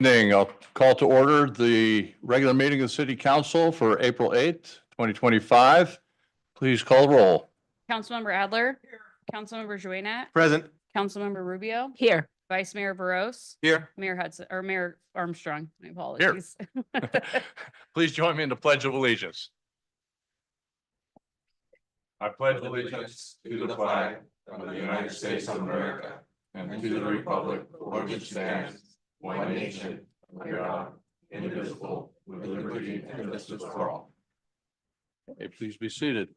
Evening. I'll call to order the regular meeting of the City Council for April 8th, 2025. Please call the roll. Councilmember Adler. Councilmember Joanette. Present. Councilmember Rubio. Here. Vice Mayor Barros. Here. Mayor Hudson, or Mayor Armstrong. My apologies. Please join me in the Pledge of Allegiance. I pledge Allegiance to the flag of the United States of America and to the republic for which it stands, one nation, under God, indivisible, with liberty and justice for all. Okay, please be seated.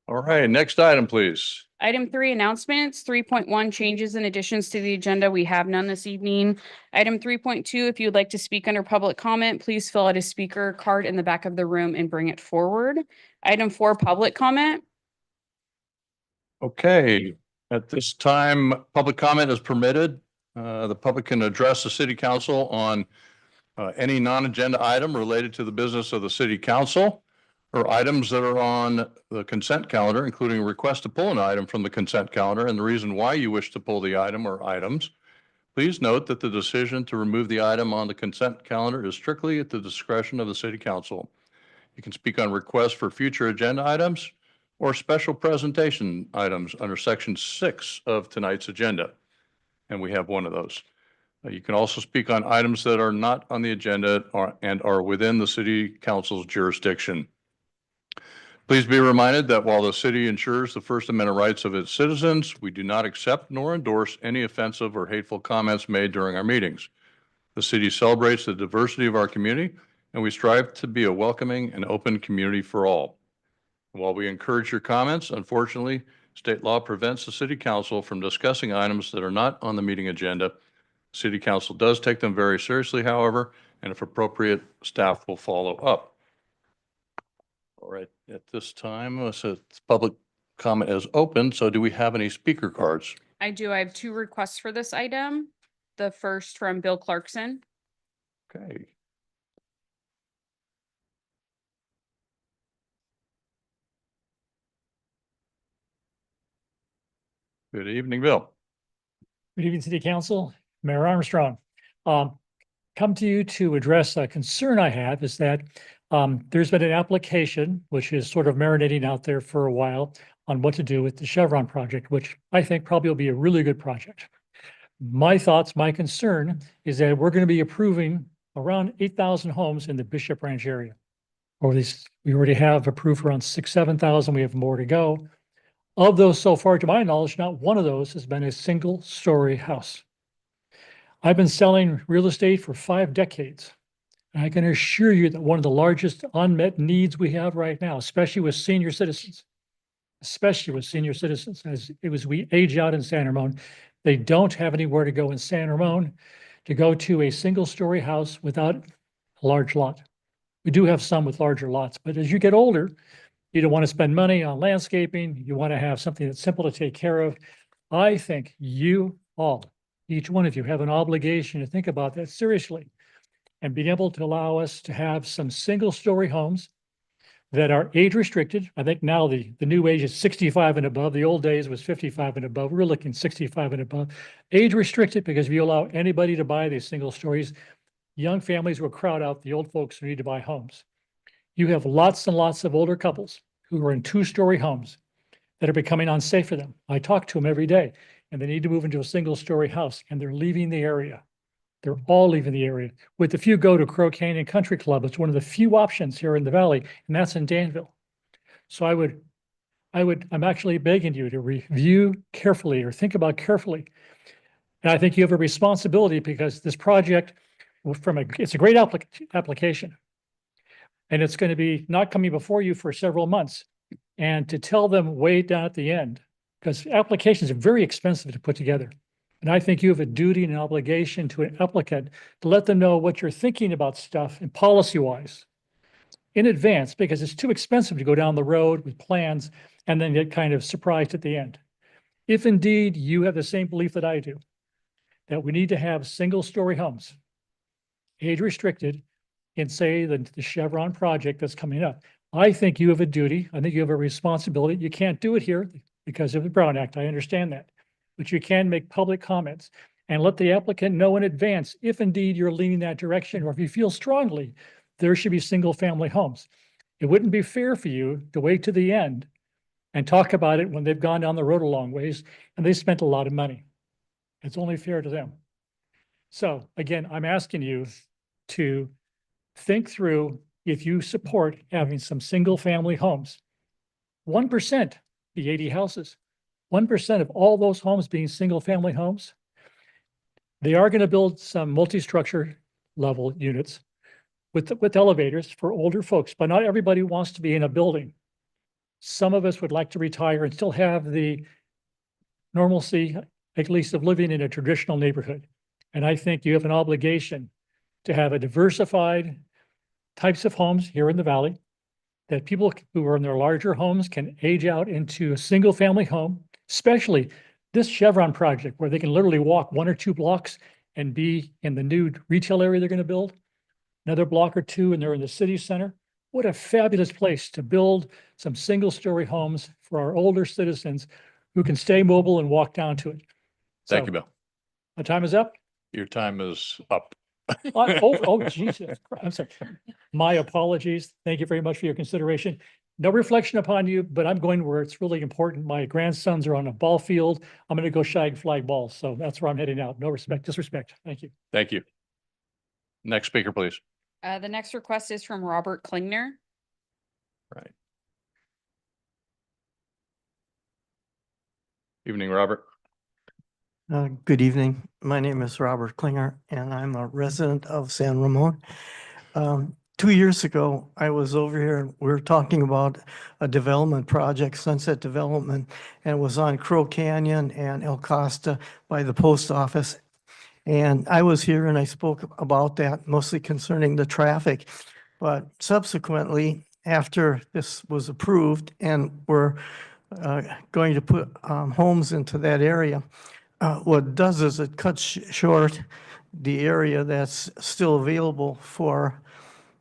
All right, next item, please. Item 3, announcements. 3.1, changes and additions to the agenda. We have none this evening. Item 3.2, if you would like to speak under public comment, please fill out a speaker card in the back of the room and bring it forward. Item 4, public comment. Okay, at this time, public comment is permitted. The public can address the City Council on any non-agenda item related to the business of the City Council or items that are on the consent calendar, including a request to pull an item from the consent calendar and the reason why you wish to pull the item or items. Please note that the decision to remove the item on the consent calendar is strictly at the discretion of the City Council. You can speak on requests for future agenda items or special presentation items under Section 6 of tonight's agenda. And we have one of those. You can also speak on items that are not on the agenda and are within the City Council's jurisdiction. Please be reminded that while the city ensures the First Amendment rights of its citizens, we do not accept nor endorse any offensive or hateful comments made during our meetings. The city celebrates the diversity of our community, and we strive to be a welcoming and open community for all. While we encourage your comments, unfortunately, state law prevents the City Council from discussing items that are not on the meeting agenda. City Council does take them very seriously, however, and if appropriate, staff will follow up. All right, at this time, public comment is open. So do we have any speaker cards? I do. I have 2 requests for this item. The first from Bill Clarkson. Okay. Good evening, Bill. Good evening, City Council. Mayor Armstrong. Come to you to address a concern I have is that there's been an application which is sort of marinating out there for a while on what to do with the Chevron project, which I think probably will be a really good project. My thoughts, my concern is that we're going to be approving around 8,000 homes in the Bishop Ranch area. Or these, we already have approved around 7,000. We have more to go. Of those so far, to my knowledge, not one of those has been a single-story house. I've been selling real estate for 5 decades. And I can assure you that one of the largest unmet needs we have right now, especially with senior citizens, as we age out in San Ramon, they don't have anywhere to go in San Ramon to go to a single-story house without a large lot. We do have some with larger lots, but as you get older, you don't want to spend money on landscaping. You want to have something that's simple to take care of. I think you all, each one of you, have an obligation to think about that seriously and being able to allow us to have some single-story homes that are age restricted. I think now the new age is 65 and above. The old days was 55 and above. We're looking 65 and above. Age restricted because if you allow anybody to buy these single stories, young families will crowd out the old folks who need to buy homes. You have lots and lots of older couples who are in 2-story homes that are becoming unsafe for them. I talk to them every day and they need to move into a single-story house and they're leaving the area. They're all leaving the area. With a few go to Crow Canyon Country Club. It's one of the few options here in the Valley, and that's in Danville. So I'm actually begging you to review carefully or think about carefully. And I think you have a responsibility because this project it's a great application. And it's going to be not coming before you for several months. And to tell them way down at the end, because applications are very expensive to put together. And I think you have a duty and an obligation to an applicant to let them know what you're thinking about stuff and policy-wise in advance, because it's too expensive to go down the road with plans and then get kind of surprised at the end. If indeed you have the same belief that I do, that we need to have single-story homes, age restricted, in say the Chevron project that's coming up, I think you have a duty. I think you have a responsibility. You can't do it here because of the Brown Act. I understand that. But you can make public comments and let the applicant know in advance if indeed you're leaning that direction, or if you feel strongly there should be single-family homes. It wouldn't be fair for you to wait to the end and talk about it when they've gone down the road a long ways and they spent a lot of money. It's only fair to them. So again, I'm asking you to think through if you support having some single-family homes. 1%, the 80 houses, 1% of all those homes being single-family homes. They are going to build some multi-structure level units with elevators for older folks, but not everybody wants to be in a building. Some of us would like to retire and still have the normalcy, at least of living in a traditional neighborhood. And I think you have an obligation to have a diversified types of homes here in the valley, that people who are in their larger homes can age out into a single family home, especially this Chevron project where they can literally walk 1 or 2 blocks and be in the new retail area they're going to build, another block or 2 and they're in the city center. What a fabulous place to build some single-story homes for our older citizens who can stay mobile and walk down to it. Thank So, you, Bill. my time is up. Your time is up. Oh, Jesus, I'm sorry. My apologies. Thank you very much for your consideration. No reflection upon you, but I'm going where it's really important. My grandsons are on a ball field. I'm going to go shag flag balls. So that's where I'm heading out. No respect, disrespect. Thank you. Thank you. Next speaker, please. The next request is from Robert Klingner. Right. Evening, Robert. Good evening. My name is Robert Klinger, and I'm a resident of San Ramon. 2 years ago, I was over here and we were talking about a development project, Sunset Development, and it was on Crow Canyon and El Costa by the post office. And I was here and I spoke about that, mostly concerning the traffic. But subsequently, after this was approved and we're going to put homes into that area, what it does is it cuts short the area that's still available for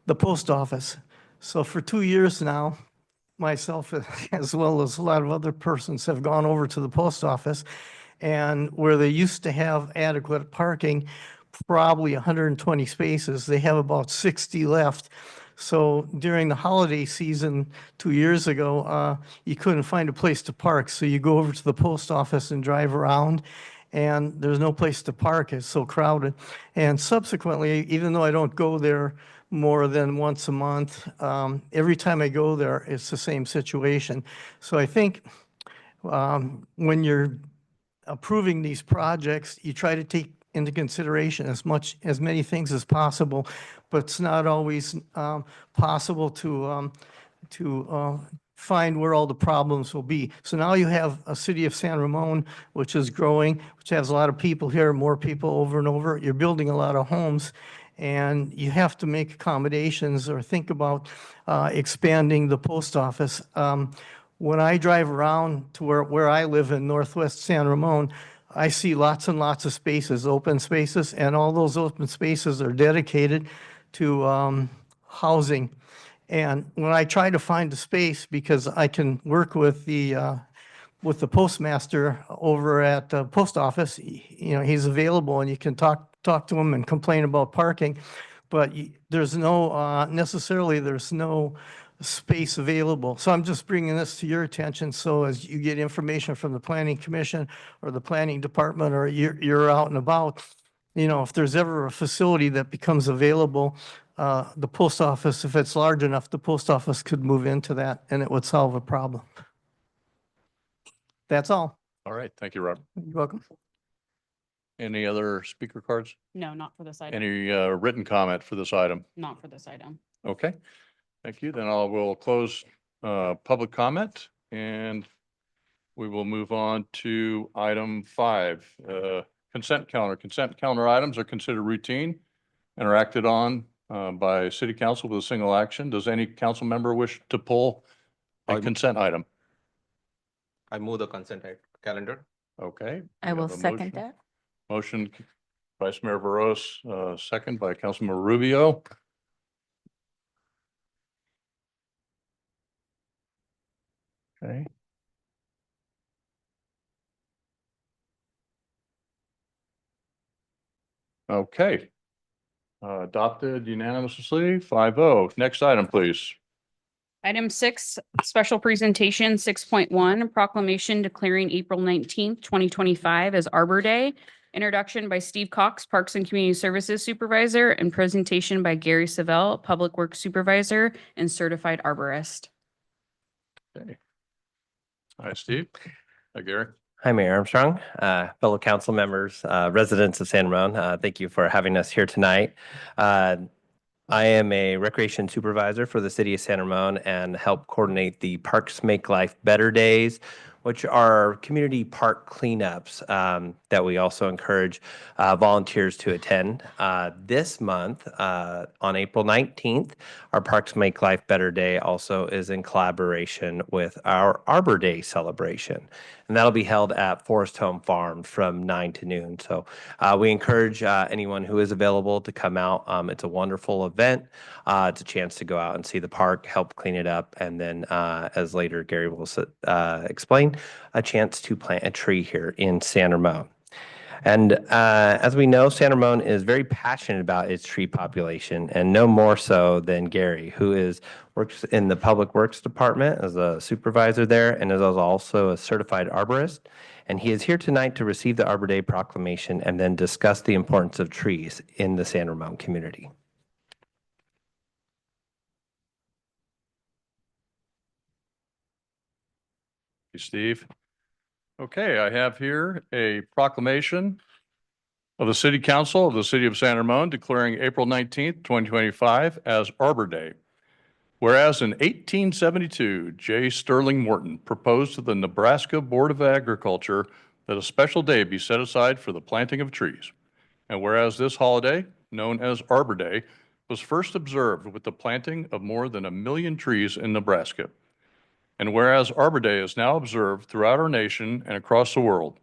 the post office. So for 2 years now, myself as well as a lot of other persons have gone over to the post office, and where they used to have adequate parking, probably 120 spaces, they have about 60 left. So during the holiday season 2 years ago, you couldn't find a place to park. So you go over to the post office and drive around, and there's no place to park. It's so crowded. And subsequently, even though I don't go there more than once a month, every time I go there, it's the same situation. So I think when you're approving these projects, you try to take into consideration as many things as possible, but it's not always possible to find where all the problems will be. So now you have a city of San Ramon, which is growing, which has a lot of people here, more people over and over. You're building a lot of homes, and you have to make accommodations or think about expanding the post office. When I drive around to where I live in Northwest San Ramon, I see lots and lots of spaces, open spaces, and all those open spaces are dedicated to housing. And when I try to find a space, because I can work with the postmaster over at the post office, you know, he's available and you can talk to him and complain about parking, but there's no there's no space available. So I'm just bringing this to your attention. So as you get information from the planning commission or the planning department, or you're out and about, you know, if there's ever a facility that becomes available, the post office, if it's large enough, the post office could move into that and it would solve a problem. That's all. All right. Thank you, Robert. You're welcome. Any other speaker cards? No, not for this item. Any written comment for this item? Not for this item. Okay. Thank you. Then we'll close public comment and we will move on to item 5. Consent calendar. Consent calendar items are considered routine and are acted on by city council with a single action. Does any council member wish to pull a consent item? I move the consent calendar. Okay. I we will have a second motion. that. Motion, Vice Mayor Barros, second by Councilmember Rubio. Okay. Okay. Adopted unanimously, 5-0. Next item, please. Item 6, special presentation, 6.1, proclamation declaring April 19th, 2025 as Arbor Day. Introduction by Steve Cox, Parks and Community Services Supervisor, and presentation by Gary Savell, Public Works Supervisor and Certified Arborist. Okay. Hi, Steve. Hi, Gary. Hi, Mayor Armstrong, fellow council members, residents of San Ramon. Thank you for having us here tonight. I am a recreation supervisor for the city of San Ramon and help coordinate the Parks Make Life Better Days, which are community park cleanups that we also encourage volunteers to attend. This month, on April 19th, our Parks Make Life Better Day also is in collaboration with our Arbor Day celebration. And that'll be held at Forest Home Farm from 9 to noon. So we encourage anyone who is available to come out. It's a wonderful event. It's a chance to go out and see the park, help clean it up, and then, as later Gary will explain, a chance to plant a tree here in San Ramon. And as we know, San Ramon is very passionate about its tree population, and no more so than Gary, who works in the Public Works Department as a supervisor there and is also a certified arborist. And he is here tonight to receive the Arbor Day proclamation and then discuss the importance of trees in the San Ramon community. Thank you, Steve. Okay, I have here a proclamation of the City Council of the City of San Ramon declaring April 19th, 2025 as Arbor Day. Whereas in 1872, J. Sterling Morton proposed to the Nebraska Board of Agriculture that a special day be set aside for the planting of trees. And whereas this holiday, known as Arbor Day, was first observed with the planting of more than 1 million trees in Nebraska. And whereas Arbor Day is now observed throughout our nation and across the world.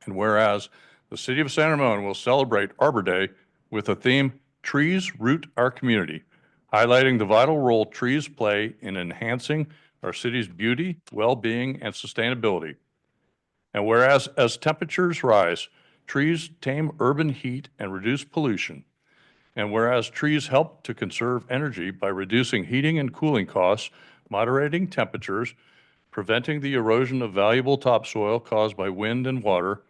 And whereas the City of San Ramon will celebrate Arbor Day with the theme, Trees Root Our Community, highlighting the vital role trees play in enhancing our city's beauty, well-being, and sustainability. And whereas as temperatures rise, trees tame urban heat and reduce pollution. And whereas trees help to conserve energy by reducing heating and cooling costs, moderating temperatures, preventing the erosion of valuable topsoil caused by wind and water,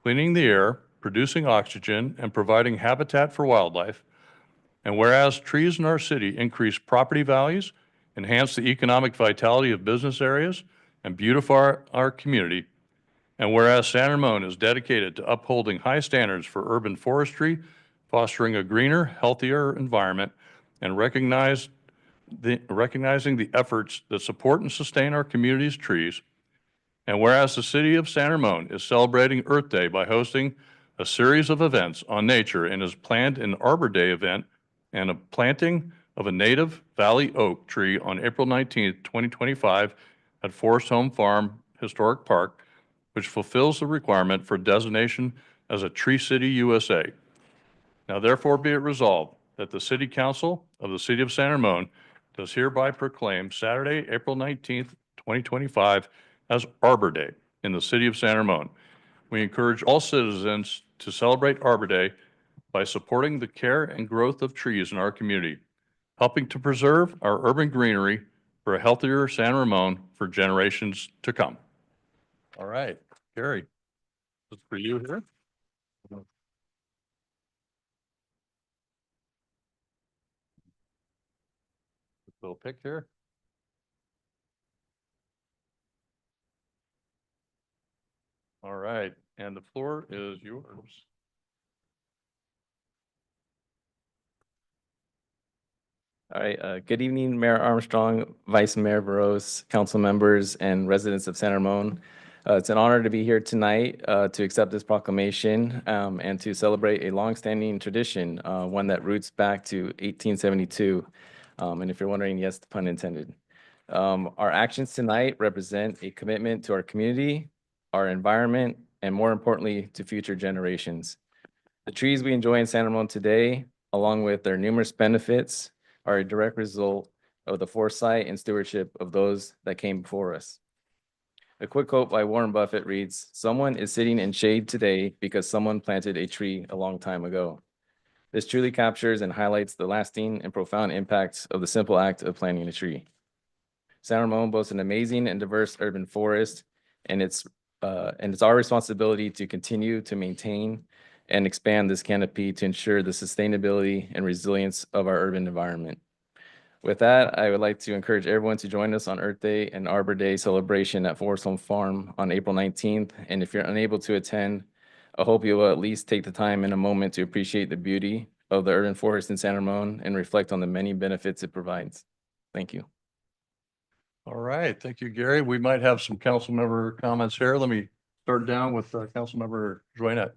cleaning the air, producing oxygen, and providing habitat for wildlife. And whereas trees in our city increase property values, enhance the economic vitality of business areas, and beautify our community. And whereas San Ramon is dedicated to upholding high standards for urban forestry, fostering a greener, healthier environment, and recognizing the efforts that support and sustain our community's trees. And whereas the City of San Ramon is celebrating Earth Day by hosting a series of events on nature and has planned an Arbor Day event and a planting of a native valley oak tree on April 19th, 2025 at Forest Home Farm Historic Park, which fulfills the requirement for designation as a Tree City USA. Now therefore be it resolved that the City Council of the City of San Ramon does hereby proclaim Saturday, April 19th, 2025 as Arbor Day in the City of San Ramon. We encourage all citizens to celebrate Arbor Day by supporting the care and growth of trees in our community, helping to preserve our urban greenery for a healthier San Ramon for generations to come. All right, Gary, this is for you here. Little pic here. All right, and the floor is yours. All right, good evening, Mayor Armstrong, Vice Mayor Veros, council members, and residents of San Ramon. It's an honor to be here tonight to accept this proclamation and to celebrate a longstanding tradition, one that roots back to 1872. And if you're wondering, yes, the pun intended. Our actions tonight represent a commitment to our community, our environment, and more importantly, to future generations. The trees we enjoy in San Ramon today, along with their numerous benefits, are a direct result of the foresight and stewardship of those that came before us. A quick quote by Warren Buffett reads, "Someone is sitting in shade today because someone planted a tree a long time ago." This truly captures and highlights the lasting and profound impacts of the simple act of planting a tree. San Ramon boasts an amazing and diverse urban forest, and it's our responsibility to continue to maintain and expand this canopy to ensure the sustainability and resilience of our urban environment. With that, I would like to encourage everyone to join us on Earth Day and Arbor Day celebration at Forest Home Farm on April 19th. And if you're unable to attend, I hope you will at least take the time in a moment to appreciate the beauty of the urban forest in San Ramon and reflect on the many benefits it provides. Thank you. All right, thank you, Gary. We might have some council member comments here. Let me start down with Councilmember Joynet.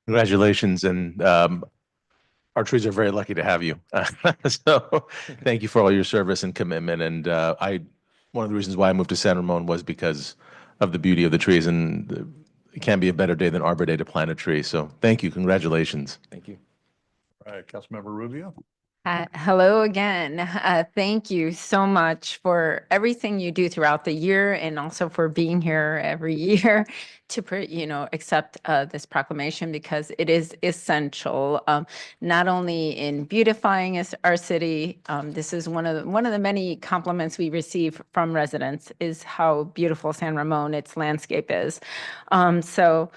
Congratulations, and our trees are very lucky to have you. So thank you for all your service and commitment. And one of the reasons why I moved to San Ramon was because of the beauty of the trees, and it can't be a better day than Arbor Day to plant a tree. So thank you, congratulations. Thank you. All right, Councilmember Rubio. Hello again. Thank you so much for everything you do throughout the year and also for being here every year to, accept this proclamation because it is essential, not only in beautifying our city. This is one of the many compliments we receive from residents is how beautiful San Ramon, its landscape is. So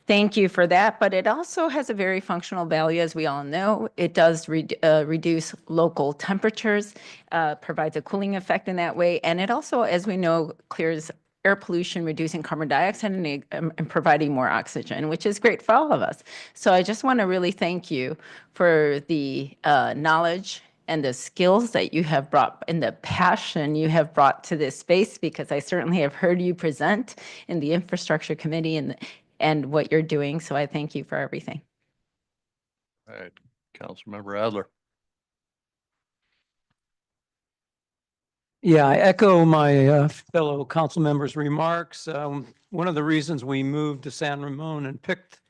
thank you for that, but it also has a very functional value, as we all know. It does reduce local temperatures, provides a cooling effect in that way, and it also, as we know, clears air pollution, reducing carbon dioxide and providing more oxygen, which is great for all of us. So I just want to really thank you for the knowledge and the skills that you have brought and the passion you have brought to this space, because I certainly have heard you present in the infrastructure committee and what you're doing. So I thank you for everything. All right, Councilmember Adler. Yeah, I echo my fellow council members' remarks. One of the reasons we moved to San Ramon and picked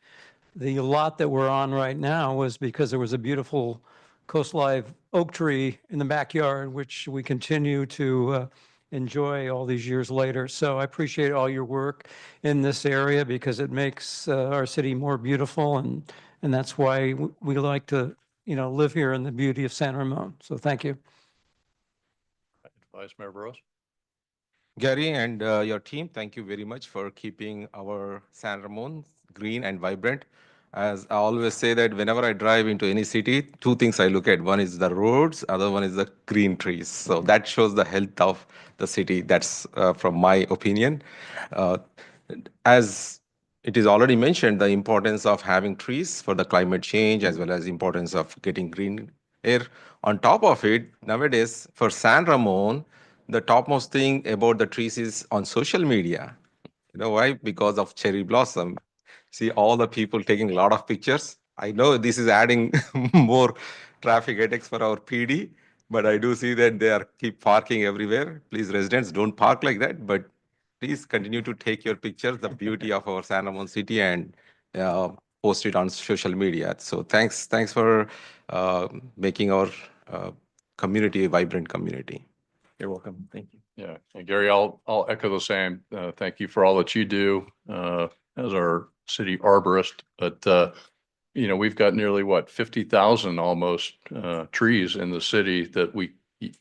the lot that we're on right now was because there was a beautiful Coast Live oak tree in the backyard, which we continue to enjoy all these years later. So I appreciate all your work in this area because it makes our city more beautiful, and that's why we like to, live here in the beauty of San Ramon. So thank you. Vice Mayor Burrows. Gary and your team, thank you very much for keeping our San Ramon green and vibrant. As I always say that whenever I drive into any city, two things I look at. One is the roads, other one is the green trees. So that shows the health of the city. That's from my opinion. As it is already mentioned, the importance of having trees for the climate change, as well as importance of getting green air. On top of it, nowadays, for San Ramon, the topmost thing about the trees is on social media. You know why? Because of cherry blossom. See all the people taking a lot of pictures. I know this is adding more traffic headaches for our PD, but I do see that they are keep parking everywhere. Please, residents, don't park like that, but please continue to take your pictures, the beauty of our San Ramon city, and post it on social media. So thanks for making our community a vibrant community. You're welcome. Thank you. Yeah, and Gary, I'll echo the same. Thank you for all that you do as our city arborist. But we've got nearly 50,000 almost trees in the city that we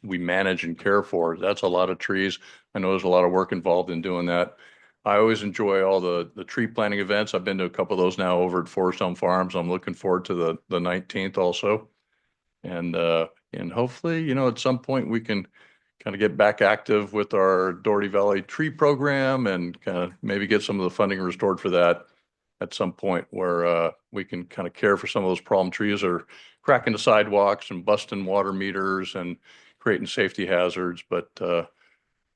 manage and care for. That's a lot of trees. I know there's a lot of work involved in doing that. I always enjoy all the tree planting events. I've been to a couple of those now over at Forest Home Farms. I'm looking forward to the 19th also. And hopefully, at some point we can kind of get back active with our Doherty Valley tree program and kind of maybe get some of the funding restored for that at some point where we can kind of care for some of those problem trees that are cracking the sidewalks and busting water meters and creating safety hazards. But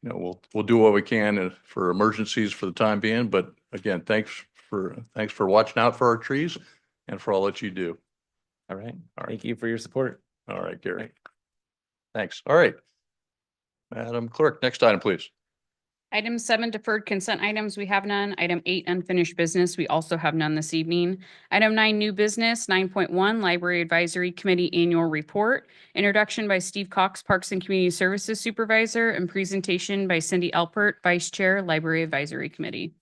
we'll do what we can for emergencies for the time being. But again, thanks for watching out for our trees and for all that you do. All right. Thank you for your support. All right, Gary. Thanks. All right. Madam Clerk, next item, please. Item 7, deferred consent items, we have none. Item 8, unfinished business, we also have none this evening. Item 9, new business. 9.1, Library Advisory Committee Annual Report. Introduction by Steve Cox, Parks and Community Services Supervisor, and presentation by Cindy Alpert, Vice Chair, Library Advisory Committee.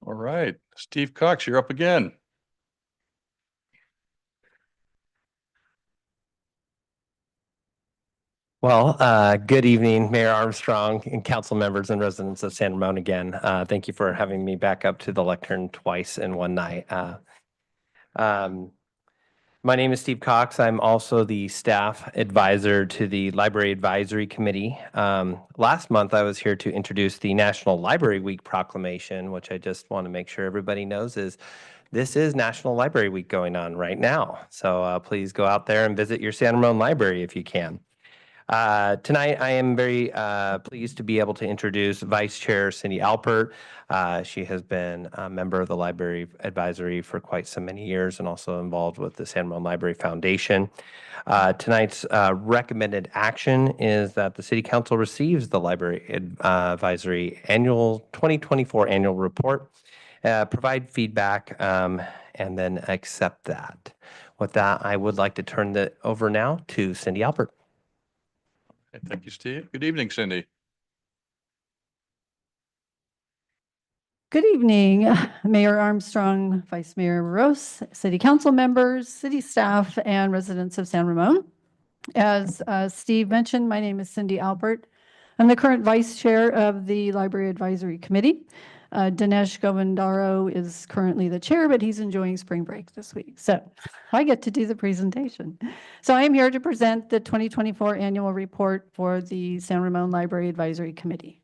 All right, Steve Cox, you're up again. Well, good evening, Mayor Armstrong and council members and residents of San Ramon again. Thank you for having me back up to the lectern twice in one night. My name is Steve Cox. I'm also the staff advisor to the Library Advisory Committee. Last month, I was here to introduce the National Library Week proclamation, which I just want to make sure everybody knows this is National Library Week going on right now. So please go out there and visit your San Ramon Library if you can. Tonight, I am very pleased to be able to introduce Vice Chair Cindy Alpert. She has been a member of the Library Advisory for quite so many years and also involved with the San Ramon Library Foundation. Tonight's recommended action is that the City Council receives the Library Advisory 2024 Annual Report, provide feedback, and then accept that. With that, I would like to turn it over now to Cindy Alpert. Thank you, Steve. Good evening, Cindy. Good evening, Mayor Armstrong, Vice Mayor Rose, City Council members, city staff, and residents of San Ramon. As Steve mentioned, my name is Cindy Alpert. I'm the current Vice Chair of the Library Advisory Committee. Dinesh Govindaro is currently the chair, but he's enjoying spring break this week. So I get to do the presentation. So I am here to present the 2024 annual report for the San Ramon Library Advisory Committee.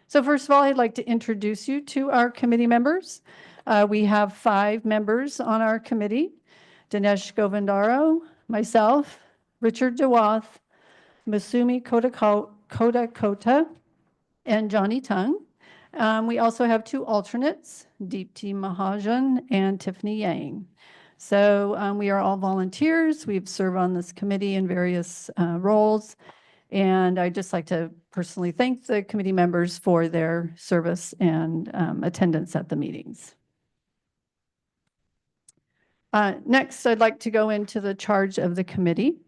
So first of all, I'd like to introduce you to our committee members. We have 5 members on our committee: Dinesh Govindaro, myself, Richard DeWath, Masumi Kodakota, and Johnny Tung. We also have 2 alternates, Deepti Mahajan and Tiffany Yang. So we are all volunteers. We've served on this committee in various roles. And I'd just like to personally thank the committee members for their service and attendance at the meetings. Next, I'd like to go into the charge of the committee.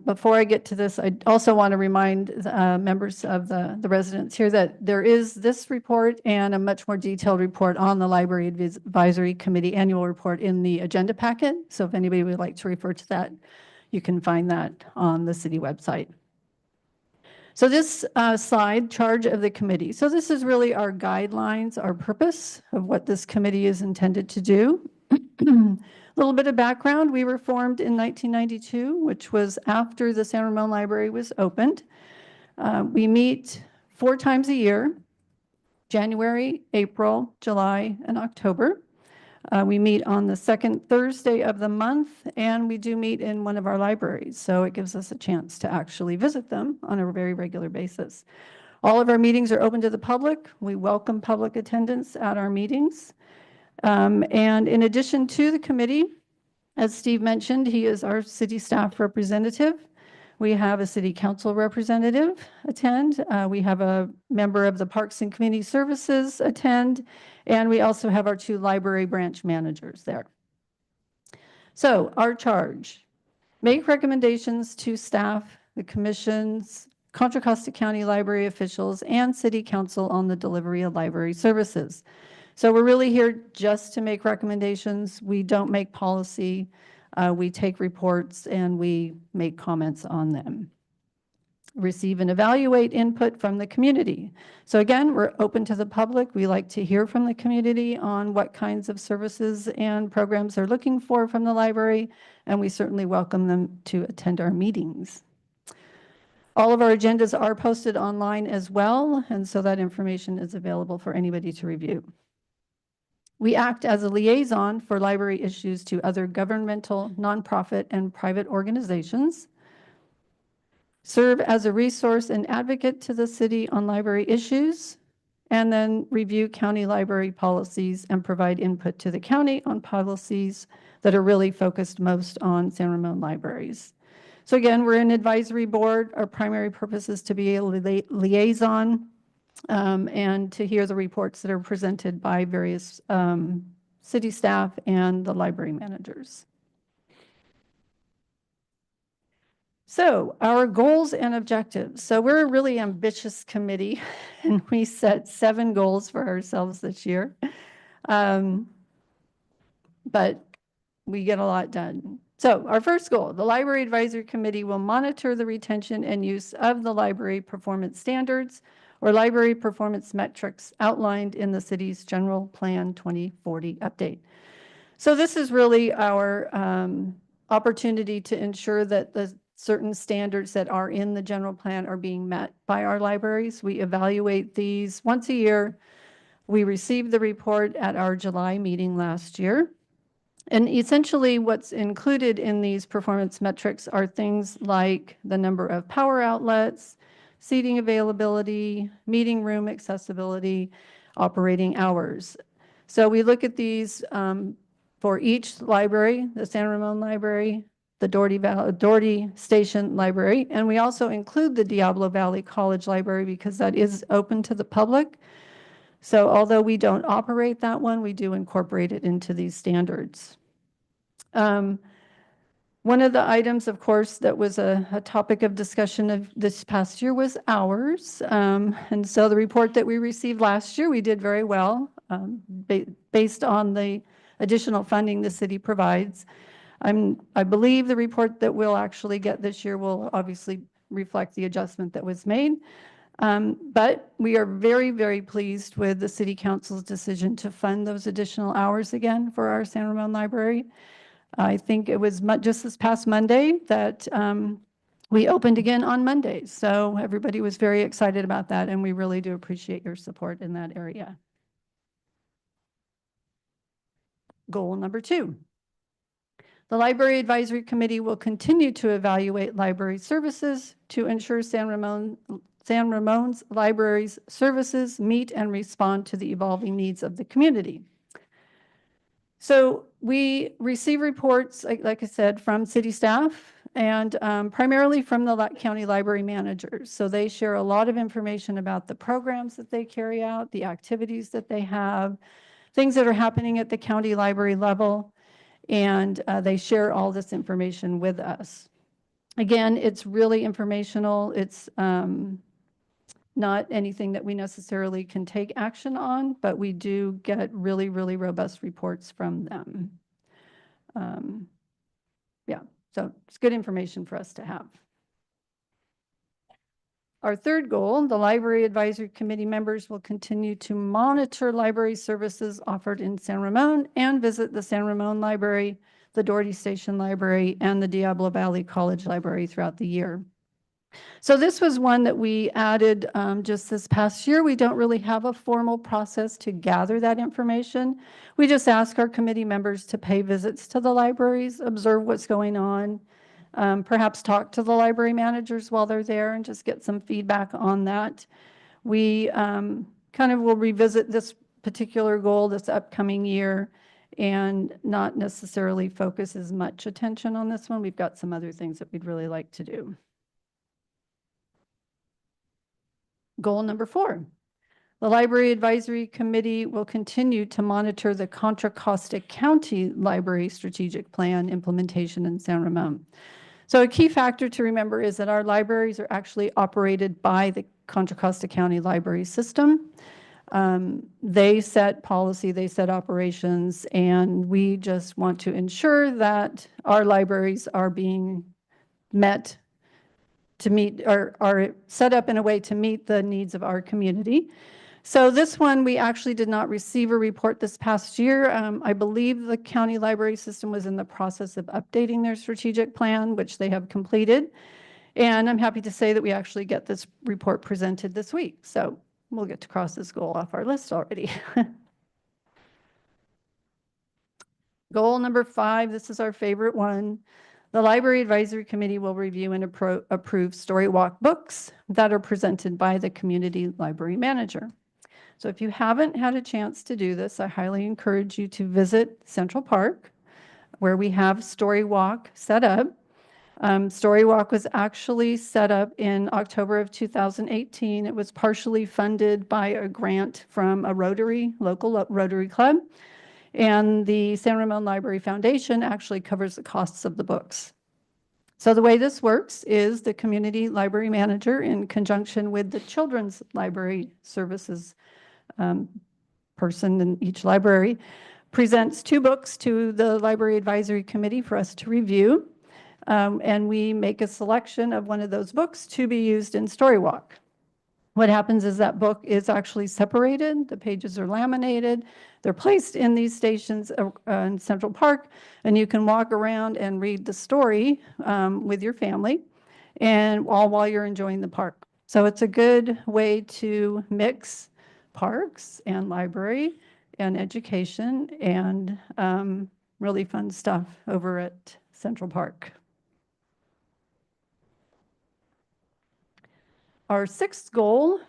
Before I get to this, I also want to remind members of the residents here that there is this report and a much more detailed report on the Library Advisory Committee annual report in the agenda packet. So if anybody would like to refer to that, you can find that on the city website. So this slide, charge of the committee. So this is really our guidelines, our purpose of what this committee is intended to do. A little bit of background, we were formed in 1992, which was after the San Ramon Library was opened. We meet 4 times a year, January, April, July, and October. We meet on the 2nd Thursday of the month, and we do meet in one of our libraries. So it gives us a chance to actually visit them on a very regular basis. All of our meetings are open to the public. We welcome public attendance at our meetings. And in addition to the committee, as Steve mentioned, he is our city staff representative. We have a city council representative attend. We have a member of the Parks and Community Services attend. And we also have our 2 library branch managers there. So our charge: make recommendations to staff, the commissions, Contra Costa County library officials, and city council on the delivery of library services. So we're really here just to make recommendations. We don't make policy. We take reports and we make comments on them. Receive and evaluate input from the community. So again, we're open to the public. We like to hear from the community on what kinds of services and programs they're looking for from the library, and we certainly welcome them to attend our meetings. All of our agendas are posted online as well, and so that information is available for anybody to review. We act as a liaison for library issues to other governmental, nonprofit, and private organizations. Serve as a resource and advocate to the city on library issues, and then review county library policies and provide input to the county on policies that are really focused most on San Ramon libraries. So again, we're an advisory board. Our primary purpose is to be a liaison and to hear the reports that are presented by various city staff and the library managers. So our goals and objectives. So we're a really ambitious committee, and we set 7 goals for ourselves this year. But we get a lot done. So our first goal, the Library Advisory Committee will monitor the retention and use of the library performance standards or library performance metrics outlined in the city's General Plan 2040 update. So this is really our opportunity to ensure that the certain standards that are in the general plan are being met by our libraries. We evaluate these once a year. We received the report at our July meeting last year. And essentially what's included in these performance metrics are things like the number of power outlets, seating availability, meeting room accessibility, operating hours. So we look at these for each library, the San Ramon Library, the Doherty Station Library, and we also include the Diablo Valley College Library because that is open to the public. So although we don't operate that one, we do incorporate it into these standards. One of the items, of course, that was a topic of discussion of this past year was hours. And so the report that we received last year, we did very well based on the additional funding the city provides. I believe the report that we'll actually get this year will obviously reflect the adjustment that was made. But we are very, very pleased with the City Council's decision to fund those additional hours again for our San Ramon Library. I think it was just this past Monday that we opened again on Mondays. So everybody was very excited about that, and we really do appreciate your support in that area. Goal number 2. The Library Advisory Committee will continue to evaluate library services to ensure San Ramon's libraries services meet and respond to the evolving needs of the community. So we receive reports, like I said, from city staff and primarily from the county library managers. So they share a lot of information about the programs that they carry out, the activities that they have, things that are happening at the county library level, and they share all this information with us. Again, it's really informational. It's not anything that we necessarily can take action on, but we do get really, really robust reports from them. Yeah, so it's good information for us to have. Our third goal, the Library Advisory Committee members will continue to monitor library services offered in San Ramon and visit the San Ramon Library, the Doherty Station Library, and the Diablo Valley College Library throughout the year. So this was one that we added just this past year. We don't really have a formal process to gather that information. We just ask our committee members to pay visits to the libraries, observe what's going on, perhaps talk to the library managers while they're there and just get some feedback on that. We kind of will revisit this particular goal this upcoming year and not necessarily focus as much attention on this one. We've got some other things that we'd really like to do. Goal number 4. The Library Advisory Committee will continue to monitor the Contra Costa County Library Strategic Plan implementation in San Ramon. So a key factor to remember is that our libraries are actually operated by the Contra Costa County Library System. They set policy, they set operations, and we just want to ensure that our libraries are being met to meet, or are set up in a way to meet the needs of our community. So this one, we actually did not receive a report this past year. I believe the county library system was in the process of updating their strategic plan, which they have completed. And I'm happy to say that we actually get this report presented this week. So we'll get to cross this goal off our list already. Goal number 5, this is our favorite one. The Library Advisory Committee will review and approve Story Walk books that are presented by the community library manager. So if you haven't had a chance to do this, I highly encourage you to visit Central Park, where we have Story Walk set up. Story Walk was actually set up in October of 2018. It was partially funded by a grant from a local Rotary Club. And the San Ramon Library Foundation actually covers the costs of the books. So the way this works is the community library manager, in conjunction with the children's library services person in each library, presents 2 books to the Library Advisory Committee for us to review. And we make a selection of one of those books to be used in Story Walk. What happens is that book is actually separated. The pages are laminated. They're placed in these stations in Central Park, and you can walk around and read the story with your family, and all while you're enjoying the park. So it's a good way to mix parks and library and education and really fun stuff over at Central Park. Our 6th goal,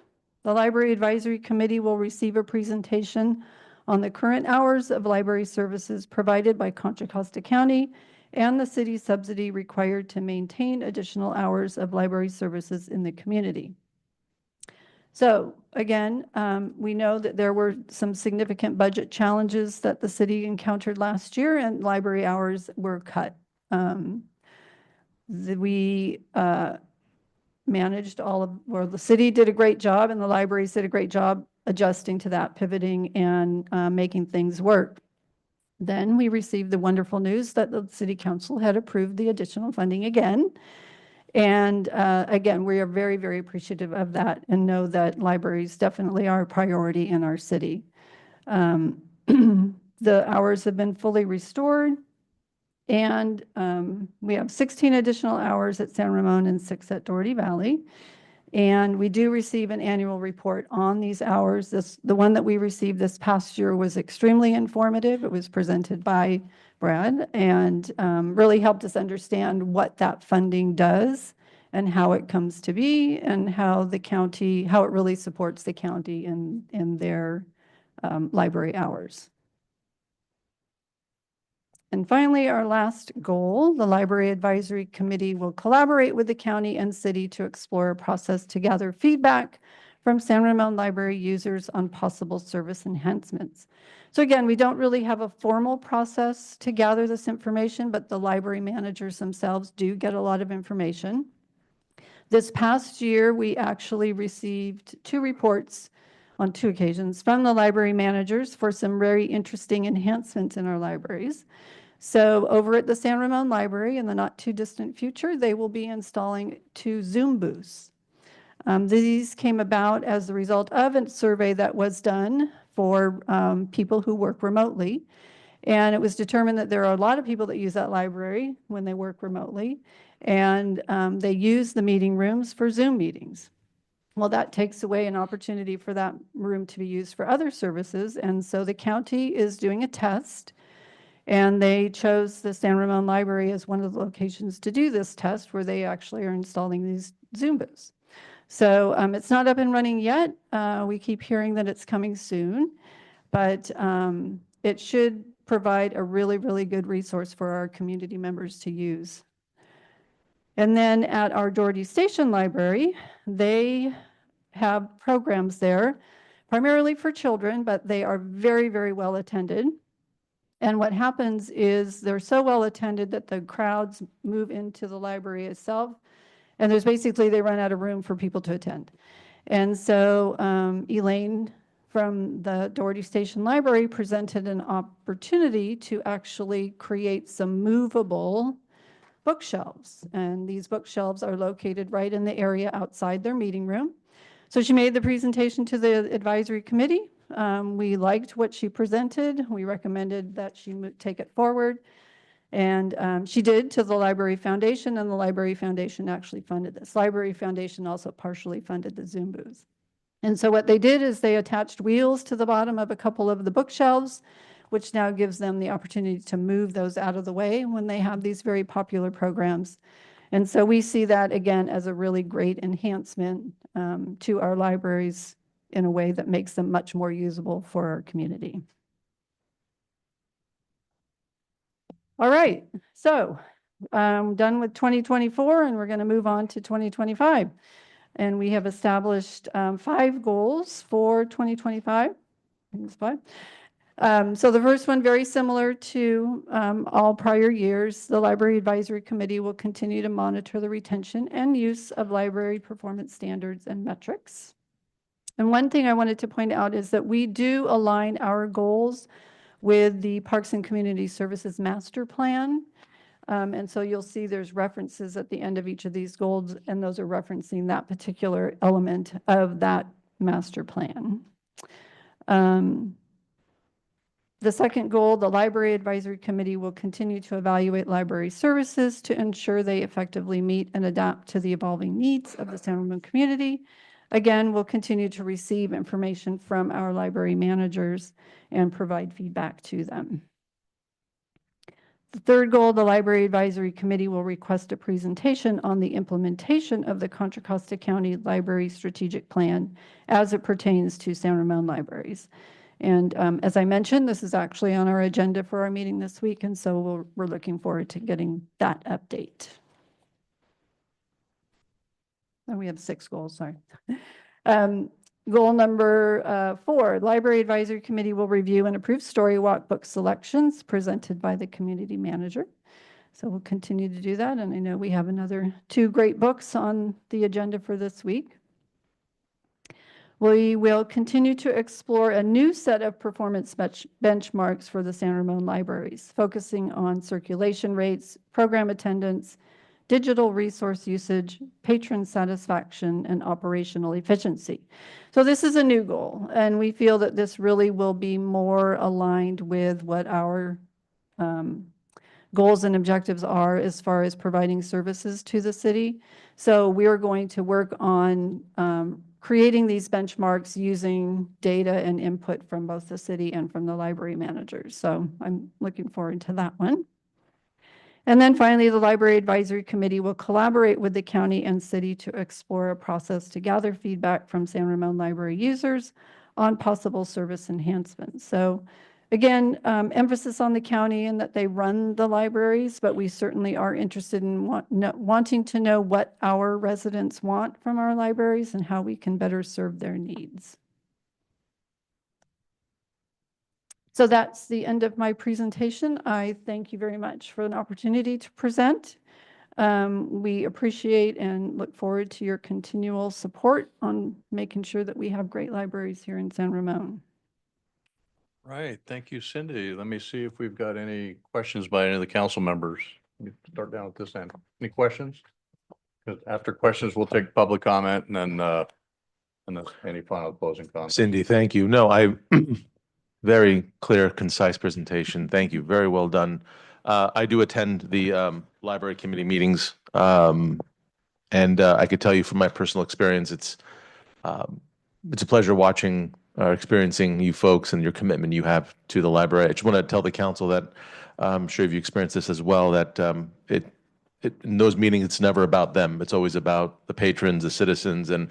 the Library Advisory Committee will receive a presentation on the current hours of library services provided by Contra Costa County and the city subsidy required to maintain additional hours of library services in the community. So again, we know that there were some significant budget challenges that the city encountered last year, and library hours were cut. Managed all of, well, the city did a great job and the libraries did a great job adjusting to that, pivoting and making things work. Then we received the wonderful news that the city council had approved the additional funding again. And again, we are very, very appreciative of that and know that libraries definitely are a priority in our city. The hours have been fully restored. And we have 16 additional hours at San Ramon and 6 at Doherty Valley. And we do receive an annual report on these hours. The one that we received this past year was extremely informative. It was presented by Brad and really helped us understand what that funding does and how it comes to be and how the county, how it really supports the county in their library hours. And finally, our last goal, the Library Advisory Committee will collaborate with the county and city to explore a process to gather feedback from San Ramon Library users on possible service enhancements. So again, we don't really have a formal process to gather this information, but the library managers themselves do get a lot of information. This past year, we actually received 2 reports on 2 occasions from the library managers for some very interesting enhancements in our libraries. So over at the San Ramon Library, in the not too distant future, they will be installing 2 Zoom booths. These came about as the result of a survey that was done for people who work remotely. And it was determined that there are a lot of people that use that library when they work remotely. And they use the meeting rooms for Zoom meetings. Well, that takes away an opportunity for that room to be used for other services. And so the county is doing a test. And they chose the San Ramon Library as one of the locations to do this test, where they actually are installing these Zoom booths. So it's not up and running yet. We keep hearing that it's coming soon, but it should provide a really, really good resource for our community members to use. And then at our Doherty Station Library, they have programs there, primarily for children, but they are very, very well attended. And what happens is they're so well attended that the crowds move into the library itself. And there's basically, they run out of room for people to attend. And so Elaine from the Doherty Station Library presented an opportunity to actually create some movable bookshelves. And these bookshelves are located right in the area outside their meeting room. So she made the presentation to the advisory committee. We liked what she presented. We recommended that she take it forward. And she did to the Library Foundation, and the Library Foundation actually funded this. Library Foundation also partially funded the Zoom booths. And so what they did is they attached wheels to the bottom of a couple of the bookshelves, which now gives them the opportunity to move those out of the way when they have these very popular programs. And so we see that, again, as a really great enhancement to our libraries in a way that makes them much more usable for our community. All right, so done with 2024, and we're going to move on to 2025. And we have established 5 goals for 2025. So the first one, very similar to all prior years, the Library Advisory Committee will continue to monitor the retention and use of library performance standards and metrics. And one thing I wanted to point out is that we do align our goals with the Parks and Community Services Master Plan. And so you'll see there's references at the end of each of these goals, and those are referencing that particular element of that master plan. The second goal, the Library Advisory Committee will continue to evaluate library services to ensure they effectively meet and adapt to the evolving needs of the San Ramon community. Again, we'll continue to receive information from our library managers and provide feedback to them. The third goal, the Library Advisory Committee will request a presentation on the implementation of the Contra Costa County Library Strategic Plan as it pertains to San Ramon libraries. And as I mentioned, this is actually on our agenda for our meeting this week, and so we're looking forward to getting that update. And we have 6 goals, sorry. Goal number 4, Library Advisory Committee will review and approve story walk book selections presented by the community manager. So we'll continue to do that, and I know we have another 2 great books on the agenda for this week. We will continue to explore a new set of performance benchmarks for the San Ramon libraries, focusing on circulation rates, program attendance, digital resource usage, patron satisfaction, and operational efficiency. So this is a new goal, and we feel that this really will be more aligned with what our goals and objectives are as far as providing services to the city. So we are going to work on creating these benchmarks using data and input from both the city and from the library managers. So I'm looking forward to that one. And then finally, the Library Advisory Committee will collaborate with the county and city to explore a process to gather feedback from San Ramon library users on possible service enhancements. So again, emphasis on the county and that they run the libraries, but we certainly are interested in wanting to know what our residents want from our libraries and how we can better serve their needs. So that's the end of my presentation. I thank you very much for an opportunity to present. We appreciate and look forward to your continual support on making sure that we have great libraries here in San Ramon. Right. Thank you, Cindy. Let me see if we've got any questions by any of the council members. Let me start down at this end. Any questions? Because after questions, we'll take public comment and then any final closing comments. Cindy, thank you. No, very clear, concise presentation. Thank you. Very well done. I do attend the library committee meetings, and I could tell you from my personal experience, it's a pleasure watching or experiencing you folks and your commitment you have to the library. I just want to tell the council that I'm sure you've experienced this as well, that in those meetings, it's never about them. It's always about the patrons, the citizens, and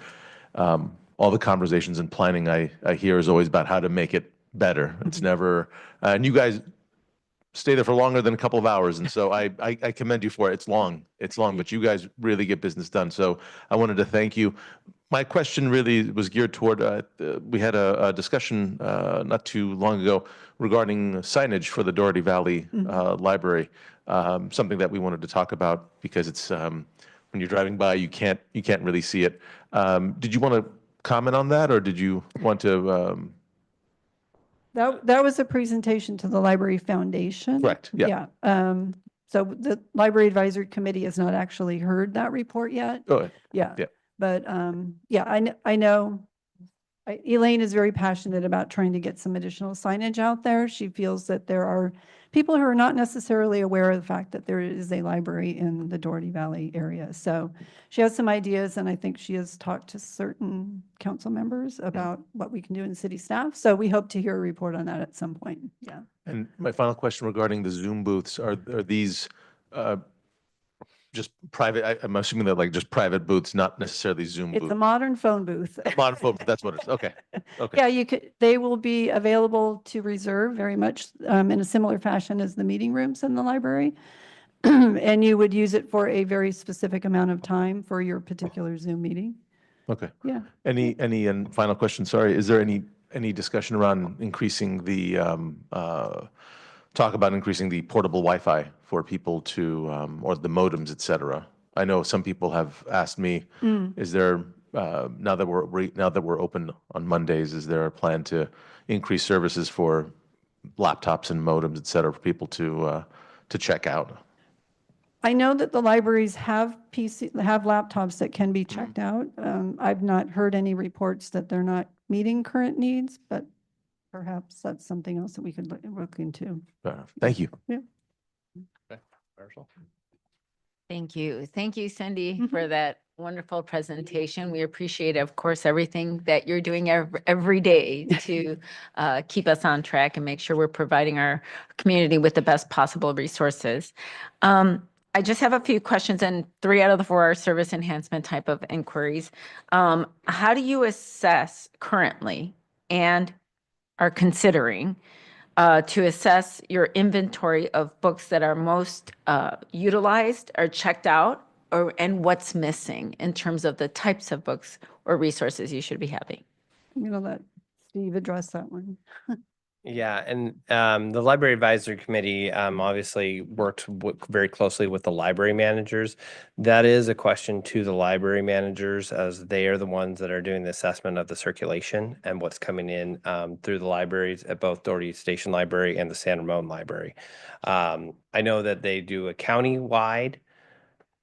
all the conversations and planning I hear is always about how to make it better. It's never, and you guys stay there for longer than a couple of hours. And so I commend you for it. It's long, but you guys really get business done. So I wanted to thank you. My question really was geared toward, we had a discussion not too long ago regarding signage for the Doherty Valley Library, something that we wanted to talk about because it's, when you're driving by, you can't really see it. Did you want to comment on that, or did you want to? That was a presentation to the Library Foundation. Correct, yeah. So the Library Advisory Committee has not actually heard that report yet. Oh, Yeah. yeah. But yeah, I know Elaine is very passionate about trying to get some additional signage out there. She feels that there are people who are not necessarily aware of the fact that there is a library in the Doherty Valley area. So she has some ideas, and I think she has talked to certain council members about what we can do in city staff. So we hope to hear a report on that at some point. Yeah. And my final question regarding the Zoom booths, are these just private? I'm assuming they're like just private booths, not necessarily Zoom It's booths. a modern phone booth. Modern phone, that's what it is. Okay. Okay. Yeah, they will be available to reserve very much in a similar fashion as the meeting rooms in the library. And you would use it for a very specific amount of time for your particular Zoom meeting. Okay. Yeah. Any and final question, sorry, is there any discussion around increasing the, talk about increasing the portable Wi-Fi for people to, or the modems, et cetera? I know some people have asked me, is there, now that we're open on Mondays, is there a plan to increase services for laptops and modems, et cetera, for people to check out? I know that the libraries have laptops that can be checked out. I've not heard any reports that they're not meeting current needs, but perhaps that's something else that we could look into. Fair enough. Thank you. Yeah. Thank you. Thank you, Cindy, for that wonderful presentation. We appreciate, of course, everything that you're doing every day to keep us on track and make sure we're providing our community with the best possible resources. I just have a few questions, and 3 out of the 4 are service enhancement type of inquiries. How do you assess currently and are considering to assess your inventory of books that are most utilized or checked out, and what's missing in terms of the types of books or resources you should be having? I'm going to let Steve address that one. Yeah, and the Library Advisory Committee obviously worked very closely with the library managers. That is a question to the library managers, as they are the ones that are doing the assessment of the circulation and what's coming in through the libraries at both Doherty Station Library and the San Ramon Library. I know that they do a county-wide.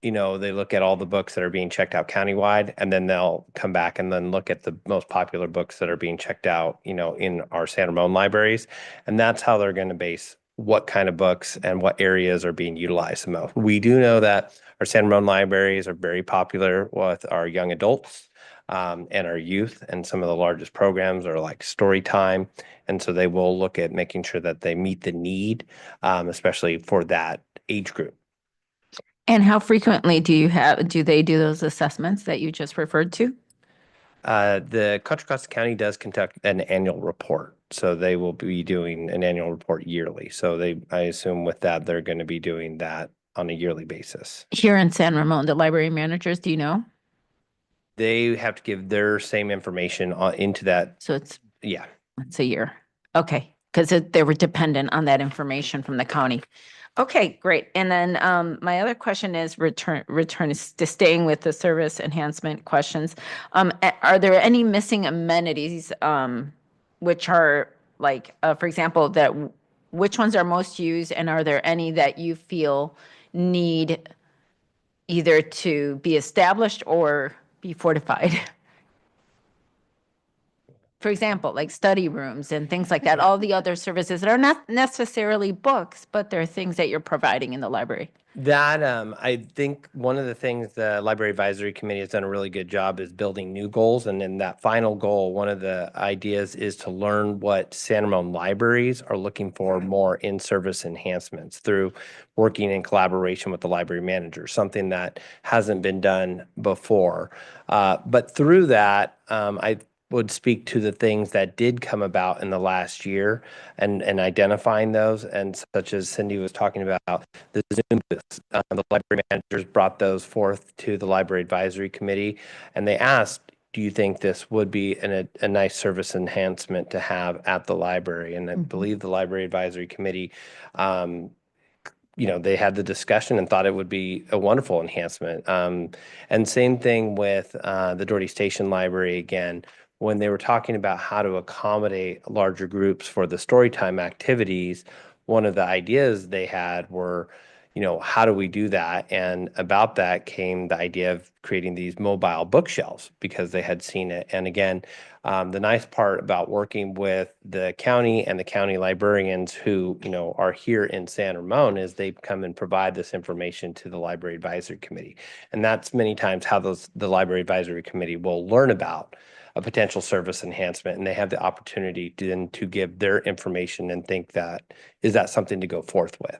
They look at all the books that are being checked out countywide, and then they'll come back and then look at the most popular books that are being checked out, in our San Ramon libraries. And that's how they're going to base what kind of books and what areas are being utilized the most. We do know that our San Ramon libraries are very popular with our young adults and our youth, and some of the largest programs are like story time. And so they will look at making sure that they meet the need, especially for that age group. And how frequently do they do those assessments that you just referred to? The Contra Costa County does conduct an annual report, so they will be doing an annual report yearly. So I assume with that, they're going to be doing that on a yearly basis. Here in San Ramon, the library managers, do you know? They have to give their same information into that. So it's a year. Okay, because they were dependent on that information from the county. Okay, great. And then my other question is return to staying with the service enhancement questions. Are there any missing amenities, which are like, for example, which ones are most used, and are there any that you feel need either to be established or be fortified? For example, like study rooms and things like that, all the other services that are not necessarily books, but they're things that you're providing in the library. That I think one of the things the Library Advisory Committee has done a really good job is building new goals. And in that final goal, one of the ideas is to learn what San Ramon libraries are looking for more in-service enhancements through working in collaboration with the library manager, something that hasn't been done before. But through that, I would speak to the things that did come about in the last year and identifying those, and such as Cindy was talking about, the Zoom booths. The library managers brought those forth to the Library Advisory Committee, and they asked, do you think this would be a nice service enhancement to have at the library? And I believe the Library Advisory Committee, they had the discussion and thought it would be a wonderful enhancement. And same thing with the Doherty Station Library again. When they were talking about how to accommodate larger groups for the storytime activities, one of the ideas they had were, how do we do that? And about that came the idea of creating these mobile bookshelves, because they had seen it. And again, the nice part about working with the county and the county librarians who, are here in San Ramon is they come and provide this information to the Library Advisory Committee. And that's many times how the Library Advisory Committee will learn about a potential service enhancement, and they have the opportunity to give their information and think that, is that something to go forth with?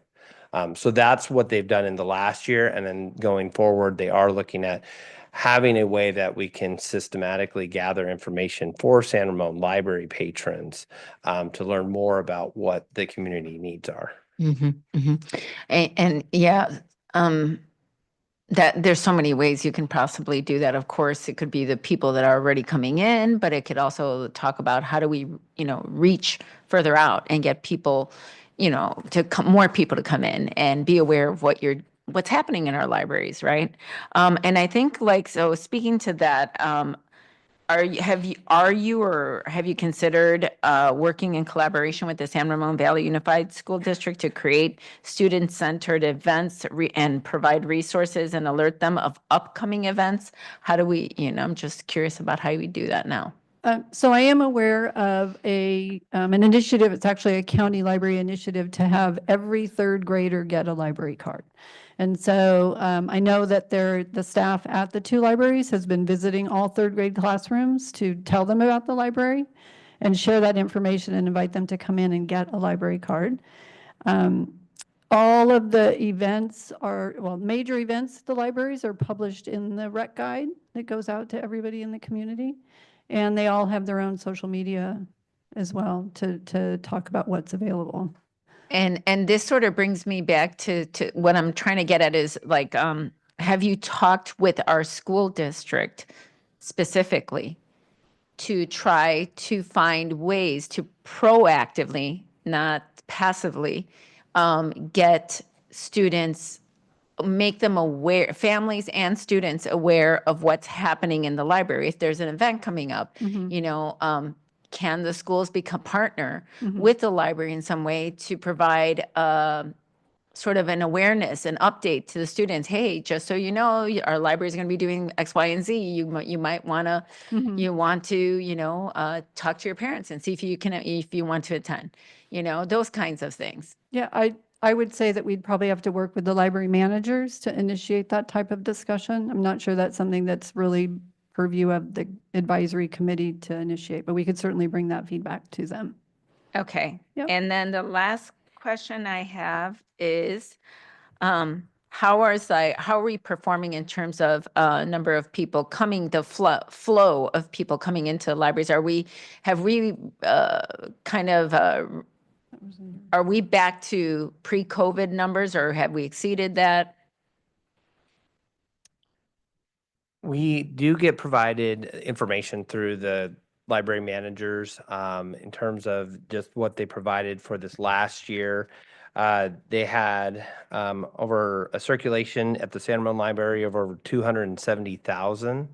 So that's what they've done in the last year. And then going forward, they are looking at having a way that we can systematically gather information for San Ramon library patrons to learn more about what the community needs are. And yeah, that there's so many ways you can possibly do that. Of course, it could be the people that are already coming in, but it could also talk about how do we, reach further out and get people, to come, more people to come in and be aware of what's happening in our libraries, right? And I think so speaking to that, are you considered working in collaboration with the San Ramon Valley Unified School District to create student-centered events and provide resources and alert them of upcoming events? How do we, I'm just curious about how we do that now. So I am aware of an initiative, it's actually a county library initiative to have every third grader get a library card. And so I know that the staff at the two libraries has been visiting all third grade classrooms to tell them about the library and share that information and invite them to come in and get a library card. All of the events major events at the libraries are published in the rec guide that goes out to everybody in the community. And they all have their own social media as well to talk about what's available. And this sort of brings me back to what I'm trying to get at is have you talked with our school district specifically to try to find ways to proactively, not passively, get students, make them aware, families and students aware of what's happening in the library? If there's an event coming up, can the schools become partner with the library in some way to provide sort of an awareness, an update to the students? Hey, just so you know, our library is going to be doing X, Y, and Z. You might want to, talk to your parents and see if you want to attend, those kinds of things. Yeah, I would say that we'd probably have to work with the library managers to initiate that type of discussion. I'm not sure that's something that's really purview of the advisory committee to initiate, but we could certainly bring that feedback to them. Okay. Yep. And then the last question I have is, how are we performing in terms of number of people coming, the flow of people coming into libraries? Are we back to pre-COVID numbers, or have we exceeded that? We do get provided information through the library managers in terms of just what they provided for this last year. They had over a circulation at the San Ramon Library of over 270,000.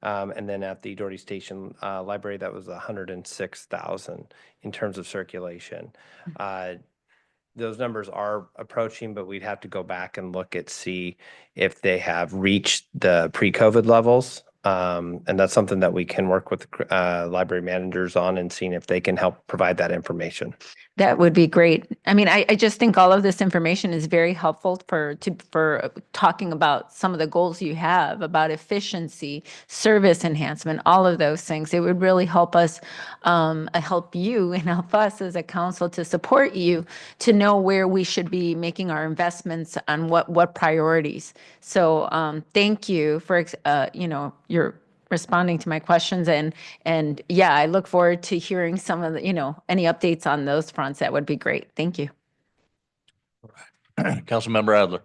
And then at the Doherty Station Library, that was 106,000 in terms of circulation. Those numbers are approaching, but we'd have to go back and see if they have reached the pre-COVID levels. And that's something that we can work with library managers on and seeing if they can help provide that information. That would be great. I mean, I just think all of this information is very helpful for talking about some of the goals you have about efficiency, service enhancement, all of those things. It would really help us, help you and help us as a council to support you to know where we should be making our investments on what priorities. So thank you for, your responding to my questions. And yeah, I look forward to hearing some of the, any updates on those fronts. That would be great. Thank you. Councilmember Adler.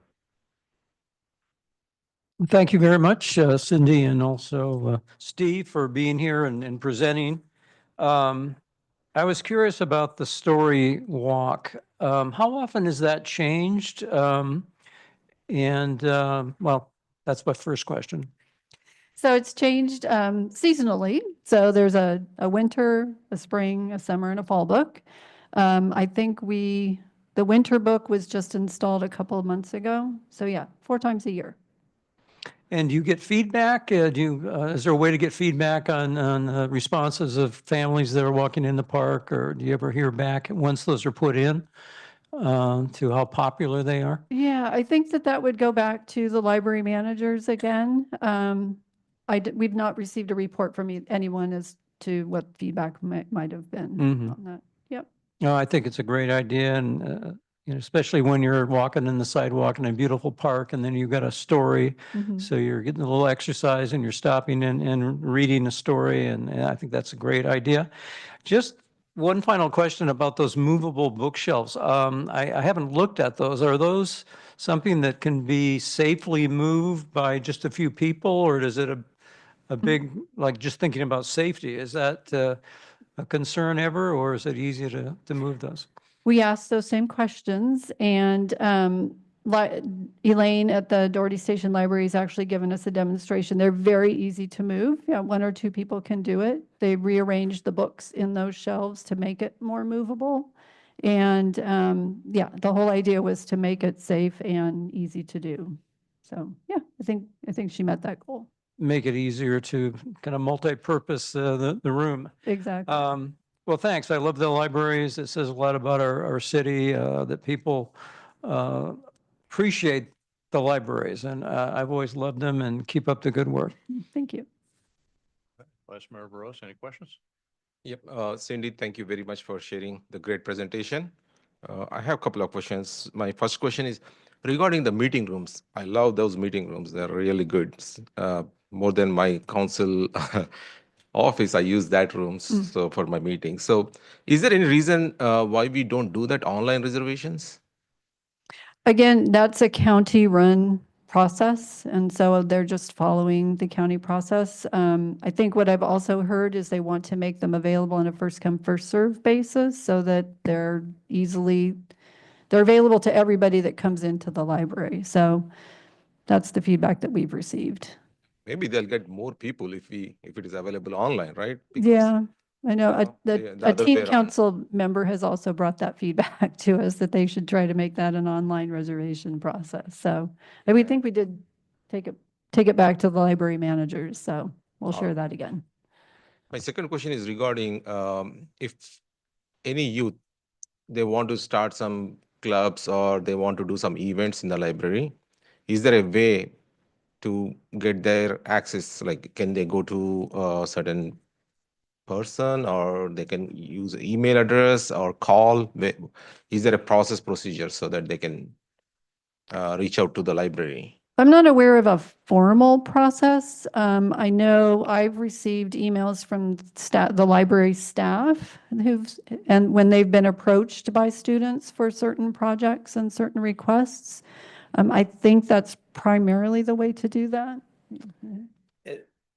Thank you very much, Cindy, and also Steve, for being here and presenting. I was curious about the story walk. How often is that changed? Well, that's my first question. So it's changed seasonally. So there's a winter, a spring, a summer, and a fall book. I think the winter book was just installed a couple of months ago. So yeah, 4 times a year. And do you get feedback? Is there a way to get feedback on responses of families that are walking in the park, or do you ever hear back once those are put in to how popular they are? Yeah, I think that would go back to the library managers again. We've not received a report from anyone as to what feedback might have been on that. Yep. No, I think it's a great idea, and especially when you're walking in the sidewalk in a beautiful park, and then you've got a story, so you're getting a little exercise, and you're stopping and reading a story, and I think that's a great idea. Just one final question about those movable bookshelves. I haven't looked at those. Are those something that can be safely moved by just a few people, or is it a big, like just thinking about safety, is that a concern ever, or is it easy to move those? We asked those same questions, and Elaine at the Doherty Station Library has actually given us a demonstration. They're very easy to move. Yeah, one or two people can do it. They rearranged the books in those shelves to make it more movable. And yeah, the whole idea was to make it safe and easy to do. So yeah, I think she met that goal. Make it easier to kind of multi-purpose the room. Exactly. Well, thanks. I love the libraries. It says a lot about our city, that people appreciate the libraries, and I've always loved them, and keep up the good work. Thank you. Vice Mayor Burrows, any questions? Yep, Cindy, thank you very much for sharing the great presentation. I have a couple of questions. My first question is regarding the meeting rooms. I love those meeting rooms. They're really good. More than my council office, I use that rooms so for my meetings. So is there any reason why we don't do that online reservations? Again, that's a county-run process, and so they're just following the county process. I think what I've also heard is they want to make them available on a first-come, first-served basis so that they're available to everybody that comes into the library. So that's the feedback that we've received. Maybe they'll get more people if it is available online, right? Yeah, I know. the A other way team around. council member has also brought that feedback to us, that they should try to make that an online reservation process. So, and we think we did take it back to the library managers, so we'll share that again. My second question is regarding if any youth, they want to start some clubs or they want to do some events in the library, is there a way to get their access? Like, can they go to a certain person, or they can use an email address or call? Is there a procedure so that they can reach out to the library? I'm not aware of a formal process. I know I've received emails from the library staff and when they've been approached by students for certain projects and certain requests. I think that's primarily the way to do that.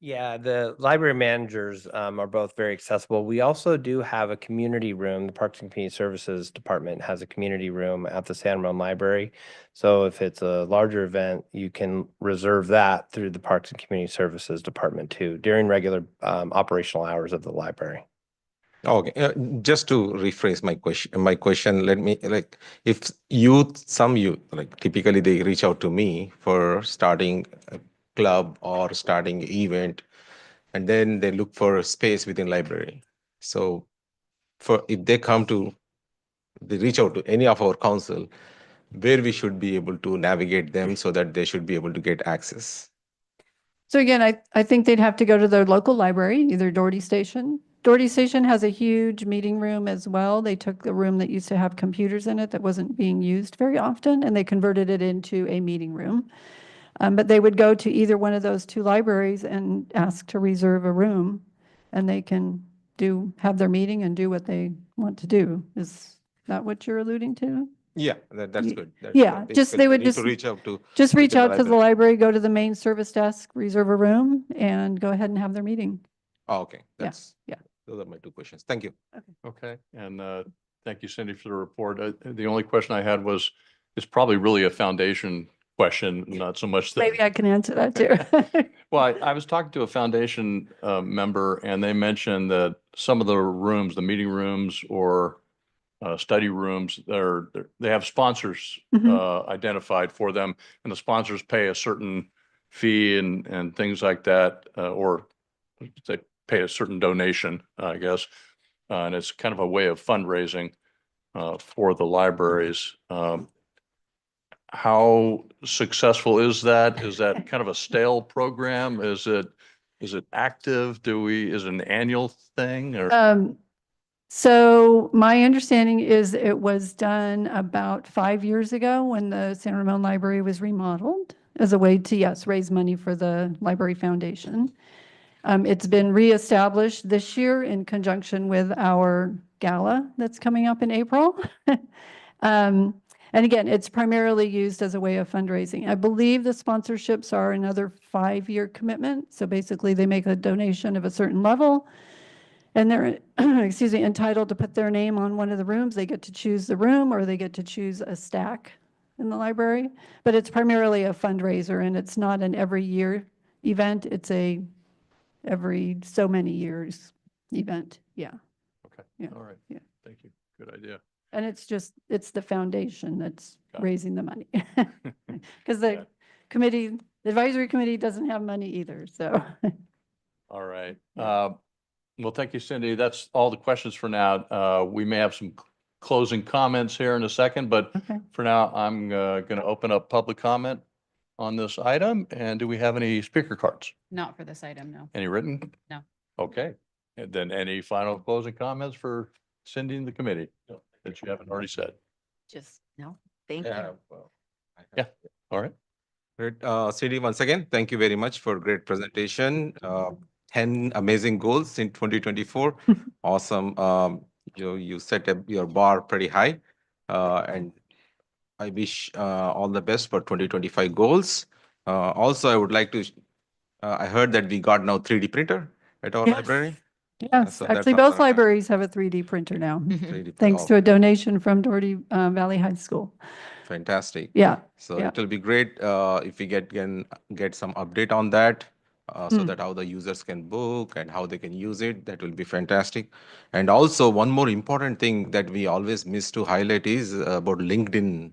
Yeah, the library managers are both very accessible. We also do have a community room. The Parks and Community Services Department has a community room at the San Ramon Library. So if it's a larger event, you can reserve that through the Parks and Community Services Department too, during regular operational hours of the library. Okay, just to rephrase my question, let me, like, if some youth, like typically they reach out to me for starting a club or starting an event, and then they look for a space within library. So if they reach out to any of our council, where we should be able to navigate them so that they should be able to get access? So again, I think they'd have to go to their local library, either Doherty Station. Doherty Station has a huge meeting room as well. They took the room that used to have computers in it that wasn't being used very often, and they converted it into a meeting room. But they would go to either one of those two libraries and ask to reserve a room, and they can have their meeting and do what they want to do. Is that what you're alluding to? Yeah, that's good. Yeah, just they would need to reach out to reach out to the library. library, go to the main service desk, reserve a room, and go ahead and have their meeting. Oh, okay, Yeah, yeah. Those are my two questions. Thank you. Okay, and thank you, Cindy, for the report. The only question I had was, it's probably really a foundation question, not so much that. Maybe I can answer that too. Well, I was talking to a foundation member, and they mentioned that some of the rooms, the meeting rooms or study rooms, they have sponsors identified for them, and the sponsors pay a certain fee and things like that, or they pay a certain donation, I guess. And it's kind of a way of fundraising for the libraries. How successful is that? Is that kind of a stale program? Is it active? Is it an annual thing or? So my understanding is it was done about 5 years ago when the San Ramon Library was remodeled as a way to, yes, raise money for the Library Foundation. It's been reestablished this year in conjunction with our Gala that's coming up in April. And again, it's primarily used as a way of fundraising. I believe the sponsorships are another 5-year commitment. So basically, they make a donation of a certain level, and they're, excuse me, entitled to put their name on one of the rooms. They get to choose the room, or they get to choose a stack in the library. But it's primarily a fundraiser, and it's not an every year event. It's a every so many years event. Yeah. Okay, Yeah, all right. yeah. Thank you. Good idea. And it's the foundation that's Got it. raising the money. Because Yeah. the advisory committee doesn't have money either, so. All right. Yeah. Well, thank you, Cindy. That's all the questions for now. We may have some closing comments here in a second, but Okay. for now, I'm going to open up public comment on this item. And do we have any speaker cards? Not for this item, no. Any written? No. Okay. And then any final closing comments for Cindy and the committee that you haven't already said? Just, no, thank you. Yeah. All right. Great. Cindy, once again, thank you very much for great presentation. 10 amazing goals in 2024. Awesome. You set up your bar pretty high. And I wish all the best for 2025 goals. Also, I would like to, I heard that we got now 3D printer at our Yes. library. Yes, so that's actually, both awesome. libraries have a 3D printer now, 3D thanks oh, to a donation from Doherty Valley High School. Fantastic. Yeah. So yeah. it will be great if we can get some update on that, so Mm. that how the users can book and how they can use it. That will be fantastic. And also one more important thing that we always miss to highlight is about LinkedIn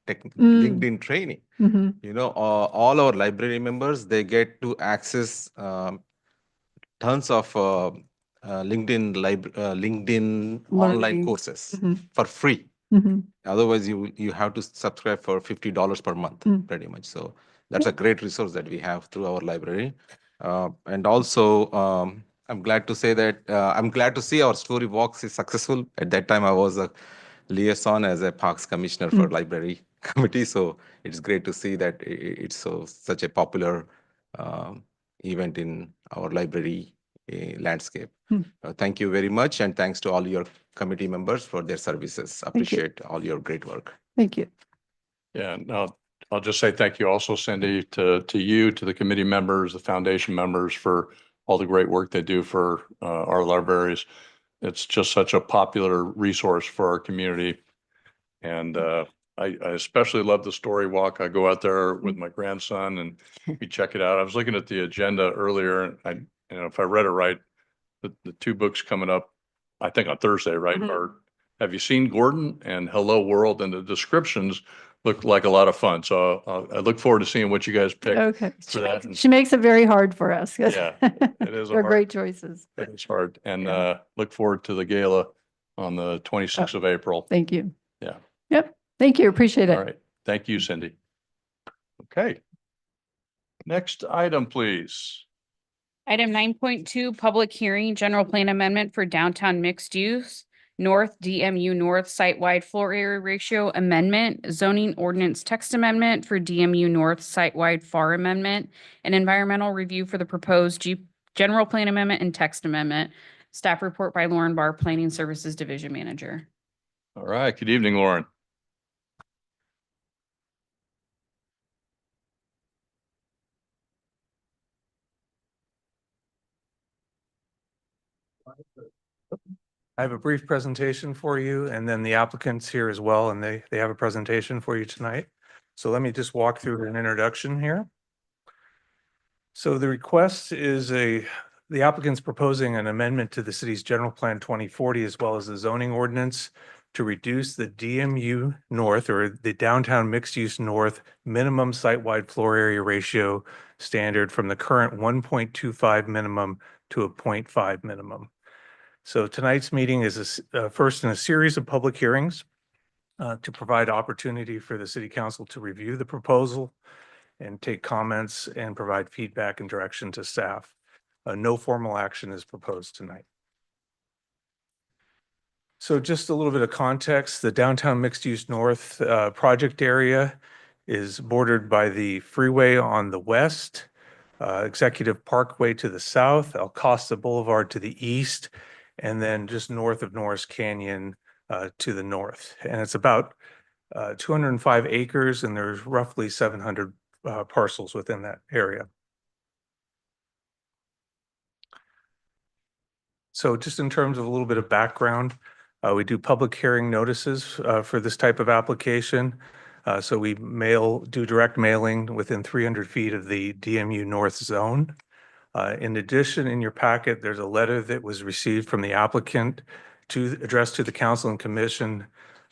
LinkedIn training. Mhm. You know, all our library members, they get to access tons of LinkedIn online Learning. courses Mhm. for free. Mhm. Otherwise, you have to subscribe for $50 per month, Mm. pretty much. So that's a great resource that we have through our library. And also, I'm glad to say that I'm glad to see our story walks is successful. At that time, I was a liaison as a Parks Commissioner for Library Committee. So it's great to see that it's such a popular event in our library landscape. Thank you very much, and thanks to all your committee members for their services. Appreciate all your great work. Thank you. Yeah, no, I'll just say thank you also, Cindy, to you, to the committee members, the foundation members for all the great work they do for our libraries. It's just such a popular resource for our community. And I especially love the story walk. I go out there with my grandson and we check it out. I was looking at the agenda earlier and if I read it right, the 2 books coming up, I think on Thursday, right? Mhm. Are Have you seen Gordon and Hello World? And the descriptions look like a lot of fun. So I look forward to seeing what you guys pick Okay. for that. And She makes it very hard for us. Yeah, it is a They're hard- great choices. it's hard. And Yeah. look forward to the gala on the 26th of April. Thank you. Yeah. Yep. Thank you. Appreciate it. All right. Thank you, Cindy. Okay. Next item, please. Item 9.2, public hearing, general plan amendment for downtown mixed use, North DMU North site-wide floor area ratio amendment, zoning ordinance text amendment for DMU North site-wide FAR amendment, and environmental review for the proposed general plan amendment and text amendment. Staff report by Lauren Barr, Planning Services Division Manager. All right. Good evening, Lauren. I have a brief presentation for you, and then the applicants here as well, and they have a presentation for you tonight. So let me just walk through an introduction here. So the request is the applicant's proposing an amendment to the city's general plan 2040 as well as the zoning ordinance to reduce the DMU North, or the downtown mixed use north minimum site-wide floor area ratio standard from the current 1.25 minimum to a 0.5 minimum. So tonight's meeting is first in a series of public hearings to provide opportunity for the city council to review the proposal and take comments and provide feedback and direction to staff. No formal action is proposed tonight. So just a little bit of context, the downtown mixed use north project area is bordered by the freeway on the west, Executive Parkway to the south, El Costa Boulevard to the east, and then just north of Norris Canyon to the north. And it's about 205 acres, and there's roughly 700 parcels within that area. So just in terms of a little bit of background, we do public hearing notices for this type of application. So we do direct mailing within 300 feet of the DMU North zone. In addition, in your packet, there's a letter that was received from the applicant addressed to the council and commission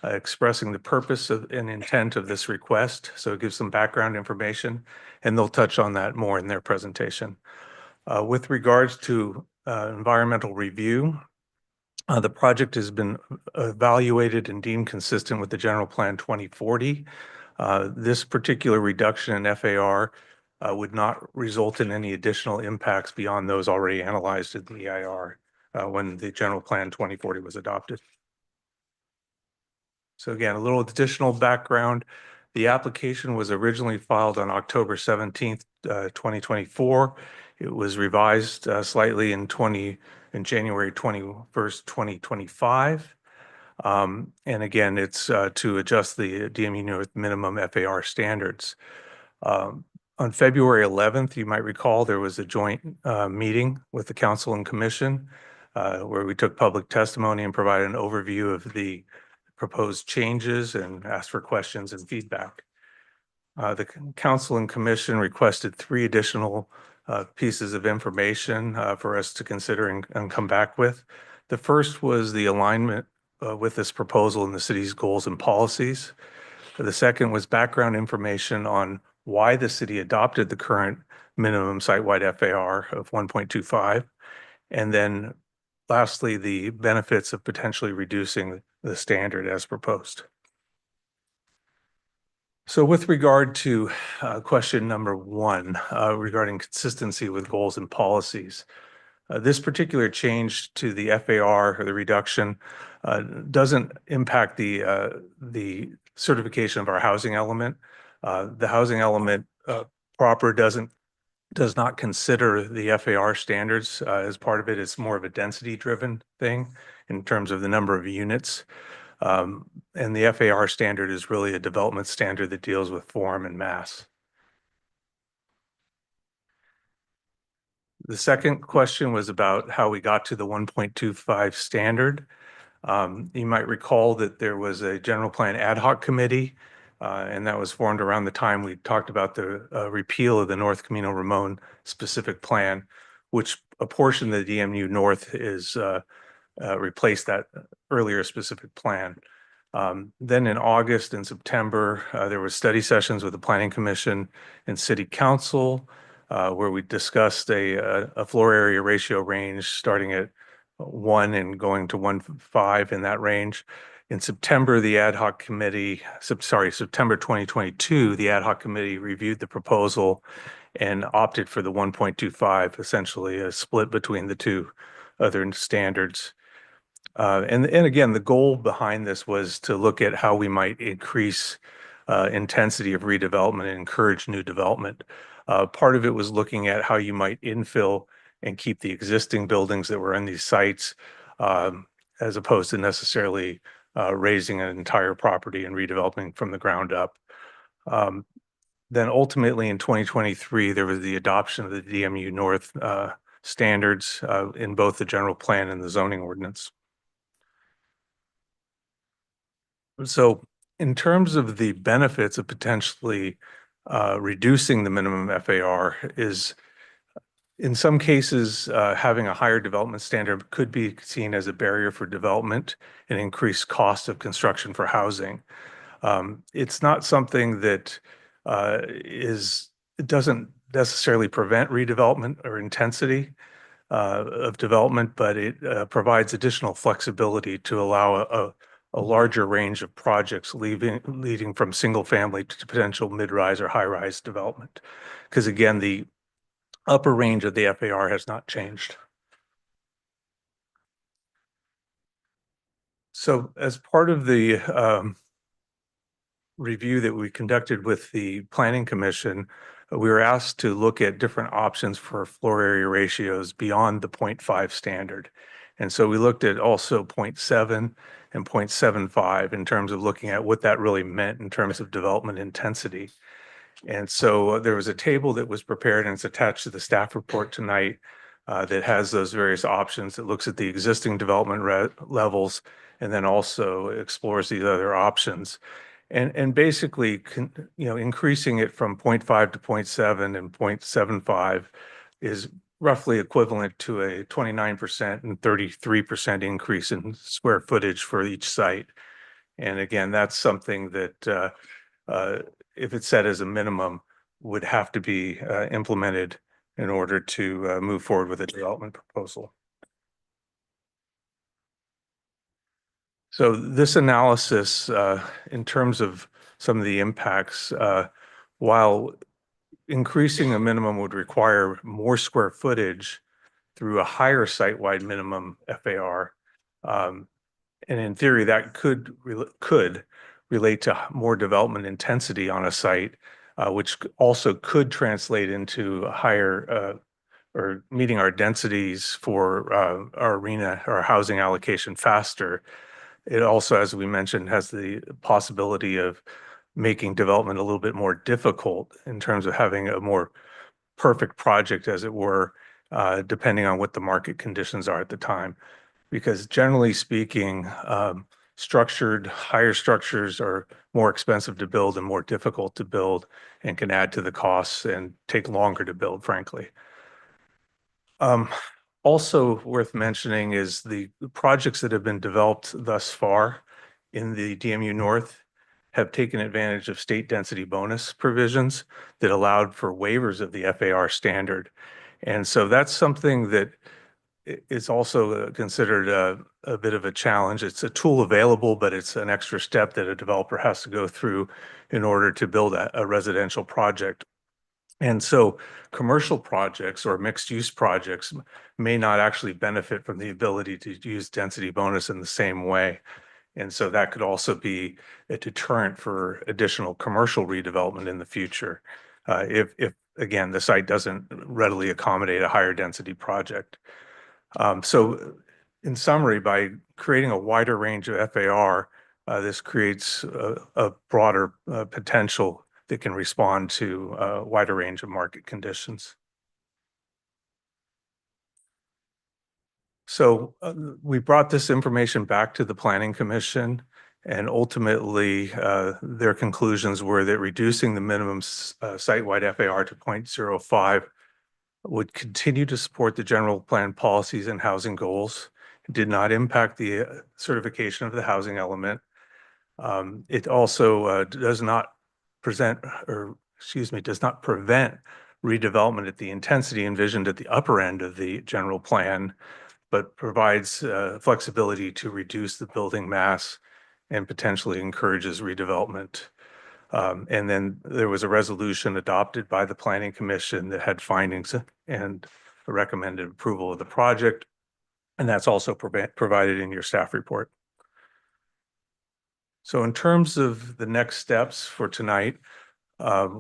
expressing the purpose and intent of this request. So it gives some background information, and they'll touch on that more in their presentation. With regards to environmental review, the project has been evaluated and deemed consistent with the General Plan 2040. This particular reduction in FAR would not result in any additional impacts beyond those already analyzed in the EIR when the General Plan 2040 was adopted. So again, a little additional background. The application was originally filed on October 17th, 2024. It was revised slightly in January 21st, 2025. And again, it's to adjust the DMU North minimum FAR standards. On February 11th, you might recall there was a joint meeting with the council and commission where we took public testimony and provided an overview of the proposed changes and asked for questions and feedback. The council and commission requested 3 additional pieces of information for us to consider and come back with. The first was the alignment with this proposal in the city's goals and policies. The second was background information on why the city adopted the current minimum site-wide FAR of 1.25. And then lastly, the benefits of potentially reducing the standard as proposed. So with regard to question number 1 regarding consistency with goals and policies, this particular change to the FAR or the reduction doesn't impact the certification of our housing element. The housing element proper does not consider the FAR standards as part of it. It's more of a density-driven thing in terms of the number of units. And the FAR standard is really a development standard that deals with form and mass. The second question was about how we got to the 1.25 standard. You might recall that there was a general plan ad hoc committee, and that was formed around the time we talked about the repeal of the North Camino Ramon specific plan, which a portion of the DMU North is replaced that earlier specific plan. Then in August and September, there were study sessions with the Planning Commission and City Council, where we discussed a floor area ratio range starting at 1 and going to 1.5 in that range. In September, the ad hoc committee, September 2022, the ad hoc committee reviewed the proposal and opted for the 1.25, essentially a split between the 2 other standards. And again, the goal behind this was to look at how we might increase intensity of redevelopment and encourage new development. Part of it was looking at how you might infill and keep the existing buildings that were in these sites as opposed to necessarily raising an entire property and redeveloping from the ground up. Then ultimately in 2023, there was the adoption of the DMU North standards in both the general plan and the zoning ordinance. So in terms of the benefits of potentially reducing the minimum FAR is, in some cases, having a higher development standard could be seen as a barrier for development and increased cost of construction for housing. It's not something that it doesn't necessarily prevent redevelopment or intensity of development, but it provides additional flexibility to allow a larger range of projects leading from single family to potential mid-rise or high-rise development. Because again, the upper range of the FAR has not changed. So as part of the review that we conducted with the Planning Commission, we were asked to look at different options for floor area ratios beyond the 0.5 standard. And so we looked at also 0.7 and 0.75 in terms of looking at what that really meant in terms of development intensity. And so there was a table that was prepared and it's attached to the staff report tonight that has those various options. It looks at the existing development levels and then also explores the other options. And basically, increasing it from 0.5 to 0.7 and 0.75 is roughly equivalent to a 29% and 33% increase in square footage for each site. And again, that's something that if it's set as a minimum, would have to be implemented in order to move forward with a development proposal. So this analysis, in terms of some of the impacts, while increasing a minimum would require more square footage through a higher site-wide minimum FAR, and in theory, that could relate to more development intensity on a site, which also could translate into higher or meeting our densities for our arena, our housing allocation faster. It also, as we mentioned, has the possibility of making development a little bit more difficult in terms of having a more perfect project, as it were, depending on what the market conditions are at the time. Because generally speaking, higher structures are more expensive to build and more difficult to build and can add to the costs and take longer to build, frankly. Also worth mentioning is the projects that have been developed thus far in the DMU North have taken advantage of state density bonus provisions that allowed for waivers of the FAR standard. And so that's something that is also considered a bit of a challenge. It's a tool available, but it's an extra step that a developer has to go through in order to build a residential project. And so commercial projects or mixed use projects may not actually benefit from the ability to use density bonus in the same way. And so that could also be a deterrent for additional commercial redevelopment in the future, if again, the site doesn't readily accommodate a higher density project. So in summary, by creating a wider range of FAR, this creates a broader potential that can respond to a wider range of market conditions. So we brought this information back to the Planning Commission, and ultimately their conclusions were that reducing the minimum site-wide FAR to 0.05 would continue to support the general plan policies and housing goals. It did not impact the certification of the housing element. It also does not prevent redevelopment at the intensity envisioned at the upper end of the general plan, but provides flexibility to reduce the building mass and potentially encourages redevelopment. And then there was a resolution adopted by the Planning Commission that had findings and a recommended approval of the project. And that's also provided in your staff report. So in terms of the next steps for tonight,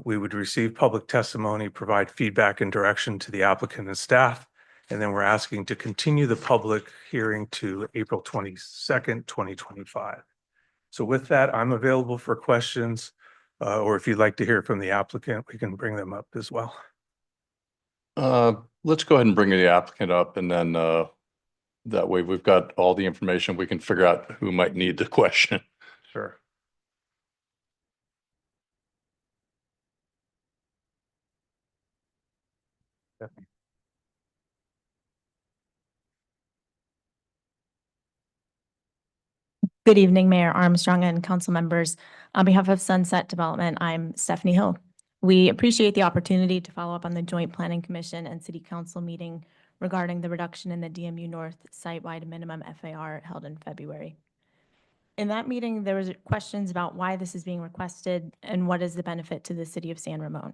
we would receive public testimony, provide feedback and direction to the applicant and staff. And then we're asking to continue the public hearing to April 22nd, 2025. So with that, I'm available for questions, or if you'd like to hear from the applicant, we can bring them up as well. Let's go ahead and bring the applicant up, and then that way we've got all the information. We can figure out who might need the question. Sure. Good evening, Mayor Armstrong and council members. On behalf of Sunset Development, I'm Stephanie Hill. We appreciate the opportunity to follow up on the Joint Planning Commission and City Council meeting regarding the reduction in the DMU North site-wide minimum FAR held in February. In that meeting, there was questions about why this is being requested and what is the benefit to the city of San Ramon.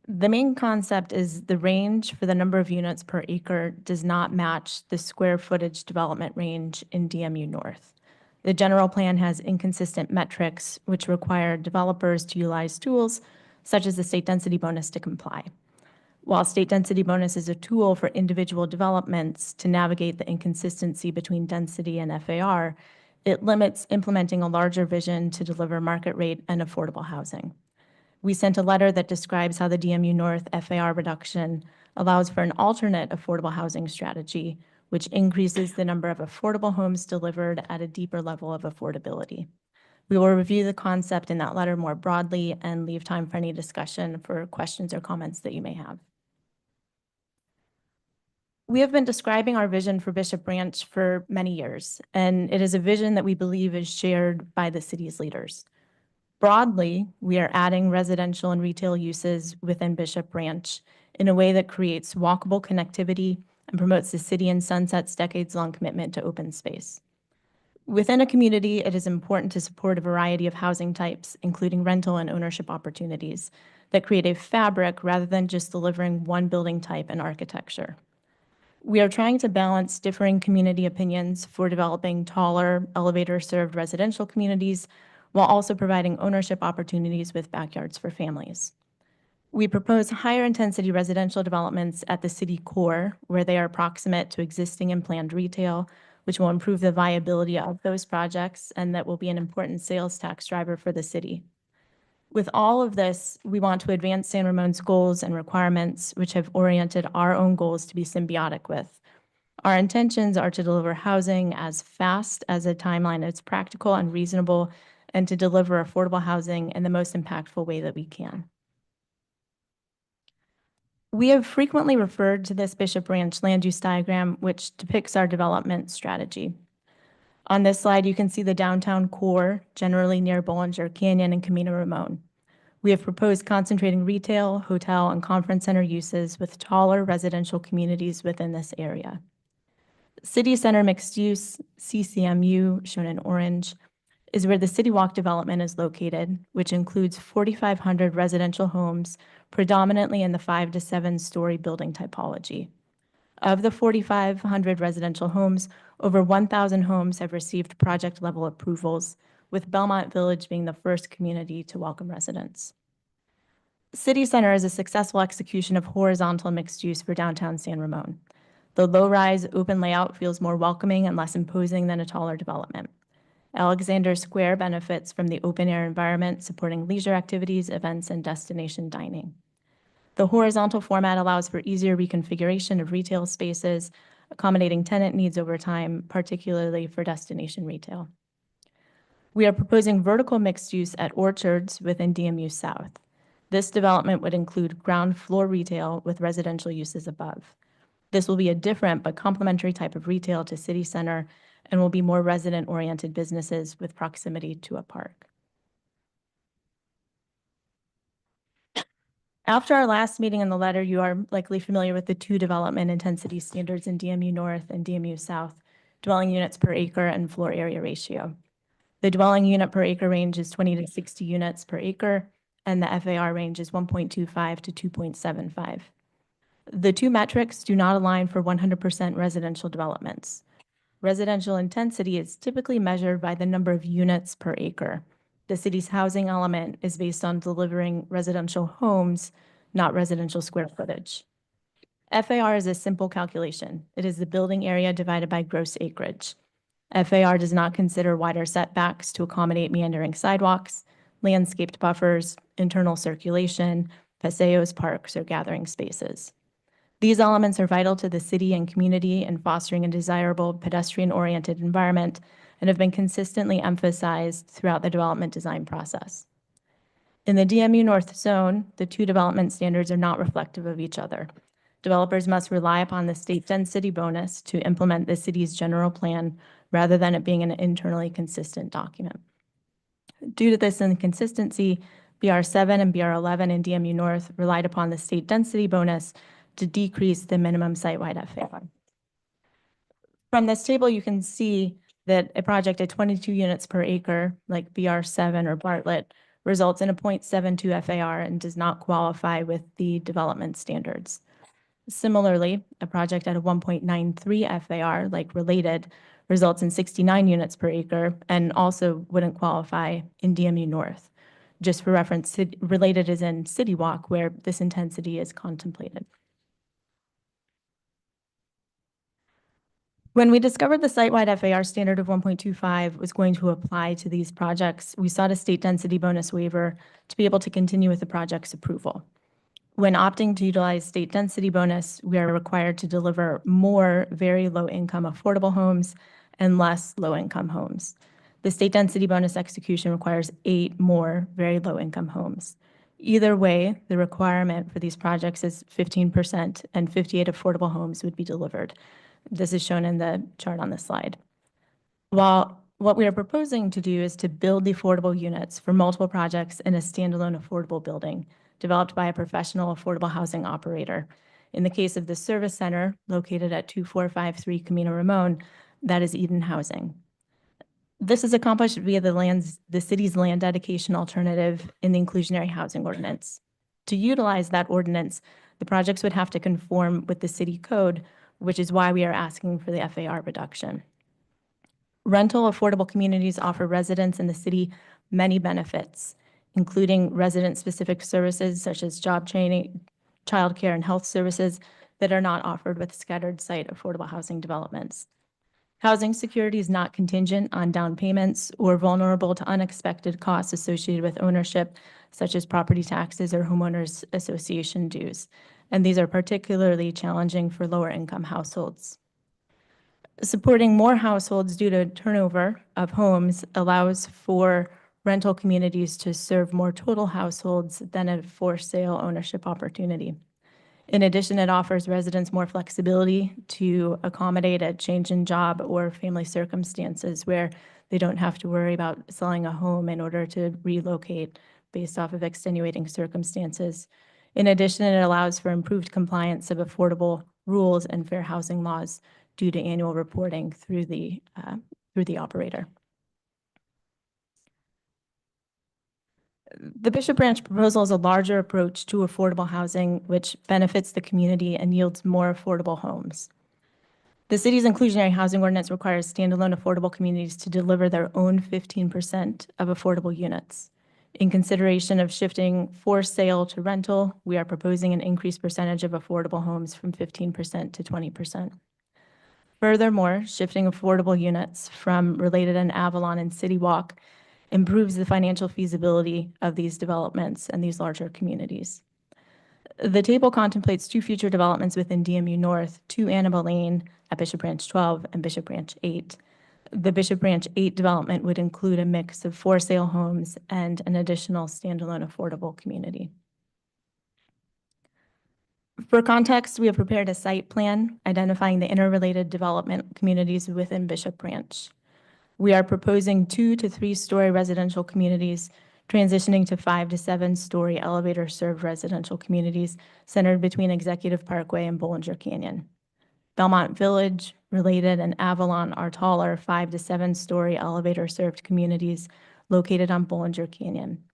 The main concept is the range for the number of units per acre does not match the square footage development range in DMU North. The general plan has inconsistent metrics, which require developers to utilize tools such as the state density bonus to comply. While state density bonus is a tool for individual developments to navigate the inconsistency between density and FAR, it limits implementing a larger vision to deliver market rate and affordable housing. We sent a letter that describes how the DMU North FAR reduction allows for an alternate affordable housing strategy, which increases the number of affordable homes delivered at a deeper level of affordability. We will review the concept in that letter more broadly and leave time for any discussion for questions or comments that you may have. We have been describing our vision for Bishop Branch for many years, and it is a vision that we believe is shared by the city's leaders. Broadly, we are adding residential and retail uses within Bishop Branch in a way that creates walkable connectivity and promotes the city and Sunset's decades-long commitment to open space. Within a community, it is important to support a variety of housing types, including rental and ownership opportunities, that create a fabric rather than just delivering one building type and architecture. We are trying to balance differing community opinions for developing taller, elevator-served residential communities while also providing ownership opportunities with backyards for families. We propose higher intensity residential developments at the city core where they are proximate to existing and planned retail, which will improve the viability of those projects and that will be an important sales tax driver for the city. With all of this, we want to advance San Ramon's goals and requirements, which have oriented our own goals to be symbiotic with. Our intentions are to deliver housing as fast as a timeline is practical and reasonable, and to deliver affordable housing in the most impactful way that we can. We have frequently referred to this Bishop Branch land use diagram, which depicts our development strategy. On this slide, you can see the downtown core, generally near Bollinger Canyon and Camino Ramon. We have proposed concentrating retail, hotel, and conference center uses with taller residential communities within this area. City Center Mixed Use, CCMU, shown in orange, is where the City Walk development is located, which includes 4,500 residential homes, predominantly in the 5 to 7 story building typology. Of the 4,500 residential homes, over 1,000 homes have received project-level approvals, with Belmont Village being the first community to welcome residents. City Center is a successful execution of horizontal mixed use for downtown San Ramon. The low-rise, open layout feels more welcoming and less imposing than a taller development. Alexander Square benefits from the open-air environment, supporting leisure activities, events, and destination dining. The horizontal format allows for easier reconfiguration of retail spaces, accommodating tenant needs over time, particularly for destination retail. We are proposing vertical mixed use at Orchards within DMU South. This development would include ground floor retail with residential uses above. This will be a different but complementary type of retail to City Center and will be more resident-oriented businesses with proximity to a park. After our last meeting in the letter, you are likely familiar with the 2 development intensity standards in DMU North and DMU South, dwelling units per acre and floor area ratio. The dwelling unit per acre range is 20 to 60 units per acre, and the FAR range is 1.25 to 2.75. The 2 metrics do not align for 100% residential developments. Residential intensity is typically measured by the number of units per acre. The city's housing element is based on delivering residential homes, not residential square footage. FAR is a simple calculation. It is the building area divided by gross acreage. FAR does not consider wider setbacks to accommodate meandering sidewalks, landscaped buffers, internal circulation, paseos, parks, or gathering spaces. These elements are vital to the city and community in fostering a desirable pedestrian-oriented environment and have been consistently emphasized throughout the development design process. In the DMU North Zone, the 2 development standards are not reflective of each other. Developers must rely upon the state density bonus to implement the city's general plan rather than it being an internally consistent document. Due to this inconsistency, BR7 and BR11 in DMU North relied upon the state density bonus to decrease the minimum site-wide FAR. From this table, you can see that a project at 22 units per acre, like BR7 or Bartlett, results in a 0.72 FAR and does not qualify with the development standards. Similarly, a project at a 1.93 FAR, like Related, results in 69 units per acre and also wouldn't qualify in DMU North. Just for reference, related is in City Walk, where this intensity is contemplated. When we discovered the site-wide FAR standard of 1.25 was going to apply to these projects, we sought a state density bonus waiver to be able to continue with the project's approval. When opting to utilize state density bonus, we are required to deliver more very low-income affordable homes and less low-income homes. The state density bonus execution requires 8 more very low-income homes. Either way, the requirement for these projects is 15% and 58 affordable homes would be delivered. This is shown in the chart on this slide. While what we are proposing to do is to build the affordable units for multiple projects in a standalone affordable building developed by a professional affordable housing operator. In the case of the service center located at 2453 Camino Ramon, that is Eden Housing. This is accomplished via the city's land dedication alternative in the inclusionary housing ordinance. To utilize that ordinance, the projects would have to conform with the city code, which is why we are asking for the FAR reduction. Rental affordable communities offer residents in the city many benefits, including resident-specific services such as job training, childcare, and health services that are not offered with scattered site affordable housing developments. Housing security is not contingent on down payments or vulnerable to unexpected costs associated with ownership, such as property taxes or homeowners association dues. And these are particularly challenging for lower income households. Supporting more households due to turnover of homes allows for rental communities to serve more total households than a for sale ownership opportunity. In addition, it offers residents more flexibility to accommodate a change in job or family circumstances where they don't have to worry about selling a home in order to relocate based off of extenuating circumstances. In addition, it allows for improved compliance of affordable rules and fair housing laws due to annual reporting through the operator. The Bishop Branch proposal is a larger approach to affordable housing, which benefits the community and yields more affordable homes. The city's inclusionary housing ordinance requires standalone affordable communities to deliver their own 15% of affordable units. In consideration of shifting for sale to rental, we are proposing an increased percentage of affordable homes from 15% to 20%. Furthermore, shifting affordable units from Related and Avalon and City Walk improves the financial feasibility of these developments and these larger communities. The table contemplates 2 future developments within DMU North, 2 Annabelle Lane at Bishop Branch 12 and Bishop Branch 8. The Bishop Branch 8 development would include a mix of for sale homes and an additional standalone affordable community. For context, we have prepared a site plan identifying the interrelated development communities within Bishop Branch. We are proposing 2 to 3 story residential communities, transitioning to 5 to 7 story elevator served residential communities centered between Executive Parkway and Bollinger Canyon. Belmont Village, Related, and Avalon are taller 5 to 7 story elevator served communities located on Bollinger Canyon.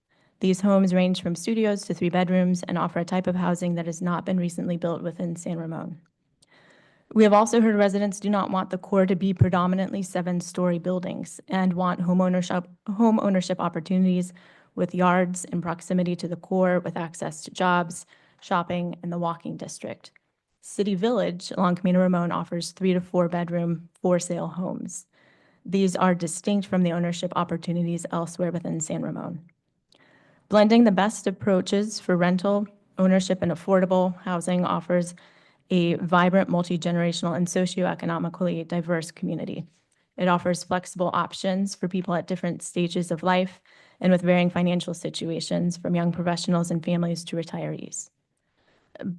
These homes range from studios to 3 bedrooms and offer a type of housing that has not been recently built within San Ramon. We have also heard residents do not want the core to be predominantly 7-story buildings and want home ownership opportunities with yards in proximity to the core with access to jobs, shopping, and the walking district. City Village along Camino Ramon offers 3 to 4 bedroom for sale homes. These are distinct from the ownership opportunities elsewhere within San Ramon. Blending the best approaches for rental, ownership, and affordable housing offers a vibrant, multi-generational, and socioeconomically diverse community. It offers flexible options for people at different stages of life and with varying financial situations, from young professionals and families to retirees.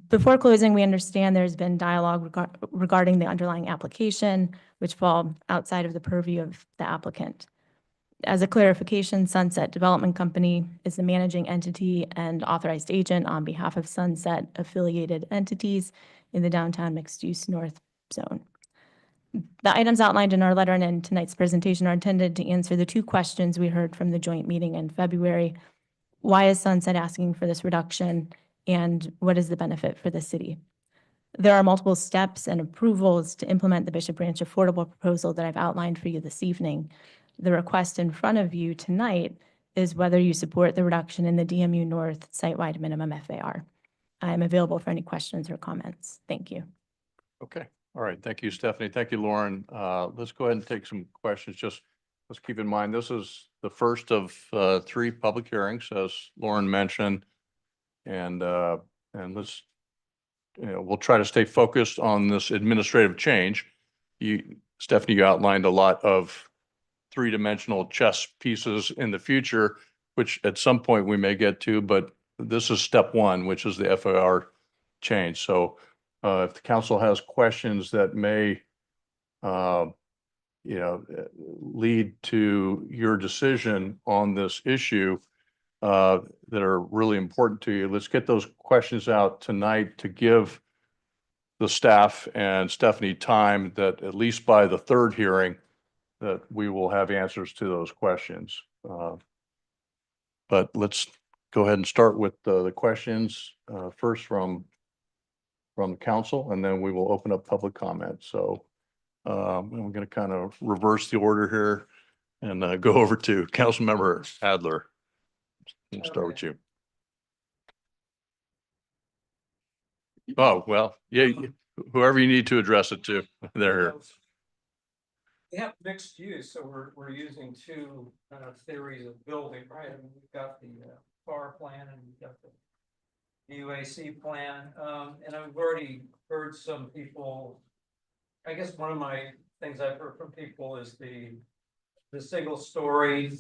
Before closing, we understand there's been dialogue regarding the underlying application, which fall outside of the purview of the applicant. As a clarification, Sunset Development Company is the managing entity and authorized agent on behalf of Sunset affiliated entities in the downtown mixed-use north zone. The items outlined in our letter and in tonight's presentation are intended to answer the 2 questions we heard from the joint meeting in February. Why is Sunset asking for this reduction, and what is the benefit for the city? There are multiple steps and approvals to implement the Bishop Branch affordable proposal that I've outlined for you this evening. The request in front of you tonight is whether you support the reduction in the DMU North site-wide minimum FAR. I'm available for any questions or comments. Thank you. Okay. All right. Thank you, Stephanie. Thank you, Lauren. Let's go ahead and take some questions. Just let's keep in mind, this is the first of 3 public hearings, as Lauren mentioned. And let's, we'll try to stay focused on this administrative change. Stephanie, you outlined a lot of 3-dimensional chess pieces in the future, which at some point we may get to, but this is step 1, which is the FAR change. So if the council has questions that may, lead to your decision on this issue that are really important to you, let's get those questions out tonight to give the staff and Stephanie time that at least by the 3rd hearing that we will have answers to those questions. But let's go ahead and start with the questions first from the council, and then we will open up public comment. So I'm going to kind of reverse the order here and go over to Councilmember Adler. We'll start with you. Oh, well, yeah, whoever you need to address it to, they're here. We have mixed use, so we're using 2 theories of building, right? I mean, we've got the FAR plan and we've got the UAC plan. And I've already heard some people, I guess one of my things I've heard from people is the single story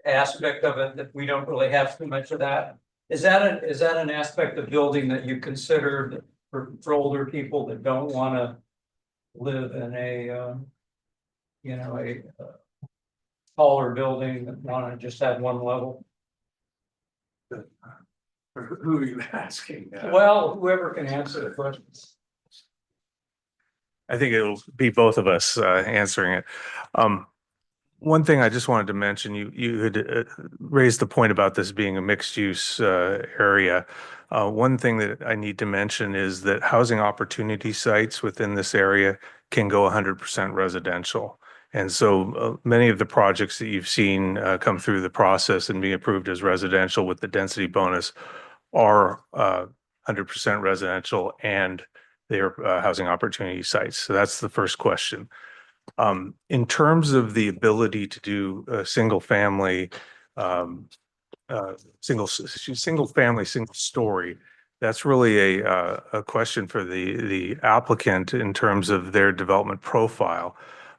aspect of it, that we don't really have too much of that. Is that an aspect of building that you consider for older people that don't want to live in a taller building, that want to just have 1 level? Who are you asking? Well, whoever can answer the questions. I think it'll be both of us answering it. One thing I just wanted to mention, you had raised the point about this being a mixed use area. One thing that I need to mention is that housing opportunity sites within this area can go 100% residential. And so many of the projects that you've seen come through the process and be approved as residential with the density bonus are 100% residential, and they're housing opportunity sites. So that's the first question. In terms of the ability to do a single family, single story, that's really a question for the applicant in terms of their development profile.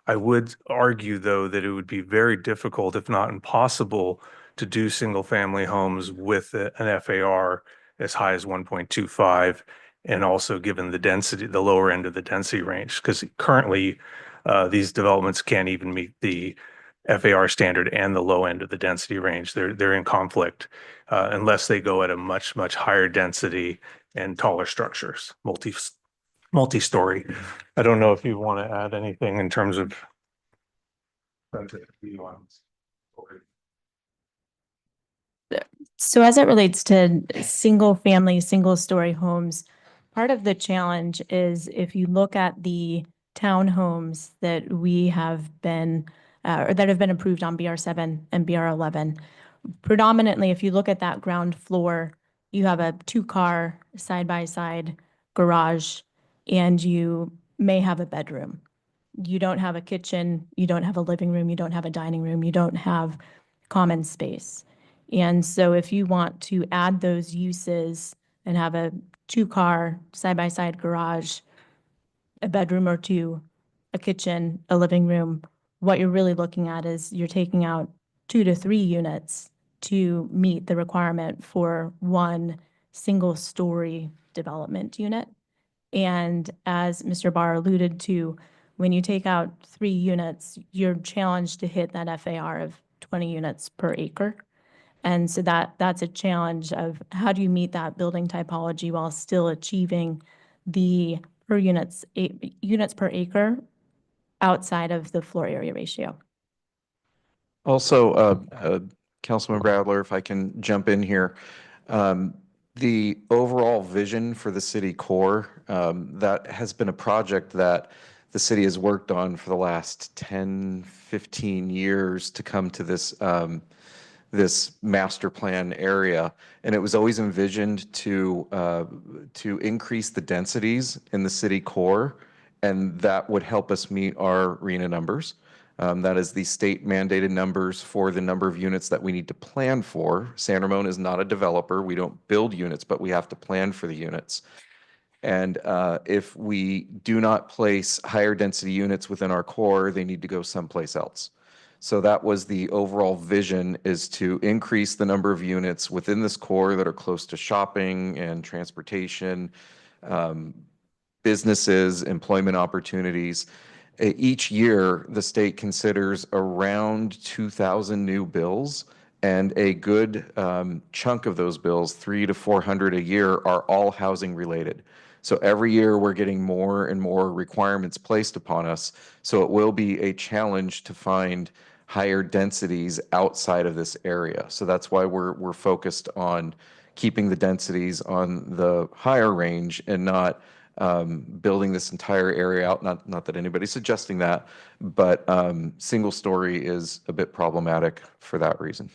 I would argue, though, that it would be very difficult, if not impossible, to do single family homes with an FAR as high as 1.25, and also given the density, the lower end of the density range, because currently these developments can't even meet the FAR standard and the low end of the density range. They're in conflict unless they go at a much higher density and taller structures, multi-story. I don't know if you want to add anything in terms of. So as it relates to single family, single story homes, part of the challenge is if you look at the townhomes that we have been, or that have been approved on BR7 and BR11, predominantly, if you look at that ground floor, you have a 2-car side-by-side garage, and you may have a bedroom. You don't have a kitchen, you don't have a living room, you don't have a dining room, you don't have common space. And so if you want to add those uses and have a 2-car side-by-side garage, a bedroom or 2, a kitchen, a living room, what you're really looking at is you're taking out 2 to 3 units to meet the requirement for 1 single-story development unit. And as Mr. Barr alluded to, when you take out 3 units, you're challenged to hit that FAR of 20 units per acre. And so that's a challenge of how do you meet that building typology while still achieving the units per acre outside of the floor area ratio. Also, Councilmember Adler, if I can jump in here, the overall vision for the city core, that has been a project that the city has worked on for the last 10, 15 years to come to this this master plan area. And it was always envisioned to increase the densities in the city core, and that would help us meet our RHNA numbers. That is the state mandated numbers for the number of units that we need to plan for. San Ramon is not a developer. We don't build units, but we have to plan for the units. And if we do not place higher density units within our core, they need to go someplace else. So that was the overall vision, is to increase the number of units within this core that are close to shopping and transportation, businesses, employment opportunities. Each year, the state considers around 2,000 new bills, and a good chunk of those bills, 300 to 400 a year, are all housing related. So every year we're getting more and more requirements placed upon us. So it will be a challenge to find higher densities outside of this area. So that's why we're focused on keeping the densities on the higher range and not building this entire area out. Not that anybody's suggesting that, but single story is a bit problematic for that reason.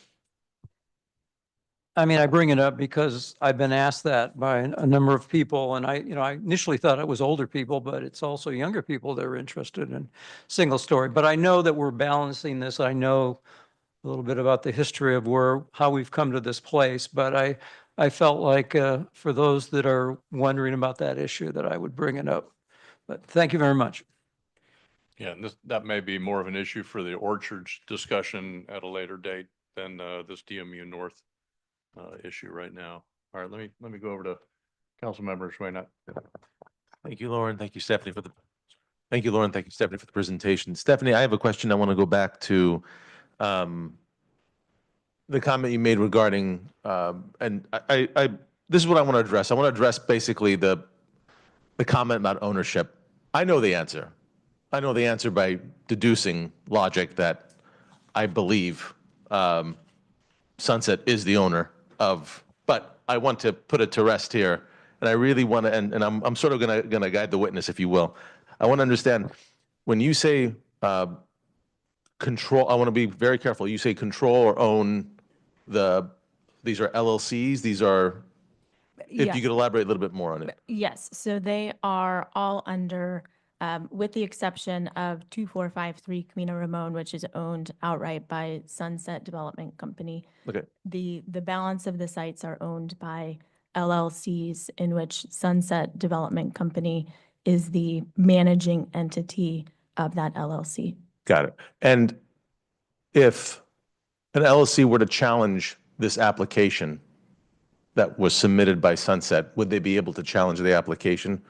I mean, I bring it up because I've been asked that by a number of people, and I initially thought it was older people, but it's also younger people that are interested in single story. But I know that we're balancing this. I know a little bit about the history of how we've come to this place, but I felt like for those that are wondering about that issue, that I would bring it up. But thank you very much. Yeah, and that may be more of an issue for the orchards discussion at a later date than this DMU North issue right now. All right, let me go over to Councilmember Schweinert. Thank you, Lauren. Thank you, Stephanie, for the presentation. Stephanie, I have a question. I want to go back to the comment you made regarding, and I this is what I want to address. I want to address basically the comment about ownership. I know the answer. I know the answer by deducing logic that I believe Sunset is the owner of, but I want to put it to rest here. And I really want to, and I'm sort of gonna guide the witness, if you will. I want to understand, when you say control, I want to be very careful. You say control or own these are LLCs, these are, if Yes. you could elaborate a little bit more on it. Yes, so they are all under, with the exception of 2453 Camino Ramon, which is owned outright by Sunset Development Company. Okay. The balance of the sites are owned by LLCs, in which Sunset Development Company is the managing entity of that LLC. Got it. And if an LLC were to challenge this application that was submitted by Sunset, would they be able to challenge the application?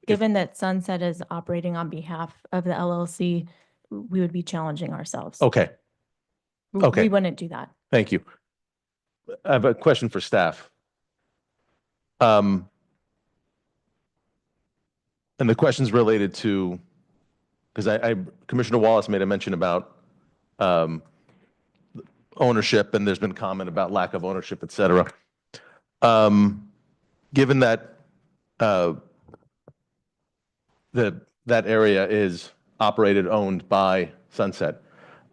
Given that Sunset is operating on behalf of the LLC, we would be challenging ourselves. Okay, okay. We wouldn't do that. Thank you. I have a question for staff. And the question's related to, because Commissioner Wallace made a mention about ownership, and there's been comment about lack of ownership, et cetera. Given that that area is operated, owned by Sunset,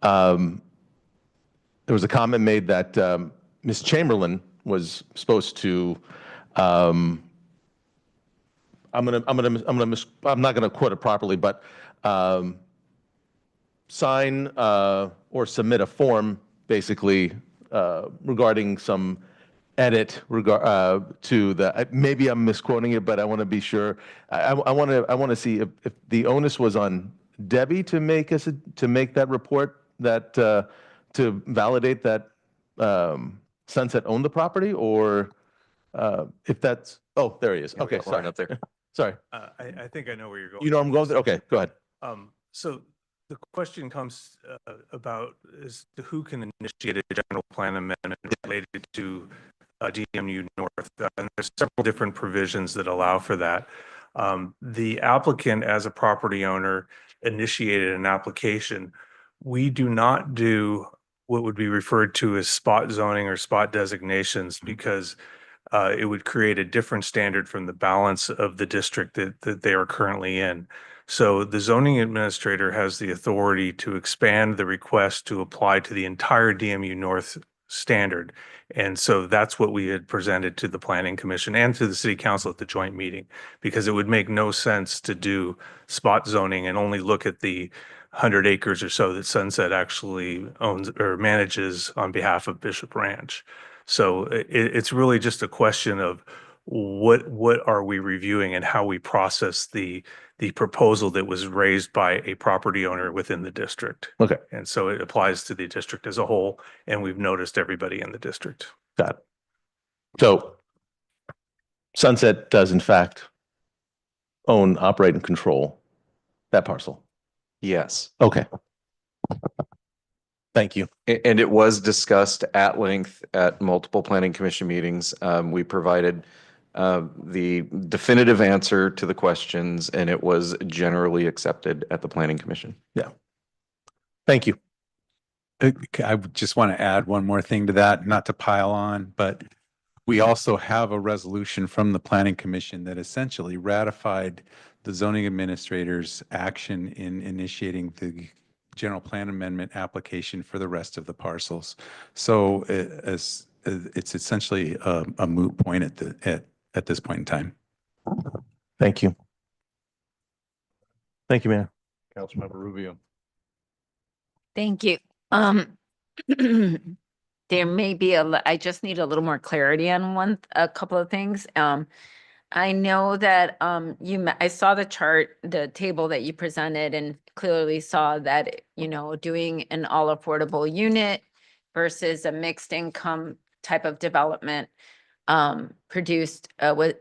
there was a comment made that Ms. Chamberlain was supposed to, I'm not gonna quote it properly, but sign or submit a form, basically regarding some edit to the, maybe I'm misquoting it, but I want to be sure. I want to see if the onus was on Debbie to make that report, that to validate that Sunset owned the property, or if that's, oh, there he is. Okay, sorry. Up there. Sorry. I think I know where you're going. You know I'm going there? Okay, go ahead. So the question comes about is who can initiate a general plan amendment related to DMU North? And there's several different provisions that allow for that. The applicant, as a property owner, initiated an application. We do not do what would be referred to as spot zoning or spot designations, because it would create a different standard from the balance of the district that they are currently in. So the zoning administrator has the authority to expand the request to apply to the entire DMU North standard. And so that's what we had presented to the Planning Commission and to the City Council at the joint meeting, because it would make no sense to do spot zoning and only look at the 100 acres or so that Sunset actually owns or manages on behalf of Bishop Ranch. So it's really just a question of what are we reviewing and how we process the proposal that was raised by a property owner within the district. Okay, And so it applies to the district as a whole, and we've noticed everybody in the district. got it. So Sunset does in fact own, operate, and control that parcel. Yes. Okay. Thank you. And it was discussed at length at multiple planning commission meetings. We provided the definitive answer to the questions, and it was generally accepted at the planning commission. Yeah. Thank you. I would just want to add one more thing to that, not to pile on, but we also have a resolution from the Planning Commission that essentially ratified the zoning administrator's action in initiating the general plan amendment application for the rest of the parcels. So it's essentially a moot point at this point in time. Thank you. Thank you, Mayor. Councilmember Rubio. Thank you. There may be I just need a little more clarity on a couple of things. I know that I saw the chart, the table that you presented, and clearly saw that, doing an all affordable unit versus a mixed income type of development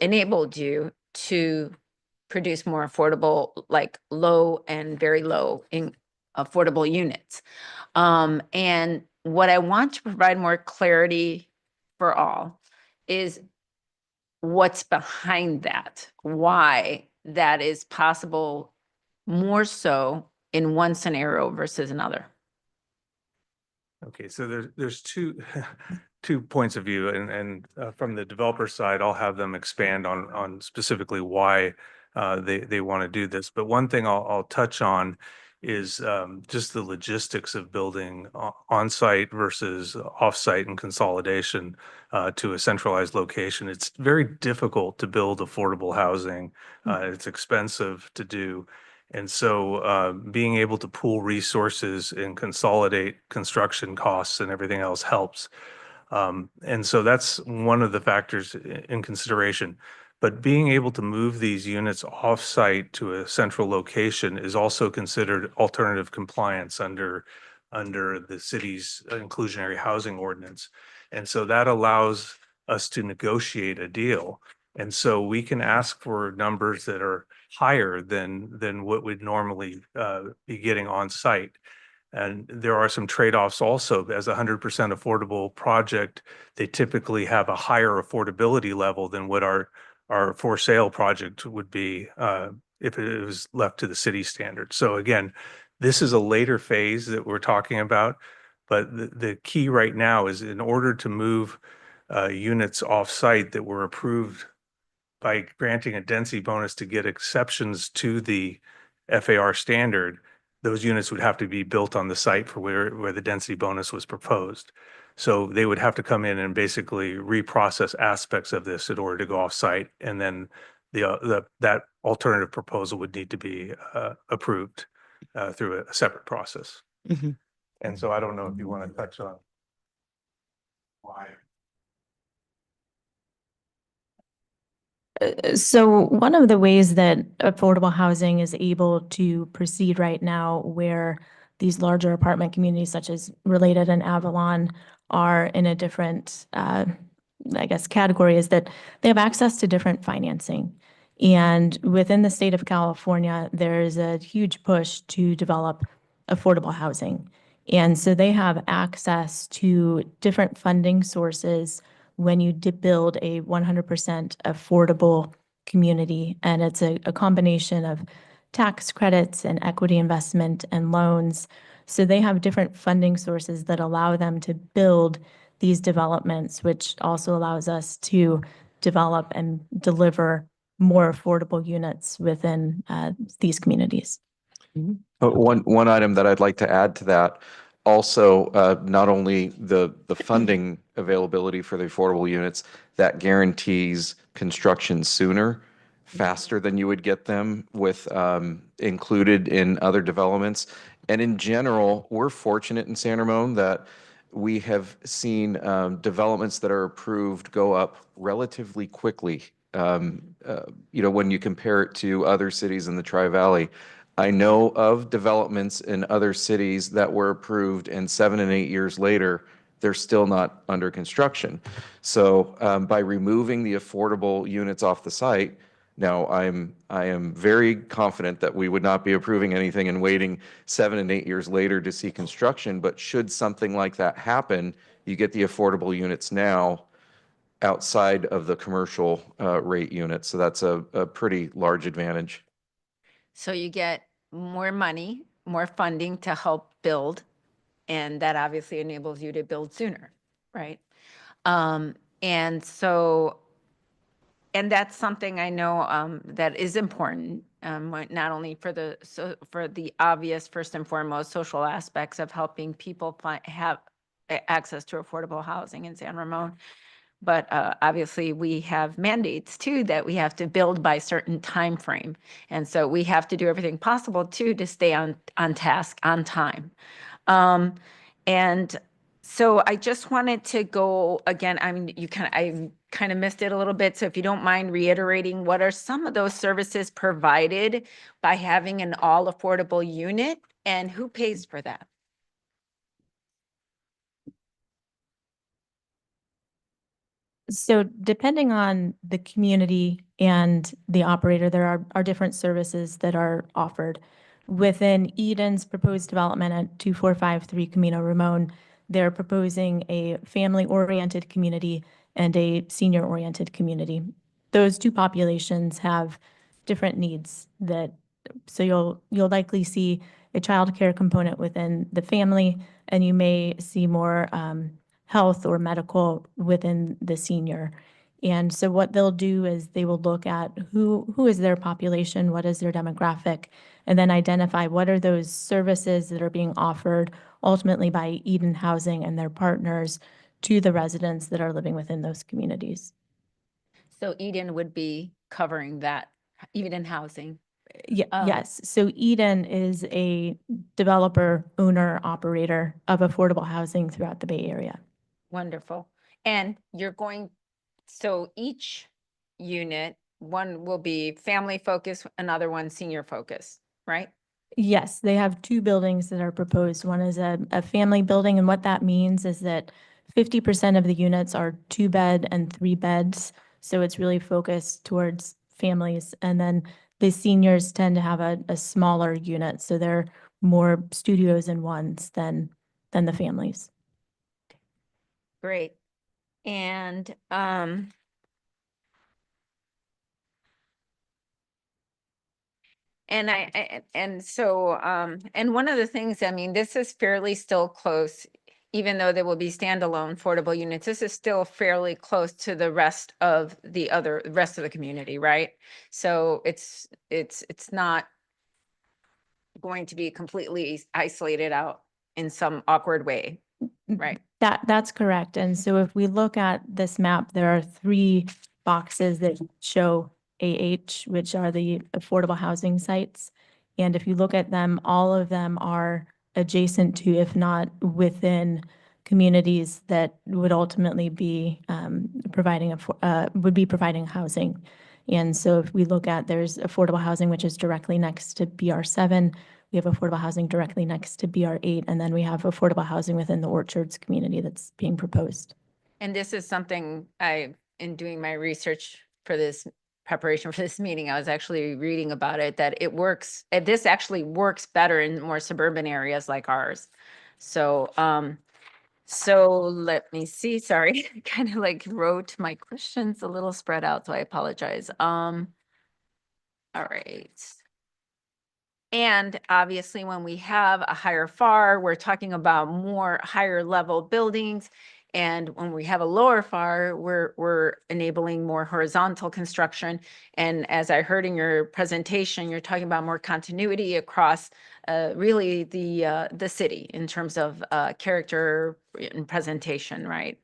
enabled you to produce more affordable, like low and very low in affordable units. And what I want to provide more clarity for all is what's behind that, why that is possible more so in one scenario versus another. Okay, so there's two points of view, and from the developer side, I'll have them expand on specifically why they want to do this. But one thing I'll touch on is just the logistics of building on-site versus off-site and consolidation to a centralized location. It's very difficult to build affordable housing. It's expensive to do. And so being able to pool resources and consolidate construction costs and everything else helps. And so that's one of the factors in consideration. But being able to move these units off-site to a central location is also considered alternative compliance under the city's inclusionary housing ordinance. And so that allows us to negotiate a deal. And so we can ask for numbers that are higher than what we'd normally be getting on site. And there are some trade-offs also. As a 100% affordable project, they typically have a higher affordability level than what our for sale project would be if it was left to the city standard. So again, this is a later phase that we're talking about, but the key right now is in order to move units off-site that were approved by granting a density bonus to get exceptions to the FAR standard, those units would have to be built on the site for where the density bonus was proposed. So they would have to come in and basically reprocess aspects of this in order to go off-site, and then that alternative proposal would need to be approved through a separate process. Mm-hmm. And so I don't know if you want to touch on why. So one of the ways that affordable housing is able to proceed right now, where these larger apartment communities such as Related and Avalon are in a different, category, is that they have access to different financing. And within the state of California, there's a huge push to develop affordable housing. And so they have access to different funding sources when you build a 100% affordable community. And it's a combination of tax credits and equity investment and loans. So they have different funding sources that allow them to build these developments, which also allows us to develop and deliver more affordable units within these communities. One item that I'd like to add to that, also, not only the funding availability for the affordable units, that guarantees construction sooner, faster than you would get them with included in other developments. And in general, we're fortunate in San Ramon that we have seen developments that are approved go up relatively quickly. When you compare it to other cities in the Tri-Valley, I know of developments in other cities that were approved and 7 and 8 years later, they're still not under construction. So by removing the affordable units off the site, now I am very confident that we would not be approving anything and waiting 7 and 8 years later to see construction. But should something like that happen, you get the affordable units now outside of the commercial rate unit. So that's a pretty large advantage. So you get more money, more funding to help build, and that obviously enables you to build sooner, right? And that's something I know that is important, not only for the obvious, first and foremost, social aspects of helping people have access to affordable housing in San Ramon, but obviously we have mandates too that we have to build by certain time frame. And so we have to do everything possible too to stay on task, on time. And so I just wanted to go again, I mean, I kind of missed it a little bit. So if you don't mind reiterating, what are some of those services provided by having an all affordable unit, and who pays for that? So depending on the community and the operator, there are different services that are offered. Within Eden's proposed development at 2453 Camino Ramon, they're proposing a family-oriented community and a senior-oriented community. Those two populations have different needs so you'll likely see a child care component within the family, and you may see more health or medical within the senior. And so what they'll do is they will look at who is their population, what is their demographic, and then identify what are those services that are being offered ultimately by Eden Housing and their partners to the residents that are living within those communities. So Eden would be covering that, Eden Housing. Yes. So Eden is a developer, owner, operator of affordable housing throughout the Bay Area. Wonderful. And so each unit, one will be family focused, another one senior focused, right? Yes, they have two buildings that are proposed. One is a family building, and what that means is that 50% of the units are 2-bed and 3 beds. So it's really focused towards families. And then the seniors tend to have a smaller unit. So they're more studios in ones than the families. Great. And and one of the things, I mean, this is fairly still close, even though there will be standalone affordable units, this is still fairly close to the rest of the community, right? So it's not going to be completely isolated out in some awkward way, right? That's correct. And so if we look at this map, there are 3 boxes that show AH, which are the affordable housing sites. And if you look at them, all of them are adjacent to, if not within, communities that would ultimately be providing housing. And so if we look at, there's affordable housing, which is directly next to BR7. We have affordable housing directly next to BR8, and then we have affordable housing within the Orchards community that's being proposed. And this is something in doing my research for this preparation for this meeting, I was actually reading about it, that this actually works better in more suburban areas like ours. So, so let me see, sorry, kind of like wrote my questions a little spread out, so I apologize. All right. And obviously when we have a higher FAR, we're talking about more higher level buildings. And when we have a lower FAR, we're enabling more horizontal construction. And as I heard in your presentation, you're talking about more continuity across really the city in terms of character and presentation, right?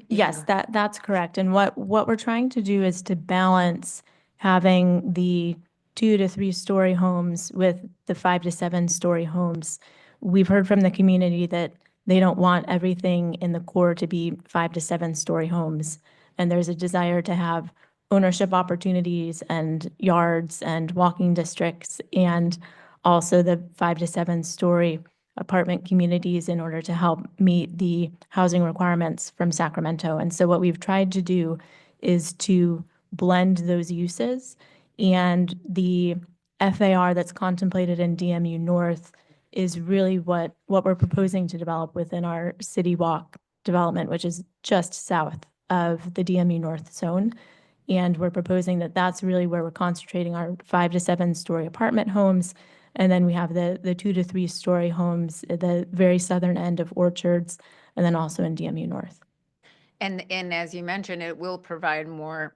Yes, that's correct. And what we're trying to do is to balance having the 2 to 3 story homes with the 5 to 7 story homes. We've heard from the community that they don't want everything in the core to be 5 to 7 story homes. And there's a desire to have ownership opportunities and yards and walking districts, and also the 5 to 7 story apartment communities in order to help meet the housing requirements from Sacramento. And so what we've tried to do is to blend those uses, and the FAR that's contemplated in DMU North is really what we're proposing to develop within our City Walk development, which is just south of the DMU North zone. And we're proposing that that's really where we're concentrating our 5 to 7 story apartment homes. And then we have the 2 to 3 story homes at the very southern end of Orchards, and then also in DMU North. And as you mentioned, it will provide more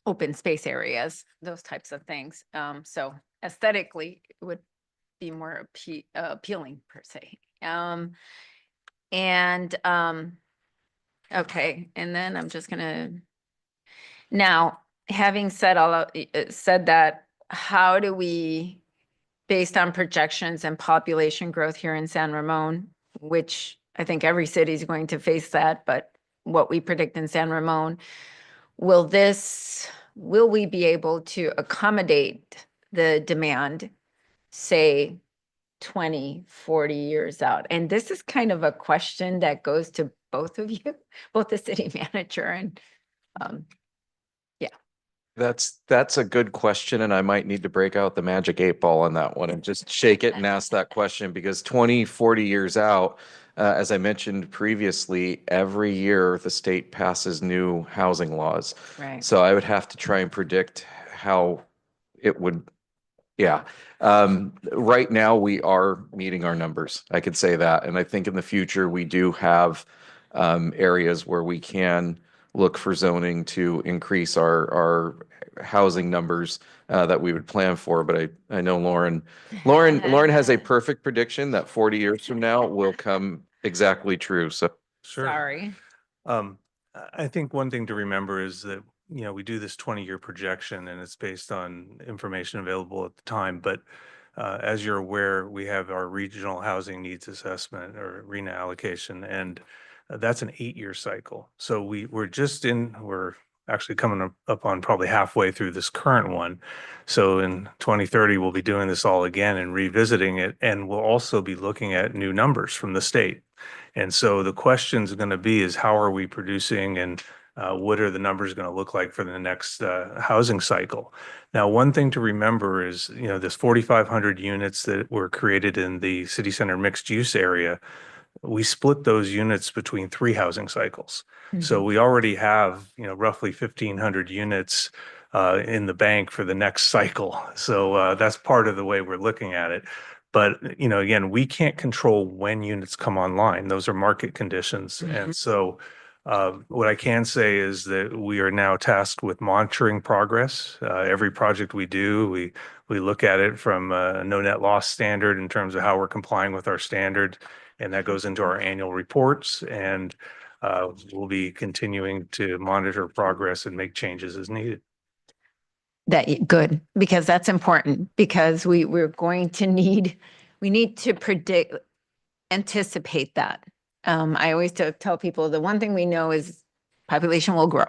open space areas, those types of things. So aesthetically, it would be more appealing per se. Okay, and then I'm just gonna, now, having said said that, how do we, based on projections and population growth here in San Ramon, which I think every city is going to face that, but what we predict in San Ramon, will we be able to accommodate the demand, say 20, 40 years out? And this is kind of a question that goes to both of you, both the city manager and That's a good question, and I might need to break out the magic 8 ball on that one and just shake it and ask that question, because 20, 40 years out, as I mentioned previously, every year the state passes new housing laws. Right. So I would have to try and predict how it would, yeah. Right now, we are meeting our numbers. I could say that. And I think in the future, we do have areas where we can look for zoning to increase our housing numbers that we would plan for. But I know Lauren has a perfect prediction that 40 years from now will come exactly true. So Sure. Sorry. I think one thing to remember is that, we do this 20-year projection and it's based on information available at the time. But as you're aware, we have our regional housing needs assessment or RENA allocation, and that's an 8-year cycle. So we're actually coming up on probably halfway through this current one. So in 2030, we'll be doing this all again and revisiting it. And we'll also be looking at new numbers from the state. And so the question is going to be is how are we producing, and what are the numbers going to look like for the next housing cycle? Now, one thing to remember is, this 4,500 units that were created in the city center mixed use area, we split those units between 3 housing cycles. So we already have, roughly 1,500 units in the bank for the next cycle. So that's part of the way we're looking at it. But, again, we can't control when units come online. Those are market conditions. And so what I can say is that we are now tasked with monitoring progress. Every project we do, we look at it from a no net loss standard in terms of how we're complying with our standard. And that goes into our annual reports, and we'll be continuing to monitor progress and make changes as needed. Good, because that's important, because we need to anticipate that. I always tell people the one thing we know is population will grow,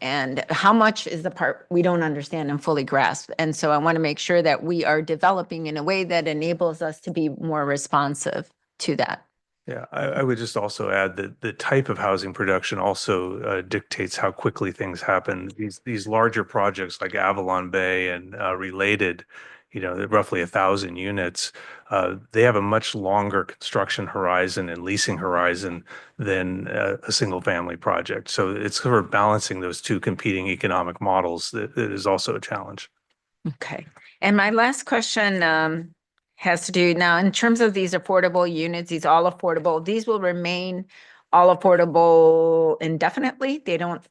and how much is the part we don't understand and fully grasp. And so I want to make sure that we are developing in a way that enables us to be more responsive to that. Yeah, I would just also add that the type of housing production also dictates how quickly things happen. These larger projects like Avalon Bay and related, roughly 1,000 units, they have a much longer construction horizon and leasing horizon than a single family project. So it's sort of balancing those two competing economic models that is also a challenge. Okay. And my last question has to do. Now, in terms of these affordable units, these all affordable, these will remain all affordable indefinitely. They don't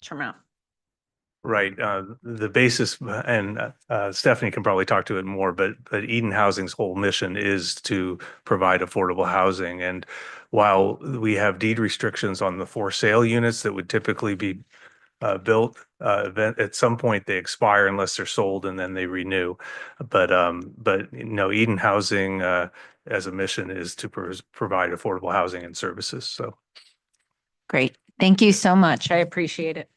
term out. Right, the basis, and Stephanie can probably talk to it more, but Eden Housing's whole mission is to provide affordable housing. And while we have deed restrictions on the for sale units that would typically be built, at some point they expire unless they're sold and then they renew. But Eden Housing as a mission is to provide affordable housing and services. So Great. Thank you so much. I appreciate it.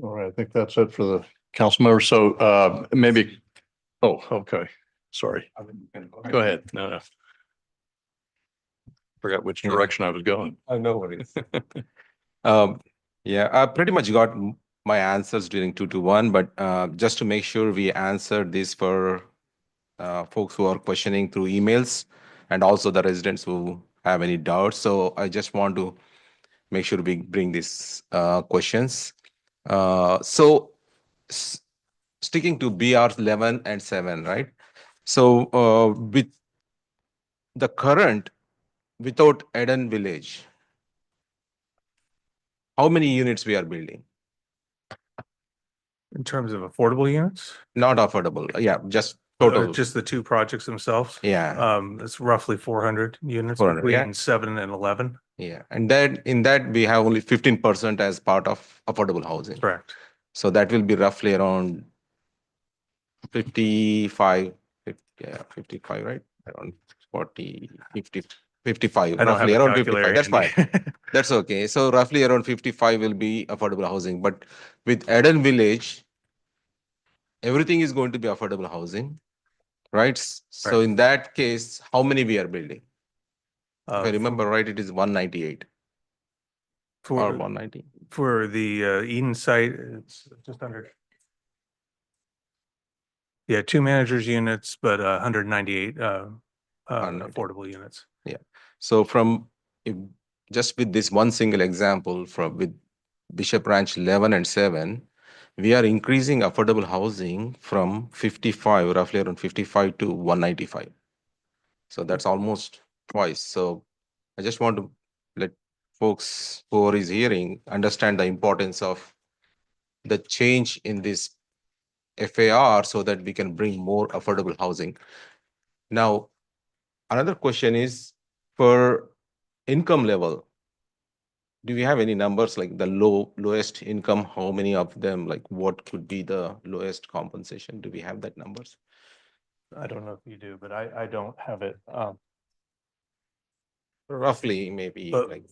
All right, I think that's it for the council members. So maybe, oh, okay, sorry. Go ahead. No. Forgot which direction I was going. I know what it is. Yeah, I pretty much got my answers during 2-1, but just to make sure we answered this for folks who are questioning through emails and also the residents who have any doubts. So I just want to make sure we bring these questions. So sticking to BR 11 and 7, right? So with the current, without Eden Village, how many units we are building? in terms of affordable units, Not affordable, yeah, just total. just the two projects themselves. Yeah. It's roughly 400 units 400, yeah. between 7 and 11. Yeah, and that in that we have only 15% as part of affordable housing. Correct. So that will be roughly around 55, 55, right? Around 40, 50, 55, I don't have roughly a around calculator 55. That's handy. fine. That's okay. So roughly around 55 will be affordable housing. But with Eden Village, everything is going to be affordable housing, right? So Right. in that case, how many we are building? If I For- remember right, it is 198 or For 190. for the Eden site, it's just under. Yeah, 2 managers units, but 198 affordable units. Yeah. So just with this one single example from with Bishop Ranch 11 and 7, we are increasing affordable housing from 55, roughly around 55 to 195. So that's almost twice. So I just want to let folks who are hearing understand the importance of the change in this FAR so that we can bring more affordable housing. Now, another question is for income level, do we have any numbers like the lowest income? How many of them, like what could be the lowest compensation? Do we have that numbers? I don't know if you do, but I don't have it. Roughly, maybe But like.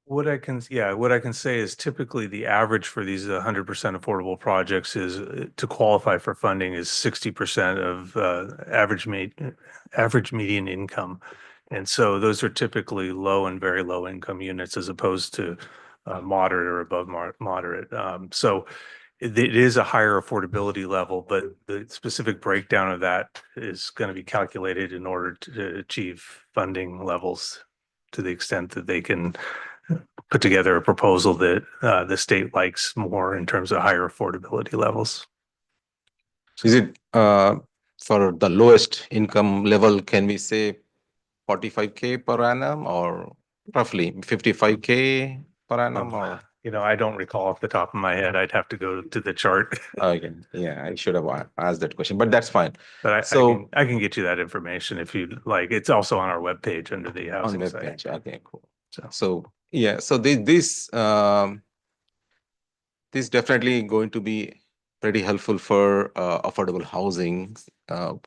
what I can say is typically the average for these 100% affordable projects is to qualify for funding is 60% of average median income. And so those are typically low and very low income units as opposed to moderate or above moderate. So it is a higher affordability level, but the specific breakdown of that is going to be calculated in order to achieve funding levels to the extent that they can put together a proposal that the state likes more in terms of higher affordability levels. Is it for the lowest income level, can we say 45K per annum or roughly 55K per annum? Or? I don't recall off the top of my head. I'd have to go to the chart. Okay, yeah, I should have asked that question, but that's fine. But So I can get you that information if you'd like. It's also on our webpage under the on housing web site. page, okay, cool. So yeah, so this definitely going to be pretty helpful for affordable housing.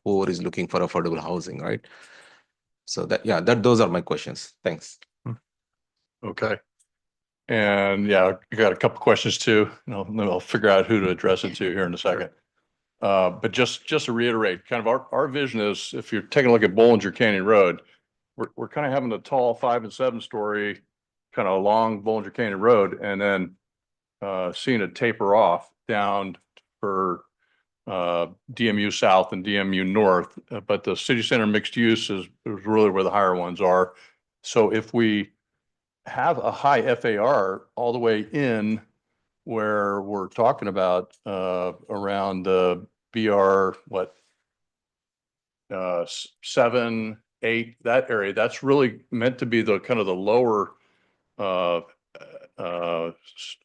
Poor is looking for affordable housing, right? So those are my questions. Thanks. Okay. And yeah, you got a couple questions too. I'll figure out who to address it to here in a second. But just to reiterate, kind of our vision is if you're taking a look at Bollinger Canyon Road, we're kind of having the tall 5 and 7 story kind of along Bollinger Canyon Road and then seeing it taper off down for DMU South and DMU North. But the city center mixed use is really where the higher ones are. So if we have a high FAR all the way in where we're talking about around BR, what? 7, 8, that area, that's really meant to be the kind of the lower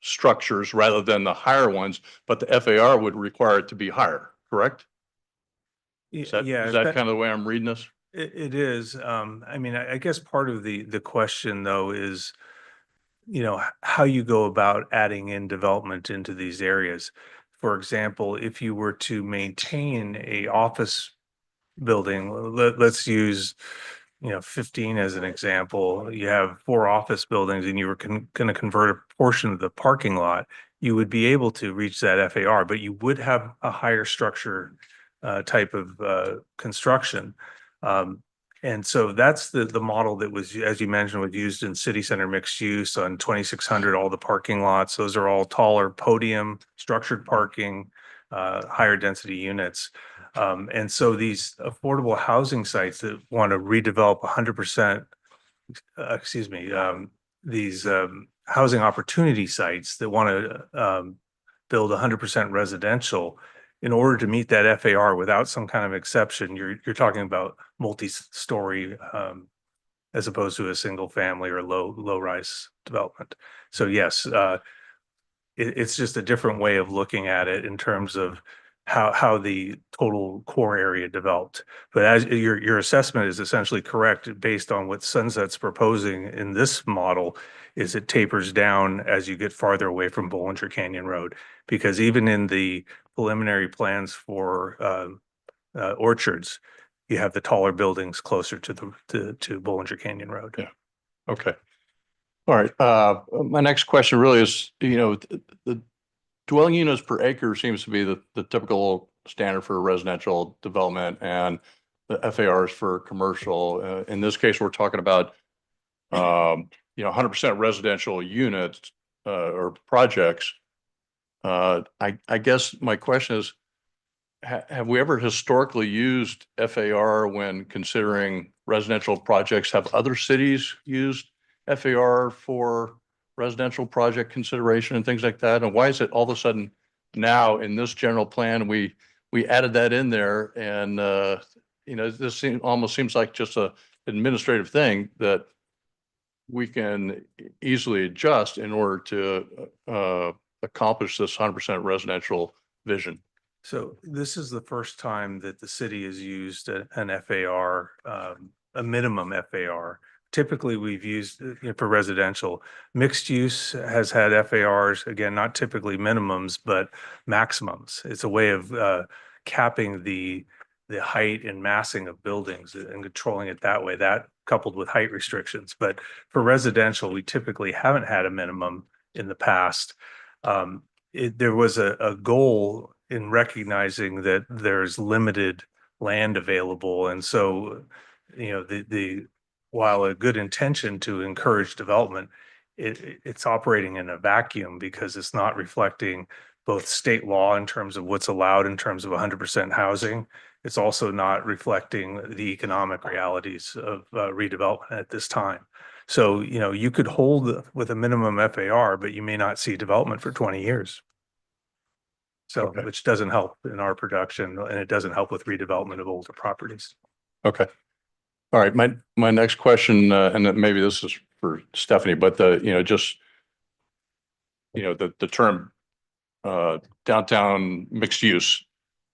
structures rather than the higher ones, but the FAR would require it to be higher, correct? Is that kind of the way I'm reading this? It is. I mean, I guess part of the question though is, how you go about adding in development into these areas. For example, if you were to maintain a office building, let's use, 15 as an example. You have 4 office buildings and you were going to convert a portion of the parking lot, you would be able to reach that FAR, but you would have a higher structure type of construction. And so that's the model that was, as you mentioned, was used in city center mixed use on 2600, all the parking lots. Those are all taller podium, structured parking, higher density units. And so these affordable housing sites that want to redevelop 100%, these housing opportunity sites that want to build 100% residential, in order to meet that FAR without some kind of exception, you're talking about multi-story as opposed to a single family or low-rise development. So yes, it's just a different way of looking at it in terms of how the total core area developed. But as your assessment is essentially correct based on what Sunset's proposing in this model, is it tapers down as you get farther away from Bollinger Canyon Road. Because even in the preliminary plans for orchards, you have the taller buildings closer to Bollinger Canyon Road. Yeah. Okay. All right. My next question really is, the dwelling units per acre seems to be the typical standard for residential development, and the FARs for commercial. In this case, we're talking about 100% residential units or projects. I guess my question is, have we ever historically used FAR when considering residential projects? Have other cities used FAR for residential project consideration and things like that? And why is it all of a sudden now in this general plan, we added that in there? And, this almost seems like just a administrative thing that we can easily adjust in order to accomplish this 100% residential vision. So this is the first time that the city has used an FAR, a minimum FAR. Typically, we've used for residential. Mixed use has had FARs, again, not typically minimums, but maximums. It's a way of capping the height and massing of buildings and controlling it that way, that coupled with height restrictions. But for residential, we typically haven't had a minimum in the past. There was a goal in recognizing that there's limited land available. And so, while a good intention to encourage development, it's operating in a vacuum because it's not reflecting both state law in terms of what's allowed in terms of 100% housing. It's also not reflecting the economic realities of redevelopment at this time. So, you could hold with a minimum FAR, but you may not see development for 20 years. So, which doesn't help in our production, and it doesn't help with redevelopment of older properties. Okay. All right. My next question, and then maybe this is for Stephanie, but the term downtown mixed use,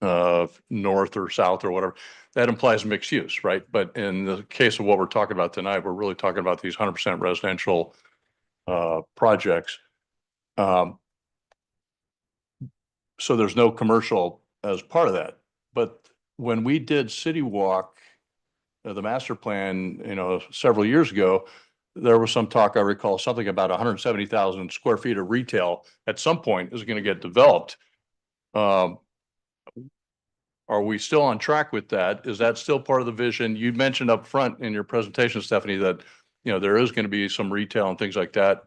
north or south or whatever, that implies mixed use, right? But in the case of what we're talking about tonight, we're really talking about these 100% residential projects. So there's no commercial as part of that. But when we did City Walk, the master plan, several years ago, there was some talk, I recall, something about 170,000 square feet of retail at some point is going to get developed. Are we still on track with that? Is that still part of the vision? You mentioned up front in your presentation, Stephanie, that, there is going to be some retail and things like that.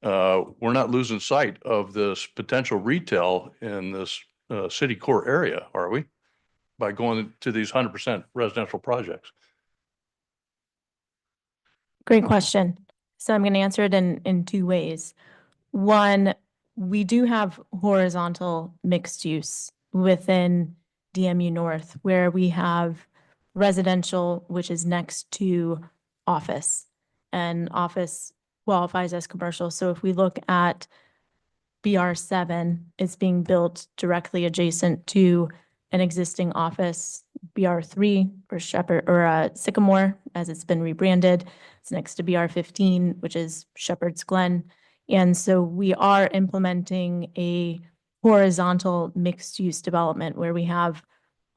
We're not losing sight of this potential retail in this city core area, are we? By going to these 100% residential projects. Great question. So I'm going to answer it in 2 ways. One, we do have horizontal mixed use within DMU North, where we have residential, which is next to office. And office qualifies as commercial. So if we look at BR7, it's being built directly adjacent to an existing office. BR3 or Shepherd or Sycamore, as it's been rebranded. It's next to BR15, which is Shepherd's Glen. And so we are implementing a horizontal mixed-use development where we have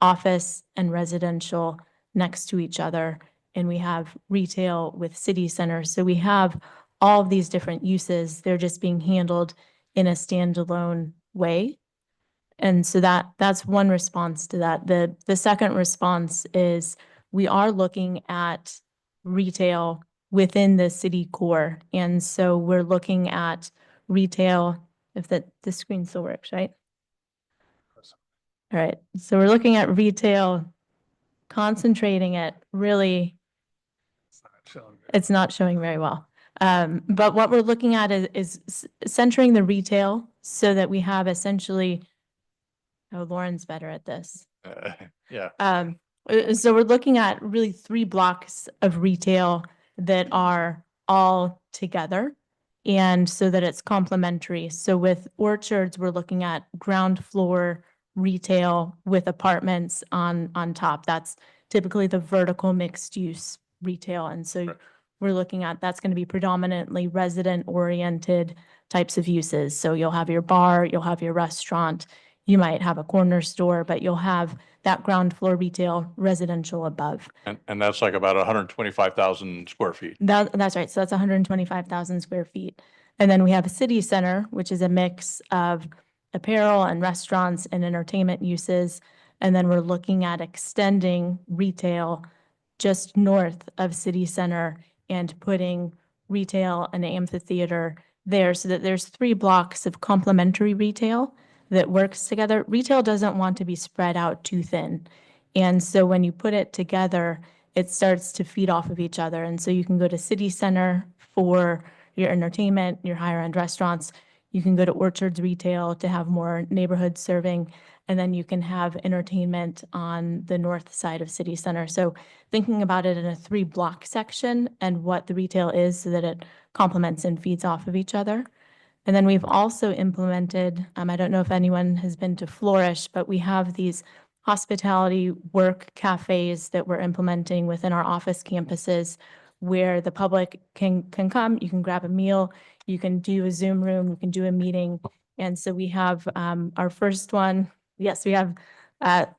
office and residential next to each other, and we have retail with city center. So we have all of these different uses. They're just being handled in a standalone way. And so that's one response to that. The second response is we are looking at retail within the city core. And so we're looking at retail, if the screen still works, right? All right, so we're looking at retail, concentrating it really, it's not showing very well. But what we're looking at is centering the retail so that we have essentially, oh, Lauren's better at this. Yeah. So we're looking at really 3 blocks of retail that are all together, and so that it's complementary. So with Orchards, we're looking at ground floor retail with apartments on top. That's typically the vertical mixed use retail. And so we're looking at, that's going to be predominantly resident oriented types of uses. So you'll have your bar, you'll have your restaurant, you might have a corner store, but you'll have that ground floor retail residential above. And that's like about 125,000 square feet. That's right. So that's 125,000 square feet. And then we have a city center, which is a mix of apparel and restaurants and entertainment uses. And then we're looking at extending retail just north of city center and putting retail and amphitheater there so that there's 3 blocks of complementary retail that works together. Retail doesn't want to be spread out too thin. And so when you put it together, it starts to feed off of each other. And so you can go to city center for your entertainment, your higher end restaurants. You can go to Orchards retail to have more neighborhood serving. And then you can have entertainment on the north side of city center. So thinking about it in a 3 block section and what the retail is so that it complements and feeds off of each other. And then we've also implemented, I don't know if anyone has been to Flourish, but we have these hospitality work cafes that we're implementing within our office campuses where the public can come, you can grab a meal, you can do a Zoom room, you can do a meeting. And so we have our first one. Yes, we have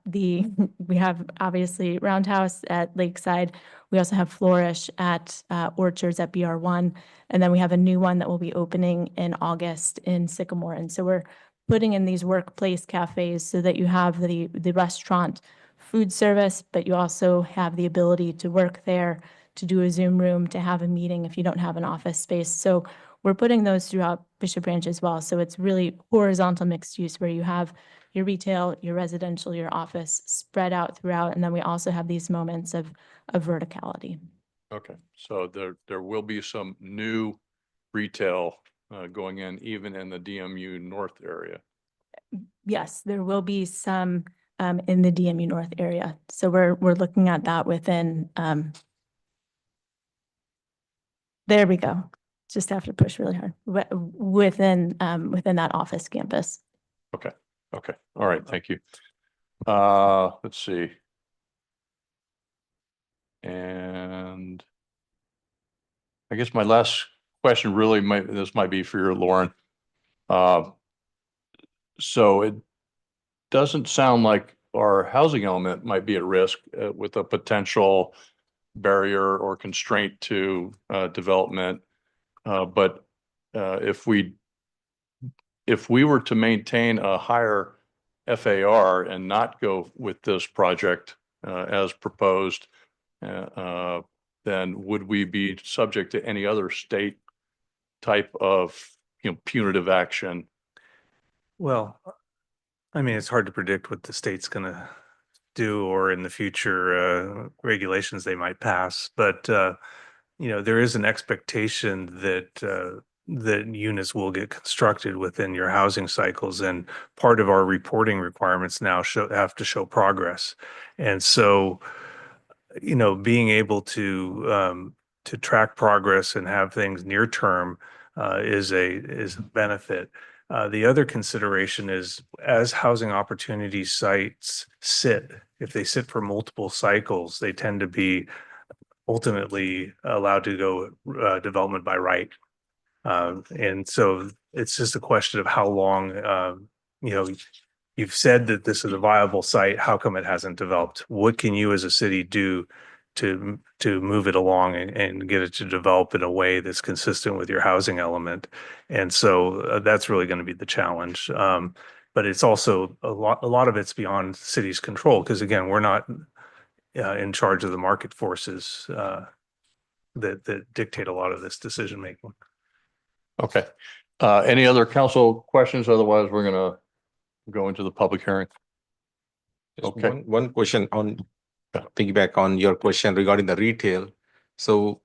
we have obviously Roundhouse at Lakeside. We also have Flourish at Orchards at BR1. And then we have a new one that will be opening in August in Sycamore. And so we're putting in these workplace cafes so that you have the restaurant food service, but you also have the ability to work there, to do a Zoom room, to have a meeting if you don't have an office space. So we're putting those throughout Bishop Branch as well. So it's really horizontal mixed use where you have your retail, your residential, your office spread out throughout. And then we also have these moments of verticality. Okay, so there will be some new retail going in even in the DMU North area. Yes, there will be some in the DMU North area. So we're looking at that within, there we go. Just have to push really hard within that office campus. Okay. Okay. All right. Thank you. Let's see. And I guess my last question really this might be for you, Lauren. So it doesn't sound like our housing element might be at risk with a potential barrier or constraint to development. But if we were to maintain a higher FAR and not go with this project as proposed, then would we be subject to any other state type of punitive action? Well, I mean, it's hard to predict what the state's going to do or in the future regulations they might pass. But, there is an expectation that that units will get constructed within your housing cycles. And part of our reporting requirements now have to show progress. And so, being able to track progress and have things near term is a benefit. The other consideration is as housing opportunity sites if they sit for multiple cycles, they tend to be ultimately allowed to go development by right. And so it's just a question of how long, you've said that this is a viable site. How come it hasn't developed? What can you as a city do to move it along and get it to develop in a way that's consistent with your housing element? And so that's really going to be the challenge. But it's also a lot of it's beyond the city's control, because again, we're not in charge of the market forces that dictate a lot of this decision making. Okay. Any other council questions? Otherwise, we're gonna go into the public hearing. Just Okay. one question on piggyback on your question regarding the retail. So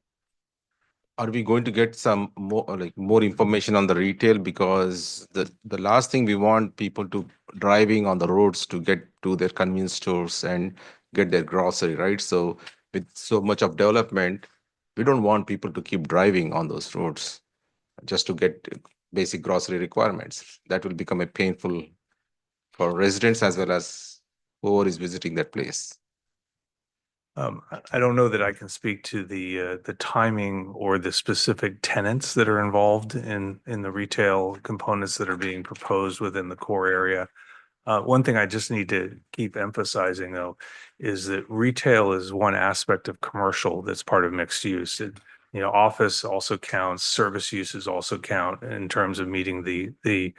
are we going to get some more information on the retail? Because the last thing we want people to driving on the roads to get to their convenience stores and get their grocery, right? So with so much of development, we don't want people to keep driving on those roads just to get basic grocery requirements. That will become a painful for residents as well as whoever is visiting that place. I don't know that I can speak to the timing or the specific tenants that are involved in the retail components that are being proposed within the core area. One thing I just need to keep emphasizing, though, is that retail is one aspect of commercial that's part of mixed use. Office also counts, service uses also count in terms of meeting the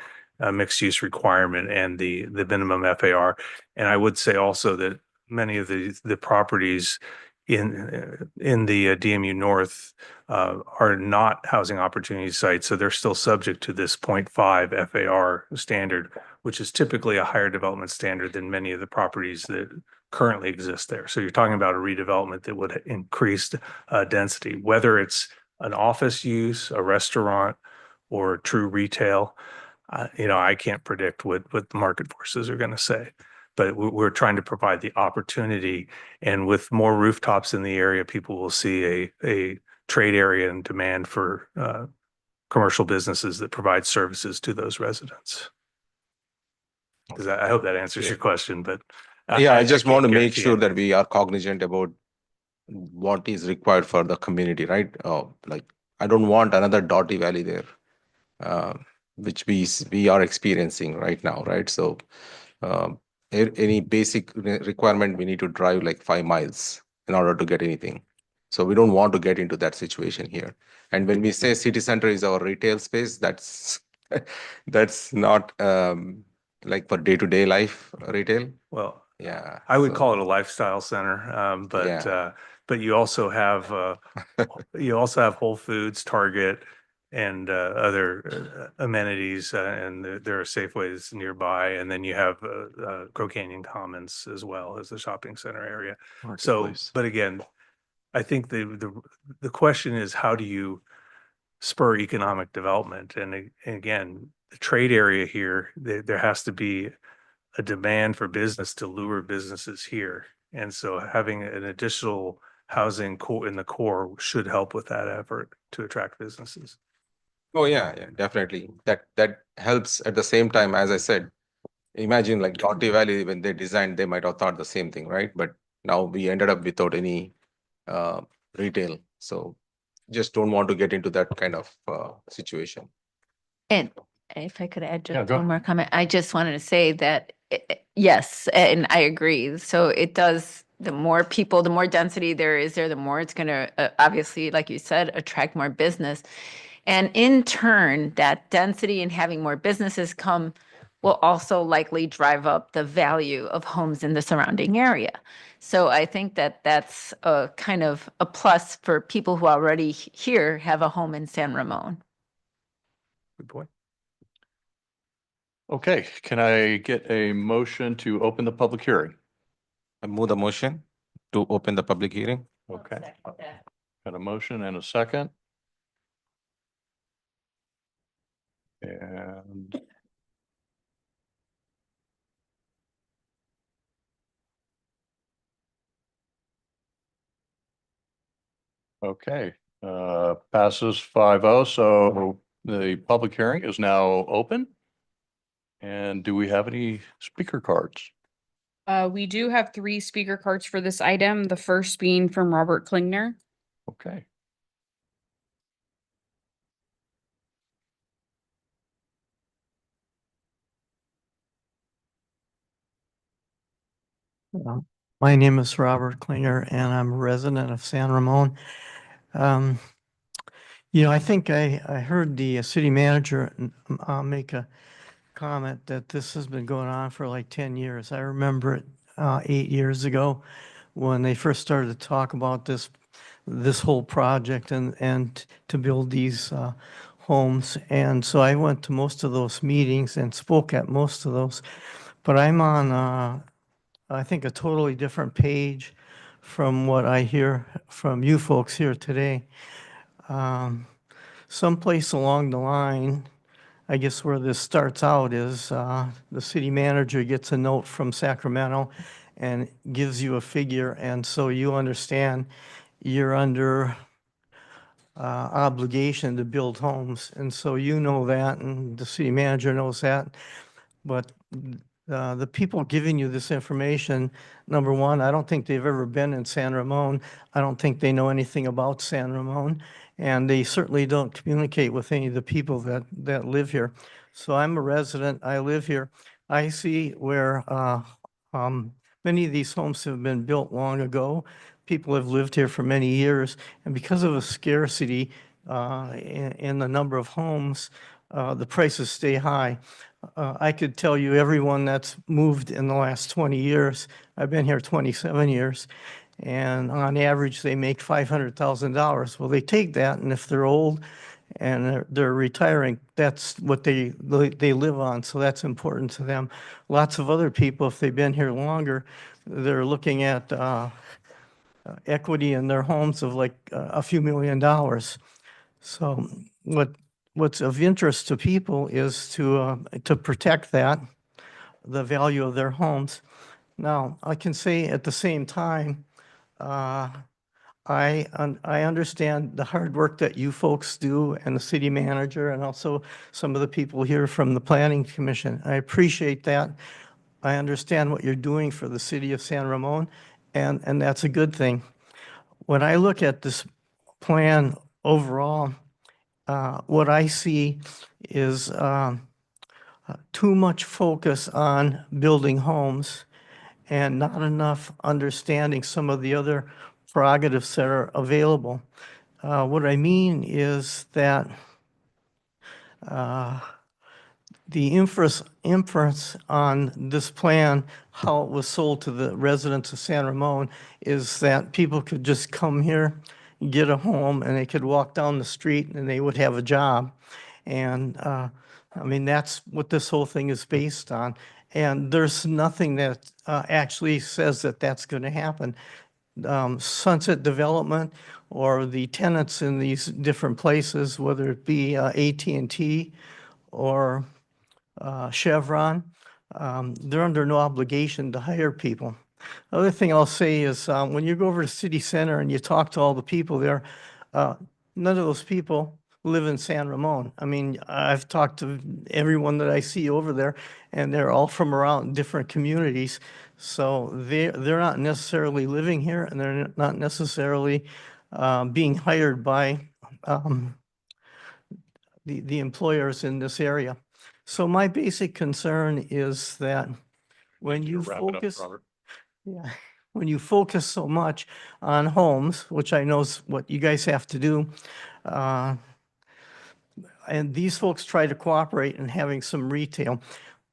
mixed use requirement and the minimum FAR. And I would say also that many of the properties in the DMU North are not housing opportunity sites, so they're still subject to this 0.5 FAR standard, which is typically a higher development standard than many of the properties that currently exist there. So you're talking about a redevelopment that would increase density, whether it's an office use, a restaurant, or true retail. I can't predict what the market forces are going to say, but we're trying to provide the opportunity. And with more rooftops in the area, people will see a trade area and demand for commercial businesses that provide services to those residents. I hope that answers your question, but I just want to can't make guarantee sure it. that we are cognizant about what is required for the community, right? I don't want another Dottie Valley there, which we are experiencing right now, right? So any basic requirement, we need to drive like 5 miles in order to get anything. So we don't want to get into that situation here. And when we say city center is our retail space, that's not like for day-to-day life retail. Well, Yeah, I would so- call it a lifestyle center, but you also have Whole Foods, Target, and other amenities, and there are Safeways nearby, and then you have Crow Canyon Commons as well as the shopping center area. So, Marketplace. but again, I think the question is, how do you spur economic development? And again, the trade area here, there has to be a demand for business to lure businesses here. And so having an additional housing in the core should help with that effort to attract businesses. Oh, yeah, definitely. That helps. At the same time, as I said, imagine like Dottie Valley, when they designed, they might have thought the same thing, right? But now we ended up without any retail. So just don't want to get into that kind of situation. And if I could add Yeah, just go one more comment, I just wanted to say that, yes, and I agree. So it does, the more people, the more density there is there, the more it's going to, obviously, like you said, attract more business. And in turn, that density and having more businesses come will also likely drive up the value of homes in the surrounding area. So I think that that's a kind of a plus for people who already here have a home in San Ramon. Good point. Okay, can I get a motion to open the public hearing? I move the motion to open the public hearing. Okay. Got a motion and a second. And okay, passes 5-0. So the public hearing is now open. And do we have any speaker cards? We do have 3 speaker cards for this item, the first being from Robert Klingner. Okay. My name is Robert Klinger, and I'm a resident of San Ramon. I think I heard the city manager make a comment that this has been going on for like 10 years. I remember it 8 years ago when they first started to talk about this whole project and to build these homes. And so I went to most of those meetings and spoke at most of those. But I'm on, I think, a totally different page from what I hear from you folks here today. Someplace along the line, I guess where this starts out is the city manager gets a note from Sacramento and gives you a figure, and so you understand you're under obligation to build homes, and so you know that, and the city manager knows that. But the people giving you this information, number one, I don't think they've ever been in San Ramon. I don't think they know anything about San Ramon, and they certainly don't communicate with any of the people that live here. So I'm a resident, I live here. I see where many of these homes have been built long ago. People have lived here for many years, and because of a scarcity in the number of homes, the prices stay high. I could tell you everyone that's moved in the last 20 years. I've been here 27 years. And on average, they make $500,000. Well, they take that, and if they're old and they're retiring, that's what they live on. So that's important to them. Lots of other people, if they've been here longer, they're looking at equity in their homes of like a few $1,000,000. So what's of interest to people is to protect that, the value of their homes. Now, I can say at the same time, I understand the hard work that you folks do and the city manager and also some of the people here from the Planning Commission. I appreciate that. I understand what you're doing for the city of San Ramon, and that's a good thing. When I look at this plan overall, what I see is too much focus on building homes and not enough understanding some of the other prerogatives that are available. What I mean is that the inference on this plan, how it was sold to the residents of San Ramon, is that people could just come here, get a home, and they could walk down the street and they would have a job. And I mean, that's what this whole thing is based on. And there's nothing that actually says that that's going to happen. Sunset Development or the tenants in these different places, whether it be AT&T or Chevron, they're under no obligation to hire people. Other thing I'll say is when you go over to City Center and you talk to all the people there, none of those people live in San Ramon. I mean, I've talked to everyone that I see over there, and they're all from around different communities. So they're not necessarily living here, and they're not necessarily being hired by the employers in this area. So my basic concern is that when you focus, yeah, when you focus so much on homes, which I know is what you guys have to do, and these folks try to cooperate in having some retail.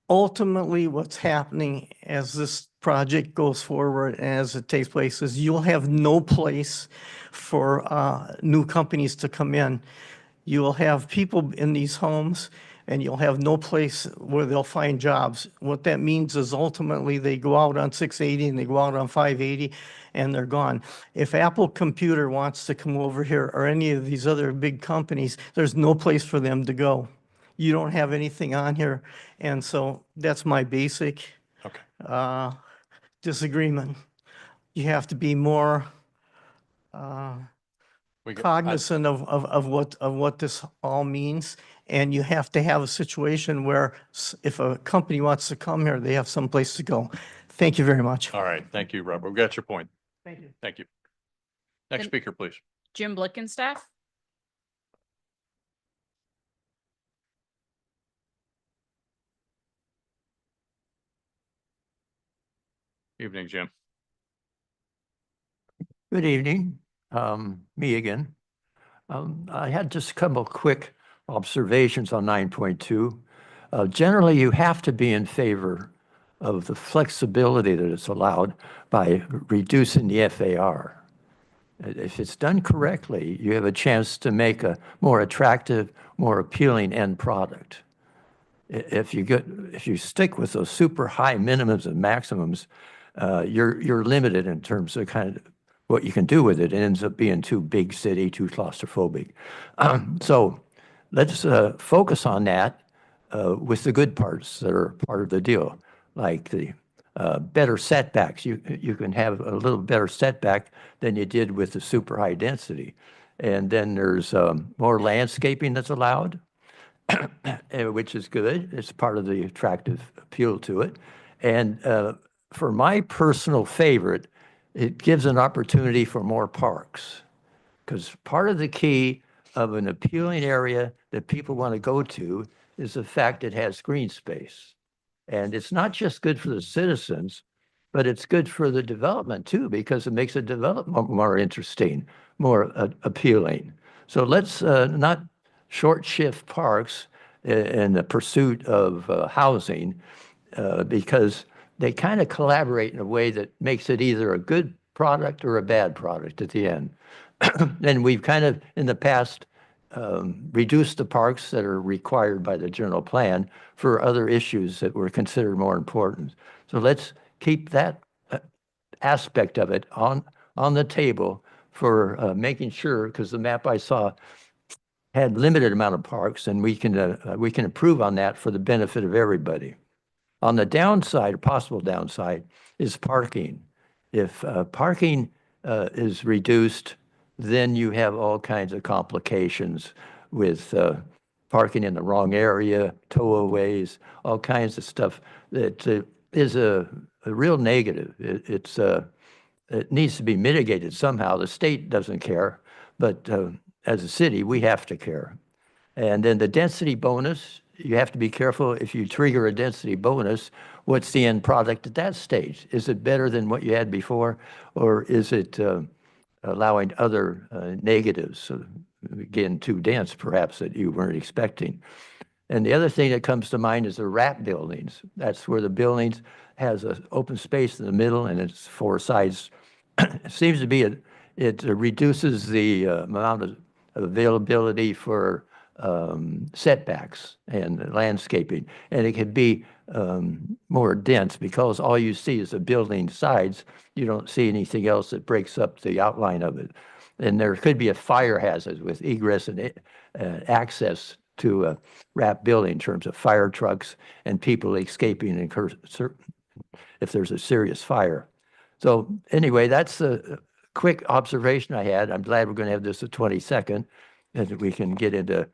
Ultimately, what's happening as this project goes forward, as it takes place, is you'll have no place for new companies to come in. You will have people in these homes, and you'll have no place where they'll find jobs. What that means is ultimately they go out on 680 and they go out on 580 and they're gone. If Apple Computer wants to come over here or any of these other big companies, there's no place for them to go. you don't have anything on here. And so that's my basic Okay. disagreement. You have to be more We got- cognizant of what this all means. And you have to have a situation where if a company wants to come here, they have someplace to go. Thank you very much. All right, thank you, Robert. We got your point. Thank you. Thank you. Next Then- speaker, please. Jim Blickenstaff. Evening, Jim. Good evening. Me again. I had just a couple of quick observations on 9.2. Generally, you have to be in favor of the flexibility that is allowed by reducing the FAR. If it's done correctly, you have a chance to make a more attractive, more appealing end product. If you stick with those super high minimums and maximums, you're limited in terms of kind of what you can do with it. It ends up being too big city, too claustrophobic. So let's focus on that with the good parts that are part of the deal, like the better setbacks. You can have a little better setback than you did with the super high density. And then there's more landscaping that's allowed, which is good. It's part of the attractive appeal to it. And for my personal favorite, it gives an opportunity for more parks. Because part of the key of an appealing area that people want to go to is the fact it has green space. And it's not just good for the citizens, but it's good for the development too, because it makes the development more interesting, more appealing. So let's not short shift parks in the pursuit of housing, because they kind of collaborate in a way that makes it either a good product or a bad product at the end. And we've kind of, in the past, reduced the parks that are required by the general plan for other issues that were considered more important. So let's keep that aspect of it on the table for making sure, because the map I saw had limited amount of parks, and we can improve on that for the benefit of everybody. On the downside, or possible downside, is parking. If parking is reduced, then you have all kinds of complications with parking in the wrong area, towaways, all kinds of stuff that is a real negative. It needs to be mitigated somehow. The state doesn't care, but as a city, we have to care. And then the density bonus, you have to be careful if you trigger a density bonus, what's the end product at that stage? Is it better than what you had before, or is it allowing other negatives, again, too dense perhaps, that you weren't expecting? And the other thing that comes to mind is the wrap buildings. That's where the buildings has an open space in the middle and it's four sides. It seems to be, it reduces the amount of availability for setbacks and landscaping. And it could be more dense because all you see is the building sides. You don't see anything else that breaks up the outline of it. And there could be a fire hazard with egress and access to a wrap building in terms of fire trucks and people escaping if there's a serious fire. So anyway, that's a quick observation I had. I'm glad we're going to have this the 22nd, and that we can get into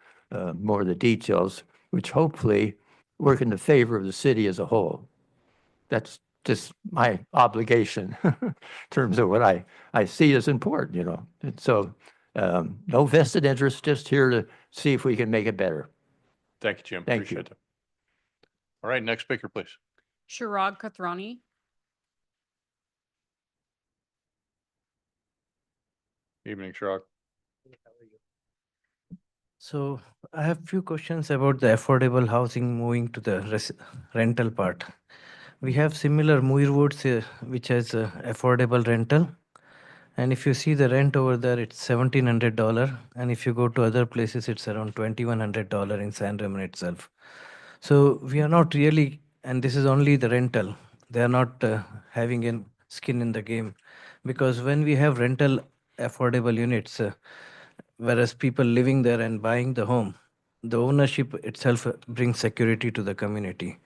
more of the details, which hopefully work in the favor of the city as a whole. That's just my obligation in terms of what I see as important, you know. And so no vested interest, just here to see if we can make it better. Thank you, Jim. Thank Appreciate it. All right, next speaker, please. Shirag Kathrani. Evening, Chirag. So I have few questions about the affordable housing moving to the rental part. We have similar Muir Woods, which has affordable rental. And if you see the rent over there, it's $1,700. And if you go to other places, it's around $2,100 in San Ramon itself. So we are not really, and this is only the rental. They are not having a skin in the game. Because when we have rental affordable units, whereas people living there and buying the home, the ownership itself brings security to the community.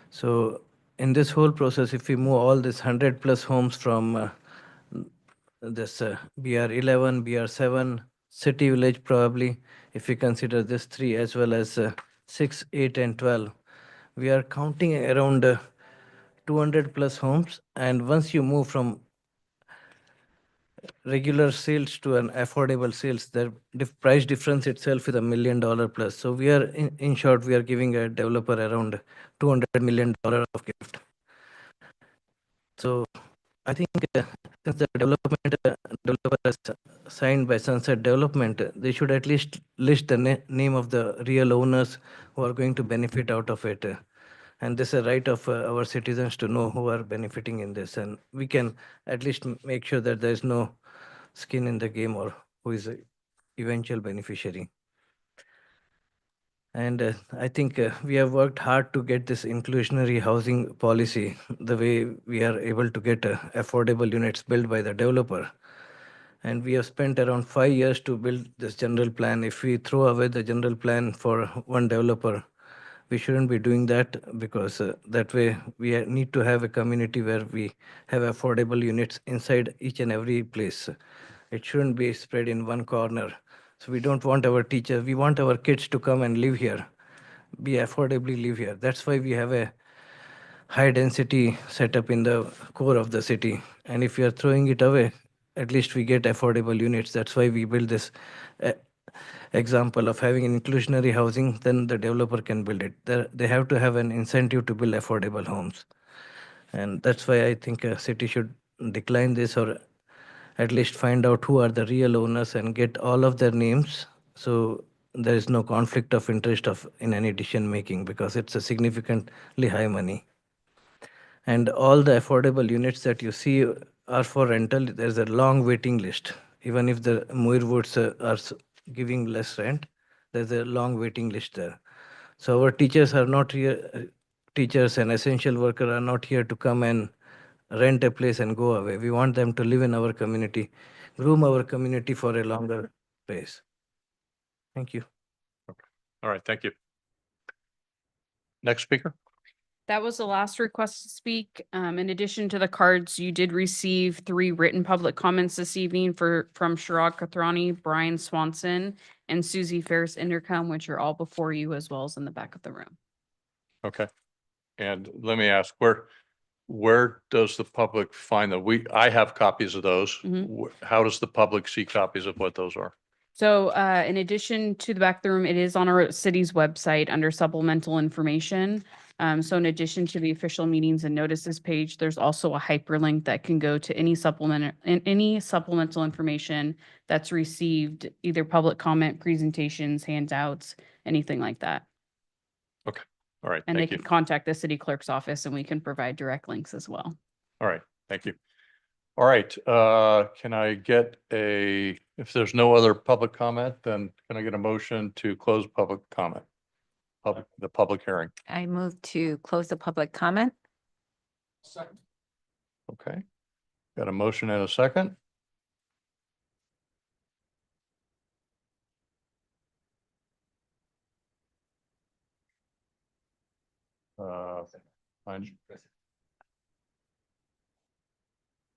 So in this whole process, if we move all this 100+ homes from this BR11, BR7, city village probably, if we consider this three as well as 6, 8, and 12, we are counting around 200+ homes. And once you move from regular sales to an affordable sales, the price difference itself is $1 million plus. So we are, in short, we are giving a developer around $200 million of gift. So I think since the developer has signed by Sunset Development, they should at least list the name of the real owners who are going to benefit out of it. And this is a right of our citizens to know who are benefiting in this. And we can at least make sure that there is no skin in the game or who is the eventual beneficiary. And I think we have worked hard to get this inclusionary housing policy, the way we are able to get affordable units built by the developer. And we have spent around 5 years to build this general plan. If we throw away the general plan for one developer, we shouldn't be doing that, because that way we need to have a community where we have affordable units inside each and every place. It shouldn't be spread in one corner. So we don't want our teachers, we want our kids to come and live here, be affordably live here. That's why we have a high density setup in the core of the city. And if we are throwing it away, at least we get affordable units. That's why we build this example of having an inclusionary housing, then the developer can build it. They have to have an incentive to build affordable homes. And that's why I think a city should decline this, or at least find out who are the real owners and get all of their names, so there is no conflict of interest in any decision making, because it's a significantly high money. And all the affordable units that you see are for rental. There's a long waiting list. Even if the Muir Woods are giving less rent, there's a long waiting list there. So our teachers are not here, teachers and essential workers are not here to come and rent a place and go away. We want them to live in our community, groom our community for a longer place. Thank you. All right, thank you. Next speaker. That was the last request to speak. In addition to the cards, you did receive 3 written public comments this evening from Sharad Kathrani, Brian Swanson, and Susie Ferris Intercom, which are all before you as well as in the back of the room. Okay. And let me ask, where does the public find that? I have copies of those. How does the public see copies of what those are? So in addition to the back of the room, it is on our city's website under supplemental information. So in addition to the official meetings and notices page, there's also a hyperlink that can go to any supplemental information that's received, either public comment, presentations, handouts, anything like that. Okay. All right. And they Thank you. can contact the city clerk's office and we can provide direct links as well. All right. Thank you. All right. Can I get if there's no other public comment, then can I get a motion to close public comment? The public hearing. I move to close the public comment. Second. Okay. Got a motion and a second.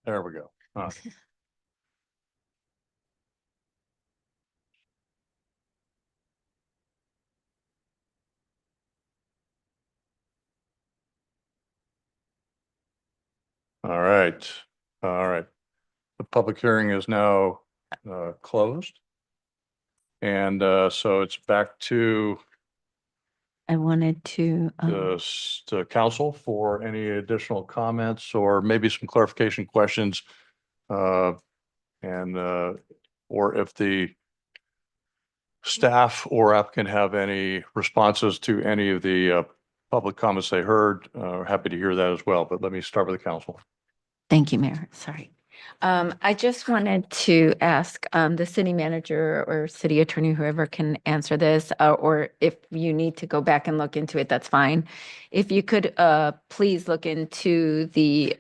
There we go. All right. All right. The public hearing is now closed. And so it's back to I wanted to, the council for any additional comments or maybe some clarification questions. Or if the staff or applicant have any responses to any of the public comments they heard, happy to hear that as well. But let me start with the council. thank you, Mayor. Sorry. I just wanted to ask the city manager or city attorney, whoever can answer this, or if you need to go back and look into it, that's fine. If you could please look into the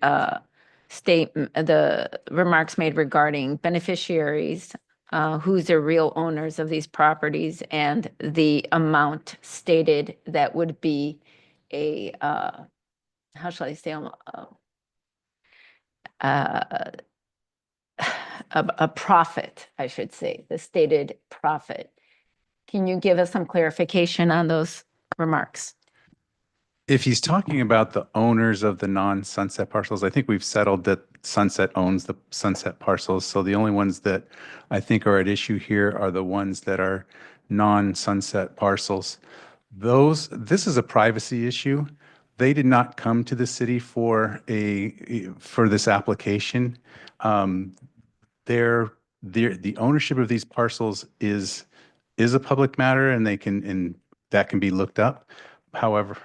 the remarks made regarding beneficiaries who's the real owners of these properties and the amount stated that would be a, how shall I say, a profit, I should say, the stated profit. Can you give us some clarification on those remarks? If he's talking about the owners of the non-sunset parcels, I think we've settled that Sunset owns the sunset parcels. So the only ones that I think are at issue here are the ones that are non-sunset parcels. This is a privacy issue. They did not come to the city for this application. The ownership of these parcels is a public matter, and that can be looked up. However,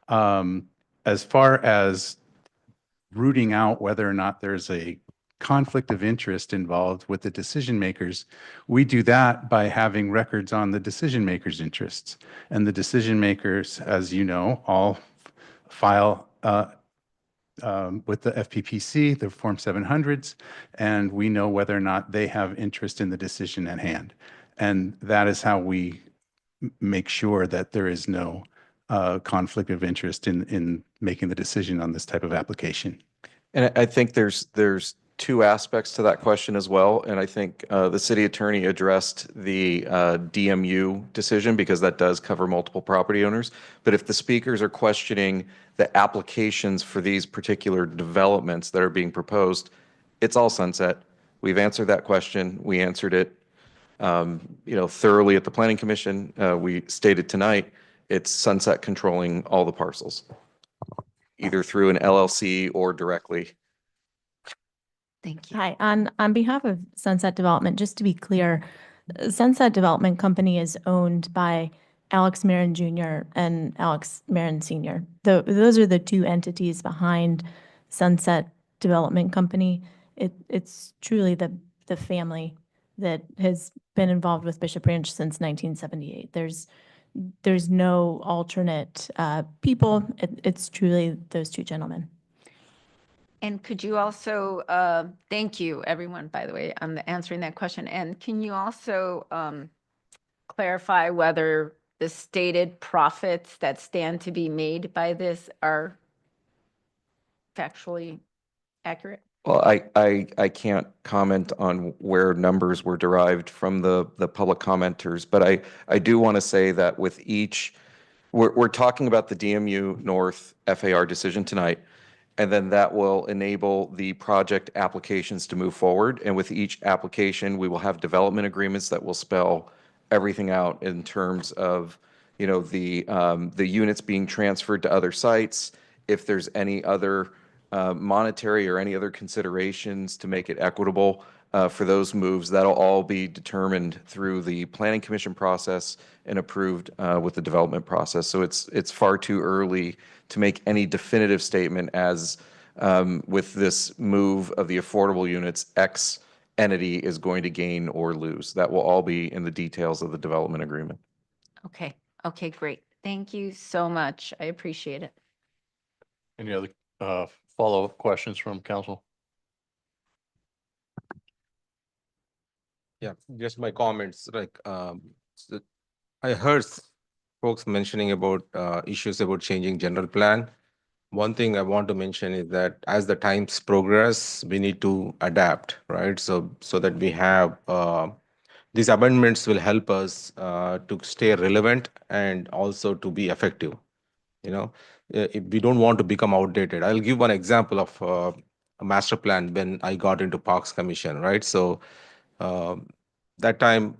as far as rooting out whether or not there's a conflict of interest involved with the decision makers, we do that by having records on the decision makers' interests. And the decision makers, as you know, all file with the FPPC, the Form 700s, and we know whether or not they have interest in the decision at hand. And that is how we make sure that there is no conflict of interest in making the decision on this type of application. And I think there's two aspects to that question as well. And I think the city attorney addressed the DMU decision because that does cover multiple property owners. But if the speakers are questioning the applications for these particular developments that are being proposed, it's all sunset. We've answered that question. We answered it thoroughly at the Planning Commission. We stated tonight it's sunset controlling all the parcels, either through an LLC or directly. Thank you. Hi, on behalf of Sunset Development, just to be clear, Sunset Development Company is owned by Alex Marin Jr. and Alex Marin Sr. Those are the two entities behind Sunset Development Company. It's truly the family that has been involved with Bishop Ranch since 1978. There's no alternate people. It's truly those two gentlemen. And could you also, thank you, everyone, by the way, on answering that question. And can you also clarify whether the stated profits that stand to be made by this are factually accurate? Well, I can't comment on where numbers were derived from the public commenters, but I do want to say that with each, we're talking about the DMU North FAR decision tonight, and then that will enable the project applications to move forward. And with each application, we will have development agreements that will spell everything out in terms of, the units being transferred to other sites. If there's any other monetary or any other considerations to make it equitable for those moves, that'll all be determined through the Planning Commission process and approved with the development process. So it's far too early to make any definitive statement as with this move of the affordable units, X entity is going to gain or lose. That will all be in the details of the development agreement. Okay, great. Thank you so much. I appreciate it. Any other follow-up questions from council? Yeah, just my comments, I heard folks mentioning about issues about changing general plan. One thing I want to mention is that as the times progress, we need to adapt, right? So that we have these amendments will help us to stay relevant and also to be effective. If we don't want to become outdated. I'll give one example of a master plan when I got into Parks Commission, right? So that time,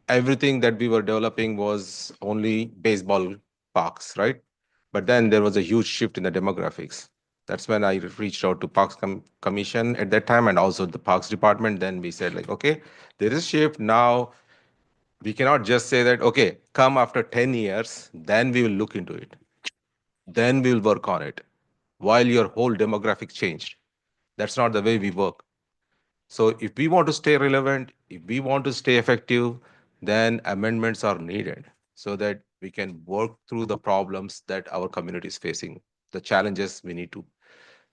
everything that we were developing was only baseball parks, right? But then there was a huge shift in the demographics. That's when I reached out to Parks Commission at that time and also the Parks Department. Then we said okay, there is a shift now. We cannot just say that, okay, come after 10 years, then we will look into it. Then we will work on it while your whole demographic changed. That's not the way we work. So if we want to stay relevant, if we want to stay effective, then amendments are needed so that we can work through the problems that our community is facing. The challenges, we need to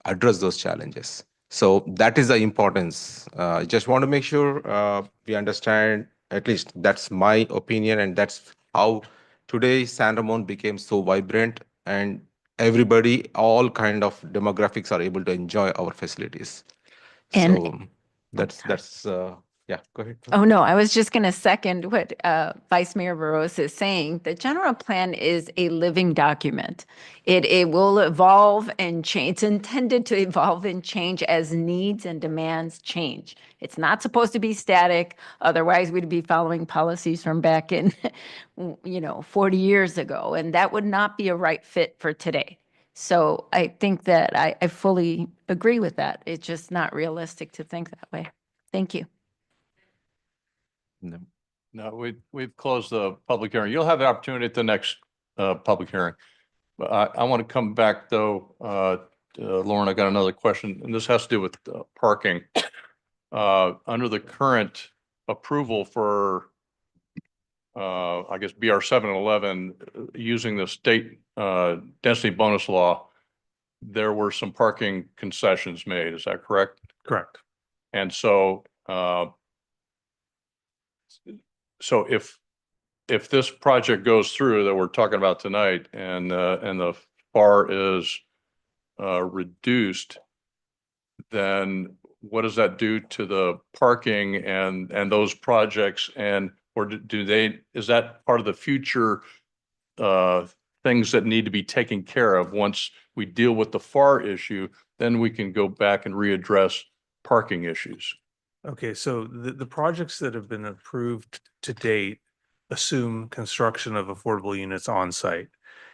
address those challenges. So that is the importance. I just want to make sure we understand, at least that's my opinion, and that's how today San Ramon became so vibrant, and everybody, all kind of demographics are able to enjoy our facilities. And So that's yeah, go ahead. oh, no, I was just going to second what Vice Mayor Barros is saying. The general plan is a living document. It will evolve and change. It's intended to evolve and change as needs and demands change. It's not supposed to be static. Otherwise, we'd be following policies from back in, 40 years ago, and that would not be a right fit for today. So I think that I fully agree with that. It's just not realistic to think that way. Thank you. No. No, we've closed the public hearing. You'll have the opportunity at the next public hearing. But I want to come back though, Lauren, I got another question, and this has to do with parking. Under the current approval for, I guess, BR 711, using the state density bonus law, there were some parking concessions made. Is that correct? Correct. And so, so if this project goes through that we're talking about tonight, and the FAR is reduced, then what does that do to the parking and those projects? And or is that part of the future things that need to be taken care of once we deal with the FAR issue? Then we can go back and readdress parking issues. Okay, so the projects that have been approved to date assume construction of affordable units on site.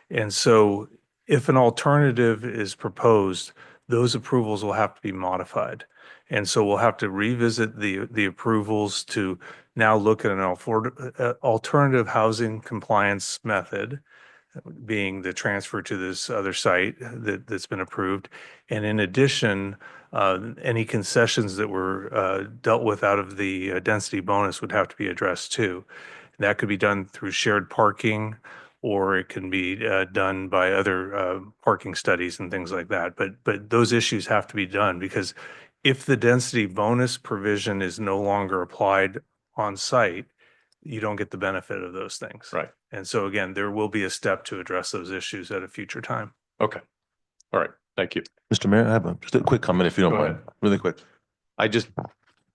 And so if an alternative is proposed, those approvals will have to be modified. And so we'll have to revisit the approvals to now look at an alternative housing compliance method, being the transfer to this other site that's been approved. And in addition, any concessions that were dealt with out of the density bonus would have to be addressed too. That could be done through shared parking, or it can be done by other parking studies and things like that. But those issues have to be done, because if the density bonus provision is no longer applied on site, you don't get the benefit of those things. Right. And so again, there will be a step to address those issues at a future time. Okay. All right. Thank you. Mr. Mayor, I have just a quick comment if you don't Go mind, ahead. really quick. I just want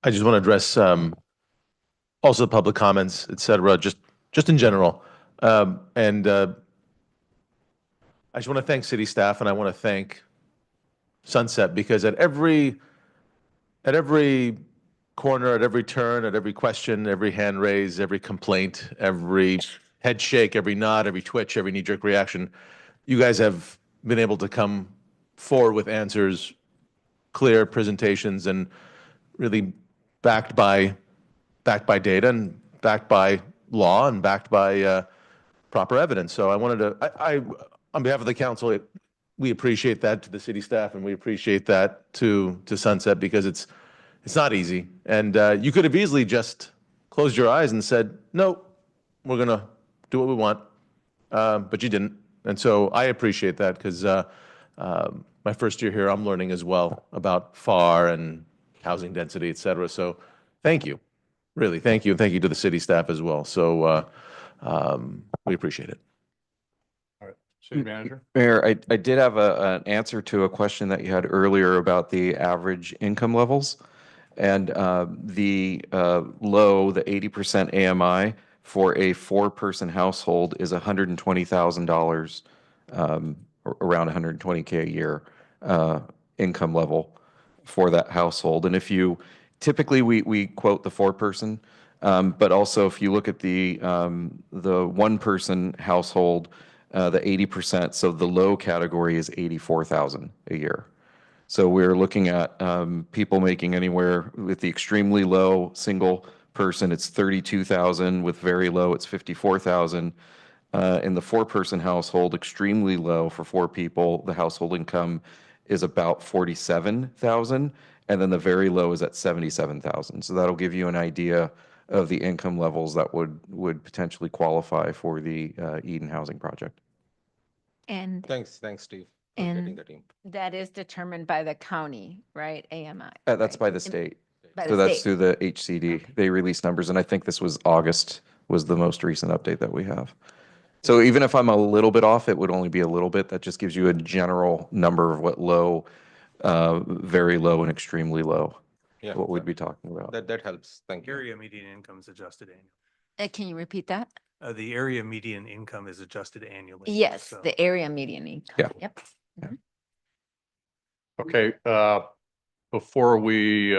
to address also the public comments, et cetera, just in general. I just want to thank city staff, and I want to thank Sunset, because at every corner, at every turn, at every question, every hand raise, every complaint, every head shake, every nod, every twitch, every knee-jerk reaction, you guys have been able to come forward with answers, clear presentations, and really backed by data and backed by law and backed by proper evidence. So I wanted to, on behalf of the council, we appreciate that to the city staff, and we appreciate that to Sunset, because it's not easy. And you could have easily just closed your eyes and said, no, we're going to do what we want. But you didn't. And so I appreciate that, because my first year here, I'm learning as well about FAR and housing density, et cetera. So thank you. Really, thank you. And thank you to the city staff as well. So we appreciate it. All right. City manager? Mayor, I did have an answer to a question that you had earlier about the average income levels. And the low, the 80% AMI for a 4-person household is $120,000, around $120K a year income level for that household. And if you, typically we quote the 4-person, but also if you look at the 1-person household, the 80%, so the low category is $84,000 a year. So we're looking at people making anywhere with the extremely low single person, it's $32,000. With very low, it's $54,000. In the 4-person household, extremely low for 4 people, the household income is about $47,000, and then the very low is at $77,000. So that'll give you an idea of the income levels that would potentially qualify for the Eden Housing Project. And Thanks, Steve. getting And that in. that is determined by the county, right? AMI. That's right? by the And- state. By So the that's state. through the HCD. They release numbers, and I think this was August was the most recent update that we have. So even if I'm a little bit off, it would only be a little bit. That just gives you a general number of what low, very low and extremely low, Yeah, what we'd be talking about. that helps. Thank you. Area median income is adjusted annually. Can you repeat that? The area median income is adjusted annually. Yes, so- the area median income. Yeah. Yep. Okay, before we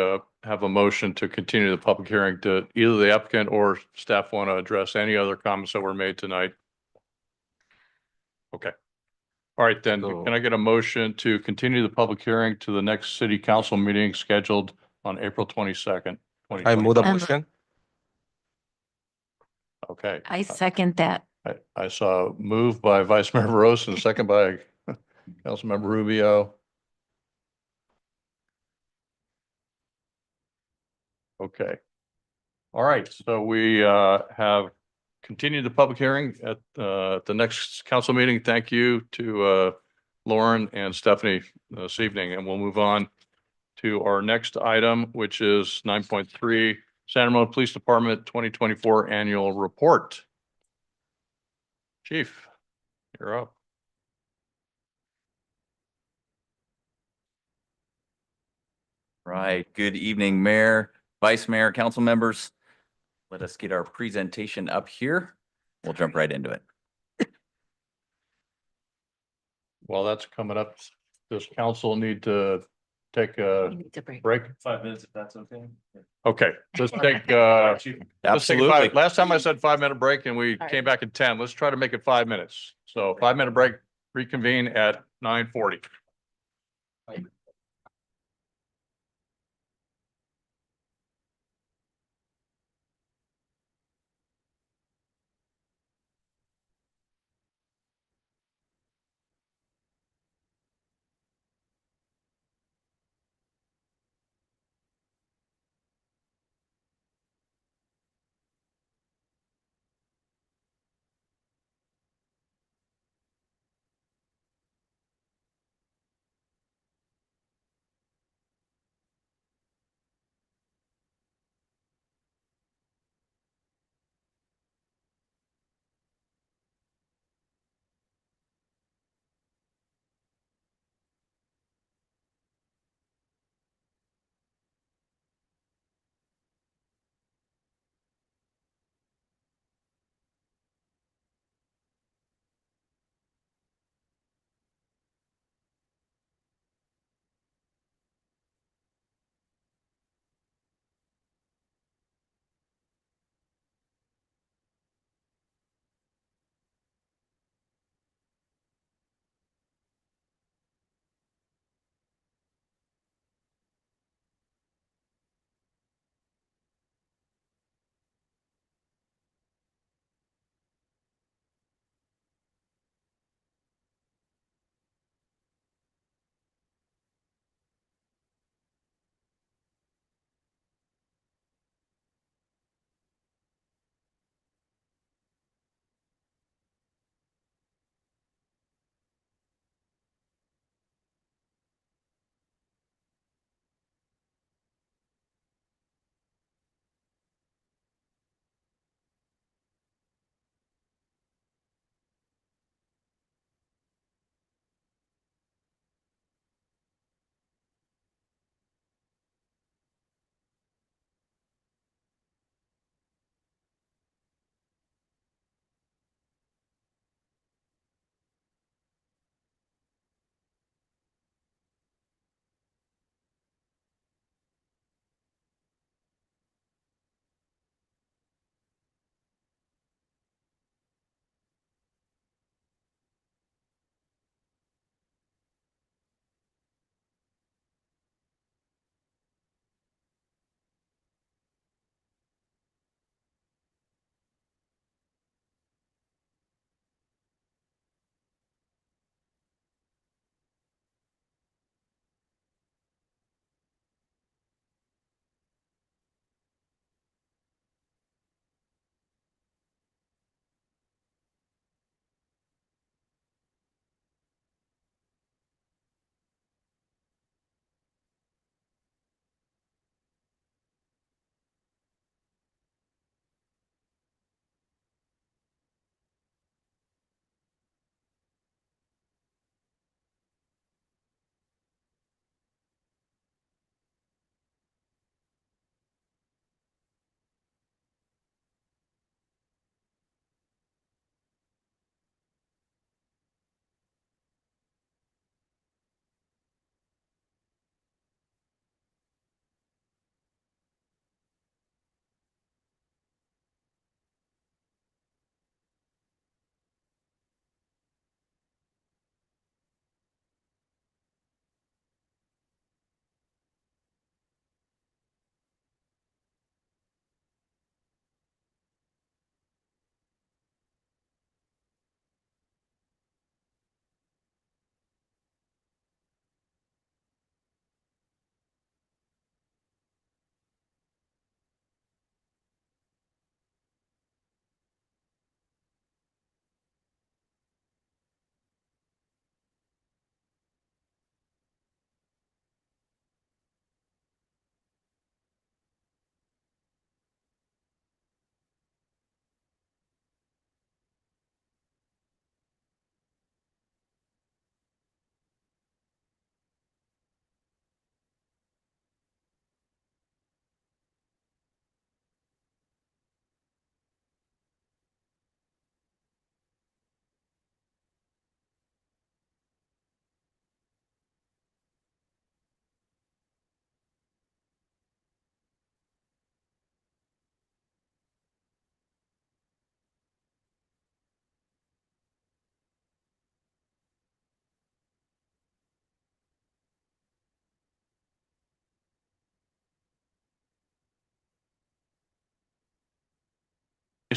have a motion to continue the public hearing, to either the applicant or staff want to address any other comments that were made tonight? Okay. All right, then, can I get a motion to continue the public hearing to the next city council meeting scheduled on April 22nd? I move the 2025? motion. Okay. I second that. I saw moved by Vice Mayor Veros and a second by Councilmember Rubio. Okay. All right, so we have continued the public hearing at the next council meeting. Thank you to Lauren and Stephanie this evening, and we'll move on to our next item, which is 9.3, San Ramon Police Department 2024 Annual Report. Chief, you're up. Right. Good evening, Mayor, Vice Mayor, council members. Let us get our presentation up here. We'll jump right into it. While that's coming up, does council need to take a Needs a break. break? 5 minutes, if that's okay. Okay, let's take, let's take a Absolutely. last time I said 5-minute break and we All came right. back in 10. Let's try to make it 5 minutes. So 5-minute break, reconvene at 9:40.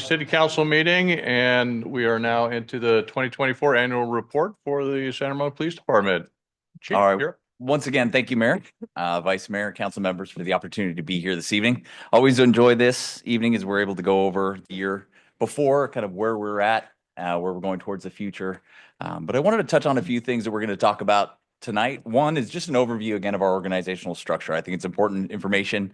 City Council meeting, and we are now into the 2024 annual report for the San Ramon Police Department. Chief, All right. you're up. Once again, thank you, Mayor, Vice Mayor, council members for the opportunity to be here this evening. Always enjoy this evening as we're able to go over the year before, kind of where we're at, where we're going towards the future. But I wanted to touch on a few things that we're going to talk about tonight. One is just an overview again of our organizational structure. I think it's important information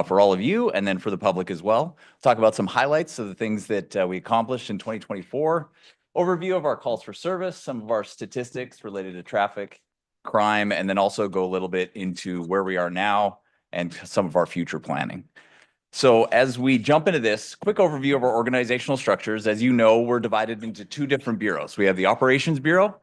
for all of you and then for the public as well. Talk about some highlights of the things that we accomplished in 2024. Overview of our calls for service, some of our statistics related to traffic, crime, and then also go a little bit into where we are now and some of our future planning. So as we jump into this, quick overview of our organizational structures. As you know, we're divided into two different bureaus. We have the Operations Bureau,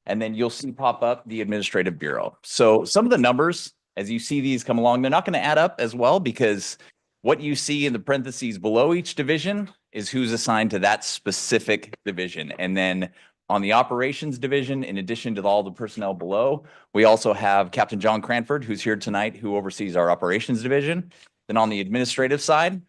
and then you'll see pop up the Administrative Bureau. So some of the numbers, as you see these come along, they're not going to add up as well because what you see in the parentheses below each division is who's assigned to that specific division. And then on the Operations Division, in addition to all the personnel below, we also have Captain John Cranford, who's here tonight, who oversees our Operations Division. Then on the administrative side,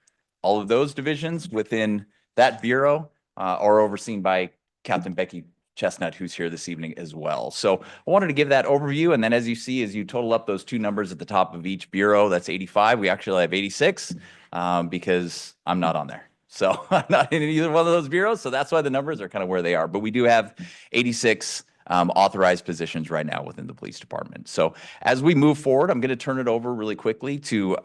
all of those divisions within that bureau are overseen by Captain Becky Chestnut, who's here this evening as well. So I wanted to give that overview. And then as you see, as you total up those two numbers at the top of each bureau, that's 85. We actually have 86 because I'm not on there. So I'm not in either one of those bureaus. So that's why the numbers are kind of where they are. But we do have 86 authorized positions right now within the police department. So as we move forward, I'm going to turn it over really quickly to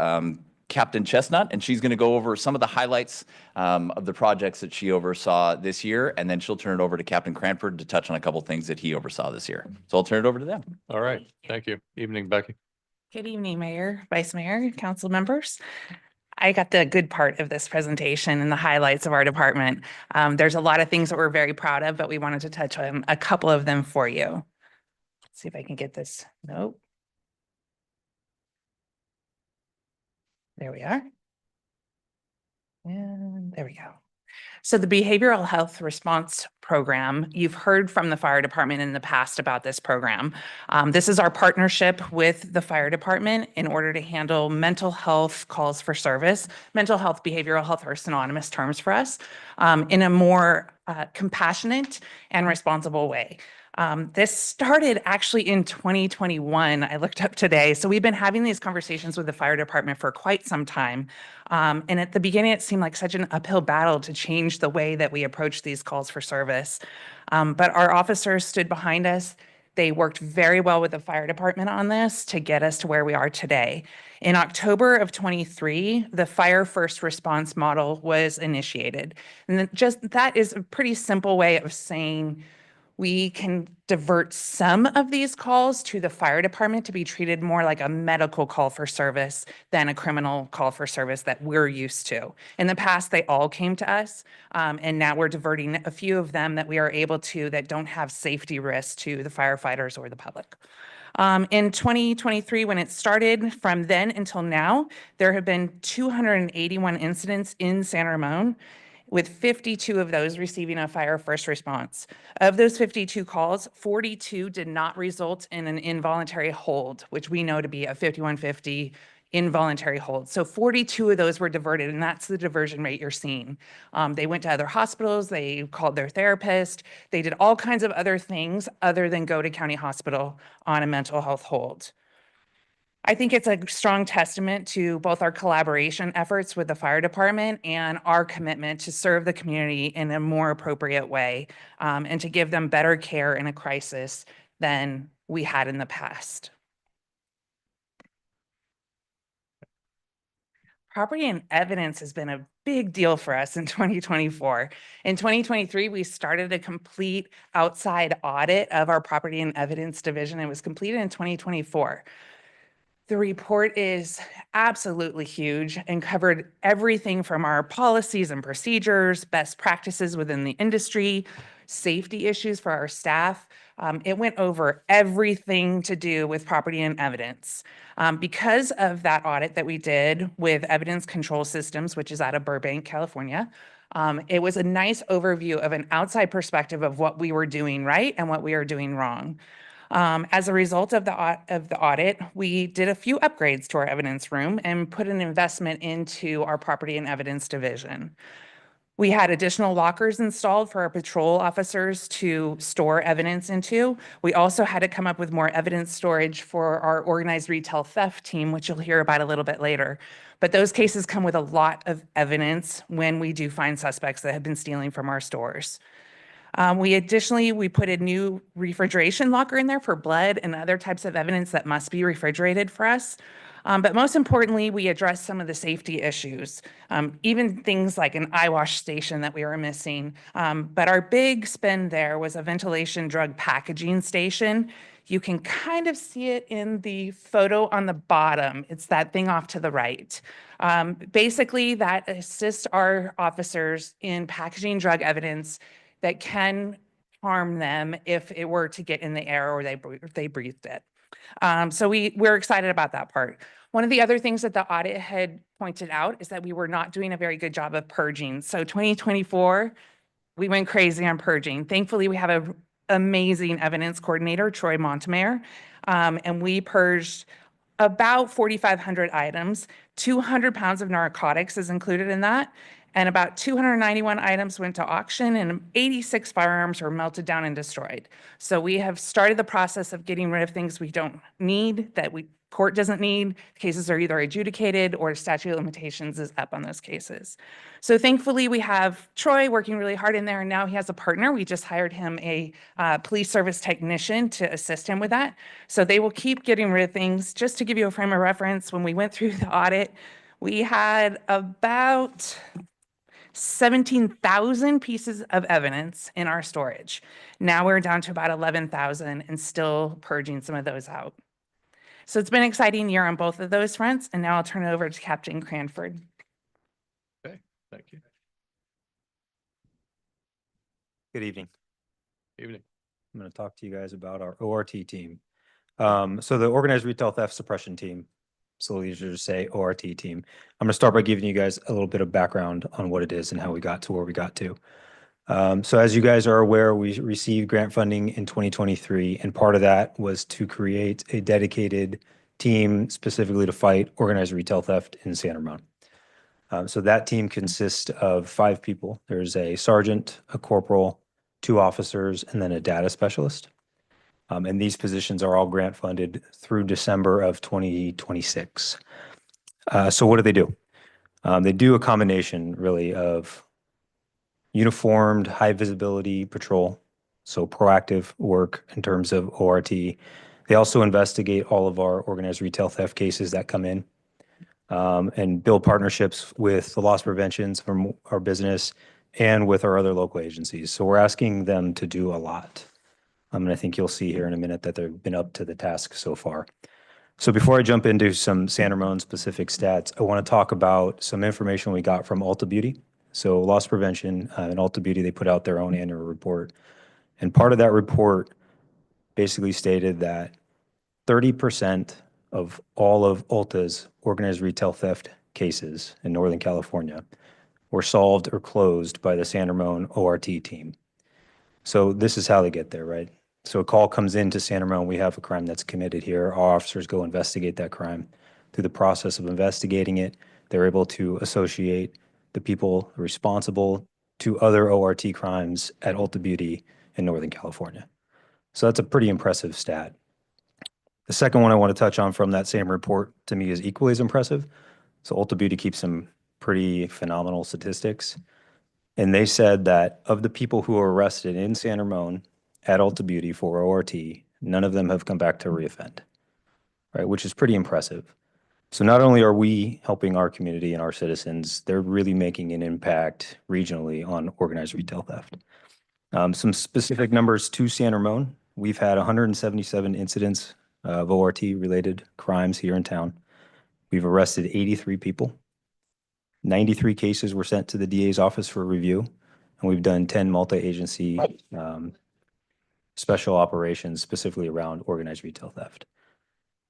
Captain Chestnut, and she's going to go over some of the highlights of the projects that she oversaw this year. And then she'll turn it over to Captain Cranford to touch on a couple of things that he oversaw this year. So I'll turn it over to them. All right. Thank you. Evening, Becky. Good evening, Mayor, Vice Mayor, council members. I got the good part of this presentation and the highlights of our department. There's a lot of things that we're very proud of, but we wanted to touch on a couple of them for you. Let's see if I can get this. Nope. There we are. And there we go. So the Behavioral Health Response Program, you've heard from the fire department in the past about this program. This is our partnership with the fire department in order to handle mental health calls for service. Mental health, behavioral health are synonymous terms for us in a more compassionate and responsible way. This started actually in 2021. I looked up today. So we've been having these conversations with the fire department for quite some time. And at the beginning, it seemed like such an uphill battle to change the way that we approach these calls for service. But our officers stood behind us. They worked very well with the fire department on this to get us to where we are today. In October of 23, the fire first response model was initiated. And that is a pretty simple way of saying we can divert some of these calls to the fire department to be treated more like a medical call for service than a criminal call for service that we're used to. In the past, they all came to us, and now we're diverting a few of them that we are able to that don't have safety risks to the firefighters or the public. In 2023, when it started, from then until now, there have been 281 incidents in San Ramon, with 52 of those receiving a fire first response. Of those 52 calls, 42 did not result in an involuntary hold, which we know to be a 5150 involuntary hold. So 42 of those were diverted, and that's the diversion rate you're seeing. They went to other hospitals, they called their therapist, they did all kinds of other things other than go to county hospital on a mental health hold. I think it's a strong testament to both our collaboration efforts with the fire department and our commitment to serve the community in a more appropriate way and to give them better care in a crisis than we had in the past. Property and evidence has been a big deal for us in 2024. In 2023, we started a complete outside audit of our property and evidence division. It was completed in 2024. The report is absolutely huge and covered everything from our policies and procedures, best practices within the industry, safety issues for our staff. It went over everything to do with property and evidence. Because of that audit that we did with Evidence Control Systems, which is out of Burbank, California, it was a nice overview of an outside perspective of what we were doing right and what we are doing wrong. As a result of the audit, we did a few upgrades to our evidence room and put an investment into our property and evidence division. We had additional lockers installed for our patrol officers to store evidence into. We also had to come up with more evidence storage for our organized retail theft team, which you'll hear about a little bit later. But those cases come with a lot of evidence when we do find suspects that have been stealing from our stores. We put a new refrigeration locker in there for blood and other types of evidence that must be refrigerated for us. But most importantly, we addressed some of the safety issues, even things like an eye wash station that we were missing. But our big spend there was a ventilation drug packaging station. You can kind of see it in the photo on the bottom. It's that thing off to the right. Basically, that assists our officers in packaging drug evidence that can harm them if it were to get in the air or they breathed it. So we're excited about that part. One of the other things that the audit had pointed out is that we were not doing a very good job of purging. So 2024, we went crazy on purging. Thankfully, we have an amazing evidence coordinator, Troy Montemayor, and we purged about 4,500 items. 200 pounds of narcotics is included in that. And about 291 items went to auction and 86 firearms were melted down and destroyed. So we have started the process of getting rid of things we don't need, that court doesn't need. Cases are either adjudicated or statute of limitations is up on those cases. So thankfully we have Troy working really hard in there, and now he has a partner. We just hired him a police service technician to assist him with that. So they will keep getting rid of things. Just to give you a frame of reference, when we went through the audit, we had about 17,000 pieces of evidence in our storage. Now we're down to about 11,000 and still purging some of those out. So it's been an exciting year on both of those fronts, and now I'll turn it over to Captain Cranford. Okay, thank you. Good evening. Evening. I'm going to talk to you guys about our ORT team. So the Organized Retail Theft Suppression Team, so easier to say ORT team. I'm going to start by giving you guys a little bit of background on what it is and how we got to where we got to. So as you guys are aware, we received grant funding in 2023, and part of that was to create a dedicated team specifically to fight organized retail theft in San Ramon. So that team consists of 5 people. There's a sergeant, a corporal, 2 officers, and then a data specialist. And these positions are all grant funded through December of 2026. So what do? They do a combination really of uniformed, high visibility patrol, so proactive work in terms of ORT. They also investigate all of our organized retail theft cases that come in, and build partnerships with the loss preventions from our business and with our other local agencies. So we're asking them to do a lot. And I think you'll see here in a minute that they've been up to the task so far. So before I jump into some San Ramon specific stats, I want to talk about some information we got from Ulta Beauty. So loss prevention and Ulta Beauty, they put out their own annual report. And part of that report basically stated that 30% of all of Ulta's organized retail theft cases in Northern California were solved or closed by the San Ramon ORT team. So this is how they get there, right? So a call comes into San Ramon, we have a crime that's committed here. Our officers go investigate that crime. Through the process of investigating it, they're able to associate the people responsible to other ORT crimes at Ulta Beauty in Northern California. So that's a pretty impressive stat. The second one I want to touch on from that same report to me is equally as impressive. So Ulta Beauty keeps some pretty phenomenal statistics. And they said that of the people who were arrested in San Ramon at Ulta Beauty for ORT, none of them have come back to reoffend, right? Which is pretty impressive. So not only are we helping our community and our citizens, they're really making an impact regionally on organized retail theft. Some specific numbers to San Ramon. We've had 177 incidents of ORT related crimes here in town. We've arrested 83 people. 93 cases were sent to the DA's office for review, and we've done 10 multi-agency special operations specifically around organized retail theft.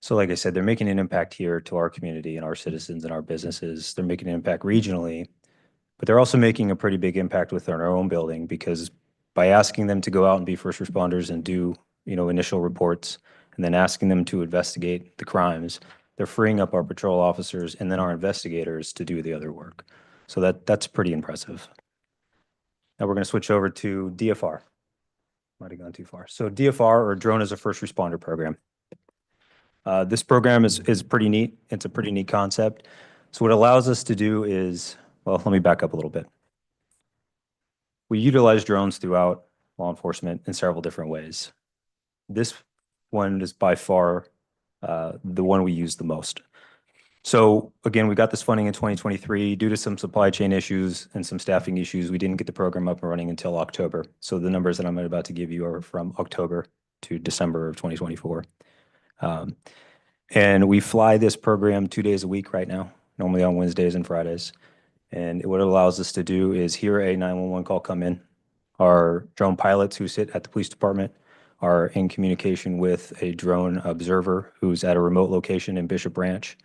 So like I said, they're making an impact here to our community and our citizens and our businesses. They're making an impact regionally, but they're also making a pretty big impact within our own building, because by asking them to go out and be first responders and do, initial reports, and then asking them to investigate the crimes, they're freeing up our patrol officers and then our investigators to do the other work. So that's pretty impressive. Now we're going to switch over to DFR. Might have gone too far. So DFR, or Drone as a First Responder Program. This program is pretty neat. It's a pretty neat concept. So what it allows us to do is, well, let me back up a little bit. We utilize drones throughout law enforcement in several different ways. This one is by far the one we use the most. So again, we got this funding in 2023 due to some supply chain issues and some staffing issues. We didn't get the program up and running until October. So the numbers that I'm about to give you are from October to December of 2024. And we fly this program 2 days a week right now, normally on Wednesdays and Fridays. And what it allows us to do is hear a 911 call come in. Our drone pilots who sit at the police department are in communication with a drone observer who's at a remote location in Bishop Branch.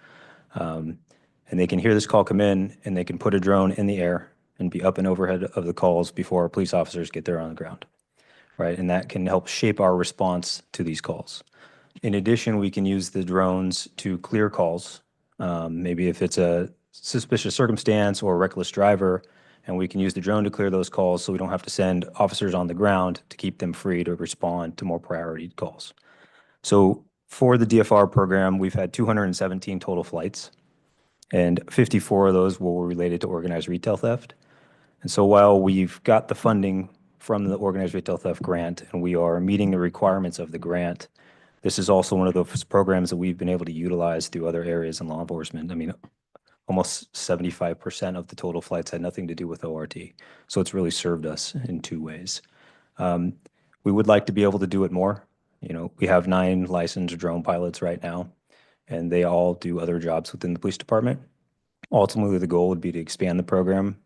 And they can hear this call come in, and they can put a drone in the air and be up and overhead of the calls before our police officers get there on the ground, right? And that can help shape our response to these calls. In addition, we can use the drones to clear calls. Maybe if it's a suspicious circumstance or a reckless driver, and we can use the drone to clear those calls so we don't have to send officers on the ground to keep them free to respond to more priority calls. So for the DFR program, we've had 217 total flights, and 54 of those were related to organized retail theft. And so while we've got the funding from the organized retail theft grant and we are meeting the requirements of the grant, this is also one of those programs that we've been able to utilize through other areas in law enforcement. I mean, almost 75% of the total flights had nothing to do with ORT. So it's really served us in two ways. We would like to be able to do it more. You know, we have 9 licensed drone pilots right now, and they all do other jobs within the police department. Ultimately, the goal would be to expand the program.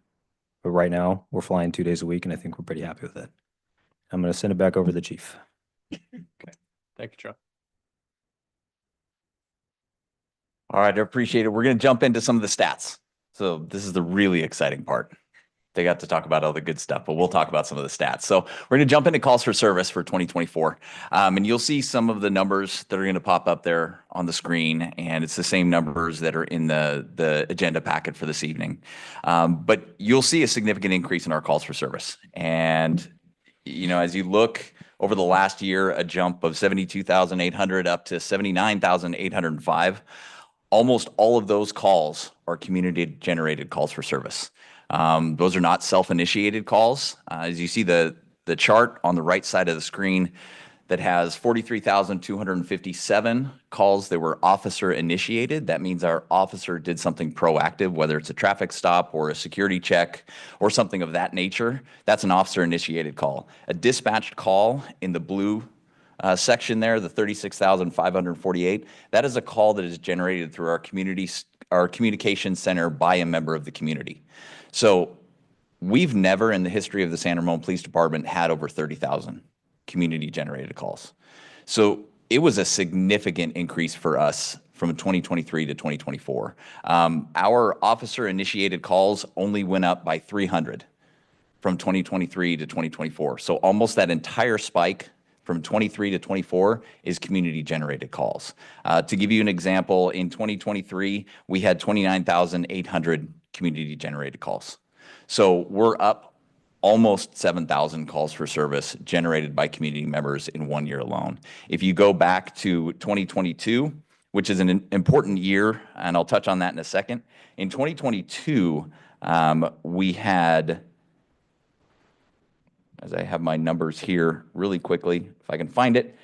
But right now, we're flying 2 days a week, and I think we're pretty happy with it. I'm going to send it back over to the chief. Okay. Thank you, John. All right, I appreciate it. We're going to jump into some of the stats. So this is the really exciting part. They got to talk about all the good stuff, but we'll talk about some of the stats. So we're going to jump into calls for service for 2024. And you'll see some of the numbers that are going to pop up there on the screen. And it's the same numbers that are in the agenda packet for this evening. But you'll see a significant increase in our calls for service. And, you know, as you look over the last year, a jump of 72,800 up to 79,805. Almost all of those calls are community-generated calls for service. Those are not self-initiated calls. As you see the chart on the right side of the screen that has 43,257 calls that were officer initiated. That means our officer did something proactive, whether it's a traffic stop or a security check or something of that nature. That's an officer initiated call. A dispatched call in the blue section there, the 36,548, that is a call that is generated through our communication center by a member of the community. So we've never in the history of the San Ramon Police Department had over 30,000 community generated calls. So it was a significant increase for us from 2023 to 2024. Our officer initiated calls only went up by 300 from 2023 to 2024. So almost that entire spike from 23 to 24 is community generated calls. To give you an example, in 2023, we had 29,800 community generated calls. So we're up almost 7,000 calls for service generated by community members in 1 year alone. If you go back to 2022, which is an important year, and I'll touch on that in a second. In 2022, we had, as I have my numbers here really quickly, if I can find it,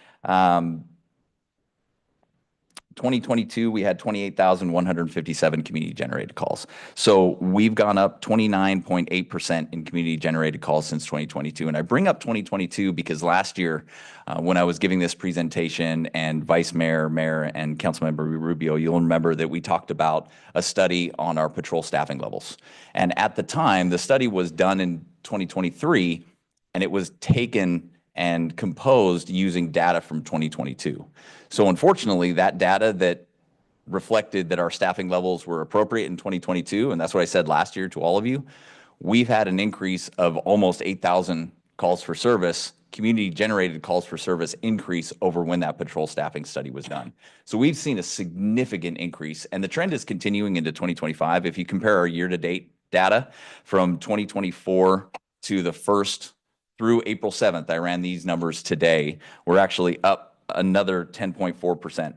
2022, we had 28,157 community-generated calls. So we've gone up 29.8% in community-generated calls since 2022. And I bring up 2022 because last year, when I was giving this presentation, and Vice Mayor, Mayor, and Councilmember Rubio, you'll remember that we talked about a study on our patrol staffing levels. And at the time, the study was done in 2023, and it was taken and composed using data from 2022. So unfortunately, that data that reflected that our staffing levels were appropriate in 2022, and that's what I said last year to all of you, we've had an increase of almost 8,000 calls for service, community-generated calls for service increase over when that patrol staffing study was done. So we've seen a significant increase, and the trend is continuing into 2025. If you compare our year-to-date data from 2024 to the first through April 7th, I ran these numbers today, we're actually up another 10.4%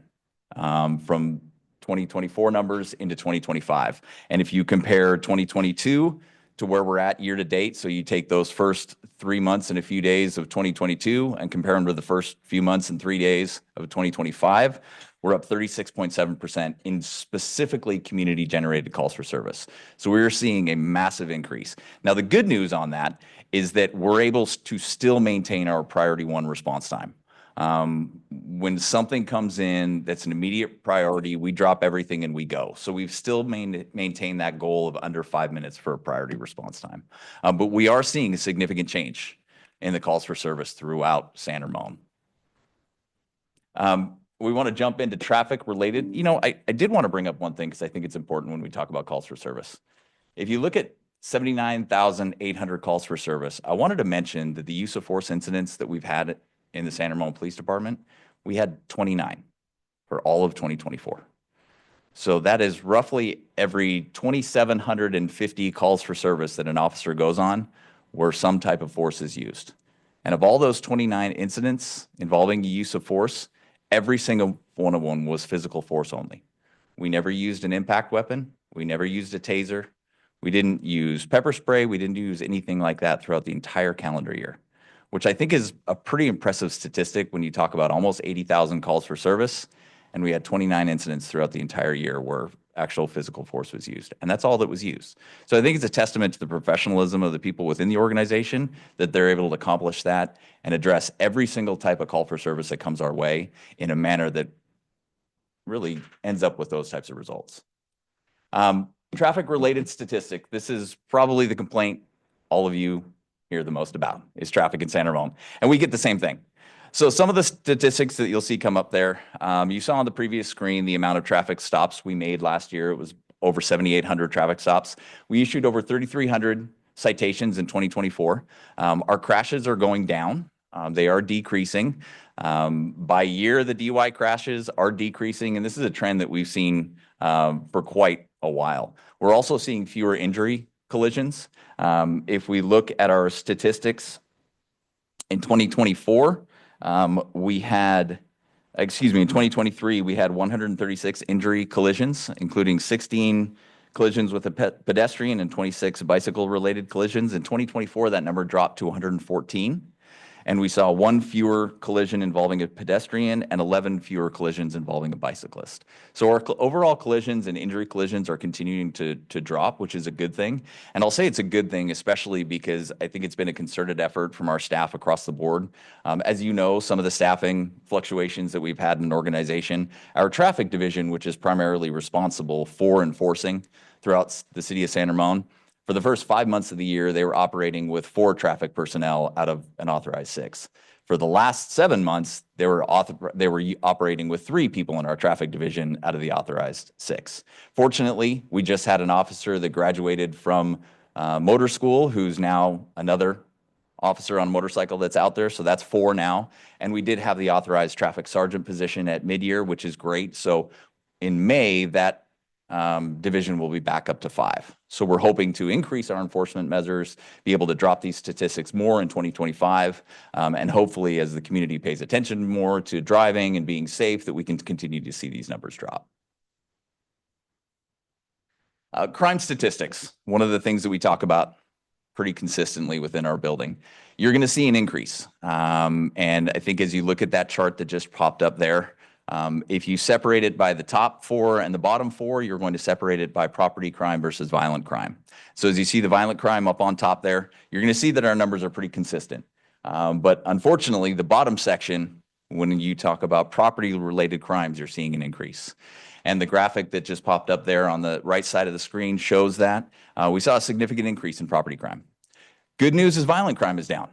from 2024 numbers into 2025. And if you compare 2022 to where we're at year to date, so you take those first 3 months and a few days of 2022 and compare them to the first few months and 3 days of 2025, we're up 36.7% in specifically community-generated calls for service. So we're seeing a massive increase. Now, the good news on that is that we're able to still maintain our priority one response time. When something comes in that's an immediate priority, we drop everything and we go. So we've still maintained that goal of under 5 minutes for a priority response time. But we are seeing a significant change in the calls for service throughout San Ramon. We want to jump into traffic related. I did want to bring up one thing because I think it's important when we talk about calls for service. If you look at 79,800 calls for service, I wanted to mention that the use of force incidents that we've had in the San Ramon Police Department, we had 29 for all of 2024. So that is roughly every 2,750 calls for service that an officer goes on where some type of force is used. And of all those 29 incidents involving the use of force, every single one of them was physical force only. We never used an impact weapon. We never used a taser. We didn't use pepper spray. We didn't use anything like that throughout the entire calendar year, which I think is a pretty impressive statistic when you talk about almost 80,000 calls for service, and we had 29 incidents throughout the entire year where actual physical force was used, and that's all that was used. So I think it's a testament to the professionalism of the people within the organization that they're able to accomplish that and address every single type of call for service that comes our way in a manner that really ends up with those types of results. Traffic-related statistic. This is probably the complaint all of you hear the most about is traffic in San Ramon. And we get the same thing. So some of the statistics that you'll see come up there, you saw on the previous screen the amount of traffic stops we made last year. It was over 7,800 traffic stops. We issued over 3,300 citations in 2024. Our crashes are going down. They are decreasing. By year, the DUI crashes are decreasing, and this is a trend that we've seen for quite a while. We're also seeing fewer injury collisions. If we look at our statistics in 2024, in 2023, we had 136 injury collisions, including 16 collisions with a pedestrian and 26 bicycle-related collisions. In 2024, that number dropped to 114. And we saw 1 fewer collision involving a pedestrian and 11 fewer collisions involving a bicyclist. So our overall collisions and injury collisions are continuing to drop, which is a good thing. And I'll say it's a good thing, especially because I think it's been a concerted effort from our staff across the board. As you know, some of the staffing fluctuations that we've had in an organization, our traffic division, which is primarily responsible for enforcing throughout the city of San Ramon, for the first 5 months of the year, they were operating with 4 traffic personnel out of an authorized 6. For the last 7 months, they were operating with 3 people in our traffic division out of the authorized 6. Fortunately, we just had an officer that graduated from motor school who's now another officer on a motorcycle that's out there. So that's 4 now. And we did have the authorized traffic sergeant position at mid-year, which is great. So in May, that division will be back up to 5. So we're hoping to increase our enforcement measures, be able to drop these statistics more in 2025, and hopefully as the community pays attention more to driving and being safe, that we can continue to see these numbers drop. Crime statistics, one of the things that we talk about pretty consistently within our building. You're going to see an increase. And I think as you look at that chart that just popped up there, if you separate it by the top 4 and the bottom 4, you're going to separate it by property crime versus violent crime. So as you see the violent crime up on top there, you're going to see that our numbers are pretty consistent. But unfortunately, the bottom section, when you talk about property-related crimes, you're seeing an increase. And the graphic that just popped up there on the right side of the screen shows that. We saw a significant increase in property crime. Good news is violent crime is down.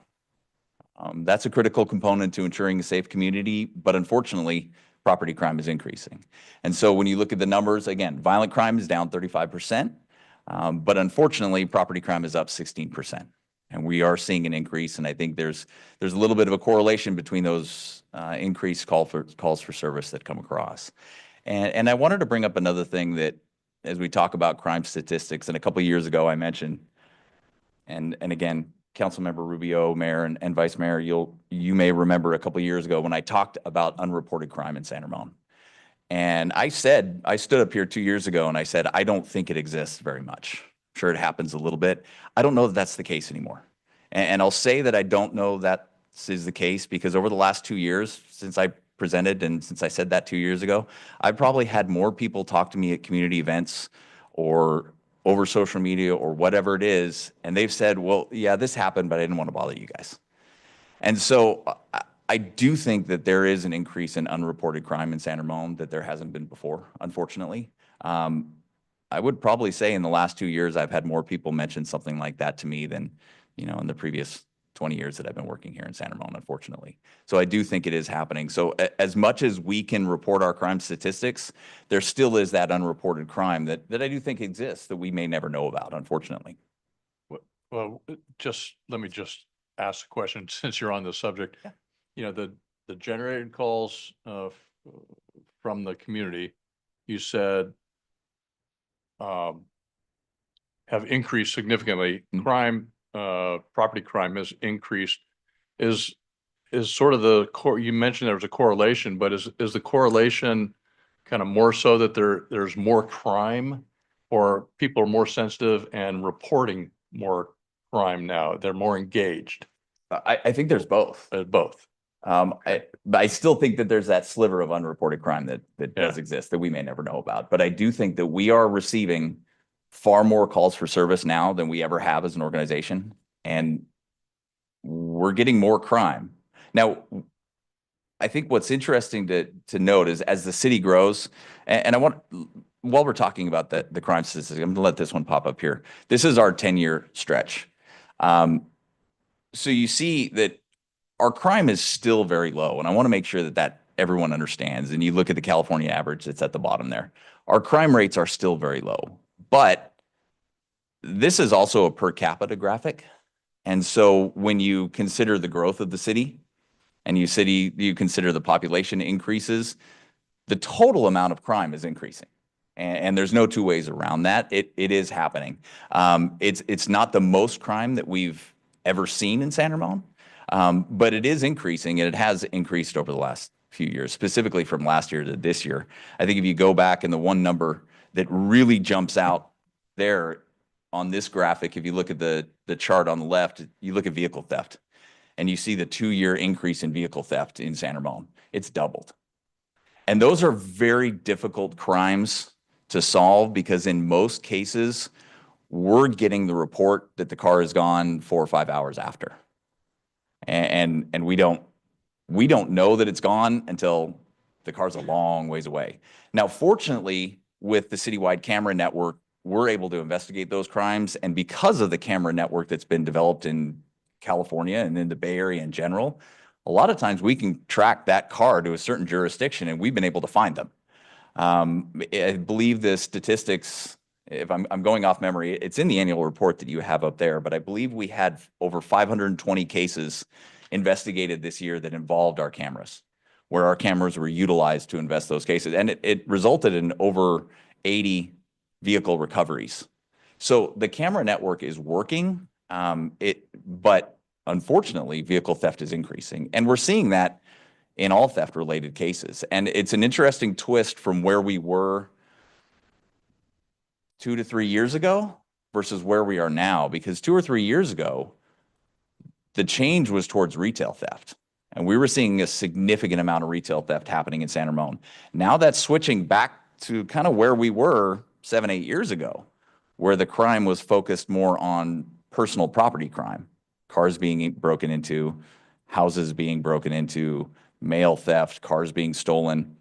That's a critical component to ensuring a safe community, but unfortunately, property crime is increasing. And so when you look at the numbers, again, violent crime is down 35%, but unfortunately, property crime is up 16%. And we are seeing an increase, and I think there's a little bit of a correlation between those increased calls for service that come across. And I wanted to bring up another thing that, as we talk about crime statistics, and a couple of years ago I mentioned, and again, Councilmember Rubio, Mayor and Vice Mayor, you may remember a couple of years ago when I talked about unreported crime in San Ramon. And I stood up here 2 years ago and I said, I don't think it exists very much. I'm sure it happens a little bit. I don't know that that's the case anymore. And I'll say that I don't know that is the case because over the last 2 years, since I presented and since I said that 2 years ago, I've probably had more people talk to me at community events or over social media or whatever it is, and they've said, well, yeah, this happened, but I didn't want to bother you guys. And so I do think that there is an increase in unreported crime in San Ramon that there hasn't been before, unfortunately. I would probably say in the last 2 years, I've had more people mention something like that to me than, in the previous 20 years that I've been working here in San Ramon, unfortunately. So I do think it is happening. So as much as we can report our crime statistics, there still is that unreported crime that I do think exists that we may never know about, unfortunately. Well, let me just ask a question since you're on the subject. Yeah. The generated calls from the community, you said have increased significantly. Crime, property crime has increased. Is sort of the core, you mentioned there was a correlation, but is the correlation kind of more so that there's more crime or people are more sensitive and reporting more crime now? They're more engaged. I think there's both. Both. But I still think that there's that sliver of unreported crime that does exist that we may never know about. But I do think that we are receiving far more calls for service now than we ever have as an organization. And we're getting more crime. Now, I think what's interesting to note is as the city grows, and I want, while we're talking about the crime statistics, I'm gonna let this one pop up here. This is our 10-year stretch. So you see that our crime is still very low. And I want to make sure that everyone understands. And you look at the California average, it's at the bottom there. Our crime rates are still very low, but this is also a per capita graphic. And so when you consider the growth of the city and you consider the population increases, the total amount of crime is increasing. And there's no two ways around that. It is happening. It's not the most crime that we've ever seen in San Ramon, but it is increasing, and it has increased over the last few years, specifically from last year to this year. I think if you go back and the one number that really jumps out there on this graphic, if you look at the chart on the left, you look at vehicle theft, and you see the 2-year increase in vehicle theft in San Ramon. It's doubled. And those are very difficult crimes to solve because in most cases, we're getting the report that the car is gone 4 or 5 hours after. And we don't know that it's gone until the car's a long ways away. Now, fortunately, with the citywide camera network, we're able to investigate those crimes. And because of the camera network that's been developed in California and in the Bay Area in general, a lot of times we can track that car to a certain jurisdiction and we've been able to find them. I believe the statistics, if I'm going off memory, it's in the annual report that you have up there, but I believe we had over 520 cases investigated this year that involved our cameras, where our cameras were utilized to invest those cases. And it resulted in over 80 vehicle recoveries. So the camera network is working, but unfortunately, vehicle theft is increasing. And we're seeing that in all theft-related cases. And it's an interesting twist from where we were 2 to 3 years ago versus where we are now, because 2 or 3 years ago, the change was towards retail theft. And we were seeing a significant amount of retail theft happening in San Ramon. Now that's switching back to kind of where we were 7, 8 years ago, where the crime was focused more on personal property crime, cars being broken into, houses being broken into, mail theft, cars being stolen.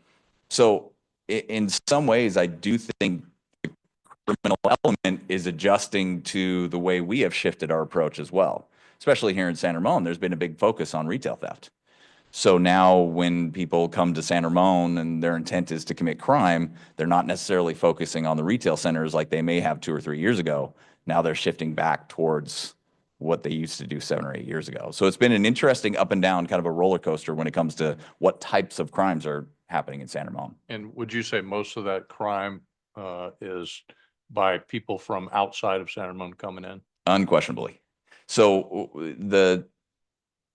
So in some ways, I do think the criminal element is adjusting to the way we have shifted our approach as well. Especially here in San Ramon, there's been a big focus on retail theft. So now when people come to San Ramon and their intent is to commit crime, they're not necessarily focusing on the retail centers like they may have 2 or 3 years ago. Now they're shifting back towards what they used to do 7 or 8 years ago. So it's been an interesting up and down kind of a roller coaster when it comes to what types of crimes are happening in San Ramon. And would you say most of that crime is by people from outside of San Ramon coming in? Unquestionably. So the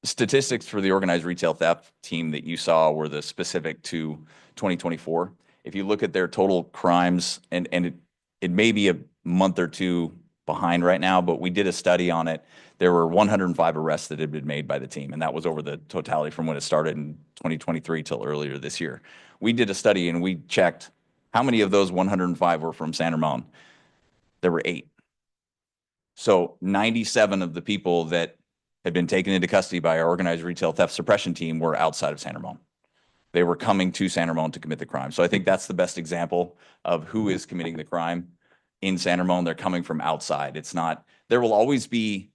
statistics for the organized retail theft team that you saw were the specific to 2024. If you look at their total crimes, and it may be a month or two behind right now, but we did a study on it. There were 105 arrests that had been made by the team, and that was over the totality from when it started in 2023 till earlier this year. We did a study and we checked how many of those 105 were from San Ramon. There were 8. So 97 of the people that had been taken into custody by our organized retail theft suppression team were outside of San Ramon. They were coming to San Ramon to commit the crime. So I think that's the best example of who is committing the crime in San Ramon. They're coming from outside. It's not, there will always be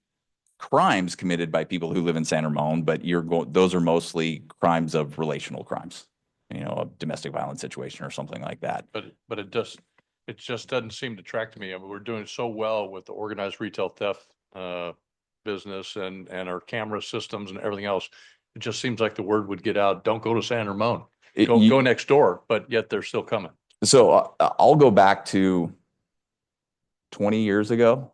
crimes committed by people who live in San Ramon, but those are mostly crimes of relational crimes, you know, a domestic violence situation or something like that. But it just doesn't seem to track to me. I mean, we're doing so well with the organized retail theft business and our camera systems and everything else. It just seems like the word would get out, don't go to San Ramon. Go next door, but yet they're still coming. So I'll go back to 20 years ago.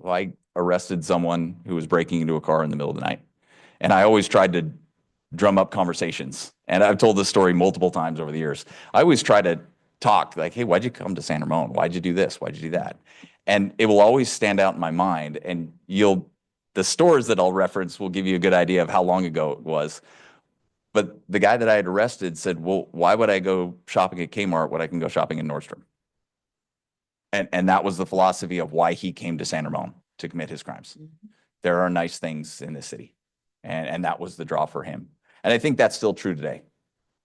I arrested someone who was breaking into a car in the middle of the night. And I always tried to drum up conversations. And I've told this story multiple times over the years. I always try to talk like, hey, why'd you come to San Ramon? Why'd you do this? Why'd you do that? And it will always stand out in my mind. And the stores that I'll reference will give you a good idea of how long ago it was. But the guy that I had arrested said, well, why would I go shopping at Kmart when I can go shopping in Nordstrom? And that was the philosophy of why he came to San Ramon to commit his crimes. There are nice things in this city. And that was the draw for him. And I think that's still true today.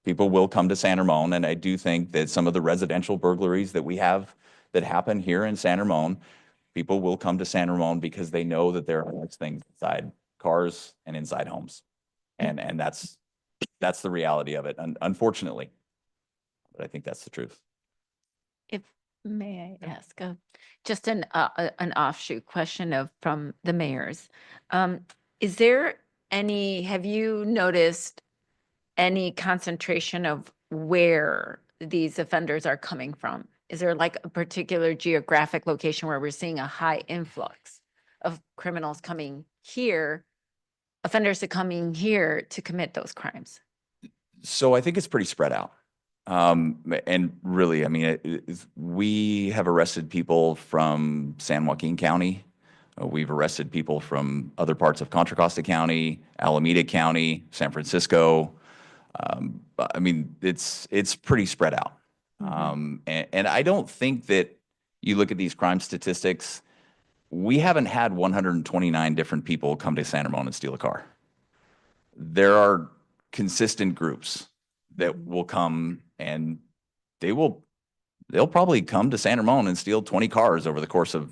People will come to San Ramon. And I do think that some of the residential burglaries that we have that happen here in San Ramon, people will come to San Ramon because they know that there are nice things inside cars and inside homes. And that's the reality of it, unfortunately. But I think that's the truth. If may I ask just an offshoot question from the mayors? Is there have you noticed any concentration of where these offenders are coming from? Is there like a particular geographic location where we're seeing a high influx of criminals coming here, offenders are coming here to commit those crimes? So I think it's pretty spread out. And really, I mean, we have arrested people from San Joaquin County. We've arrested people from other parts of Contra Costa County, Alameda County, San Francisco. I mean, it's pretty spread out. And I don't think that you look at these crime statistics, we haven't had 129 different people come to San Ramon and steal a car. There are consistent groups that will come, and they'll probably come to San Ramon and steal 20 cars over the course of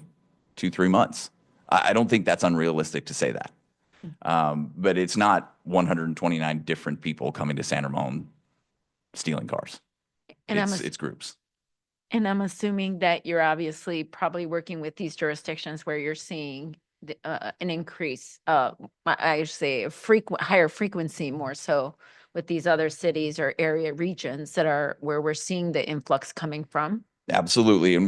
2-3 months. I don't think that's unrealistic to say that. But it's not 129 different people coming to San Ramon stealing cars. And It's groups. And I'm assuming that you're obviously probably working with these jurisdictions where you're seeing an increase, I should say a higher frequency more so with these other cities or area regions that are where we're seeing the influx coming from. Absolutely. And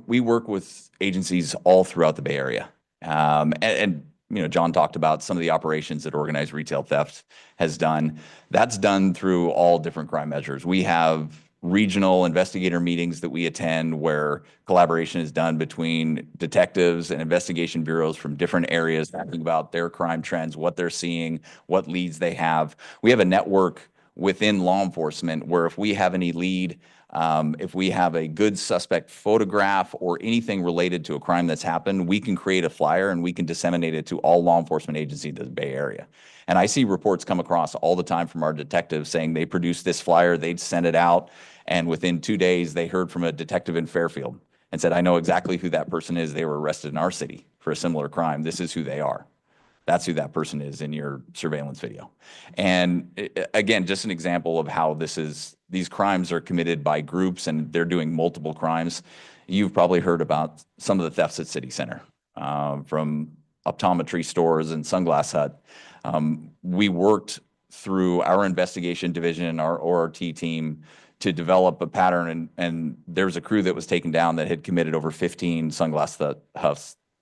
we work with agencies all throughout the Bay Area. And you know, John talked about some of the operations that organized retail theft has done. That's done through all different crime measures. We have regional investigator meetings that we attend where collaboration is done between detectives and investigation bureaus from different areas talking about their crime trends, what they're seeing, what leads they have. We have a network within law enforcement where if we have any lead, if we have a good suspect photograph or anything related to a crime that's happened, we can create a flyer and we can disseminate it to all law enforcement agencies in the Bay Area. And I see reports come across all the time from our detectives saying they produced this flyer, they'd send it out, and within 2 days they heard from a detective in Fairfield and said, I know exactly who that person is. They were arrested in our city for a similar crime. This is who they are. That's who that person is in your surveillance video. And again, just an example of how these crimes are committed by groups and they're doing multiple crimes. You've probably heard about some of the thefts at City Center, from optometry stores and Sunglass Hut. We worked through our investigation division, our ORT team, to develop a pattern. And there's a crew that was taken down that had committed over 15 Sunglass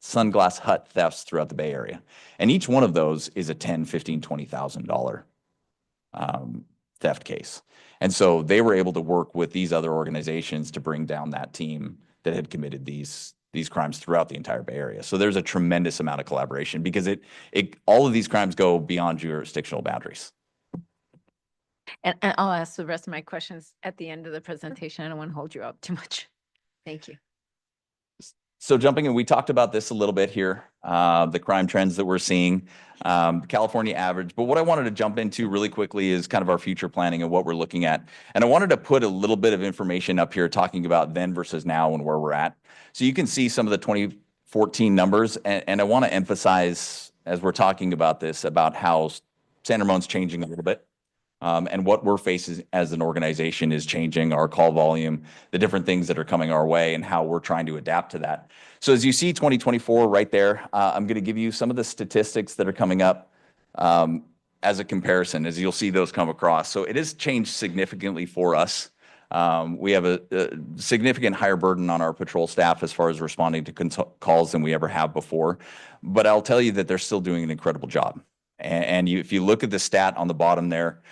Sunglass Hut thefts throughout the Bay Area. And each one of those is a $10,000, $15,000, $20,000 theft case. And so they were able to work with these other organizations to bring down that team that had committed these crimes throughout the entire Bay Area. So there's a tremendous amount of collaboration because all of these crimes go beyond jurisdictional boundaries. And I'll ask the rest of my questions at the end of the presentation. I don't want to hold you up too much. Thank you. So jumping in, we talked about this a little bit here, the crime trends that we're seeing, California average. But what I wanted to jump into really quickly is kind of our future planning and what we're looking at. And I wanted to put a little bit of information up here talking about then versus now and where we're at. So you can see some of the 2014 numbers. And I want to emphasize, as we're talking about this, about how San Ramon's changing a little bit. And what we're facing as an organization is changing, our call volume, the different things that are coming our way, and how we're trying to adapt to that. So as you see 2024 right there, I'm going to give you some of the statistics that are coming up as a comparison, as you'll see those come across. So it has changed significantly for us. We have a significant higher burden on our patrol staff as far as responding to calls than we ever have before. But I'll tell you that they're still doing an incredible job. And if you look at the stat on the bottom there,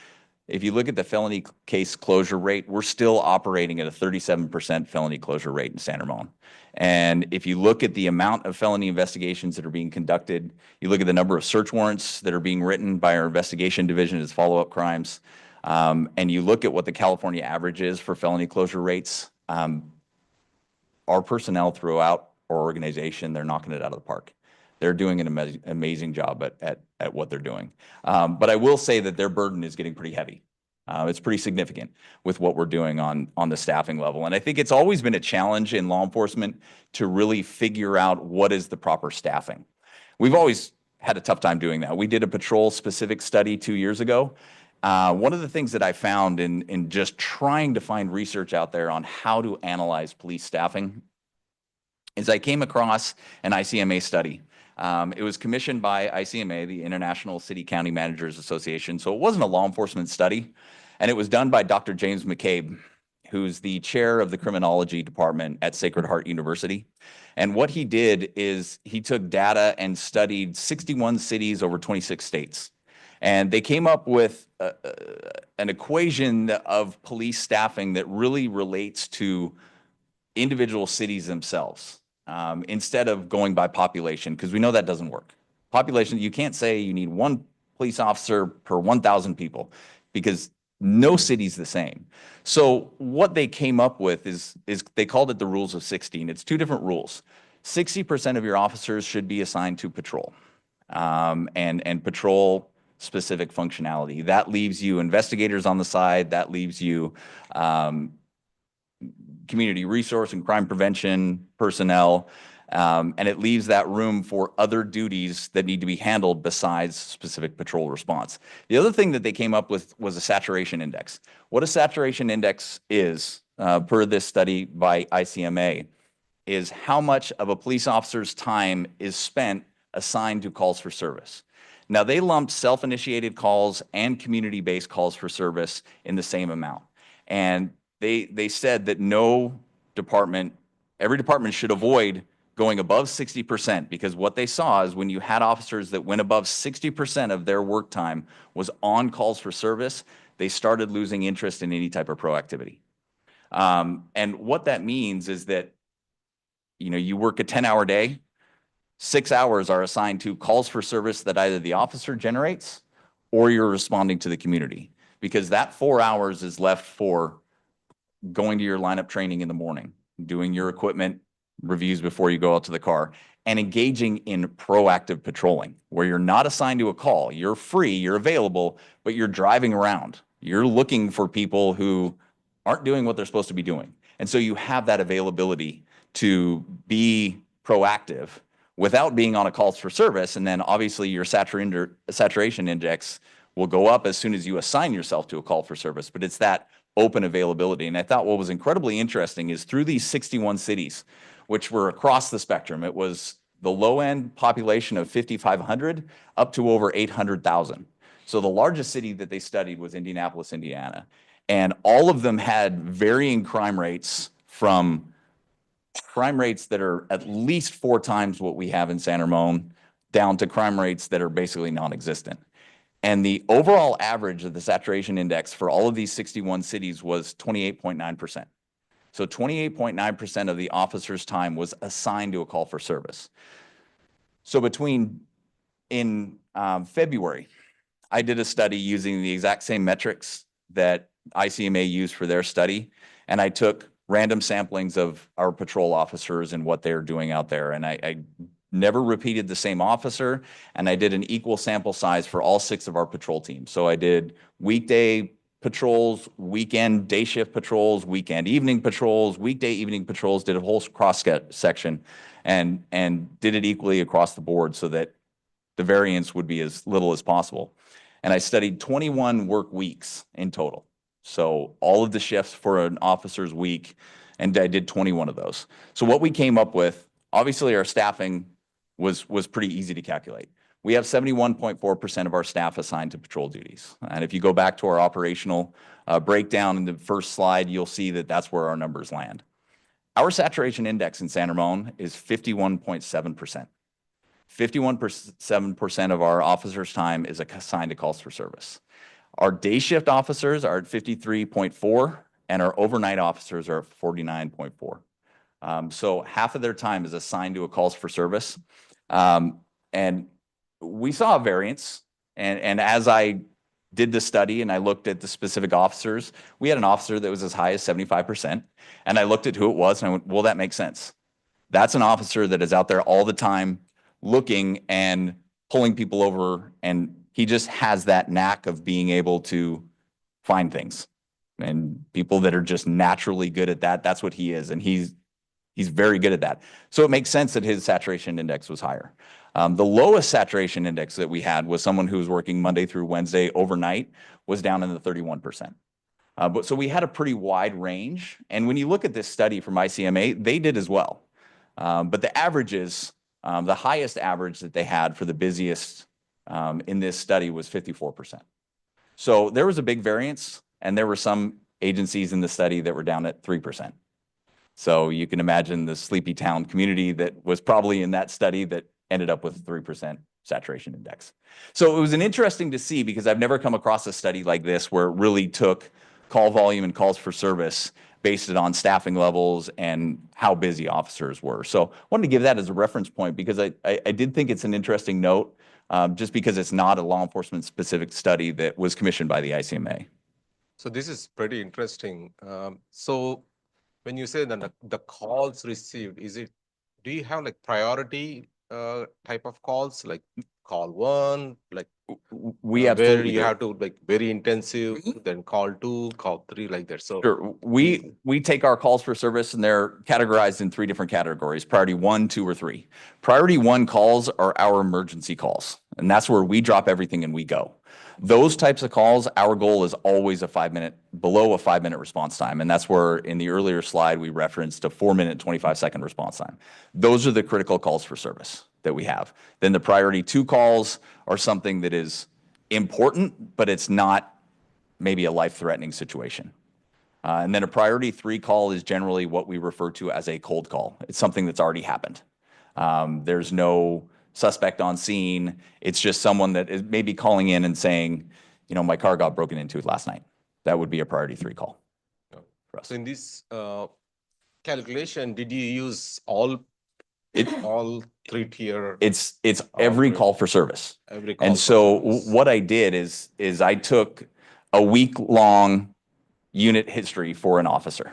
if you look at the felony case closure rate, we're still operating at a 37% felony closure rate in San Ramon. And if you look at the amount of felony investigations that are being conducted, you look at the number of search warrants that are being written by our investigation division as follow-up crimes, and you look at what the California average is for felony closure rates, our personnel throughout our organization, they're knocking it out of the park. They're doing an amazing job at what they're doing. But I will say that their burden is getting pretty heavy. It's pretty significant with what we're doing on the staffing level. And I think it's always been a challenge in law enforcement to really figure out what is the proper staffing. We've always had a tough time doing that. We did a patrol-specific study 2 years ago. One of the things that I found in just trying to find research out there on how to analyze police staffing is I came across an ICMA study. It was commissioned by ICMA, the International City County Managers Association. So it wasn't a law enforcement study. And it was done by Dr. James McCabe, who's the chair of the criminology department at Sacred Heart University. And what he did is he took data and studied 61 cities over 26 states. And they came up with an equation of police staffing that really relates to individual cities themselves. Instead of going by population, because we know that doesn't work. Population, you can't say you need one police officer per 1,000 people because no city's the same. So what they came up with is they called it the rules of 60. And it's two different rules. 60% of your officers should be assigned to patrol and patrol specific functionality. That leaves you investigators on the side. That leaves you community resource and crime prevention personnel, and it leaves that room for other duties that need to be handled besides specific patrol response. The other thing that they came up with was a saturation index. What a saturation index is, per this study by ICMA, is how much of a police officer's time is spent assigned to calls for service. Now, they lumped self-initiated calls and community-based calls for service in the same amount. And they said that every department should avoid going above 60%, because what they saw is when you had officers that went above 60% of their work time was on calls for service, they started losing interest in any type of proactivity. And what that means is that, you work a 10-hour day, 6 hours are assigned to calls for service that either the officer generates or you're responding to the community, because that 4 hours is left for going to your lineup training in the morning, doing your equipment reviews before you go out to the car, and engaging in proactive patrolling, where you're not assigned to a call. You're free, you're available, but you're driving around. You're looking for people who aren't doing what they're supposed to be doing. And so you have that availability to be proactive without being on a calls for service. And then obviously your saturation index will go up as soon as you assign yourself to a call for service. But it's that open availability. And I thought what was incredibly interesting is through these 61 cities, which were across the spectrum, it was the low end population of 5,500 up to over 800,000. So the largest city that they studied was Indianapolis, Indiana. And all of them had varying crime rates from crime rates that are at least 4 times what we have in San Ramon, down to crime rates that are basically non-existent. And the overall average of the saturation index for all of these 61 cities was 28.9%. So 28.9% of the officer's time was assigned to a call for service. So in February, I did a study using the exact same metrics that ICMA used for their study, and I took random samplings of our patrol officers and what they're doing out there. And I never repeated the same officer, and I did an equal sample size for all 6 of our patrol teams. So I did weekday patrols, weekend day shift patrols, weekend evening patrols, weekday evening patrols, did a whole cross section and did it equally across the board so that the variance would be as little as possible. And I studied 21 work weeks in total. So all of the shifts for an officer's week, and I did 21 of those. So what we came up with, obviously our staffing was pretty easy to calculate. We have 71.4% of our staff assigned to patrol duties. And if you go back to our operational breakdown in the first slide, you'll see that that's where our numbers land. Our saturation index in San Ramon is 51.7%. 51.7% of our officers' time is assigned to calls for service. Our day shift officers are at 53.4, and our overnight officers are at 49.4. So half of their time is assigned to a calls for service. And we saw a variance. And as I did the study and I looked at the specific officers, we had an officer that was as high as 75%. And I looked at who it was and I went, well, that makes sense. That's an officer that is out there all the time looking and pulling people over, and he just has that knack of being able to find things. And people that are just naturally good at that, that's what he is. And he's very good at that. So it makes sense that his saturation index was higher. The lowest saturation index that we had was someone who was working Monday through Wednesday overnight, was down in the 31%. So we had a pretty wide range. And when you look at this study from ICMA, they did as well. But the averages, the highest average that they had for the busiest in this study was 54%. So there was a big variance, and there were some agencies in the study that were down at 3%. So you can imagine the sleepy town community that was probably in that study that ended up with 3% saturation index. So it was an interesting to see, because I've never come across a study like this where it really took call volume and calls for service, based it on staffing levels and how busy officers were. So I wanted to give that as a reference point, because I did think it's an interesting note, just because it's not a law enforcement specific study that was commissioned by the ICMA. So this is pretty interesting. So when you say that the calls received, do you have like priority type of calls, like call 1, like we where absolutely you do. have to like very intensive, then call 2, call 3, like that. So Sure. We take our calls for service, and they're categorized in 3 different categories: priority 1, 2, or 3. Priority 1 calls are our emergency calls, and that's where we drop everything and we go. Those types of calls, our goal is always below a 5-minute response time. And that's where in the earlier slide, we referenced a 4-minute, 25-second response time. Those are the critical calls for service that we have. Then the priority 2 calls are something that is important, but it's not maybe a life-threatening situation. And then a priority 3 call is generally what we refer to as a cold call. It's something that's already happened. There's no suspect on scene. It's just someone that is maybe calling in and saying, my car got broken into last night. That would be a priority 3 call for us. So in this calculation, did you use all 3-tier? It's every call for service. Every call And for so service. what I did is I took a week-long unit history for an officer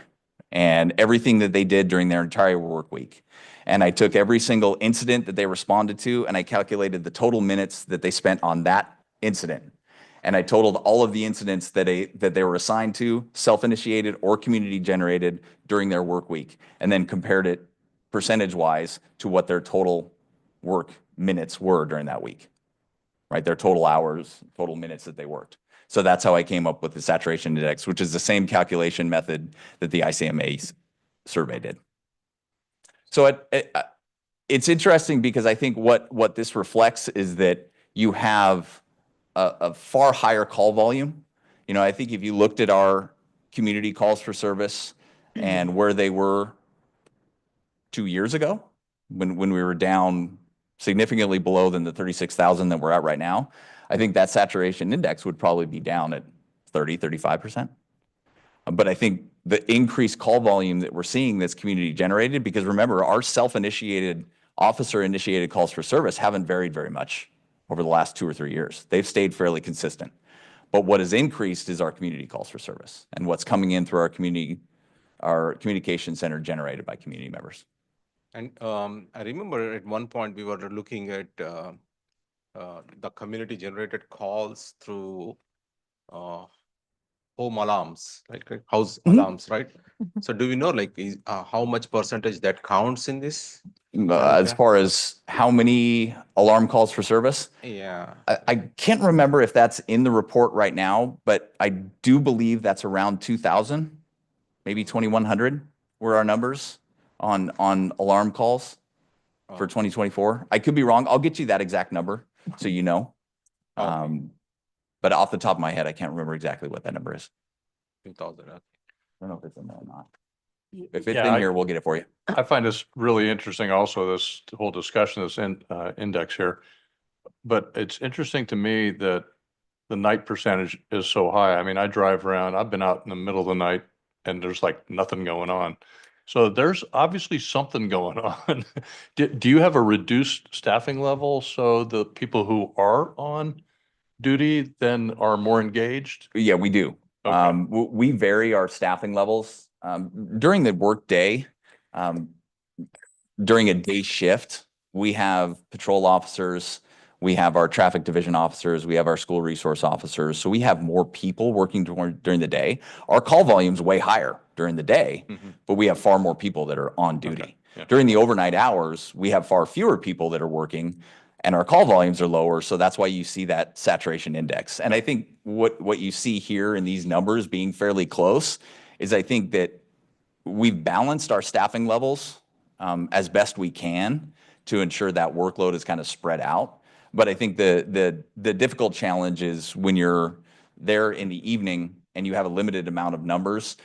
and everything that they did during their entire work week. And I took every single incident that they responded to, and I calculated the total minutes that they spent on that incident. And I totaled all of the incidents that they were assigned to, self-initiated or community-generated, during their work week, and then compared it percentage-wise to what their total work minutes were during that week, right? Their total hours, total minutes that they worked. So that's how I came up with the saturation index, which is the same calculation method that the ICMA survey did. So it's interesting, because I think what this reflects is that you have a far higher call volume. I think if you looked at our community calls for service and where they were 2 years ago, when we were down significantly below than the 36,000 that we're at right now, I think that saturation index would probably be down at 35%. But I think the increased call volume that we're seeing that's community generated, because remember, our self-initiated, officer-initiated calls for service haven't varied very much over the last 2 or 3 years. They've stayed fairly consistent. But what has increased is our community calls for service and what's coming in through our communication center generated by community members. And I remember at one point we were looking at the community generated calls through home alarms, right? House alarms, right? So do we know like how much percentage that counts in this? As far as how many alarm calls for service? Yeah. I can't remember if that's in the report right now, but I do believe that's around 2,000, maybe 2,100 were our numbers on alarm calls for 2024. I could be wrong. I'll get you that exact number so you know. But off the top of my head, I can't remember exactly what that number is. 2,000. I don't know if it's in there or not. If it's Yeah, in here, we'll get it for you. I find this really interesting also, this whole discussion, this index here. But it's interesting to me that the night percentage is so high. I mean, I drive around, I've been out in the middle of the night and there's like nothing going on. So there's obviously something going on. Do you have a reduced staffing level so the people who are on duty then are more engaged? Yeah, we do. We vary our staffing levels during the work day. During a day shift, we have patrol officers, we have our traffic division officers, we have our school resource officers. So we have more people working during the day. Our call volume's way higher during the day, but we have far more people that are on duty. Yeah. During the overnight hours, we have far fewer people that are working and our call volumes are lower. So that's why you see that saturation index. And I think what you see here in these numbers being fairly close is I think that we've balanced our staffing levels as best we can to ensure that workload is kind of spread out. But I think the difficult challenge is when you're there in the evening and you have a limited amount of numbers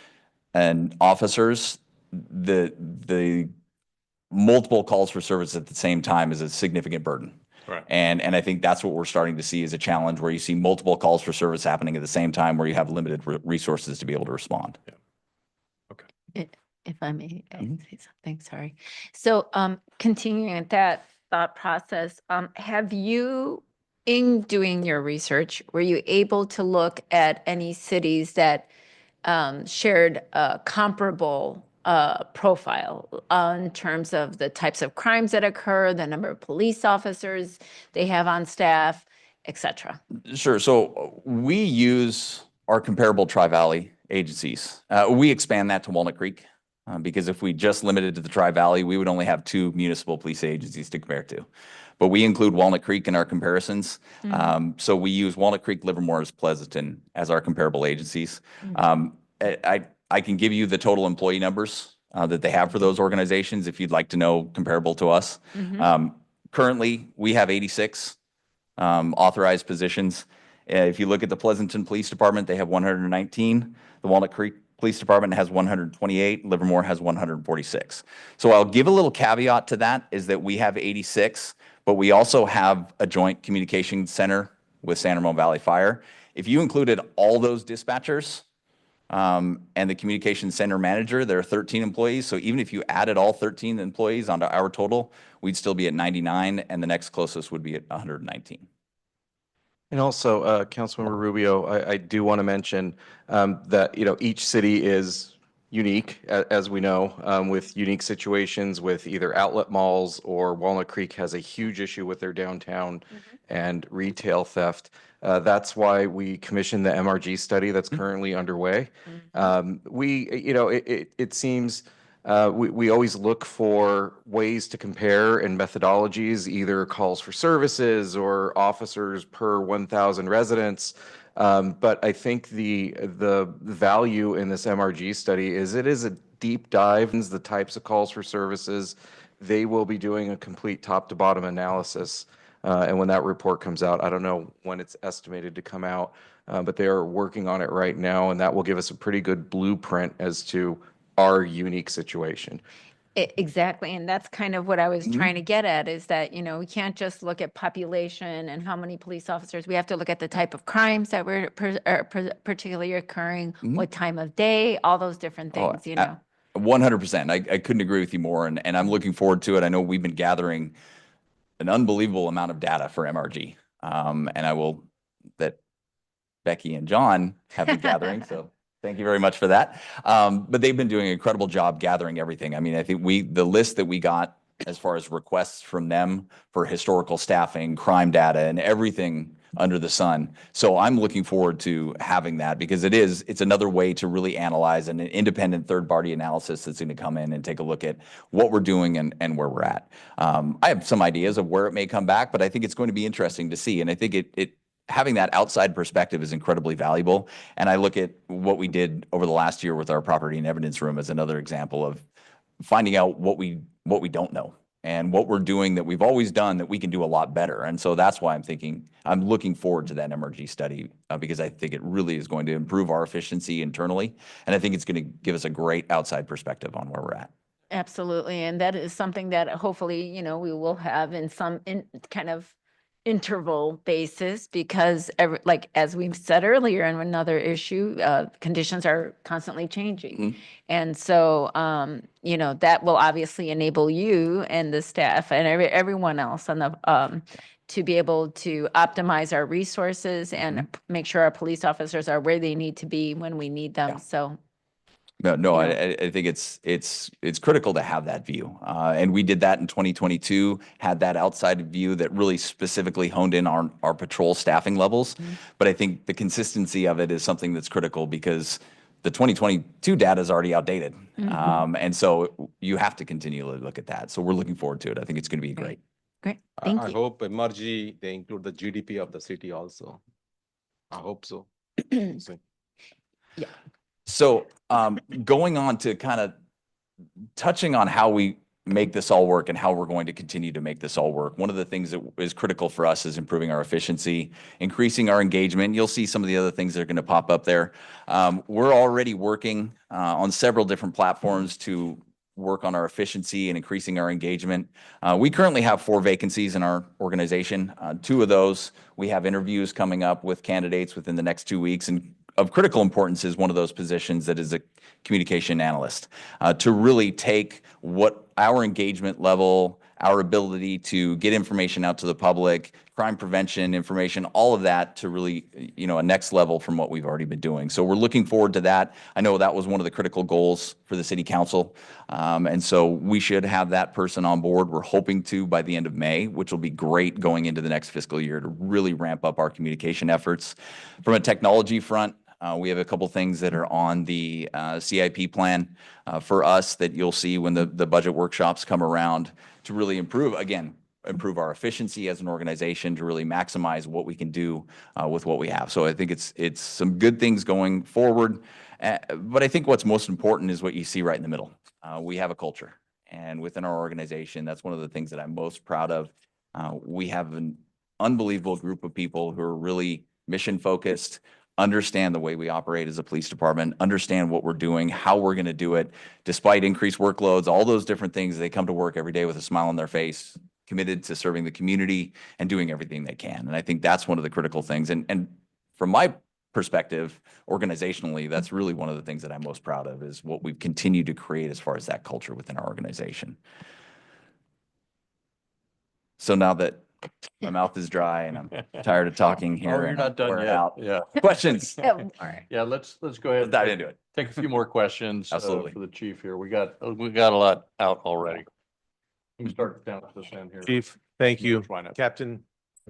and officers, the multiple calls for service at the same time is a significant burden. Right. And I think that's what we're starting to see is a challenge where you see multiple calls for service happening at the same time where you have limited resources to be able to respond. Yeah. If I may say something, sorry. So continuing at that thought process, have you, in doing your research, were you able to look at any cities that shared a comparable profile in terms of the types of crimes that occur, the number of police officers they have on staff, et cetera? Sure. So we use our comparable Tri-Valley agencies. We expand that to Walnut Creek because if we just limited to the Tri-Valley, we would only have 2 municipal police agencies to compare to. But we include Walnut Creek in our comparisons. So we use Walnut Creek, Livermore, Pleasanton as our comparable agencies. I can give you the total employee numbers that they have for those organizations if you'd like to know comparable to us. Currently, we have 86 authorized positions. If you look at the Pleasanton Police Department, they have 119. The Walnut Creek Police Department has 128. Livermore has 146. So I'll give a little caveat to that is that we have 86, but we also have a joint communication center with San Ramon Valley Fire. If you included all those dispatchers and the communication center manager, there are 13 employees. So even if you added all 13 employees onto our total, we'd still be at 99, and the next closest would be at 119. And also, Councilmember Rubio, I do want to mention that, each city is unique, as we know, with unique situations with either outlet malls or Walnut Creek has a huge issue with their downtown and retail theft. That's why we commissioned the MRG study that's currently underway. It seems we always look for ways to compare and methodologies, either calls for services or officers per 1,000 residents. But I think the value in this MRG study is it is a deep dive into the types of calls for services. They will be doing a complete top to bottom analysis. And when that report comes out, I don't know when it's estimated to come out, but they are working on it right now. And that will give us a pretty good blueprint as to our unique situation. Exactly, and that's kind of what I was trying to get at, is that, you know, we can't just look at population and how many police officers. We have to look at the type of crimes that were particularly occurring, what time of day, all those different things, you know. 100%. I couldn't agree with you more. And I'm looking forward to it. I know we've been gathering an unbelievable amount of data for MRG. And I will, that Becky and John have been gathering. So thank you very much for that. But they've been doing an incredible job gathering everything. I mean, I think the list that we got as far as requests from them for historical staffing, crime data, and everything under the sun. So I'm looking forward to having that, because it's another way to really analyze, and an independent third-party analysis that's going to come in and take a look at what we're doing and where we're at. I have some ideas of where it may come back, but I think it's going to be interesting to see. And I think having that outside perspective is incredibly valuable. And I look at what we did over the last year with our property and evidence room as another example of finding out what we don't know, and what we're doing that we've always done that we can do a lot better. And so that's why I'm looking forward to that MRG study, because I think it really is going to improve our efficiency internally. And I think it's going to give us a great outside perspective on where we're at. Absolutely, and that is something that hopefully, you know, we will have in kind of interval basis, because like, as we've said earlier in another issue, conditions are constantly changing. And so, you know, that will obviously enable you and the staff and everyone else on the, to be able to optimize our resources and make sure our police officers are where they need to be when we need them. So. No, I think it's critical to have that view. And we did that in 2022, had that outside view that really specifically honed in on our patrol staffing levels. But I think the consistency of it is something that's critical, because the 2022 data is already outdated. And so you have to continually look at that. So we're looking forward to it. I think it's going to be great. Great. Thank you. I hope MRG, they include the GDP of the city also. I hope so. Yeah. So going on to kind of touching on how we make this all work and how we're going to continue to make this all work. One of the things that is critical for us is improving our efficiency, increasing our engagement. You'll see some of the other things that are going to pop up there. We're already working on several different platforms to work on our efficiency and increasing our engagement. We currently have 4 vacancies in our organization. 2 of those, we have interviews coming up with candidates within the next 2 weeks. And of critical importance is one of those positions that is a communication analyst, to really take what our engagement level, our ability to get information out to the public, crime prevention information, all of that to really, you know, a next level from what we've already been doing. So we're looking forward to that. I know that was one of the critical goals for the city council. And so we should have that person on board. We're hoping to by the end of May, which will be great going into the next fiscal year to really ramp up our communication efforts. From a technology front, we have a couple things that are on the CIP plan for us that you'll see when the budget workshops come around, to really improve our efficiency as an organization, to really maximize what we can do with what we have. So I think it's some good things going forward. But I think what's most important is what you see right in the middle. We have a culture, and within our organization, that's one of the things that I'm most proud of. We have an unbelievable group of people who are really mission focused, understand the way we operate as a police department, understand what we're doing, how we're going to do it, despite increased workloads, all those different things. They come to work every day with a smile on their face, committed to serving the community and doing everything they can. And I think that's one of the critical things. And from my perspective, organizationally, that's really one of the things that I'm most proud of, is what we've continued to create as far as that culture within our organization. So now that my mouth is dry and I'm tired of talking here. Oh, you're not done yet. Out. Yeah. Questions? All right. Yeah, let's go ahead. Let's dive into it. Take a few more questions. Absolutely. For the chief here. We got a lot out already. Let me start down at this end here. Chief, thank you. Why not? Captain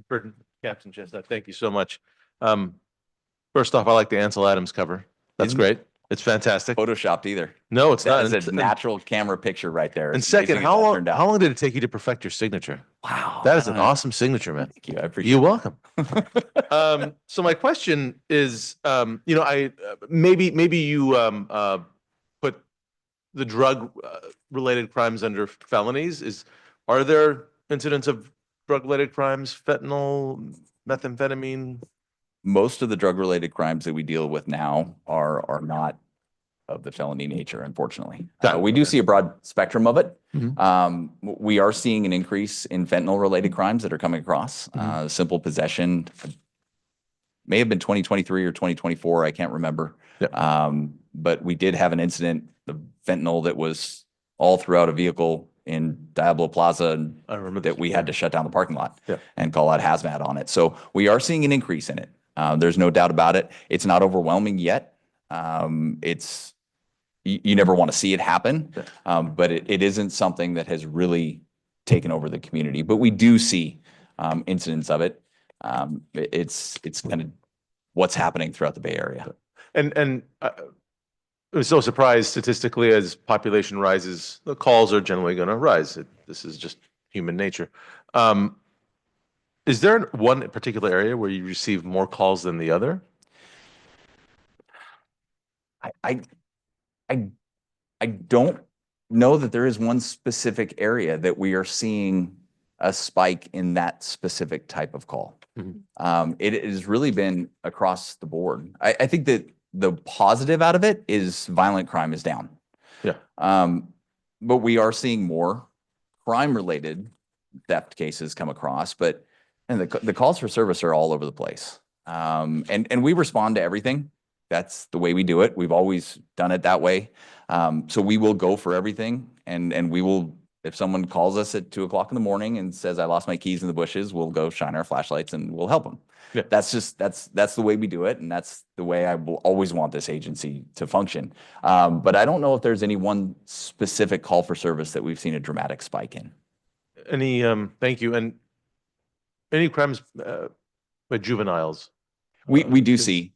Burton, Captain Chestnut, thank you so much. First off, I like the Ansel Adams cover. That's great. It's fantastic. Photoshopped either. No, it's not. That is a natural camera picture right there. And It's second, amazing how that turned out. long did it take you to perfect your signature? Wow. That is an awesome signature, man. Thank you. I appreciate You're welcome. So my question is, you know, maybe you put the drug related crimes under felonies. Are there incidents of drug related crimes, fentanyl, methamphetamine? Most of the drug related crimes that we deal with now are not of the felony nature, unfortunately. We do see a broad spectrum of it. We are seeing an increase in fentanyl-related crimes that are coming across. Simple possession may have been 2023 or 2024, I can't remember. But we did have an incident of fentanyl that was all throughout a vehicle in Diablo Plaza, and I remember that we had to shut down the parking lot Yeah. and call out hazmat on it. So we are seeing an increase in it. There's no doubt about it. It's not overwhelming yet. It's you never want to see it happen, but it isn't something that has really taken over the community. But we do see incidents of it. It's kind of what's happening throughout the Bay Area. And I'm so surprised statistically as population rises, the calls are generally going to rise. This is just human nature. Is there one particular area where you receive more calls than the other? I don't know that there is one specific area that we are seeing a spike in that specific type of call. It has really been across the board. I think that the positive out of it is violent crime is down. Yeah. But we are seeing more crime-related theft cases come across, and the calls for service are all over the place. And we respond to everything. That's the way we do it. We've always done it that way. So we will go for everything, and we will, if someone calls us at 2 o'clock in the morning and says, I lost my keys in the bushes, we'll go shine our flashlights and we'll help them. Yeah. That's the way we do it. And that's the way I will always want this agency to function. But I don't know if there's any one specific call for service that we've seen a dramatic spike in. Thank you. And any crimes by juveniles? We do see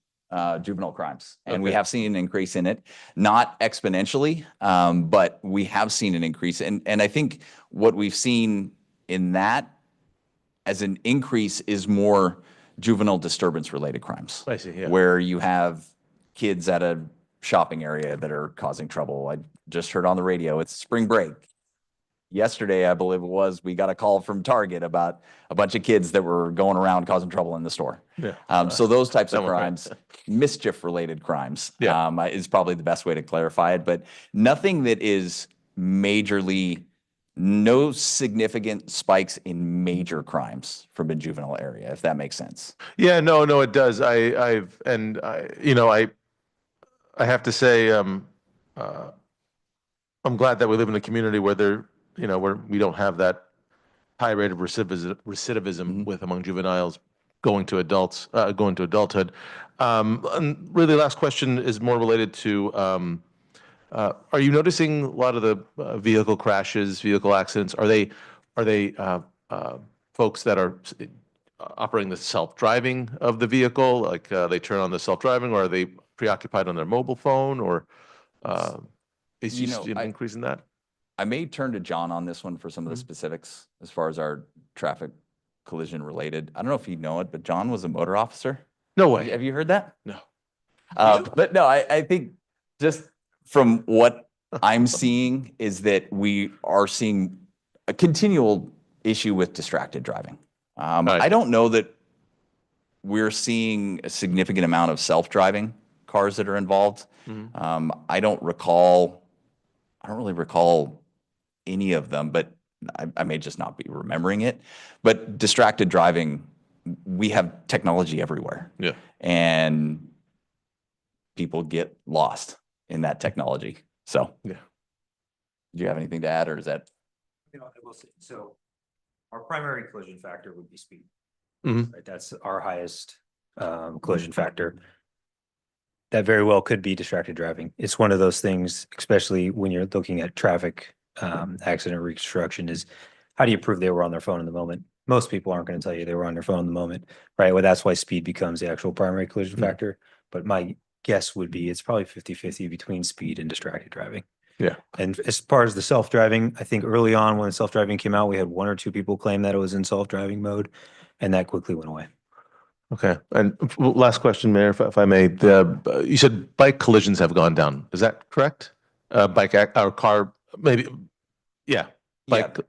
juvenile crimes, and we Okay. have seen an increase in it, not exponentially, but we have seen an increase. And I think what we've seen in that as an increase is more juvenile disturbance related crimes. I see, yeah. Where you have kids at a shopping area that are causing trouble. I just heard on the radio, it's spring break. Yesterday, I believe it was, we got a call from Target about a bunch of kids that were going around causing trouble in the store. Yeah. So those types of That one, right. crimes, mischief-related crimes, Yeah. is probably the best way to clarify it. But nothing that is majorly, no significant spikes in major crimes from a juvenile area, if that makes sense. Yeah, no, it does. I have to say, I'm glad that we live in a community where where we don't have that high rate of recidivism with among juveniles going to adulthood. And really, last question is more related to, are you noticing a lot of the vehicle crashes, vehicle accidents? Are they folks that are operating the self-driving of the vehicle, like they turn on the self-driving, or are they preoccupied on their mobile phone, or is you see an increase in that? I may turn to John on this one for some of the specifics as far as our traffic collision related. I don't know if you know it, but John was a motor officer. No way. Have you heard that? No. But no, I think just from what I'm seeing is that we are seeing a continual issue with distracted driving. I don't know that we're seeing a significant amount of self-driving cars that are involved. I don't really recall any of them, but I may just not be remembering it. But distracted driving, we have technology everywhere. Yeah. And people get lost in that technology. So, yeah. Do you have anything to add, or is that? I will say, so our primary collision factor would be speed. Mhm. Right? That's our highest collision factor. That very well could be distracted driving. It's one of those things, especially when you're looking at traffic accident reconstruction, is how do you prove they were on their phone in the moment? Most people aren't going to tell you they were on their phone in the moment, right? Well, that's why speed becomes the actual primary collision factor. But my guess would be it's probably 50-50 between speed and distracted driving. Yeah. And as far as the self-driving, I think early on when self-driving came out, we had 1 or 2 people claim that it was in self-driving mode, and that quickly went away. Okay. And last question, Mayor, if I may. You said bike collisions have gone down. Is that correct? Or car, maybe. Yeah. Bike. Yeah.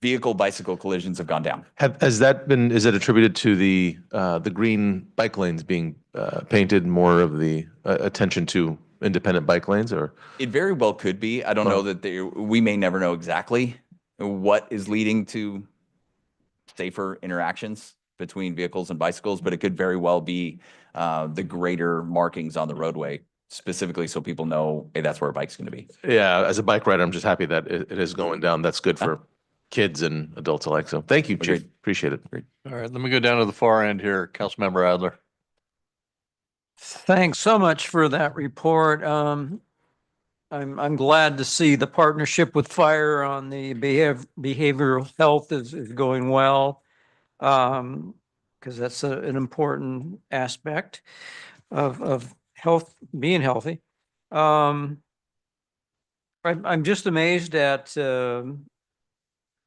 Vehicle bicycle collisions have gone down. Is it attributed to the green bike lanes being painted, more of the attention to independent bike lanes or? It very well could be. I don't know that we may never know exactly what is leading to safer interactions between vehicles and bicycles, but it could very well be the greater markings on the roadway, specifically so people know, hey, that's where a bike's going to be. Yeah, as a bike rider, I'm just happy that it is going down. That's good for kids and adults alike. So thank you, Chief. Appreciate it. All right, let me go down to the far end here. Councilmember Adler. Thanks so much for that report. I'm glad to see the partnership with fire on the behavioral health is going well. Because that's an important aspect of health, being healthy. I'm just amazed at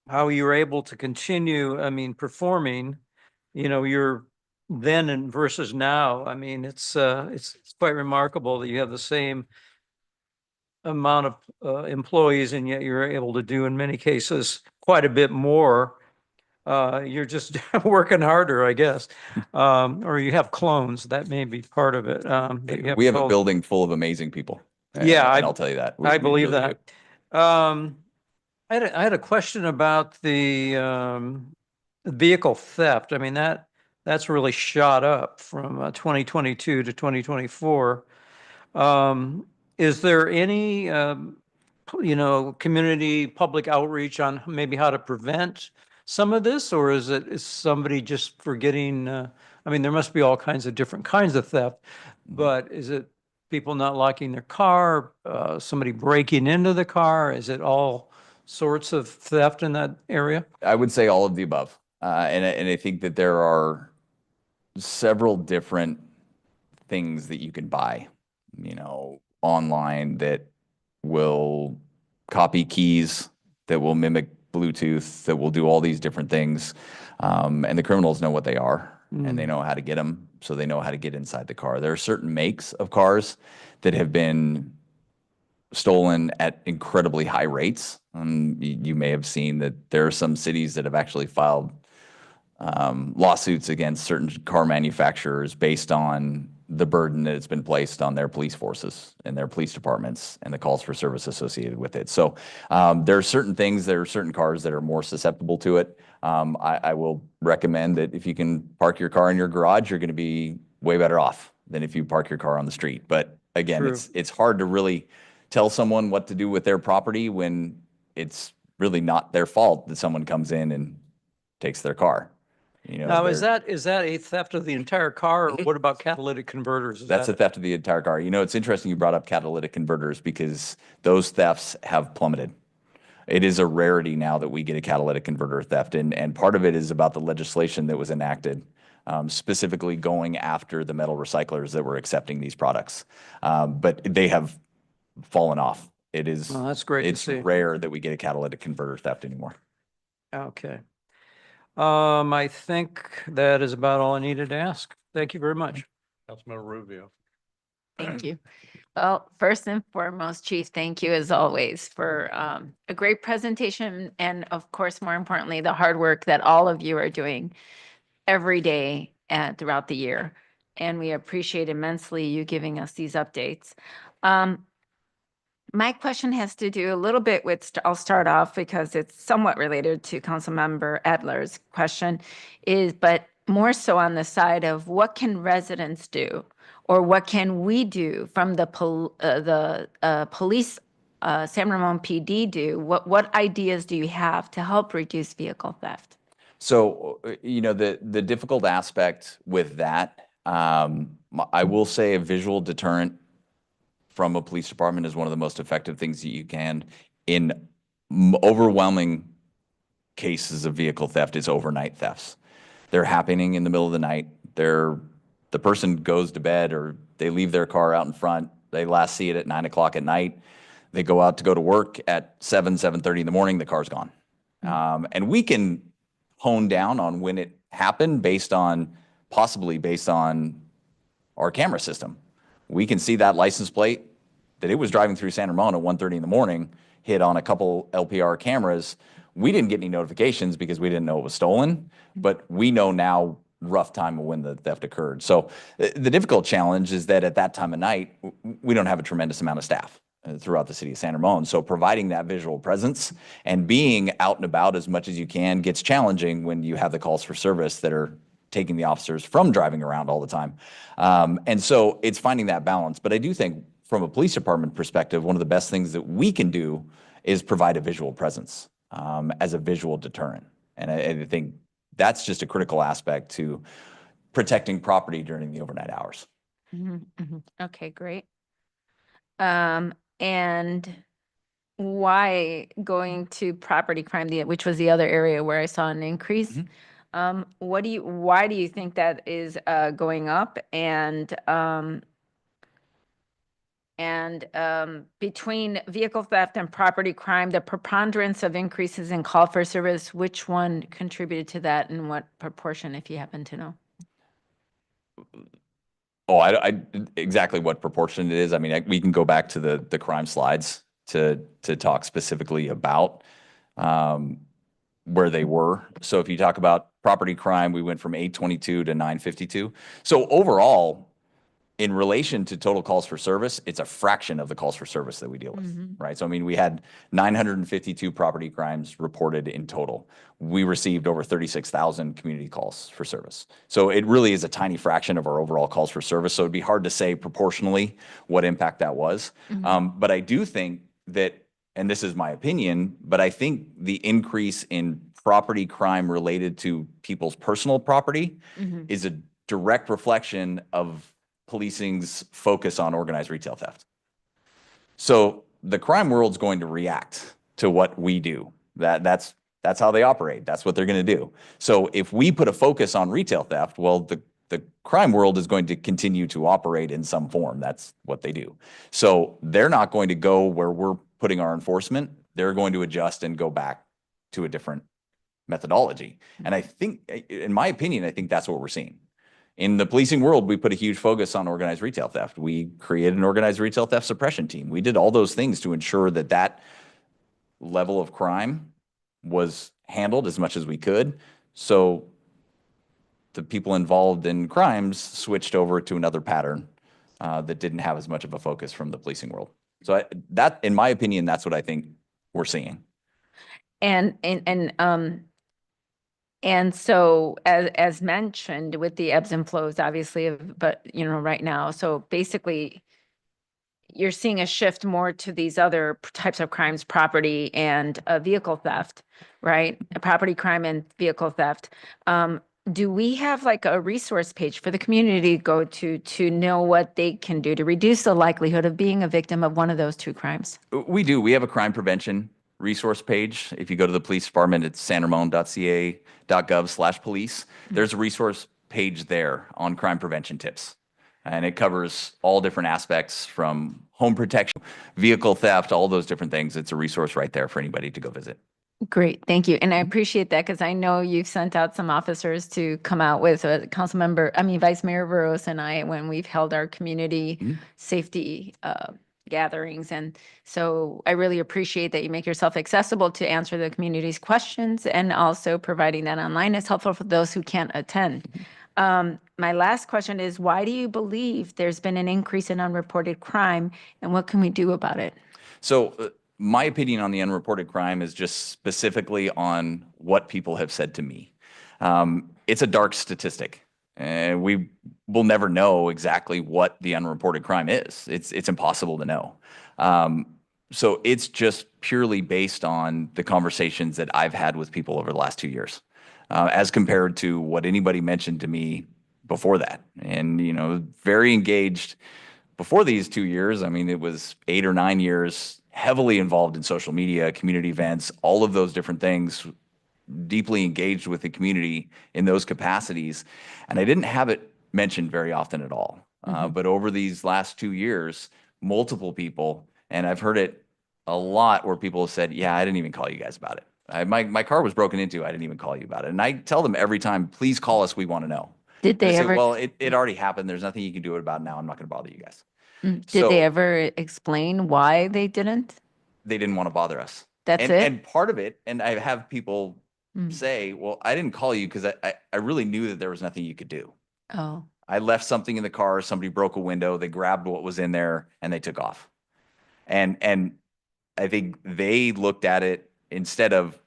how you're able to continue, I mean, performing, you know, you're then and versus now. I mean, it's quite remarkable that you have the same amount of employees and yet you're able to do in many cases quite a bit more. You're just working harder, I guess. Or you have clones, that may be part of it. We have a building full of amazing people. Yeah, and I'll tell you that. I We believe really that. do. I had a question about the vehicle theft. I mean, that's really shot up from 2022 to 2024. Is there any, community public outreach on maybe how to prevent some of this, or is somebody just forgetting? I mean, there must be all kinds of different kinds of theft, but is it people not locking their car, somebody breaking into the car? Is it all sorts of theft in that area? I would say all of the above. And I think that there are several different things that you can buy, online that will copy keys, that will mimic Bluetooth, that will do all these different things. And the criminals know what they are and they know how to get them. So they know how to get inside the car. There are certain makes of cars that have been stolen at incredibly high rates. You may have seen that there are some cities that have actually filed lawsuits against certain car manufacturers based on the burden that has been placed on their police forces and their police departments and the calls for service associated with it. So there are certain things, there are certain cars that are more susceptible to it. I will recommend that if you can park your car in your garage, you're going to be way better off than if you park your car on the street. But again, True. it's hard to really tell someone what to do with their property when it's really not their fault that someone comes in and takes their car. Now, is that a theft of the entire car, or what about catalytic converters? That's a theft of the entire car. It's interesting you brought up catalytic converters because those thefts have plummeted. It is a rarity now that we get a catalytic converter theft. And part of it is about the legislation that was enacted, specifically going after the metal recyclers that were accepting these products. But they have fallen off. It is, Well, that's great to it's see. rare that we get a catalytic converter theft anymore. Okay. I think that is about all I needed to ask. Thank you very much. Councilmember Rubio. Thank you. Well, first and foremost, Chief, thank you as always for a great presentation. And of course, more importantly, the hard work that all of you are doing every day and throughout the year. And we appreciate immensely you giving us these updates. My question has to do a little bit with, I'll start off because it's somewhat related to Councilmember Adler's question, but more so on the side of what can residents do, or what can we do from the police, San Ramon PD do? What ideas do you have to help reduce vehicle theft? So, the difficult aspect with that, I will say a visual deterrent from a police department is one of the most effective things that you can. In overwhelming cases of vehicle theft is overnight thefts. They're happening in the middle of the night. The person goes to bed or they leave their car out in front. They last see it at 9 o'clock at night. They go out to go to work at 7:30 in the morning, the car's gone. And we can hone down on when it happened possibly based on our camera system. We can see that license plate that it was driving through San Ramon at 1:30 in the morning, hit on a couple LPR cameras. We didn't get any notifications because we didn't know it was stolen, but we know now rough time of when the theft occurred. So the difficult challenge is that at that time of night, we don't have a tremendous amount of staff throughout the city of San Ramon. So providing that visual presence and being out and about as much as you can gets challenging when you have the calls for service that are taking the officers from driving around all the time. And so it's finding that balance. But I do think from a police department perspective, one of the best things that we can do is provide a visual presence as a visual deterrent. And I think that's just a critical aspect to protecting property during the overnight hours. Okay, great. And why going to property crime, which was the other area where I saw an increase? Why do you think that is going up? And between vehicle theft and property crime, the preponderance of increases in call for service, which one contributed to that and what proportion, if you happen to know? Oh, I exactly what proportion it is. I mean, we can go back to the crime slides to talk specifically about where they were. So if you talk about property crime, we went from 822 to 952. So overall, in relation to total calls for service, it's a fraction of the calls for service that we deal with, right? So, I mean, we had 952 property crimes reported in total. We received over 36,000 community calls for service. So it really is a tiny fraction of our overall calls for service. So it'd be hard to say proportionally what impact that was. But I do think that, and this is my opinion, but I think the increase in property crime related to people's personal property is a direct reflection of policing's focus on organized retail theft. So the crime world's going to react to what we do. That's how they operate. That's what they're going to do. So if we put a focus on retail theft, well, the crime world is going to continue to operate in some form. That's what they do. So they're not going to go where we're putting our enforcement. They're going to adjust and go back to a different methodology. And I think, in my opinion, I think that's what we're seeing. In the policing world, we put a huge focus on organized retail theft. We created an organized retail theft suppression team. We did all those things to ensure that that level of crime was handled as much as we could. So the people involved in crimes switched over to another pattern that didn't have as much of a focus from the policing world. So that, in my opinion, that's what I think we're seeing. And so as mentioned with the ebbs and flows, obviously, but right now, so basically you're seeing a shift more to these other types of crimes, property and vehicle theft, right? Property crime and vehicle theft. Do we have like a resource page for the community to go to know what they can do to reduce the likelihood of being a victim of one of those two crimes? We do. We have a crime prevention resource page. If you go to the police department, it's sanramon.ca.gov/police. There's a resource page there on crime prevention tips. And it covers all different aspects from home protection, vehicle theft, all those different things. It's a resource right there for anybody to go visit. Great, thank you. And I appreciate that because I know you've sent out some officers to come out with Vice Mayor Burrows and I, when we've held our community safety gatherings. And so I really appreciate that you make yourself accessible to answer the community's questions, and also providing that online is helpful for those who can't attend. My last question is, why do you believe there's been an increase in unreported crime, and what can we do about it? So my opinion on the unreported crime is just specifically on what people have said to me. It's a dark statistic. And we will never know exactly what the unreported crime is. It's impossible to know. So it's just purely based on the conversations that I've had with people over the last 2 years, as compared to what anybody mentioned to me before that. And, very engaged before these 2 years. I mean, it was 8 or 9 years, heavily involved in social media, community events, all of those different things, deeply engaged with the community in those capacities. And I didn't have it mentioned very often at all. But over these last 2 years, multiple people, and I've heard it a lot where people have said, yeah, I didn't even call you guys about it. My car was broken into. I didn't even call you about it. And I tell them every time, please call us. We want to know. Did they ever? Well, it already happened. There's nothing you can do about it now. I'm not going to bother you guys. Did they ever explain why they didn't? They didn't want to bother us. That's it? And part of it, and I have people say, well, I didn't call you because I really knew that there was nothing you could do. Oh, I left something in the car, somebody broke a window, they grabbed what was in there and they took off. And I think they looked at it, instead of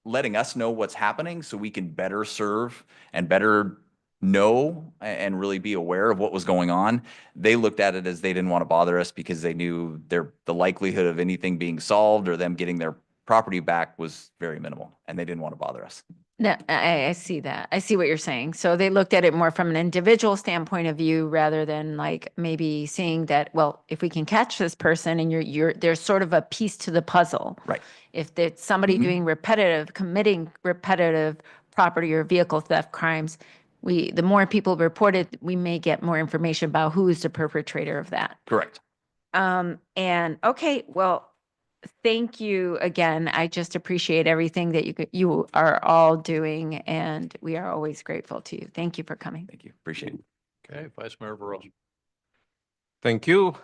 letting us know what's happening so we can better serve and better know and really be aware of what was going on, they looked at it as they didn't want to bother us because they knew the likelihood of anything being solved or them getting their property back was very minimal, and they didn't want to bother us. no, I see that. I see what you're saying. So they looked at it more from an individual standpoint of view rather than like maybe seeing that, well, if we can catch this person and there's sort of a piece to the puzzle. Right. If there's somebody committing repetitive property or vehicle theft crimes, the more people report it, we may get more information about who is the perpetrator of that. Correct. And okay, well, thank you again. I just appreciate everything that you are all doing, and we are always grateful to you. Thank you for coming. Thank you. Appreciate it. Okay, Vice Mayor Burrows. Thank you,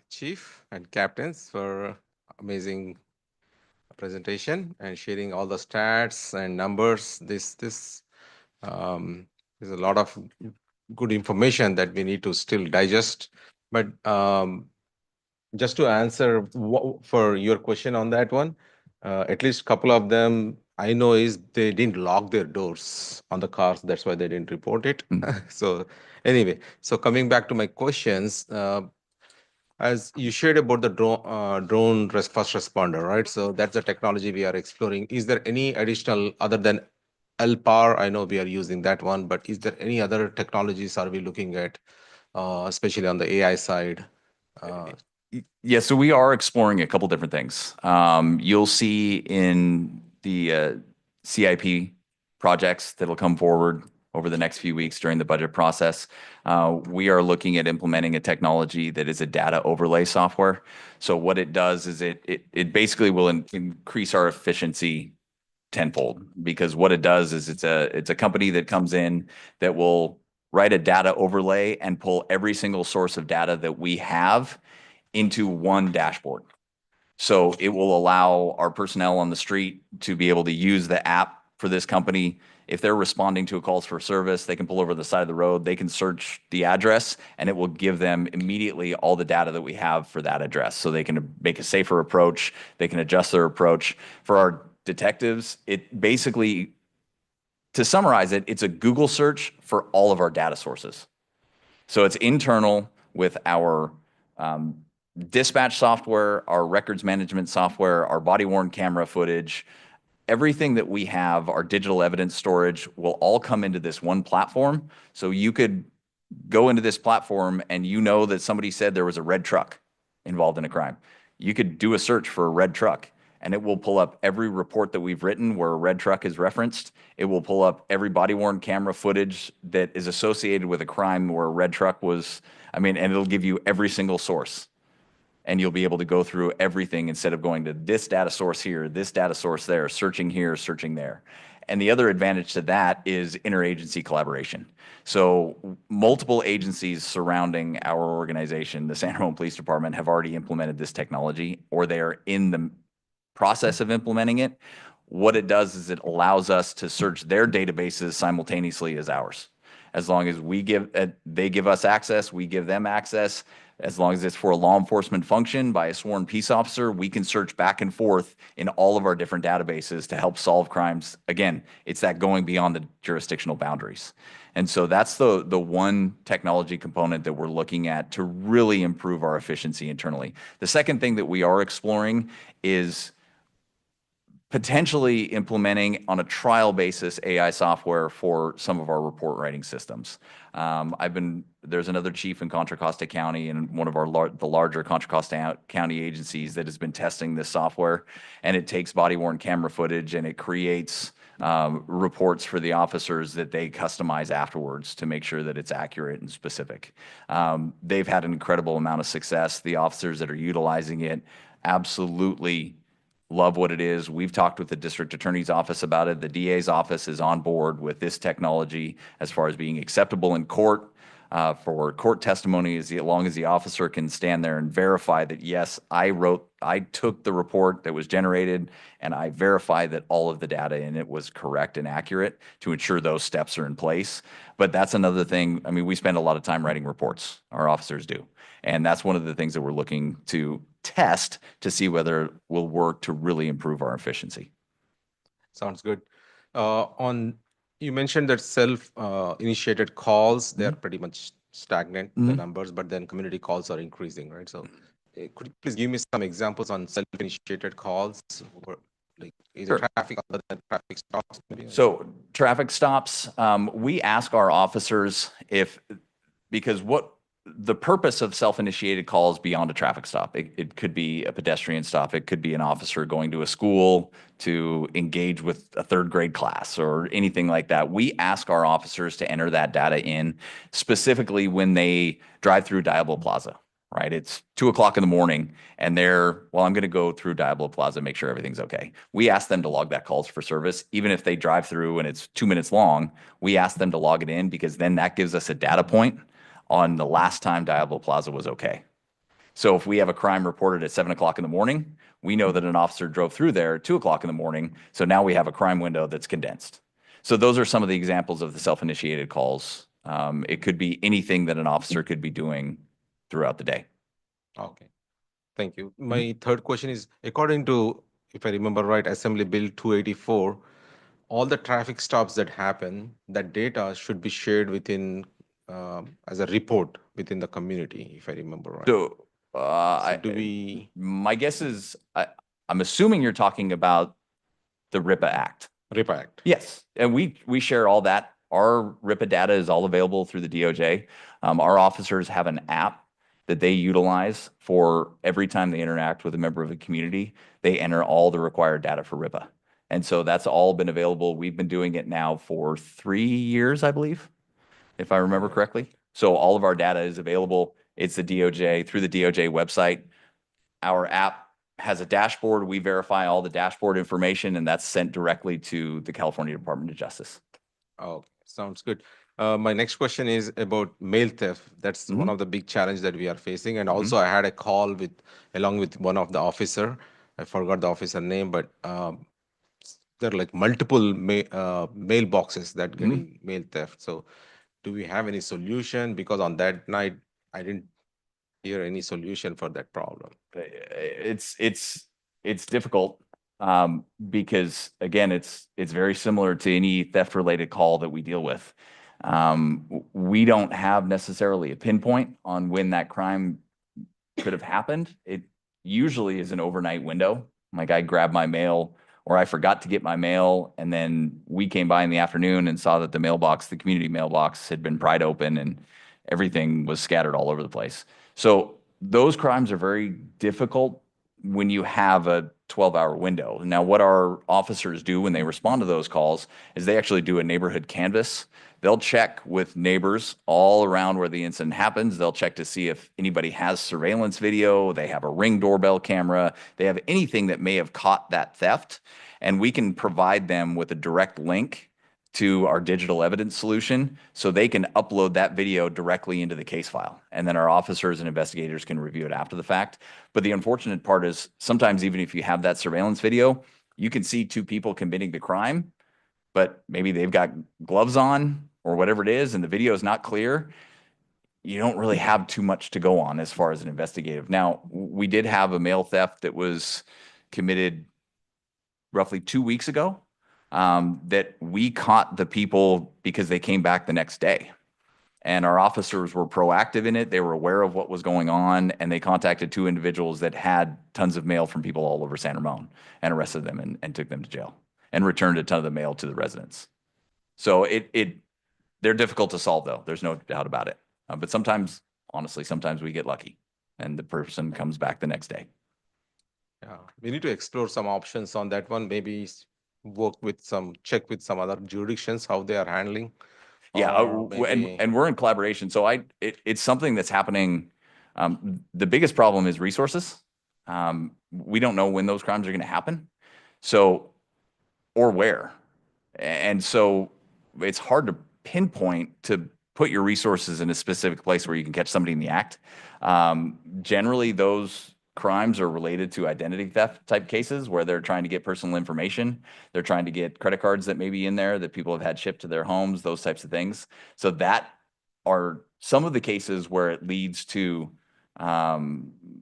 Chief and Captains, for amazing presentation and sharing all the stats and numbers. This is a lot of good information that we need to still digest. But just to answer for your question on that one, at least a couple of them I know is they didn't lock their doors on the cars. That's why they didn't report it. So anyway, so coming back to my questions, as you shared about the drone first responder, right? So that's the technology we are exploring. Is there any additional other than LPAR? I know we are using that one, but is there any other technologies are we looking at, especially on the AI side? Yeah, so we are exploring a couple different things. You'll see in the CIP projects that'll come forward over the next few weeks during the budget process. We are looking at implementing a technology that is a data overlay software. So what it does is it basically will increase our efficiency tenfold, because what it does is it's a company that comes in that will write a data overlay and pull every single source of data that we have into one dashboard. So it will allow our personnel on the street to be able to use the app for this company. If they're responding to a calls for service, they can pull over the side of the road, they can search the address, and it will give them immediately all the data that we have for that address. So they can make a safer approach, they can adjust their approach. For our detectives, it basically, to summarize it, it's a Google search for all of our data sources. So it's internal with our dispatch software, our records management software, our body-worn camera footage. Everything that we have, our digital evidence storage, will all come into this one platform. So you could go into this platform and you know that somebody said there was a red truck involved in a crime. You could do a search for a red truck, and it will pull up every report that we've written where a red truck is referenced. It will pull up every body-worn camera footage that is associated with a crime where a red truck was, and it'll give you every single source. And you'll be able to go through everything instead of going to this data source here, this data source there, searching here, searching there. And the other advantage to that is interagency collaboration. So multiple agencies surrounding our organization, the San Ramon Police Department, have already implemented this technology, or they are in the process of implementing it. What it does is it allows us to search their databases simultaneously as ours. As long as they give us access, we give them access. As long as it's for a law enforcement function by a sworn peace officer, we can search back and forth in all of our different databases to help solve crimes. Again, it's that going beyond the jurisdictional boundaries. And so that's the one technology component that we're looking at to really improve our efficiency internally. The second thing that we are exploring is potentially implementing on a trial basis AI software for some of our report writing systems. There's another chief in Contra Costa County and one of the larger Contra Costa County agencies that has been testing this software, and it takes body-worn camera footage and it creates reports for the officers that they customize afterwards to make sure that it's accurate and specific. They've had an incredible amount of success. The officers that are utilizing it absolutely love what it is. We've talked with the district attorney's office about it. The DA's office is on board with this technology as far as being acceptable in court. for court testimony as long as the officer can stand there and verify that, yes, I took the report that was generated and I verified that all of the data in it was correct and accurate to ensure those steps are in place. But that's another thing. I mean, we spend a lot of time writing reports, our officers do. And that's one of the things that we're looking to test to see whether it will work to really improve our efficiency. Sounds good. You mentioned that self-initiated calls, they're pretty much stagnant, the numbers, but then community calls are increasing, right? So could you please give me some examples on self-initiated calls? Like, is it traffic other than traffic stops? Maybe? So traffic stops, we ask our officers because the purpose of self-initiated calls beyond a traffic stop, it could be a pedestrian stop, it could be an officer going to a school to engage with a third grade class or anything like that. We ask our officers to enter that data in specifically when they drive through Diablo Plaza, right? It's 2:00 in the morning and I'm going to go through Diablo Plaza, make sure everything's okay. We ask them to log that calls for service. Even if they drive through and it's 2 minutes long, we ask them to log it in because then that gives us a data point on the last time Diablo Plaza was okay. So if we have a crime reported at 7:00 in the morning, we know that an officer drove through there at 2:00 in the morning. So now we have a crime window that's condensed. So those are some of the examples of the self-initiated calls. It could be anything that an officer could be doing throughout the day. Okay, thank you. My third question is, according to, if I remember right, Assembly Bill 284, all the traffic stops that happen, that data should be shared within as a report within the community, if I remember right. So, So my guess is, I'm assuming you're talking about the RIPA Act. RIPA Act. Yes, and we share all that. Our RIPA data is all available through the DOJ. Our officers have an app that they utilize for every time they interact with a member of the community. They enter all the required data for RIPA. And so that's all been available. We've been doing it now for 3 years, I believe, if I remember correctly. So all of our data is available. It's the DOJ, through the DOJ website. Our app has a dashboard. We verify all the dashboard information, and that's sent directly to the California Department of Justice. Oh, sounds good. My next question is about mail theft. That's one of the big challenges that we are facing. And also I had a call along with one of the officer. I forgot the officer name, but there are like multiple mailboxes that getting mail theft. So do we have any solution? Because on that night, I didn't hear any solution for that problem. It's difficult because again, it's very similar to any theft related call that we deal with. We don't have necessarily a pinpoint on when that crime could have happened. It usually is an overnight window. Like I grabbed my mail or I forgot to get my mail, and then we came by in the afternoon and saw that the community mailbox had been pried open and everything was scattered all over the place. So those crimes are very difficult when you have a 12-hour window. Now, what our officers do when they respond to those calls is they actually do a neighborhood canvass. They'll check with neighbors all around where the incident happens. They'll check to see if anybody has surveillance video, they have a Ring doorbell camera, they have anything that may have caught that theft. And we can provide them with a direct link to our digital evidence solution so they can upload that video directly into the case file. And then our officers and investigators can review it after the fact. But the unfortunate part is sometimes even if you have that surveillance video, you can see two people committing the crime, but maybe they've got gloves on or whatever it is, and the video is not clear. You don't really have too much to go on as far as an investigative. Now, we did have a mail theft that was committed roughly 2 weeks ago. That we caught the people because they came back the next day. And our officers were proactive in it. They were aware of what was going on, and they contacted 2 individuals that had tons of mail from people all over San Ramon and arrested them and took them to jail and returned a ton of the mail to the residents. So they're difficult to solve, though. There's no doubt about it. But sometimes, honestly, sometimes we get lucky and the person comes back the next day. Yeah, we need to explore some options on that one. Maybe check with some other jurisdictions, how they are handling. Yeah, and we're in collaboration. So it's something that's happening. The biggest problem is resources. We don't know when those crimes are going to happen. Or where. And so it's hard to pinpoint to put your resources in a specific place where you can catch somebody in the act. Generally, those crimes are related to identity theft type cases where they're trying to get personal information. They're trying to get credit cards that may be in there that people have had shipped to their homes, those types of things. So that are some of the cases where it leads to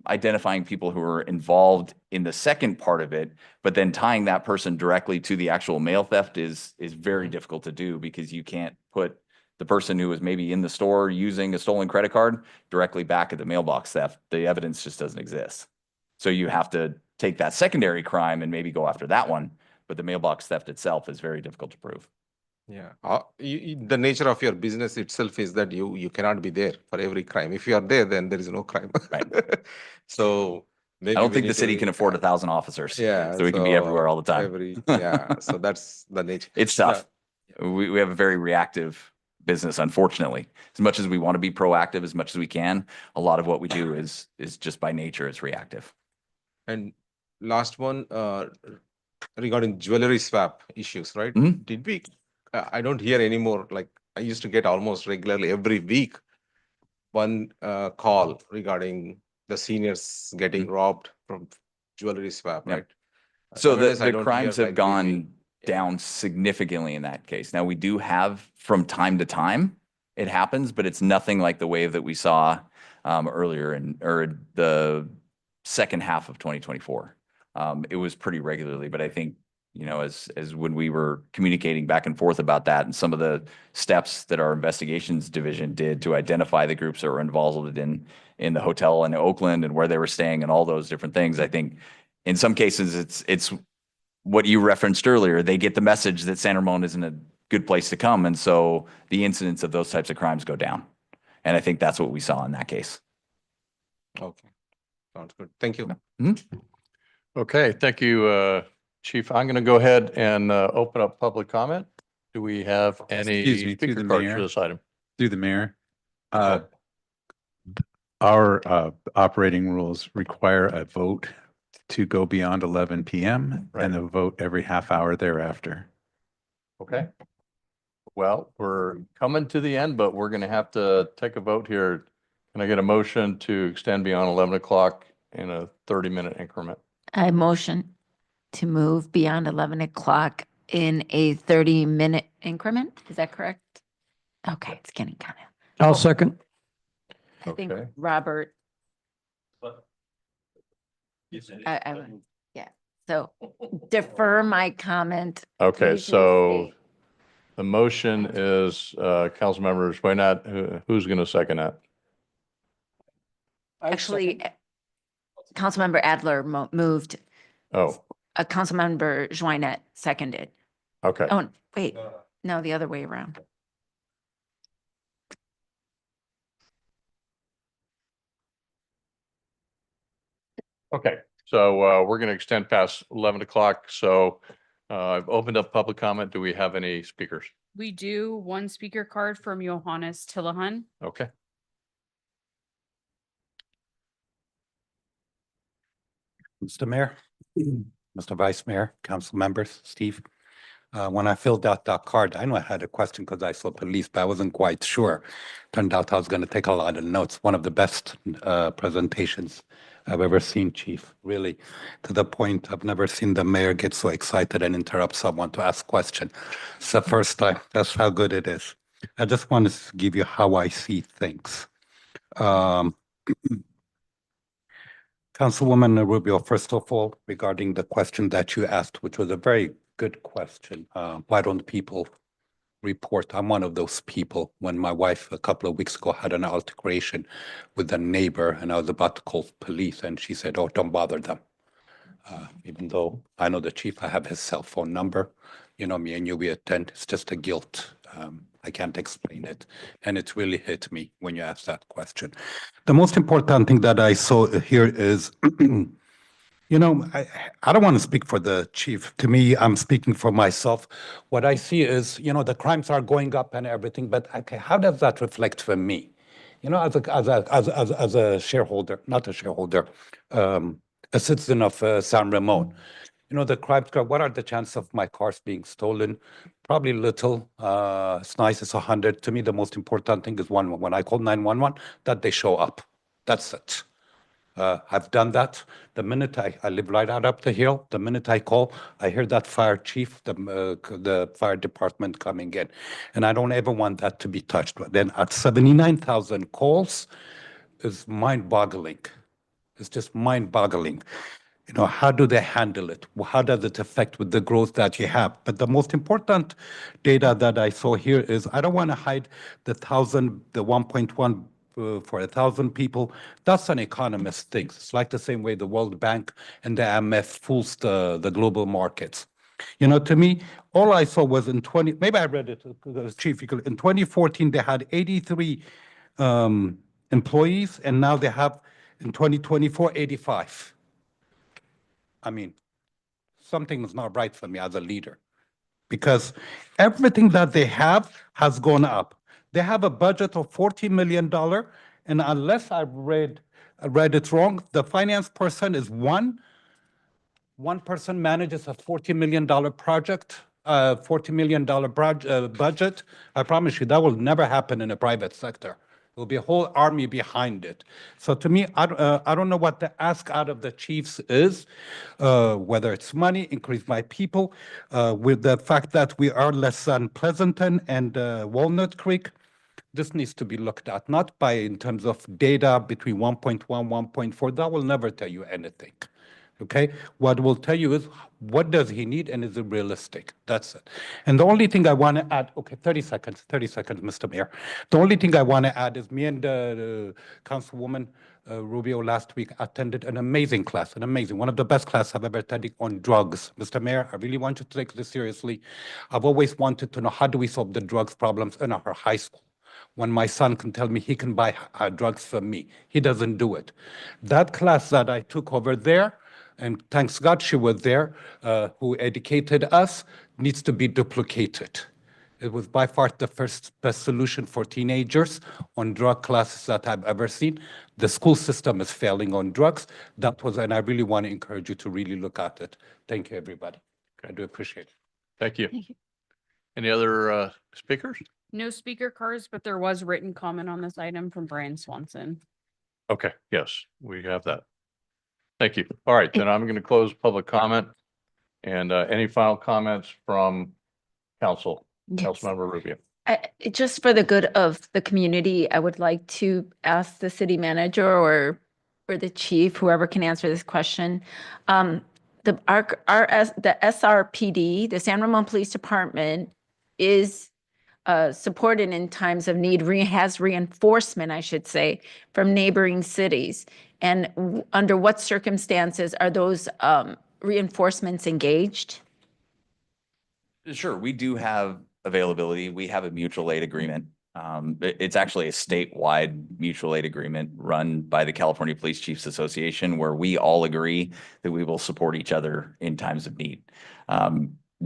identifying people who are involved in the second part of it, but then tying that person directly to the actual mail theft is very difficult to do because you can't put the person who was maybe in the store using a stolen credit card directly back at the mailbox theft. The evidence just doesn't exist. So you have to take that secondary crime and maybe go after that one, but the mailbox theft itself is very difficult to prove. Yeah, the nature of your business itself is that you cannot be there for every crime. If you are there, then there is no crime. Right. So maybe I don't we think the need city to- can afford 1,000 officers. Yeah, So we can be everywhere all the time. So that's the nature. It's tough. We have a very reactive business, unfortunately. As much as we want to be proactive, as much as we can, a lot of what we do is just by nature, it's reactive. And last one, regarding jewelry swap issues, right? Mhm. Did we, I don't hear anymore, like I used to get almost regularly every week, one call regarding the seniors getting robbed from jewelry swap, Yep. right? So Nowadays, I the don't crimes hear, have like, gone down significantly in that case. Now, we do have from time to time, it happens, but it's nothing like the wave that we saw earlier or the second half of 2024. It was pretty regularly, but I think, you know, as when we were communicating back and forth about that and some of the steps that our investigations division did to identify the groups that were involved in the hotel in Oakland and where they were staying and all those different things, I think in some cases it's what you referenced earlier. They get the message that San Ramon isn't a good place to come. And so the incidence of those types of crimes go down. And I think that's what we saw in that case. Okay, sounds good. Thank you. Okay, thank you, Chief. I'm going to go ahead and open up public comment. Do we have any Excuse me, through speaker the cards mayor. for this item? Through the mayor. Our operating rules require a vote to go beyond 11 PM and a vote every half hour thereafter. Okay. Well, we're coming to the end, but we're going to have to take a vote here. Can I get a motion to extend beyond 11 o'clock in a 30-minute increment? I motion to move beyond 11 o'clock in a 30-minute increment. Is that correct? Okay, it's getting kind of, I'll second. I think Okay. Robert. Yeah, so defer my comment. Okay, Please so state. the motion is Councilmember Schweynat. Who's going to second that? Actually, Councilmember Adler moved, Oh, Councilmember Joinet seconded. okay. Oh, wait, no, the other way around. Okay, so we're going to extend past 11 o'clock. So I've opened up public comment. Do we have any speakers? We do one speaker card from Johannes Tillahan. Okay. Mr. Mayor, Mr. Vice Mayor, council members, Steve. When I filled out that card, I know I had a question because I saw police, but I wasn't quite sure. Turned out I was going to take a lot of notes. One of the best presentations I've ever seen, Chief, really, to the point I've never seen the mayor get so excited and interrupt someone to ask question. It's the first time. That's how good it is. I just want to give you how I see things. Councilwoman Rubio, first of all, regarding the question that you asked, which was a very good question. Why don't people report? I'm one of those people. When my wife a couple of weeks ago had an altercation with a neighbor and I was about to call police and she said, oh, don't bother them. Even though I know the chief, I have his cell phone number. You know me and you, we attend. It's just a guilt. I can't explain it. And it really hit me when you asked that question. The most important thing that I saw here is, you know, I don't want to speak for the chief. To me, I'm speaking for myself. What I see is, you know, the crimes are going up and everything, but okay, how does that reflect for me? You know, as a shareholder, not a shareholder, a citizen of San Ramon. You know, the crime squad, what are the chances of my cars being stolen? Probably little. It's nice, it's 100. To me, the most important thing is when I call 911, that they show up. That's it. I've done that. The minute I live right out up the hill, the minute I call, I hear that fire chief, the fire department coming in. And I don't ever want that to be touched. But then at 79,000 calls is mind-boggling. It's just mind-boggling. You know, how do they handle it? How does it affect with the growth that you have? But the most important data that I saw here is I don't want to hide the 1.1 for 1,000 people. That's an economist thing. It's like the same way the World Bank and the IMF fools the global markets. You know, to me, all I saw was maybe I read it, Chief, in 2014, they had 83 employees, and now they have, in 2024, 85. I mean, something is not right for me as a leader, because everything that they have has gone up. They have a budget of $40 million, and unless I read it wrong, the finance person is one person manages a $40 million project, $40 million budget. I promise you that will never happen in a private sector. There'll be a whole army behind it. So to me, I don't know what the ask out of the chiefs is, whether it's money, increase my people, with the fact that we are less than Pleasanton and Walnut Creek. This needs to be looked at, not by in terms of data between 1.1, 1.4. That will never tell you anything. Okay, what will tell you is what does he need and is it realistic? That's it. And the only thing I want to add, okay, 30 seconds, Mr. Mayor. The only thing I want to add is me and Councilwoman Rubio last week attended an amazing class, one of the best classes I've ever attended on drugs. Mr. Mayor, I really want you to take this seriously. I've always wanted to know how do we solve the drugs problems in our high school. When my son can tell me he can buy drugs from me, he doesn't do it. That class that I took over there, and thanks God she was there, who educated us, needs to be duplicated. It was by far the best solution for teenagers on drug classes that I've ever seen. The school system is failing on drugs. And I really want to encourage you to really look at it. Thank you, everybody. I do appreciate it. Thank you. Any other speakers? No speaker cards, but there was written comment on this item from Brian Swanson. Okay, yes, we have that. Thank you. All right, then I'm going to close public comment. And any final comments from council? Yes. Councilmember Rubio. Just for the good of the community, I would like to ask the city manager or the chief, whoever can answer this question. The SRPD, the San Ramon Police Department, is supported in times of need, has reinforcement, I should say, from neighboring cities. And under what circumstances are those reinforcements engaged? Sure, we do have availability. We have a mutual aid agreement. It's actually a statewide mutual aid agreement run by the California Police Chiefs Association, where we all agree that we will support each other in times of need.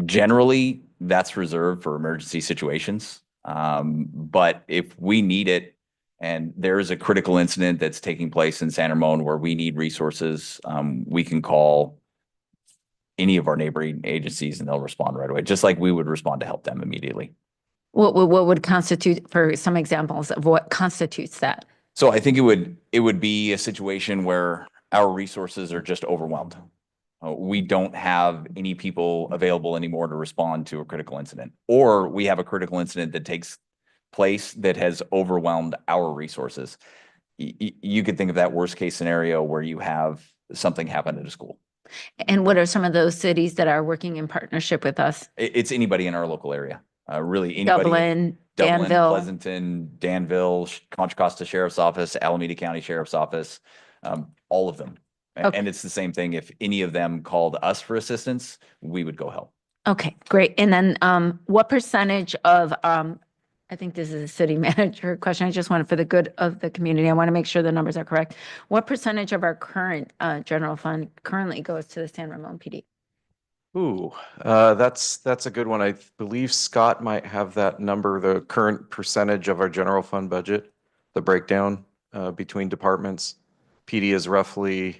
Generally, that's reserved for emergency situations. But if we need it and there is a critical incident that's taking place in San Ramon where we need resources, we can call any of our neighboring agencies and they'll respond right away, just like we would respond to help them immediately. What would constitute, for some examples of what constitutes that? So I think it would be a situation where our resources are just overwhelmed. We don't have any people available anymore to respond to a critical incident, or we have a critical incident that takes place that has overwhelmed our resources. You could think of that worst case scenario where you have something happen at a school. And what are some of those cities that are working in partnership with us? It's anybody in our local area. Really anybody. Dublin, Danville. Pleasanton, Danville, Contra Costa Sheriff's Office, Alameda County Sheriff's Office, all of them. Okay. And it's the same thing. If any of them called us for assistance, we would go help. Okay, great. And then what percentage of, I think this is a city manager question. I just want it for the good of the community. I want to make sure the numbers are correct. What percentage of our current general fund currently goes to the San Ramon PD? Ooh, that's a good one. I believe Scott might have that number, the current percentage of our general fund budget, the breakdown between departments. PD is roughly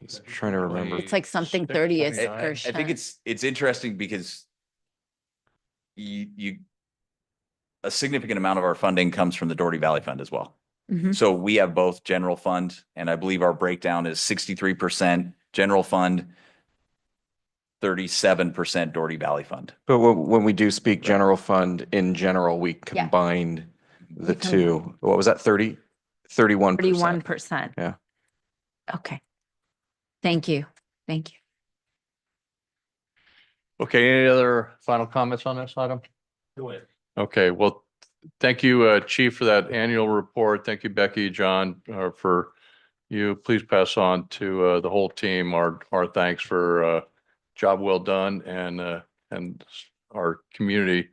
Just trying to remember. It's like something 30th. I think it's interesting because you a significant amount of our funding comes from the Doherty Valley Fund as well. Mhm. So we have both general fund, and I believe our breakdown is 63% general fund, 37% Doherty Valley Fund. But when we do speak general fund, in general, we combined the two. What was that, 31%? 31%. Yeah. Okay. Thank you. Thank you. Okay, any other final comments on this item? Okay, well, thank you, Chief, for that annual report. Thank you, Becky, John, for you. Please pass on to the whole team our thanks for job well done, and our community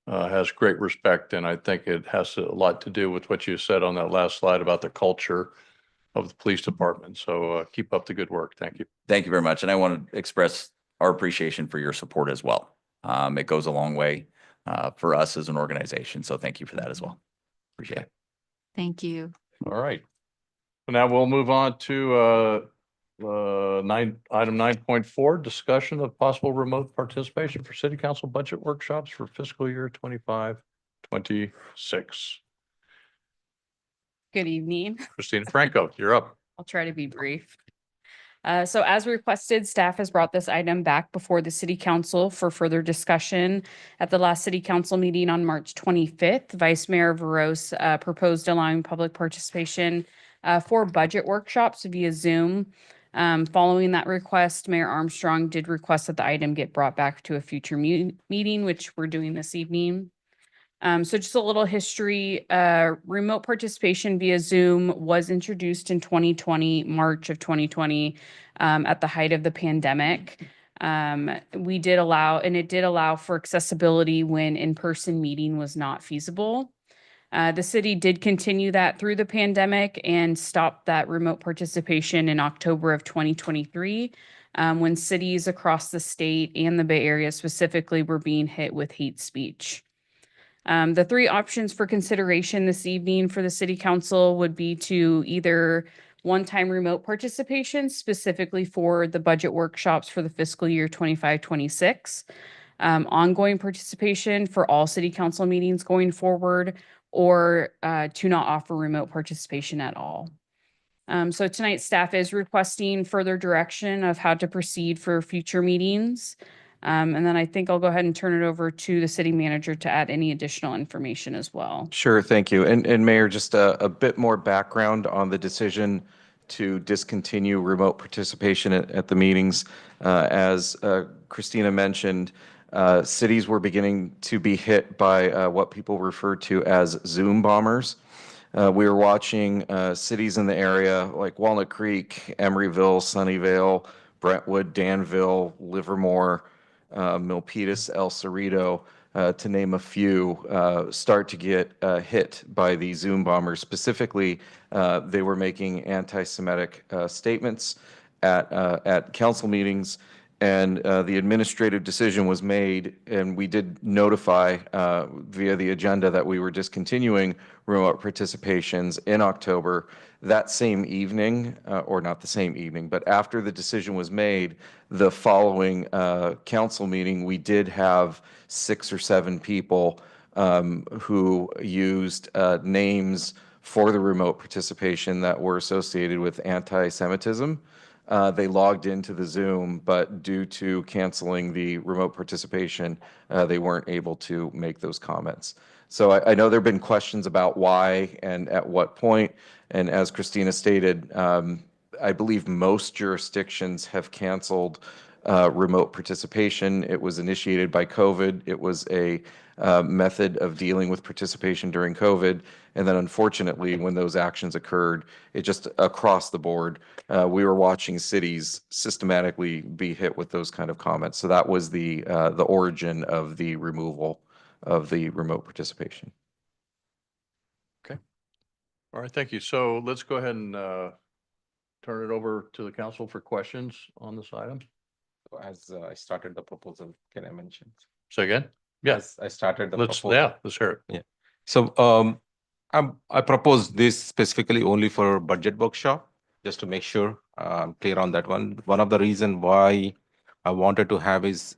has great respect, and I think it has a lot to do with what you said on that last slide about the culture of the police department. So keep up the good work. Thank you. Thank you very much. And I want to express our appreciation for your support as well. It goes a long way for us as an organization. So thank you for that as well. Appreciate it. Thank you. All right. So now we'll move on to item 9.4, discussion of possible remote participation for city council budget workshops for fiscal year 25-26. Good evening. Christina Franco, you're up. I'll try to be brief. So as requested, staff has brought this item back before the city council for further discussion. At the last city council meeting on March 25th, Vice Mayor Veros proposed allowing public participation for budget workshops via Zoom. Following that request, Mayor Armstrong did request that the item get brought back to a future meeting, which we're doing this evening. So just a little history, remote participation via Zoom was introduced in 2020, March of 2020, at the height of the pandemic. It did allow for accessibility when in-person meeting was not feasible. The city did continue that through the pandemic and stopped that remote participation in October of 2023, when cities across the state and the Bay Area specifically were being hit with hate speech. The three options for consideration this evening for the city council would be to either one-time remote participation specifically for the budget workshops for the fiscal year 25-26, ongoing participation for all city council meetings going forward, or to not offer remote participation at all. So tonight staff is requesting further direction of how to proceed for future meetings. And then I think I'll go ahead and turn it over to the city manager to add any additional information as well. Sure, thank you. And Mayor, just a bit more background on the decision to discontinue remote participation at the meetings. As Christina mentioned, cities were beginning to be hit by what people refer to as Zoom bombers. We were watching cities in the area like Walnut Creek, Emeryville, Sunnyvale, Brentwood, Danville, Livermore, Milpitas, El Cerrito, to name a few, start to get hit by the Zoom bombers. Specifically, they were making anti-Semitic statements at council meetings, and the administrative decision was made, and we did notify via the agenda that we were discontinuing remote participations in October. That same evening, or not the same evening, but after the decision was made, the following council meeting, we did have 6 or 7 people who used names for the remote participation that were associated with anti-Semitism. They logged into the Zoom, but due to canceling the remote participation, they weren't able to make those comments. So I know there have been questions about why and at what point. And as Christina stated, I believe most jurisdictions have canceled remote participation. It was initiated by COVID. It was a method of dealing with participation during COVID. And then unfortunately, when those actions occurred, it just across the board, we were watching cities systematically be hit with those kind of comments. So that was the origin of the removal of the remote participation. Okay. All right, thank you. So let's go ahead and turn it over to the council for questions on this item. As I started the proposal, can I mention? Say again? Yeah. As I started the Let's proposal. let's hear it. Yeah. So I propose this specifically only for budget workshop, just to make sure clear on that one. One of the reason why I wanted to have is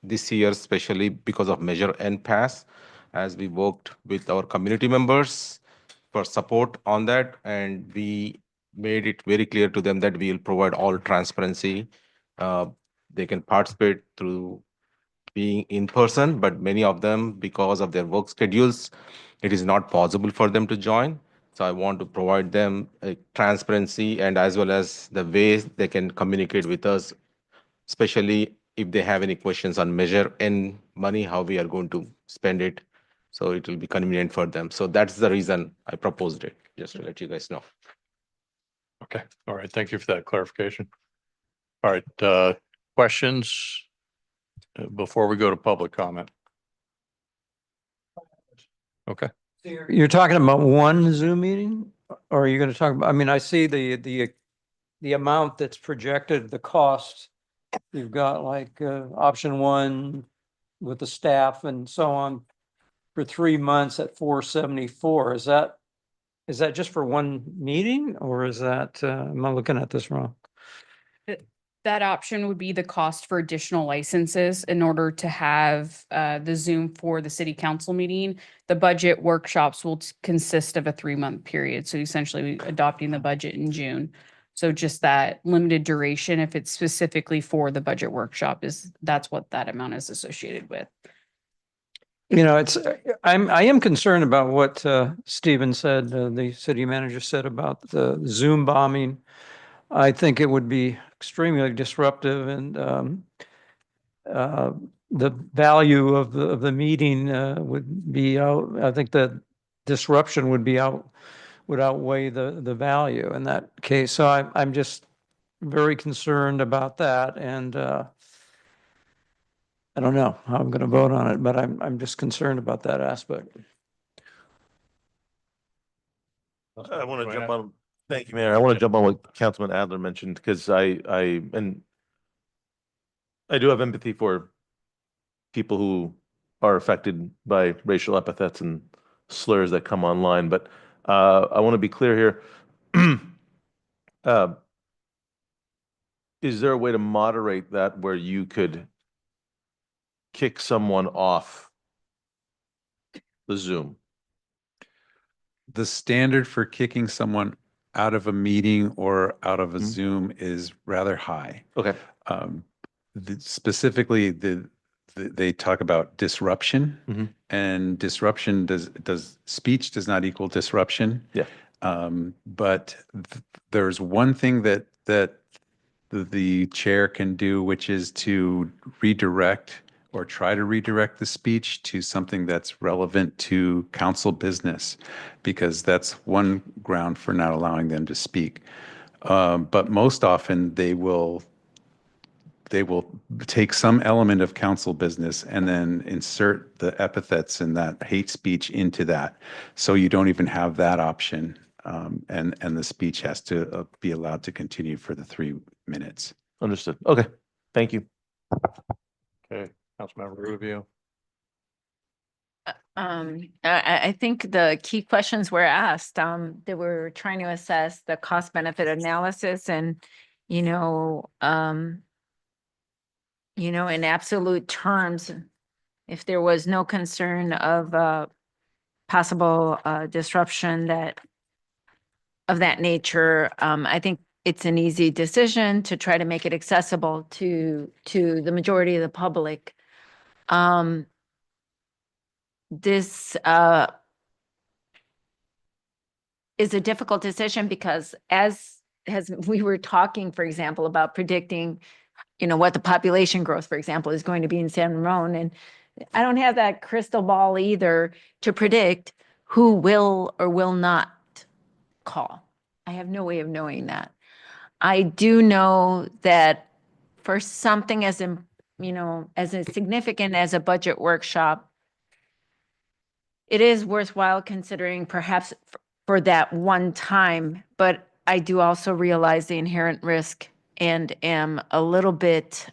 this year, especially because of Measure N Pass, as we worked with our community members for support on that, and we made it very clear to them that we will provide all transparency. They can participate through being in person, but many of them, because of their work schedules, it is not possible for them to join. So I want to provide them a transparency and as well as the ways they can communicate with us, especially if they have any questions on Measure N money, how we are going to spend it. So it will be convenient for them. So that's the reason I proposed it, just to let you guys know. Okay, all right, thank you for that clarification. All right, questions before we go to public comment? Okay. You're talking about one Zoom meeting? Or are you going to talk about, I mean, I see the amount that's projected, the cost. You've got like option one with the staff and so on for 3 months at 474. Is that just for one meeting or is that, am I looking at this wrong? That option would be the cost for additional licenses in order to have the Zoom for the city council meeting. The budget workshops will consist of a 3-month period. So essentially adopting the budget in June. So just that limited duration, if it's specifically for the budget workshop, that's what that amount is associated with. You know, I am concerned about what Stephen said, the city manager said about the Zoom bombing. I think it would be extremely disruptive and the value of the meeting would be out. I think that disruption would outweigh the value in that case. So I'm just very concerned about that. And I don't know how I'm going to vote on it, but I'm just concerned about that aspect. I want to jump on. Thank you, Mayor. I want to jump on what Councilman Adler mentioned because I do have empathy for people who are affected by racial epithets and slurs that come online. But I want to be clear here. Is there a way to moderate that where you could kick someone off the Zoom? The standard for kicking someone out of a meeting or out of a Zoom is rather high. Okay. Specifically, they talk about disruption, and disruption speech does not equal disruption. Yeah. But there's one thing that the chair can do, which is to redirect or try to redirect the speech to something that's relevant to council business, because that's one ground for not allowing them to speak. But most often they will take some element of council business and then insert the epithets and that hate speech into that. So you don't even have that option. And the speech has to be allowed to continue for the 3 minutes. Understood. Okay. Thank you. Okay. Councilmember Rubio. I think the key questions were asked. They were trying to assess the cost benefit analysis and, in absolute terms, if there was no concern of possible disruption of that nature, I think it's an easy decision to try to make it accessible to the majority of the public. This is a difficult decision because as we were talking, for example, about predicting, what the population growth, for example, is going to be in San Ramon. And I don't have that crystal ball either to predict who will or will not call. I have no way of knowing that. I do know that for something as significant as a budget workshop, it is worthwhile considering perhaps for that one time, but I do also realize the inherent risk and am a little bit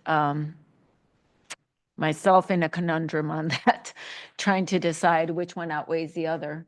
myself in a conundrum on that, trying to decide which one outweighs the other.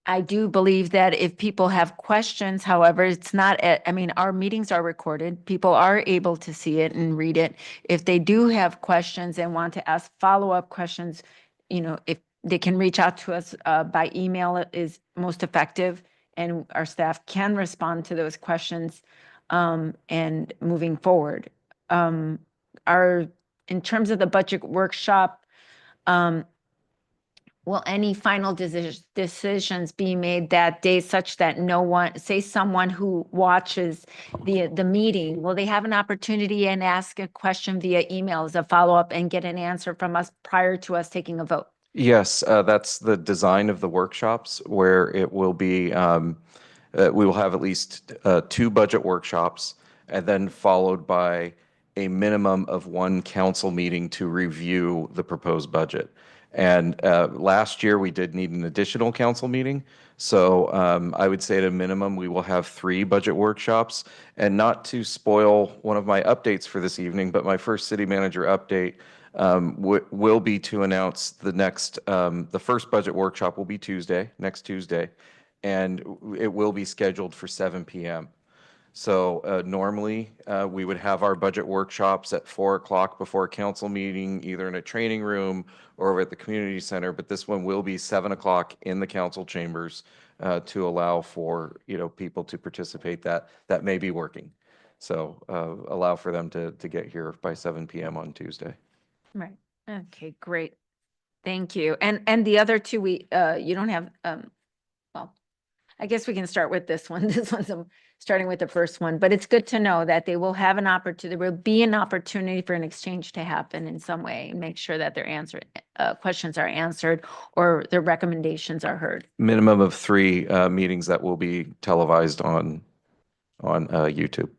I do believe that if people have questions, however, it's not, I mean, our meetings are recorded. People are able to see it and read it. If they do have questions and want to ask follow-up questions, you know, if they can reach out to us by email is most effective, and our staff can respond to those questions and moving forward. In terms of the budget workshop, will any final decisions be made that day such that no one, say someone who watches the meeting, will they have an opportunity and ask a question via email as a follow-up and get an answer from us prior to us taking a vote? Yes, that's the design of the workshops, where it will be, we will have at least 2 budget workshops, and then followed by a minimum of 1 council meeting to review the proposed budget. And last year, we did need an additional council meeting. So I would say at a minimum, we will have 3 budget workshops. And not to spoil one of my updates for this evening, but my first city manager update will be to announce the first budget workshop will be next Tuesday, and it will be scheduled for 7 p.m. So normally we would have our budget workshops at 4 o'clock before a council meeting, either in a training room or over at the community center. But this one will be 7 o'clock in the council chambers to allow for people to participate that may be working. So allow for them to get here by 7 p.m. on Tuesday. Right. Okay, great. Thank you. And the other 2, you don't have, well, I guess we can start with this one. This one's starting with the first one, but it's good to know that they will have an opportunity, there will be an opportunity for an exchange to happen in some way, and make sure that their questions are answered or their recommendations are heard. Minimum of 3 meetings that will be televised on YouTube.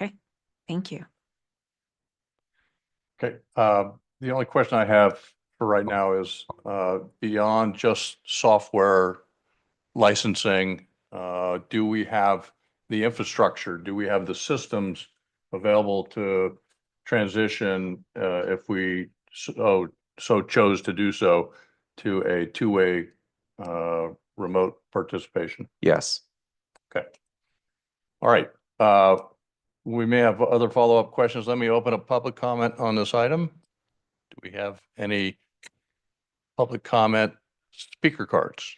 Okay, thank you. Okay. The only question I have for right now is beyond just software licensing, do we have the infrastructure? Do we have the systems available to transition if we so chose to do so to a 2-way remote participation? Yes. Okay. All right. We may have other follow-up questions. Let me open up public comment on this item. Do we have any public comment speaker cards?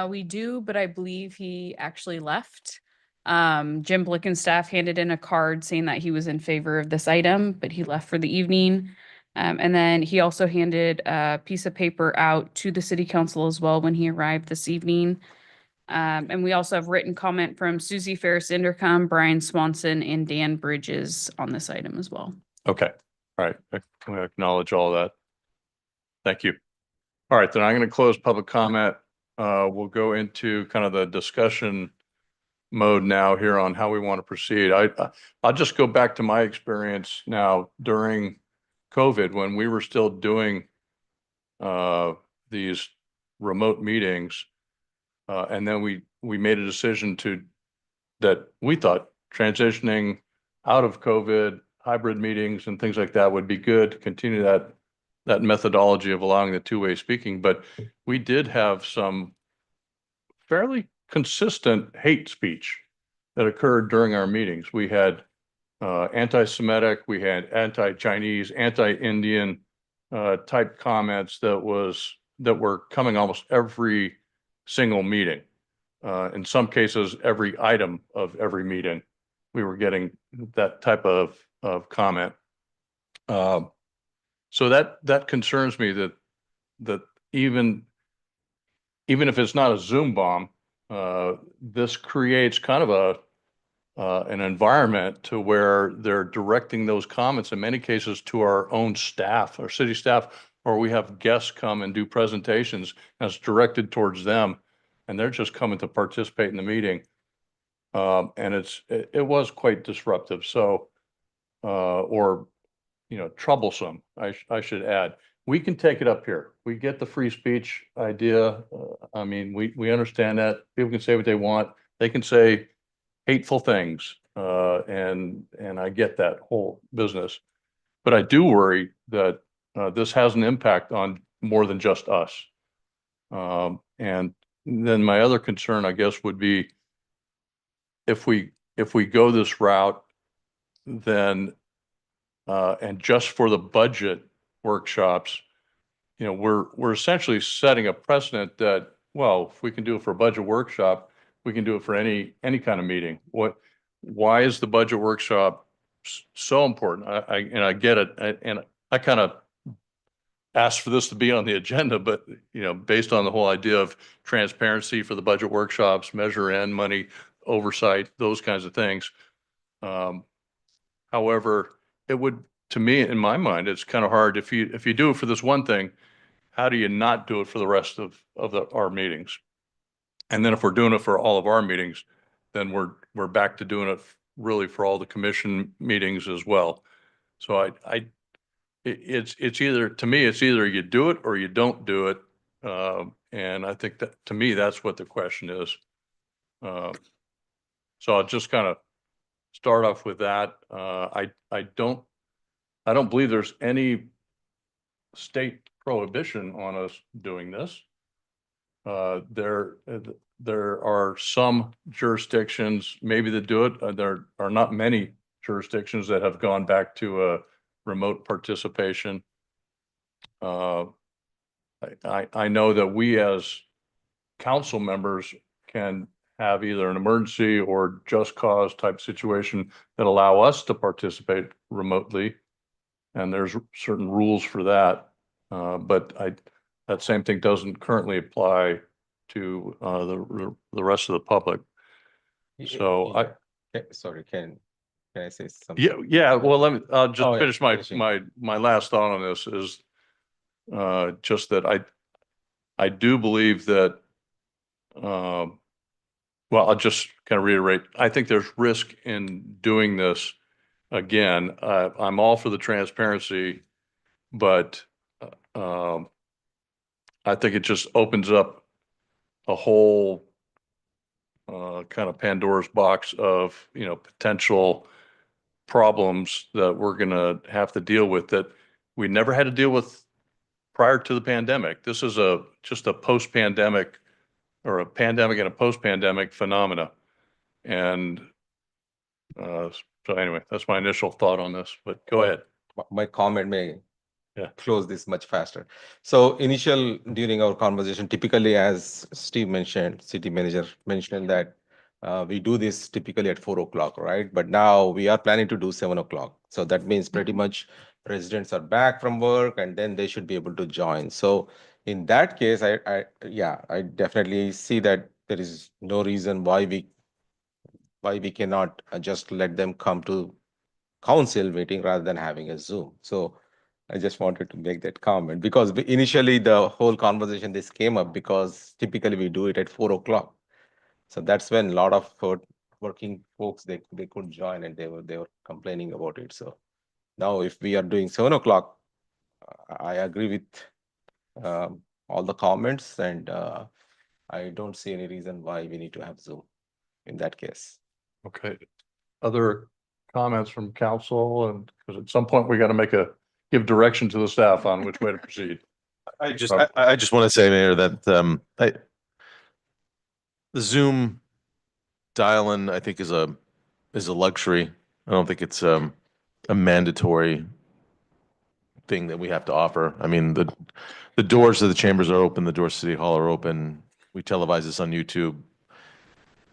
We do, but I believe he actually left. Jim Blickenstaff handed in a card saying that he was in favor of this item, but he left for the evening. And then he also handed a piece of paper out to the city council as well when he arrived this evening. And we also have written comment from Susie Ferris Indercom, Brian Swanson, and Dan Bridges on this item as well. Okay. All right. I acknowledge all that. Thank you. All right, then I'm going to close public comment. We'll go into kind of the discussion mode now here on how we want to proceed. I'll just go back to my experience now during COVID when we were still doing these remote meetings. And then we made a decision that we thought transitioning out of COVID, hybrid meetings and things like that would be good to continue that methodology of allowing the 2-way speaking. But we did have some fairly consistent hate speech that occurred during our meetings. We had anti-Semitic, we had anti-Chinese, anti-Indian type comments that were coming almost every single meeting. In some cases, every item of every meeting, we were getting that type of comment. So that concerns me that even if it's not a Zoom bomb, this creates kind of an environment to where they're directing those comments in many cases to our own staff, our city staff, or we have guests come and do presentations and it's directed towards them, and they're just coming to participate in the meeting. And it was quite disruptive. So, or troublesome, I should add. We can take it up here. We get the free speech idea. I mean, we understand that people can say what they want. They can say hateful things, and I get that whole business. But I do worry that this has an impact on more than just us. And then my other concern, I guess, would be if we go this route, then and just for the budget workshops, you know, we're essentially setting a precedent that, well, if we can do it for a budget workshop, we can do it for any kind of meeting. Why is the budget workshop so important? I get it, and I kind of asked for this to be on the agenda, but you know, based on the whole idea of transparency for the budget workshops, measure in money, oversight, those kinds of things. However, it would, to me, in my mind, it's kind of hard if you do it for this one thing, how do you not do it for the rest of our meetings? And then if we're doing it for all of our meetings, then we're back to doing it really for all the commission meetings as well. So it's either, to me, it's either you do it or you don't do it. And I think that, to me, that's what the question is. So I'll just kind of start off with that. I don't believe there's any state prohibition on us doing this. There are some jurisdictions maybe that do it. There are not many jurisdictions that have gone back to a remote participation. I know that we as council members can have either an emergency or just cause type situation that allow us to participate remotely. And there's certain rules for that. But that same thing doesn't currently apply to the rest of the public. So Sorry, can I say something? yeah. Well, I'll just Oh, yeah, finish finishing. my last thought on this is just that I do believe that, well, I'll just kind of reiterate, I think there's risk in doing this. Again, I'm all for the transparency, but I think it just opens up a whole kind of Pandora's box of, you know, potential problems that we're going to have to deal with that we never had to deal with prior to the pandemic. This is just a post-pandemic, or a pandemic and a post-pandemic phenomena. And so anyway, that's my initial thought on this, but go ahead. My comment may close this much faster. So during our conversation, typically, as Steve mentioned, city manager mentioned that we do this typically at 4 o'clock, right? But now we are planning to do 7 o'clock. So that means pretty much residents are back from work and then they should be able to join. So in that case, I definitely see that there is no reason why we cannot just let them come to council meeting rather than having a Zoom. So I just wanted to make that comment because initially the whole conversation, this came up because typically we do it at 4 o'clock. So that's when a lot of working folks, they could join and they were complaining about it. So now if we are doing 7 o'clock, I agree with all the comments, and I don't see any reason why we need to have Zoom in that case. Okay. Other comments from council? And because at some point we got to give direction to the staff on which way to proceed. I just want to say, Mayor, that the Zoom dial-in, I think, is a luxury. I don't think it's a mandatory thing that we have to offer. I mean, the doors of the chambers are open, the doors to City Hall are open. We televise this on YouTube.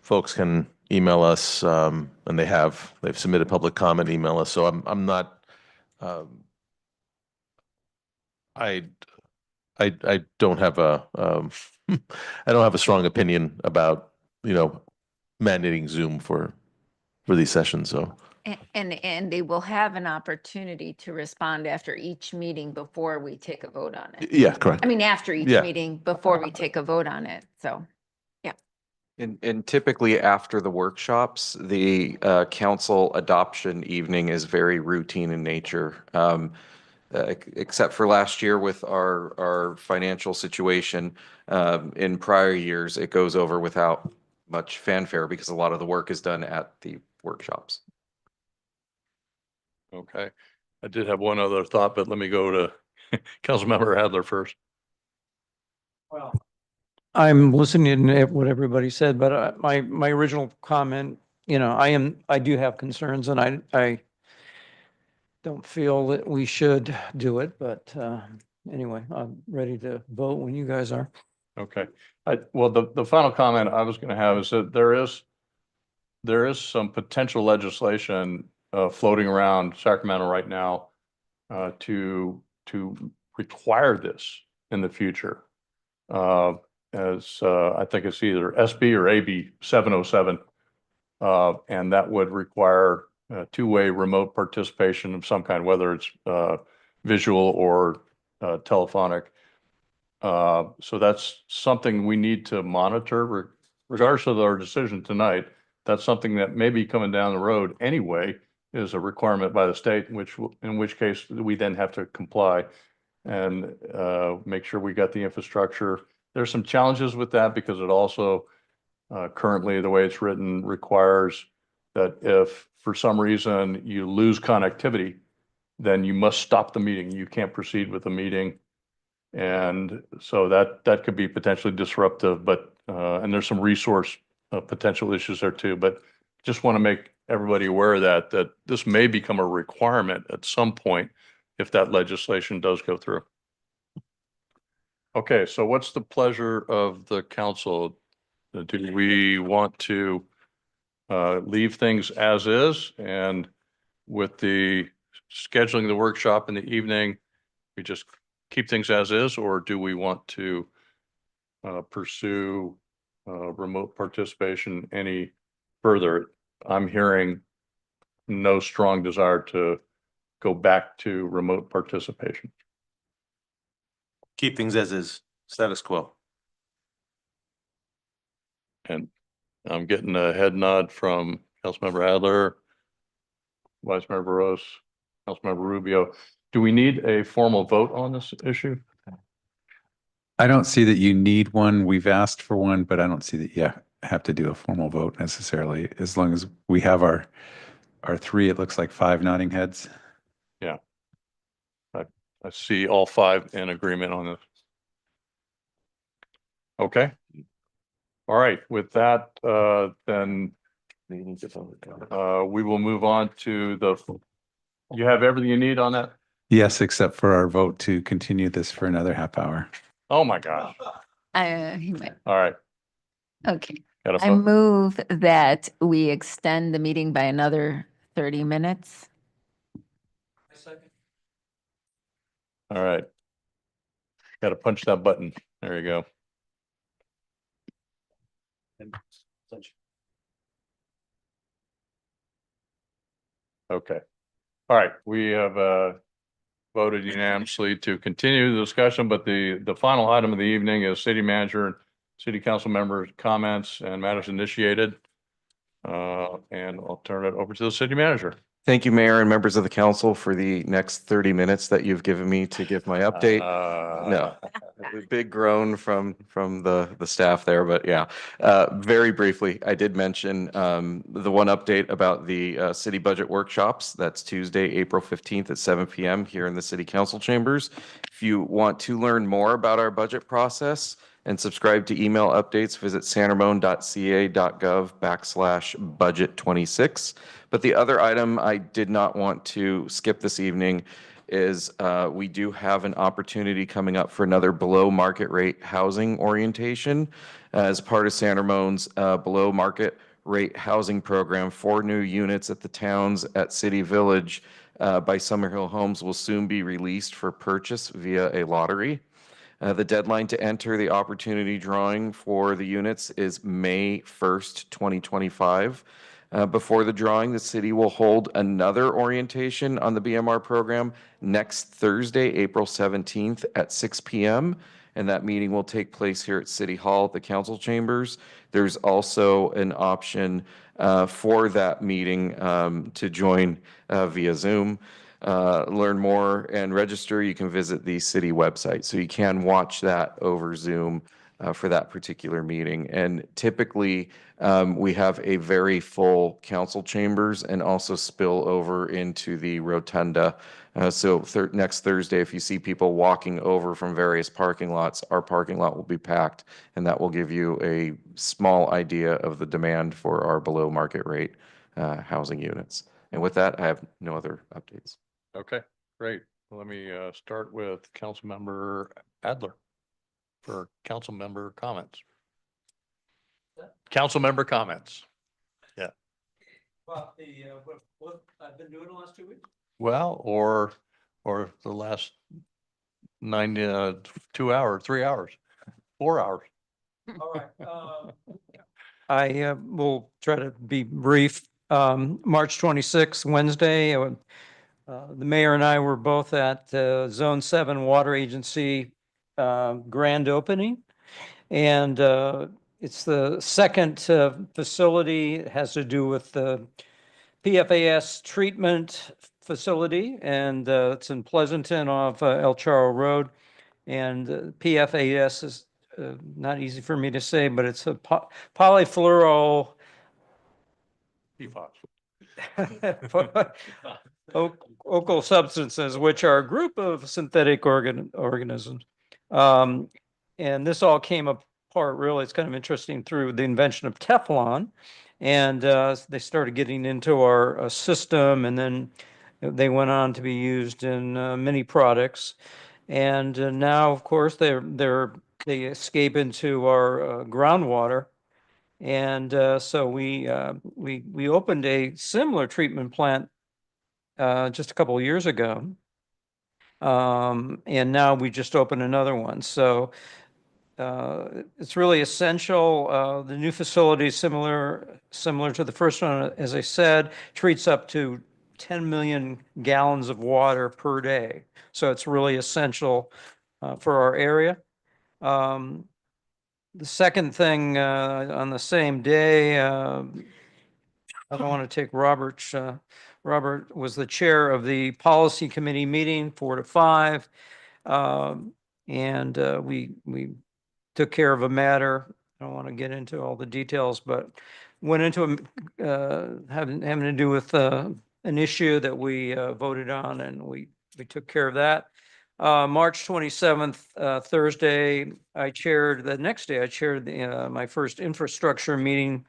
Folks can email us, and they've submitted public comment, email us. So I'm not, I don't have a I don't have a strong opinion about, you know, mandating Zoom for these sessions. So And they will have an opportunity to respond after each meeting before we take a vote on it. yeah, correct. I mean, after each Yeah. meeting before we take a vote on it. So, yeah. And typically after the workshops, the council adoption evening is very routine in nature. Except for last year with our financial situation, in prior years, it goes over without much fanfare because a lot of the work is done at the workshops. Okay. I did have one other thought, but let me go to Councilmember Adler first. Well, I'm listening to what everybody said, but my original comment, I do have concerns and I don't feel that we should do it, but anyway, I'm ready to vote when you guys are. Okay. Well, the final comment I was going to have is that there is some potential legislation floating around Sacramento right now to require this in the future. As I think it's either SB or AB 707. And that would require two-way remote participation of some kind, whether it's visual or telephonic. So that's something we need to monitor regardless of our decision tonight. That's something that may be coming down the road anyway, is a requirement by the state, in which case we then have to comply and make sure we got the infrastructure. There's some challenges with that because it also currently, the way it's written, requires that if for some reason you lose connectivity, then you must stop the meeting. You can't proceed with the meeting. And so that could be potentially disruptive, but and there's some resource potential issues there too. But just want to make everybody aware of that this may become a requirement at some point if that legislation does go through. Okay, so what's the pleasure of the council? Do we want to leave things as is, and with the scheduling the workshop in the evening, we just keep things as is, or do we want to pursue remote participation any further? I'm hearing no strong desire to go back to remote participation. Keep things as is, status quo. And I'm getting a head nod from Councilmember Adler, Vice Mayor Barros, Councilmember Rubio. Do we need a formal vote on this issue? I don't see that you need one. We've asked for one, but I don't see that you have to do a formal vote necessarily. As long as we have our three, it looks like 5 nodding heads. Yeah. I see all 5 in agreement on this. Okay. All right, with that, then we will move on to you have everything you need on that? Yes, except for our vote to continue this for another half hour. Oh, my gosh. He might. All right. Okay. Got a I vote. move that we extend the meeting by another 30 minutes. All right. Got to punch that button. There you go. Okay. All right. We have voted unanimously to continue the discussion, but the final item of the evening is city manager and city council members' comments and matters initiated. And I'll turn it over to the city manager. Thank you, Mayor and members of the council, for the next 30 minutes that you've given me to give my update. No, a big groan from the staff there, but yeah. Very briefly, I did mention the one update about the city budget workshops. That's Tuesday, April 15th at 7 p.m. here in the city council chambers. If you want to learn more about our budget process and subscribe to email updates, visit sanramon.ca.gov/budget26. But the other item I did not want to skip this evening is we do have an opportunity coming up for another below market rate housing orientation as part of San Ramon's below market rate housing program. 4 new units at the towns at City Village by Summerhill Homes will soon be released for purchase via a lottery. The deadline to enter the opportunity drawing for the units is May 1st, 2025. Before the drawing, the city will hold another orientation on the BMR program next Thursday, April 17th at 6 p.m. And that meeting will take place here at City Hall at the council chambers. There's also an option for that meeting to join via Zoom. Learn more and register, you can visit the city website. So you can watch that over Zoom for that particular meeting. And typically, we have a very full council chambers and also spill over into the rotunda. So next Thursday, if you see people walking over from various parking lots, our parking lot will be packed, and that will give you a small idea of the demand for our below market rate housing units. And with that, I have no other updates. Okay, great. Let me start with Councilmember Adler for council member comments. Council member comments. Yeah. Well, what I've been doing the last 2 weeks? Well, or the last 2 hours, 3 hours, 4 hours. All right. I will try to be brief. March 26th, Wednesday, the mayor and I were both at Zone 7 Water Agency grand opening. And it's the second facility. It has to do with the PFAS treatment facility, and it's in Pleasanton off El Charro Road. And PFAS is not easy for me to say, but it's a polyfluoro alkyl substances, which are a group of synthetic organisms. And this all came apart, really, it's kind of interesting, through the invention of Teflon. And they started getting into our system, and then they went on to be used in many products. And now, of course, they escape into our groundwater. And so we opened a similar treatment plant just a couple of years ago. And now we just opened another one. So it's really essential. The new facility is similar to the first one, as I said, treats up to 10 million gallons of water per day. So it's really essential for our area. The second thing, on the same day, I don't want to take Robert's. Robert was the chair of the policy committee meeting, 4 to 5. And we took care of a matter. I don't want to get into all the details, but went into having to do with an issue that we voted on, and we took care of that. March 27th, Thursday, the next day I chaired my first infrastructure meeting,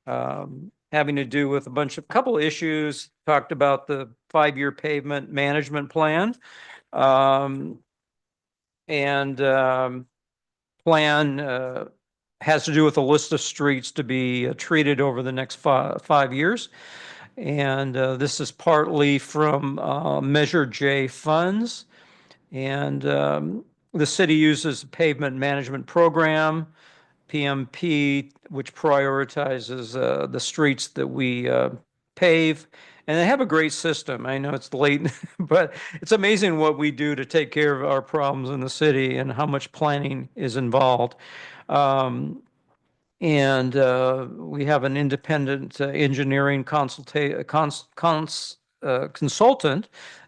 having to do with a couple issues. Talked about the 5-year pavement management plan. Plan has to do with a list of streets to be treated over the next 5 years. And this is partly from Measure J funds. And the city uses a pavement management program, PMP, which prioritizes the streets that we pave. And they have a great system. I know it's late, but it's amazing what we do to take care of our problems in the city and how much planning is involved. And we have an independent engineering consultant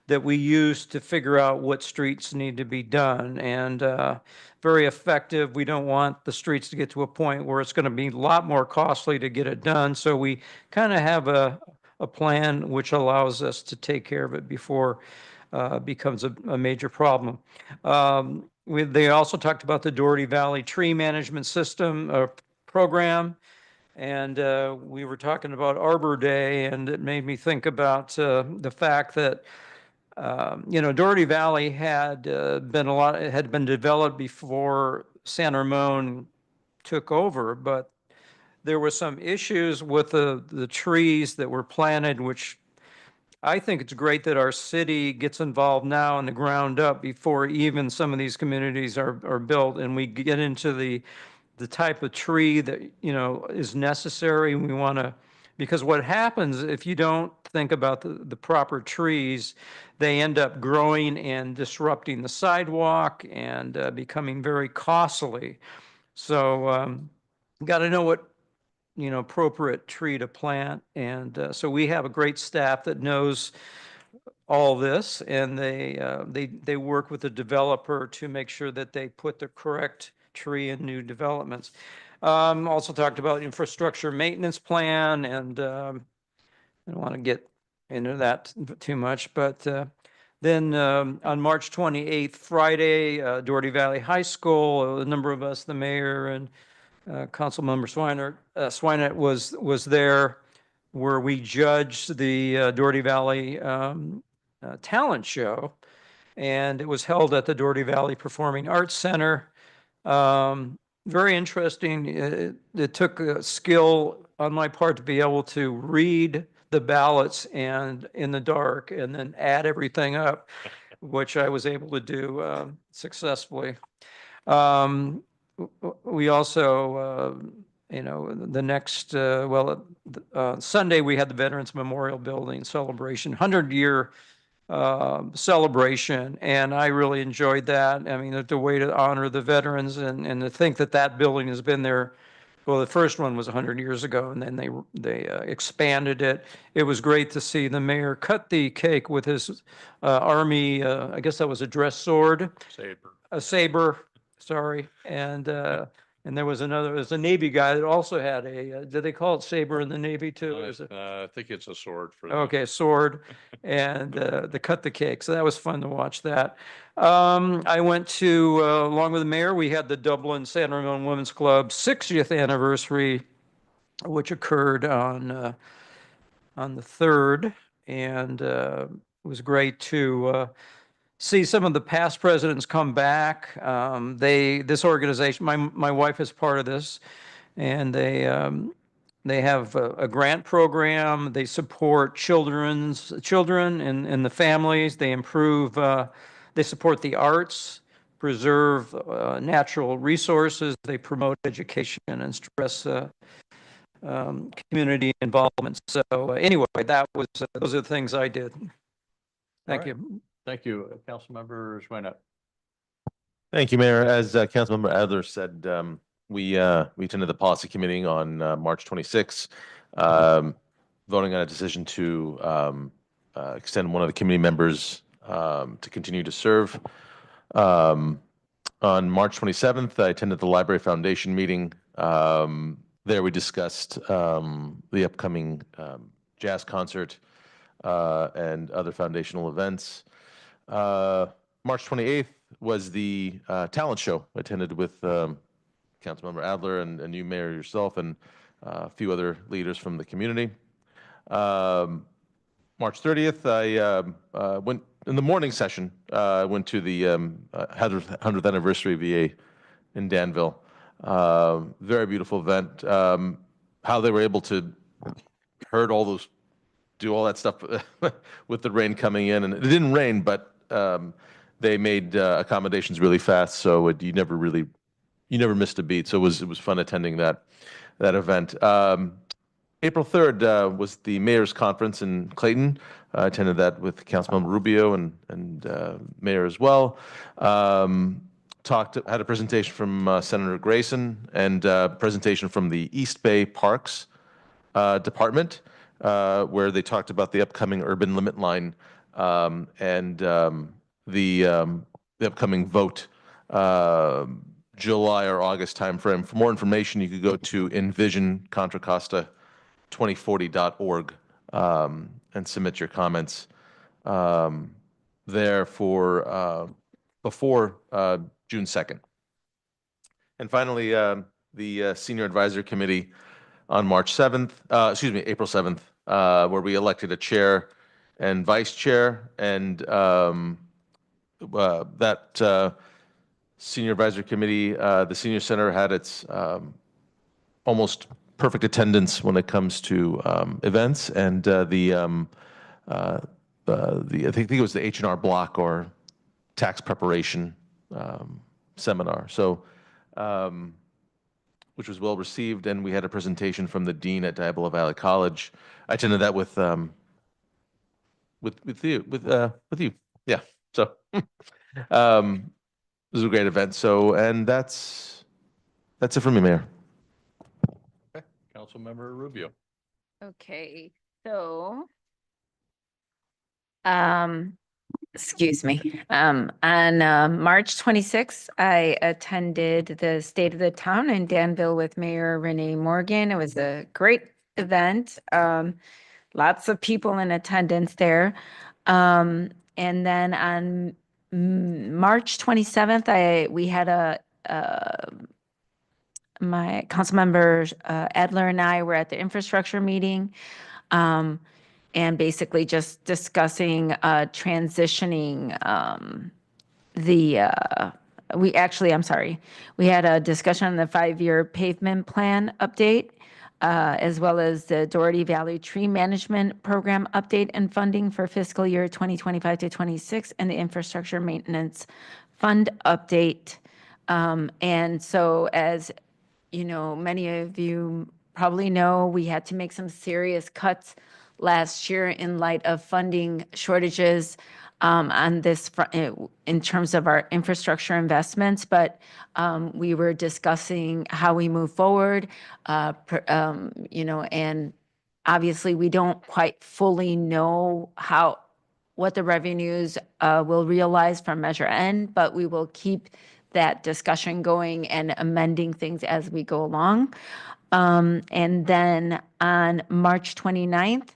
that we use to figure out what streets need to be done, and very effective. We don't want the streets to get to a point where it's going to be a lot more costly to get it done. So we kind of have a plan which allows us to take care of it before it becomes a major problem. They also talked about the Doherty Valley Tree Management System program. And we were talking about Arbor Day, and it made me think about the fact that Doherty Valley had been developed before San Ramon took over, but there were some issues with the trees that were planted, which I think it's great that our city gets involved now in the ground up before even some of these communities are built, and we get into the type of tree that is necessary. We want to, because what happens if you don't think about the proper trees, they end up growing and disrupting the sidewalk and becoming very costly. So got to know what appropriate tree to plant. And so we have a great staff that knows all this, and they work with the developer to make sure that they put the correct tree and new developments. Also talked about infrastructure maintenance plan, and I don't want to get into that too much, but then on March 28th, Friday, Doherty Valley High School, a number of us, the mayor and Councilmember Swinert was there, where we judged the Doherty Valley talent show, and it was held at the Doherty Valley Performing Arts Center. Very interesting. It took a skill on my part to be able to read the ballots and in the dark and then add everything up, which I was able to do successfully. We also, the next, Sunday, we had the Veterans Memorial Building celebration, 100-year celebration, and I really enjoyed that. I mean, the way to honor the veterans and to think that that building has been there. Well, the first one was 100 years ago, and then they expanded it. It was great to see the mayor cut the cake with his Army, I guess that was a dress sword. A saber, sorry. And there was a Navy guy that also had a, did they call it saber in the Navy too? Is it- I think it's a sword for. Okay, sword, and the cut the cake. So that was fun to watch that. I went to, along with the mayor, we had the Dublin San Ramon Women's Club 60th anniversary, which occurred on the 3rd, and it was great to see some of the past presidents come back. This organization, my wife is part of this, and they have a grant program. They support children and the families. They improve, they support the arts, preserve natural resources. They promote education and stress community involvement. So anyway, those are the things I did. Thank you. Thank you. Councilmember Schweinert. Thank you, Mayor. As Councilmember Adler said, we attended the policy committee on March 26th, voting on a decision to extend one of the committee members to continue to serve. On March 27th, I attended the Library Foundation meeting. There we discussed the upcoming jazz concert and other foundational events. March 28th was the talent show. I attended with Councilmember Adler and you, Mayor, yourself, and a few other leaders from the community. March 30th, I went in the morning session. I went to the 100th anniversary VA in Danville. Very beautiful event. How they were able to herd all those, do all that stuff with the rain coming in, and it didn't rain, but they made accommodations really fast, so you never missed a beat. So it was fun attending that event. April 3rd was the mayor's conference in Clayton. I attended that with Councilmember Rubio and mayor as well. Had a presentation from Senator Grayson and a presentation from the East Bay Parks Department, where they talked about the upcoming urban limit line and the upcoming vote, July or August timeframe. For more information, you could go to envisioncontracosta2040.org and submit your comments there for before June 2nd. And finally, the Senior Advisory Committee on April 7th, where we elected a chair and vice chair, and that Senior Advisory Committee, the Senior Center had its almost perfect attendance when it comes to events, and I think it was the H&R Block or tax preparation seminar. So, which was well received, and we had a presentation from the dean at Diablo Valley College. I attended that with you. Yeah. So it was a great event. So, and that's it for me, Mayor. Okay. Councilmember Rubio. Okay, so Excuse me. On March 26th, I attended the State of the Town in Danville with Mayor Renee Morgan. It was a great event. Lots of people in attendance there. And then on March 27th, we had my council member Adler and I were at the infrastructure meeting. And basically just discussing transitioning we had a discussion on the 5-year pavement plan update, as well as the Doherty Valley Tree Management Program update and funding for fiscal year 2025 to 26, and the infrastructure maintenance fund update. And so, as you know, many of you probably know, we had to make some serious cuts last year in light of funding shortages on this in terms of our infrastructure investments, but we were discussing how we move forward, and obviously we don't quite fully know what the revenues will realize from Measure N, but we will keep that discussion going and amending things as we go along. And then on March 29th,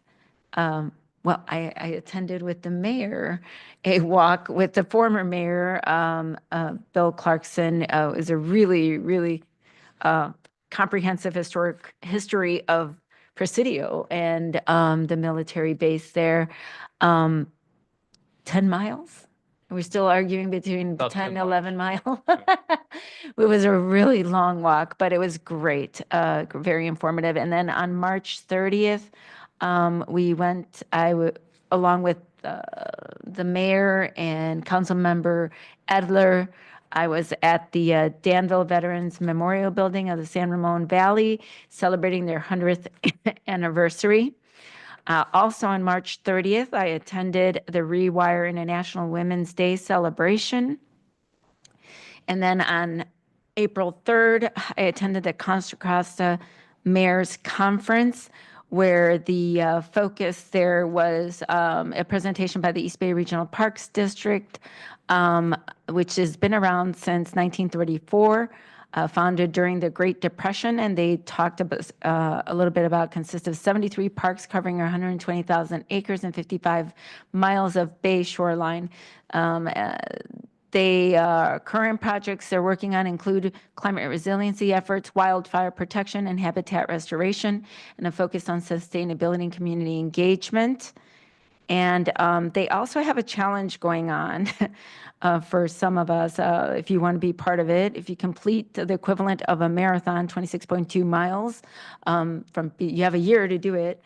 I attended with the mayor a walk with the former mayor, Bill Clarkson. It was a really, really comprehensive history of Presidio and the military base there. 10 miles? We're still arguing between 10 and 11 miles. It was a really long walk, but it was great, very informative. And then on March 30th, along with the mayor and council member Adler, I was at the Danville Veterans Memorial Building of the San Ramon Valley, celebrating their 100th anniversary. Also on March 30th, I attended the Rewire International Women's Day celebration. And then on April 3rd, I attended the Contra Costa Mayor's Conference, where the focus there was a presentation by the East Bay Regional Parks District, which has been around since 1934. Founded during the Great Depression, and they talked about a little bit about consists of 73 parks covering 120,000 acres and 55 miles of bay shoreline. Current projects they're working on include climate resiliency efforts, wildfire protection, and habitat restoration, and a focus on sustainability and community engagement. And they also have a challenge going on for some of us. If you want to be part of it, if you complete the equivalent of a marathon, 26.2 miles, you have a year to do it.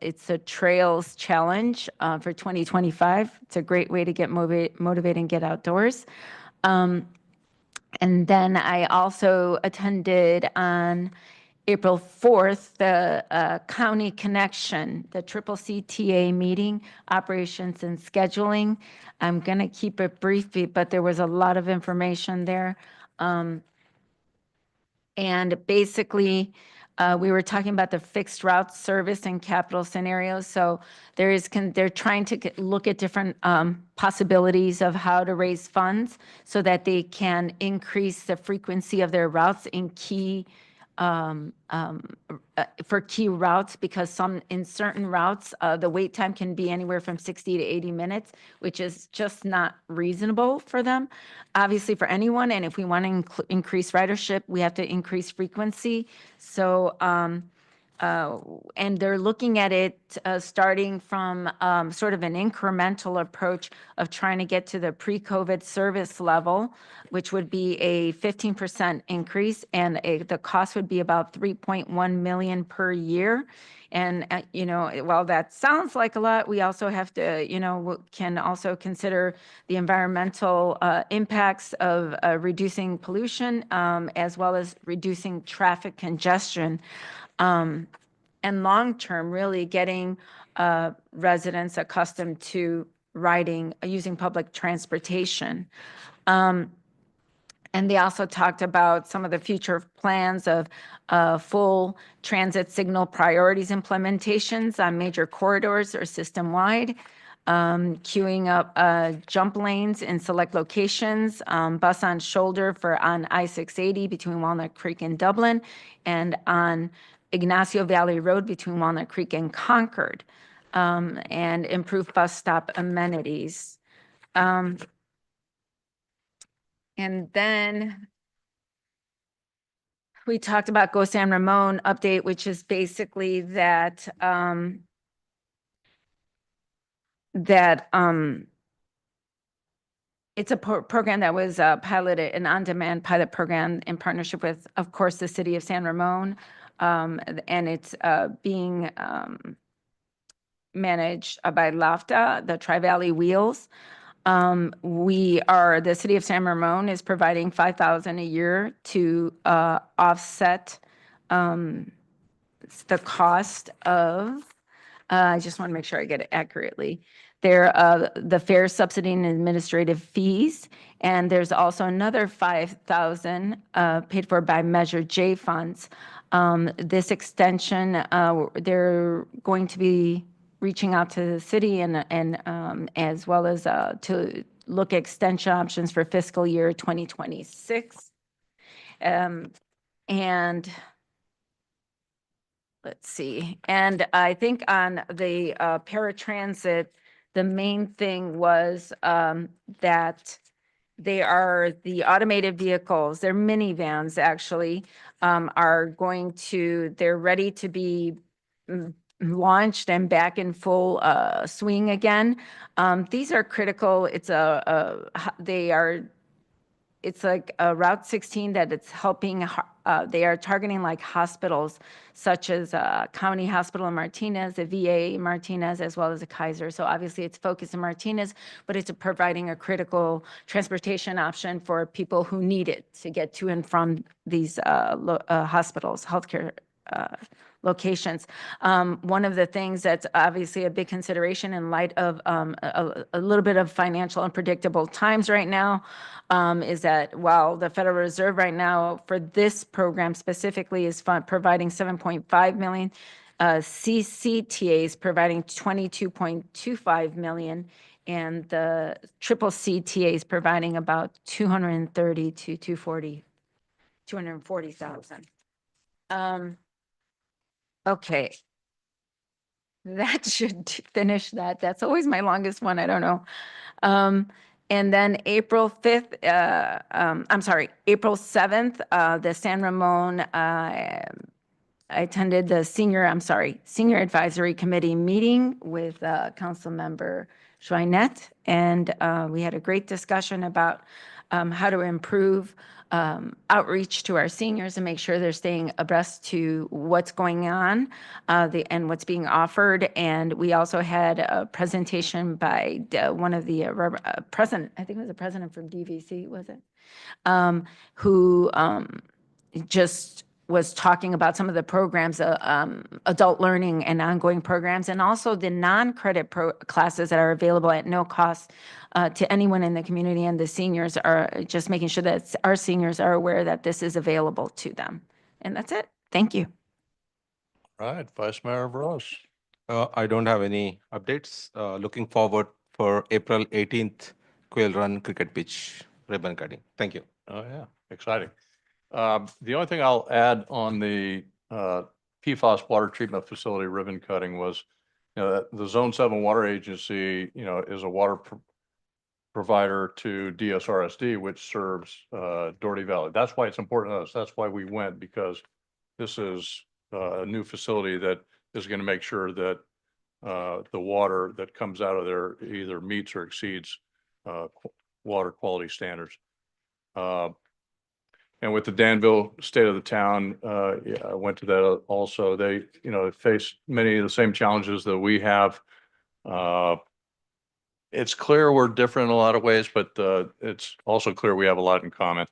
It's a Trails Challenge for 2025. It's a great way to get motivated and get outdoors. And then I also attended on April 4th, the County Connection, the CCCTA meeting, operations and scheduling. I'm going to keep it brief, but there was a lot of information there. And basically, we were talking about the fixed route service and capital scenarios. So they're trying to look at different possibilities of how to raise funds so that they can increase the frequency of their routes in for key routes, because in certain routes, the wait time can be anywhere from 60 to 80 minutes, which is just not reasonable for them, obviously for anyone. And if we want to increase ridership, we have to increase frequency. So, and they're looking at it starting from sort of an incremental approach of trying to get to the pre-COVID service level, which would be a 15% increase, and the cost would be about $3.1 million per year. And, while that sounds like a lot, we also have to, can also consider the environmental impacts of reducing pollution, as well as reducing traffic congestion. And long-term, really getting residents accustomed to using public transportation. And they also talked about some of the future plans of full transit signal priorities implementations on major corridors or system-wide. queuing up jump lanes in select locations, bus on shoulder for on I-680 between Walnut Creek and Dublin, and on Ignacio Valley Road between Walnut Creek and Concord, and improve bus stop amenities. And then we talked about Go San Ramon update, which is basically that it's a program that was piloted, an on-demand pilot program in partnership with, of course, the city of San Ramon. And it's being managed by LAFTA, the Tri-Valley Wheels. The city of San Ramon is providing $5,000 a year to offset the cost of, I just want to make sure I get it accurately. The fare subsidy and administrative fees, and there's also another $5,000 paid for by Measure J funds. This extension, they're going to be reaching out to the city and as well as to look at extension options for fiscal year 2026. And let's see. And I think on the paratransit, the main thing was that they are the automated vehicles, they're minivans actually, they're ready to be launched and back in full swing again. These are critical. It's like a Route 16 that it's helping, they are targeting like hospitals such as County Hospital in Martinez, the VA Martinez, as well as the Kaiser. So obviously it's focused in Martinez, but it's providing a critical transportation option for people who need it to get to and from these hospitals, healthcare locations. One of the things that's obviously a big consideration in light of a little bit of financial unpredictable times right now is that while the Federal Reserve right now for this program specifically is providing $7.5 million, CCTA is providing $22.25 million, and the CCTA is providing about $230,000 to $240,000. Okay. That should finish that. That's always my longest one. I don't know. And then April 5th, April 7th, the San Ramon, I attended the Senior Advisory Committee meeting with Council Member Schweinett, and we had a great discussion about how to improve outreach to our seniors and make sure they're staying abreast to what's going on and what's being offered. And we also had a presentation by one of the president, I think it was the president from DVC, was it? Who just was talking about some of the programs, adult learning and ongoing programs, and also the non-credit classes that are available at no cost to anyone in the community, and the seniors are just making sure that our seniors are aware that this is available to them. And that's it. Thank you. All right, Vice Mayor Veros. I don't have any updates. Looking forward for April 18th, Quail Run Cricket Pitch ribbon cutting. Thank you. Oh, yeah, exciting. The only thing I'll add on the PFAS water treatment facility ribbon cutting was, the Zone 7 Water Agency, is a water provider to DSRSD, which serves Doherty Valley. That's why it's important to us. That's why we went, because this is a new facility that is going to make sure that the water that comes out of there either meets or exceeds water quality standards. And with the Danville State of the Town, I went to that also. They, face many of the same challenges that we have. It's clear we're different in a lot of ways, but it's also clear we have a lot in common.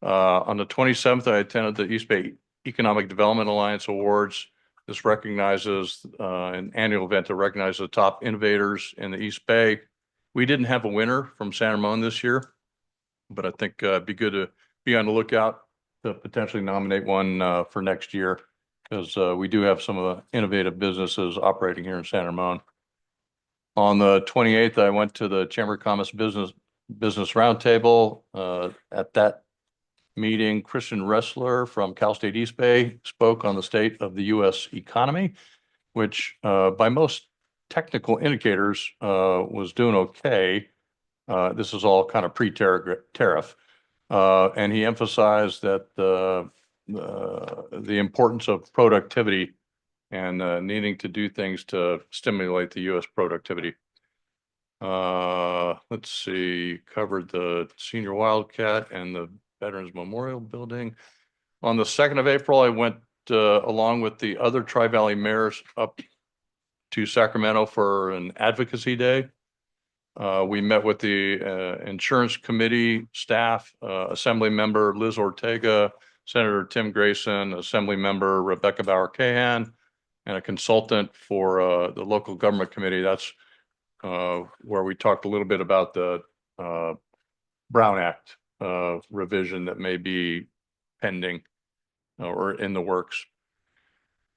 On the 27th, I attended the East Bay Economic Development Alliance Awards. This recognizes an annual event to recognize the top innovators in the East Bay. We didn't have a winner from San Ramon this year, but I think it'd be good to be on the lookout to potentially nominate one for next year, because we do have some of the innovative businesses operating here in San Ramon. On the 28th, I went to the Chamber of Commerce Business Roundtable. At that meeting, Christian Ressler from Cal State East Bay spoke on the state of the U.S. economy, which by most technical indicators was doing okay. This is all kind of pre-tariff. And he emphasized that the importance of productivity and needing to do things to stimulate the U.S. productivity. Let's see, covered the Senior Wildcat and the Veterans Memorial Building. On the 2nd of April, I went along with the other Tri-Valley mayors up to Sacramento for an advocacy day. We met with the insurance committee staff, Assembly Member Liz Ortega, Senator Tim Grayson, Assembly Member Rebecca Bauer-Cahan, and a consultant for the local government committee. That's where we talked a little bit about the Brown Act revision that may be pending or in the works.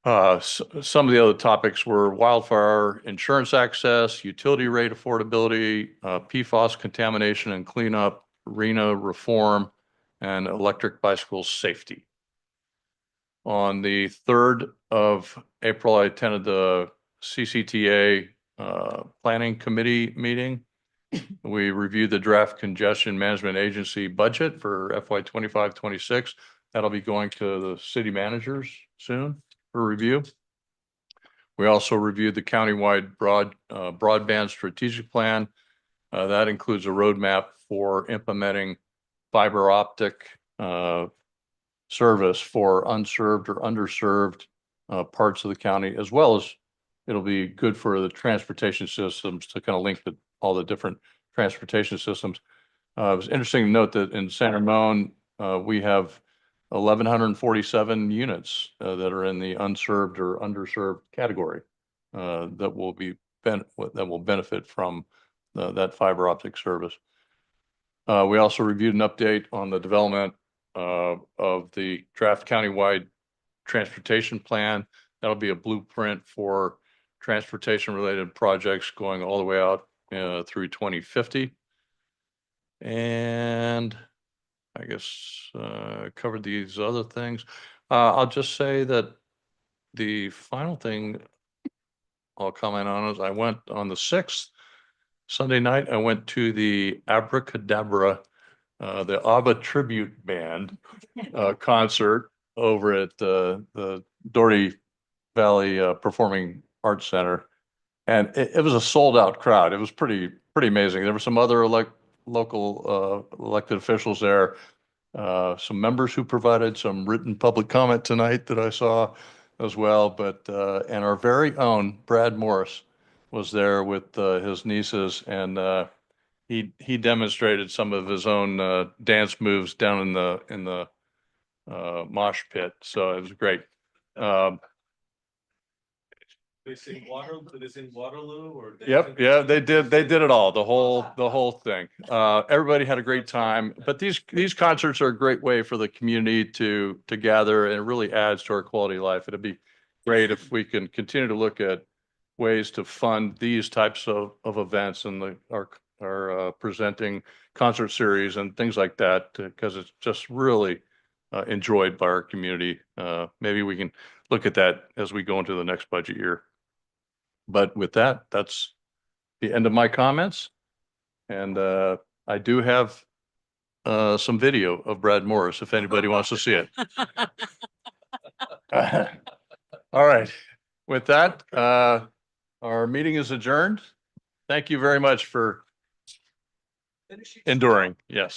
Some of the other topics were wildfire insurance access, utility rate affordability, PFAS contamination and cleanup, RENA reform, and electric bicycle safety. On the 3rd of April, I attended the CCTA Planning Committee meeting. We reviewed the draft congestion management agency budget for FY 25-26. That'll be going to the city managers soon for review. We also reviewed the countywide broadband strategic plan. That includes a roadmap for implementing fiber optic service for unserved or underserved parts of the county, as well as it'll be good for the transportation systems to kind of link all the different transportation systems. It was interesting to note that in San Ramon, we have 1,147 units that are in the unserved or underserved category that will benefit from that fiber optic service. We also reviewed an update on the development of the draft countywide transportation plan. That'll be a blueprint for transportation related projects going all the way out through 2050. And I guess covered these other things. I'll just say that the final thing I'll comment on is I went on the 6th, Sunday night, I went to the Abracadabra, the ABBA tribute band concert over at the Doherty Valley Performing Arts Center. And it was a sold out crowd. It was pretty amazing. There were some other local elected officials there, some members who provided some written public comment tonight that I saw as well. But and our very own Brad Morris was there with his nieces, and he demonstrated some of his own dance moves down in the mosh pit. So it was great. They sing Waterloo or Yep, yeah, they did it all, the whole thing. Everybody had a great time, but these concerts are a great way for the community to gather, and it really adds to our quality of life. It'd be great if we can continue to look at ways to fund these types of events and our presenting concert series and things like that, because it's just really enjoyed by our community. Maybe we can look at that as we go into the next budget year. But with that, that's the end of my comments. And I do have some video of Brad Morris if anybody wants to see it. All right. With that, our meeting is adjourned. Thank you very much for enduring. Yes.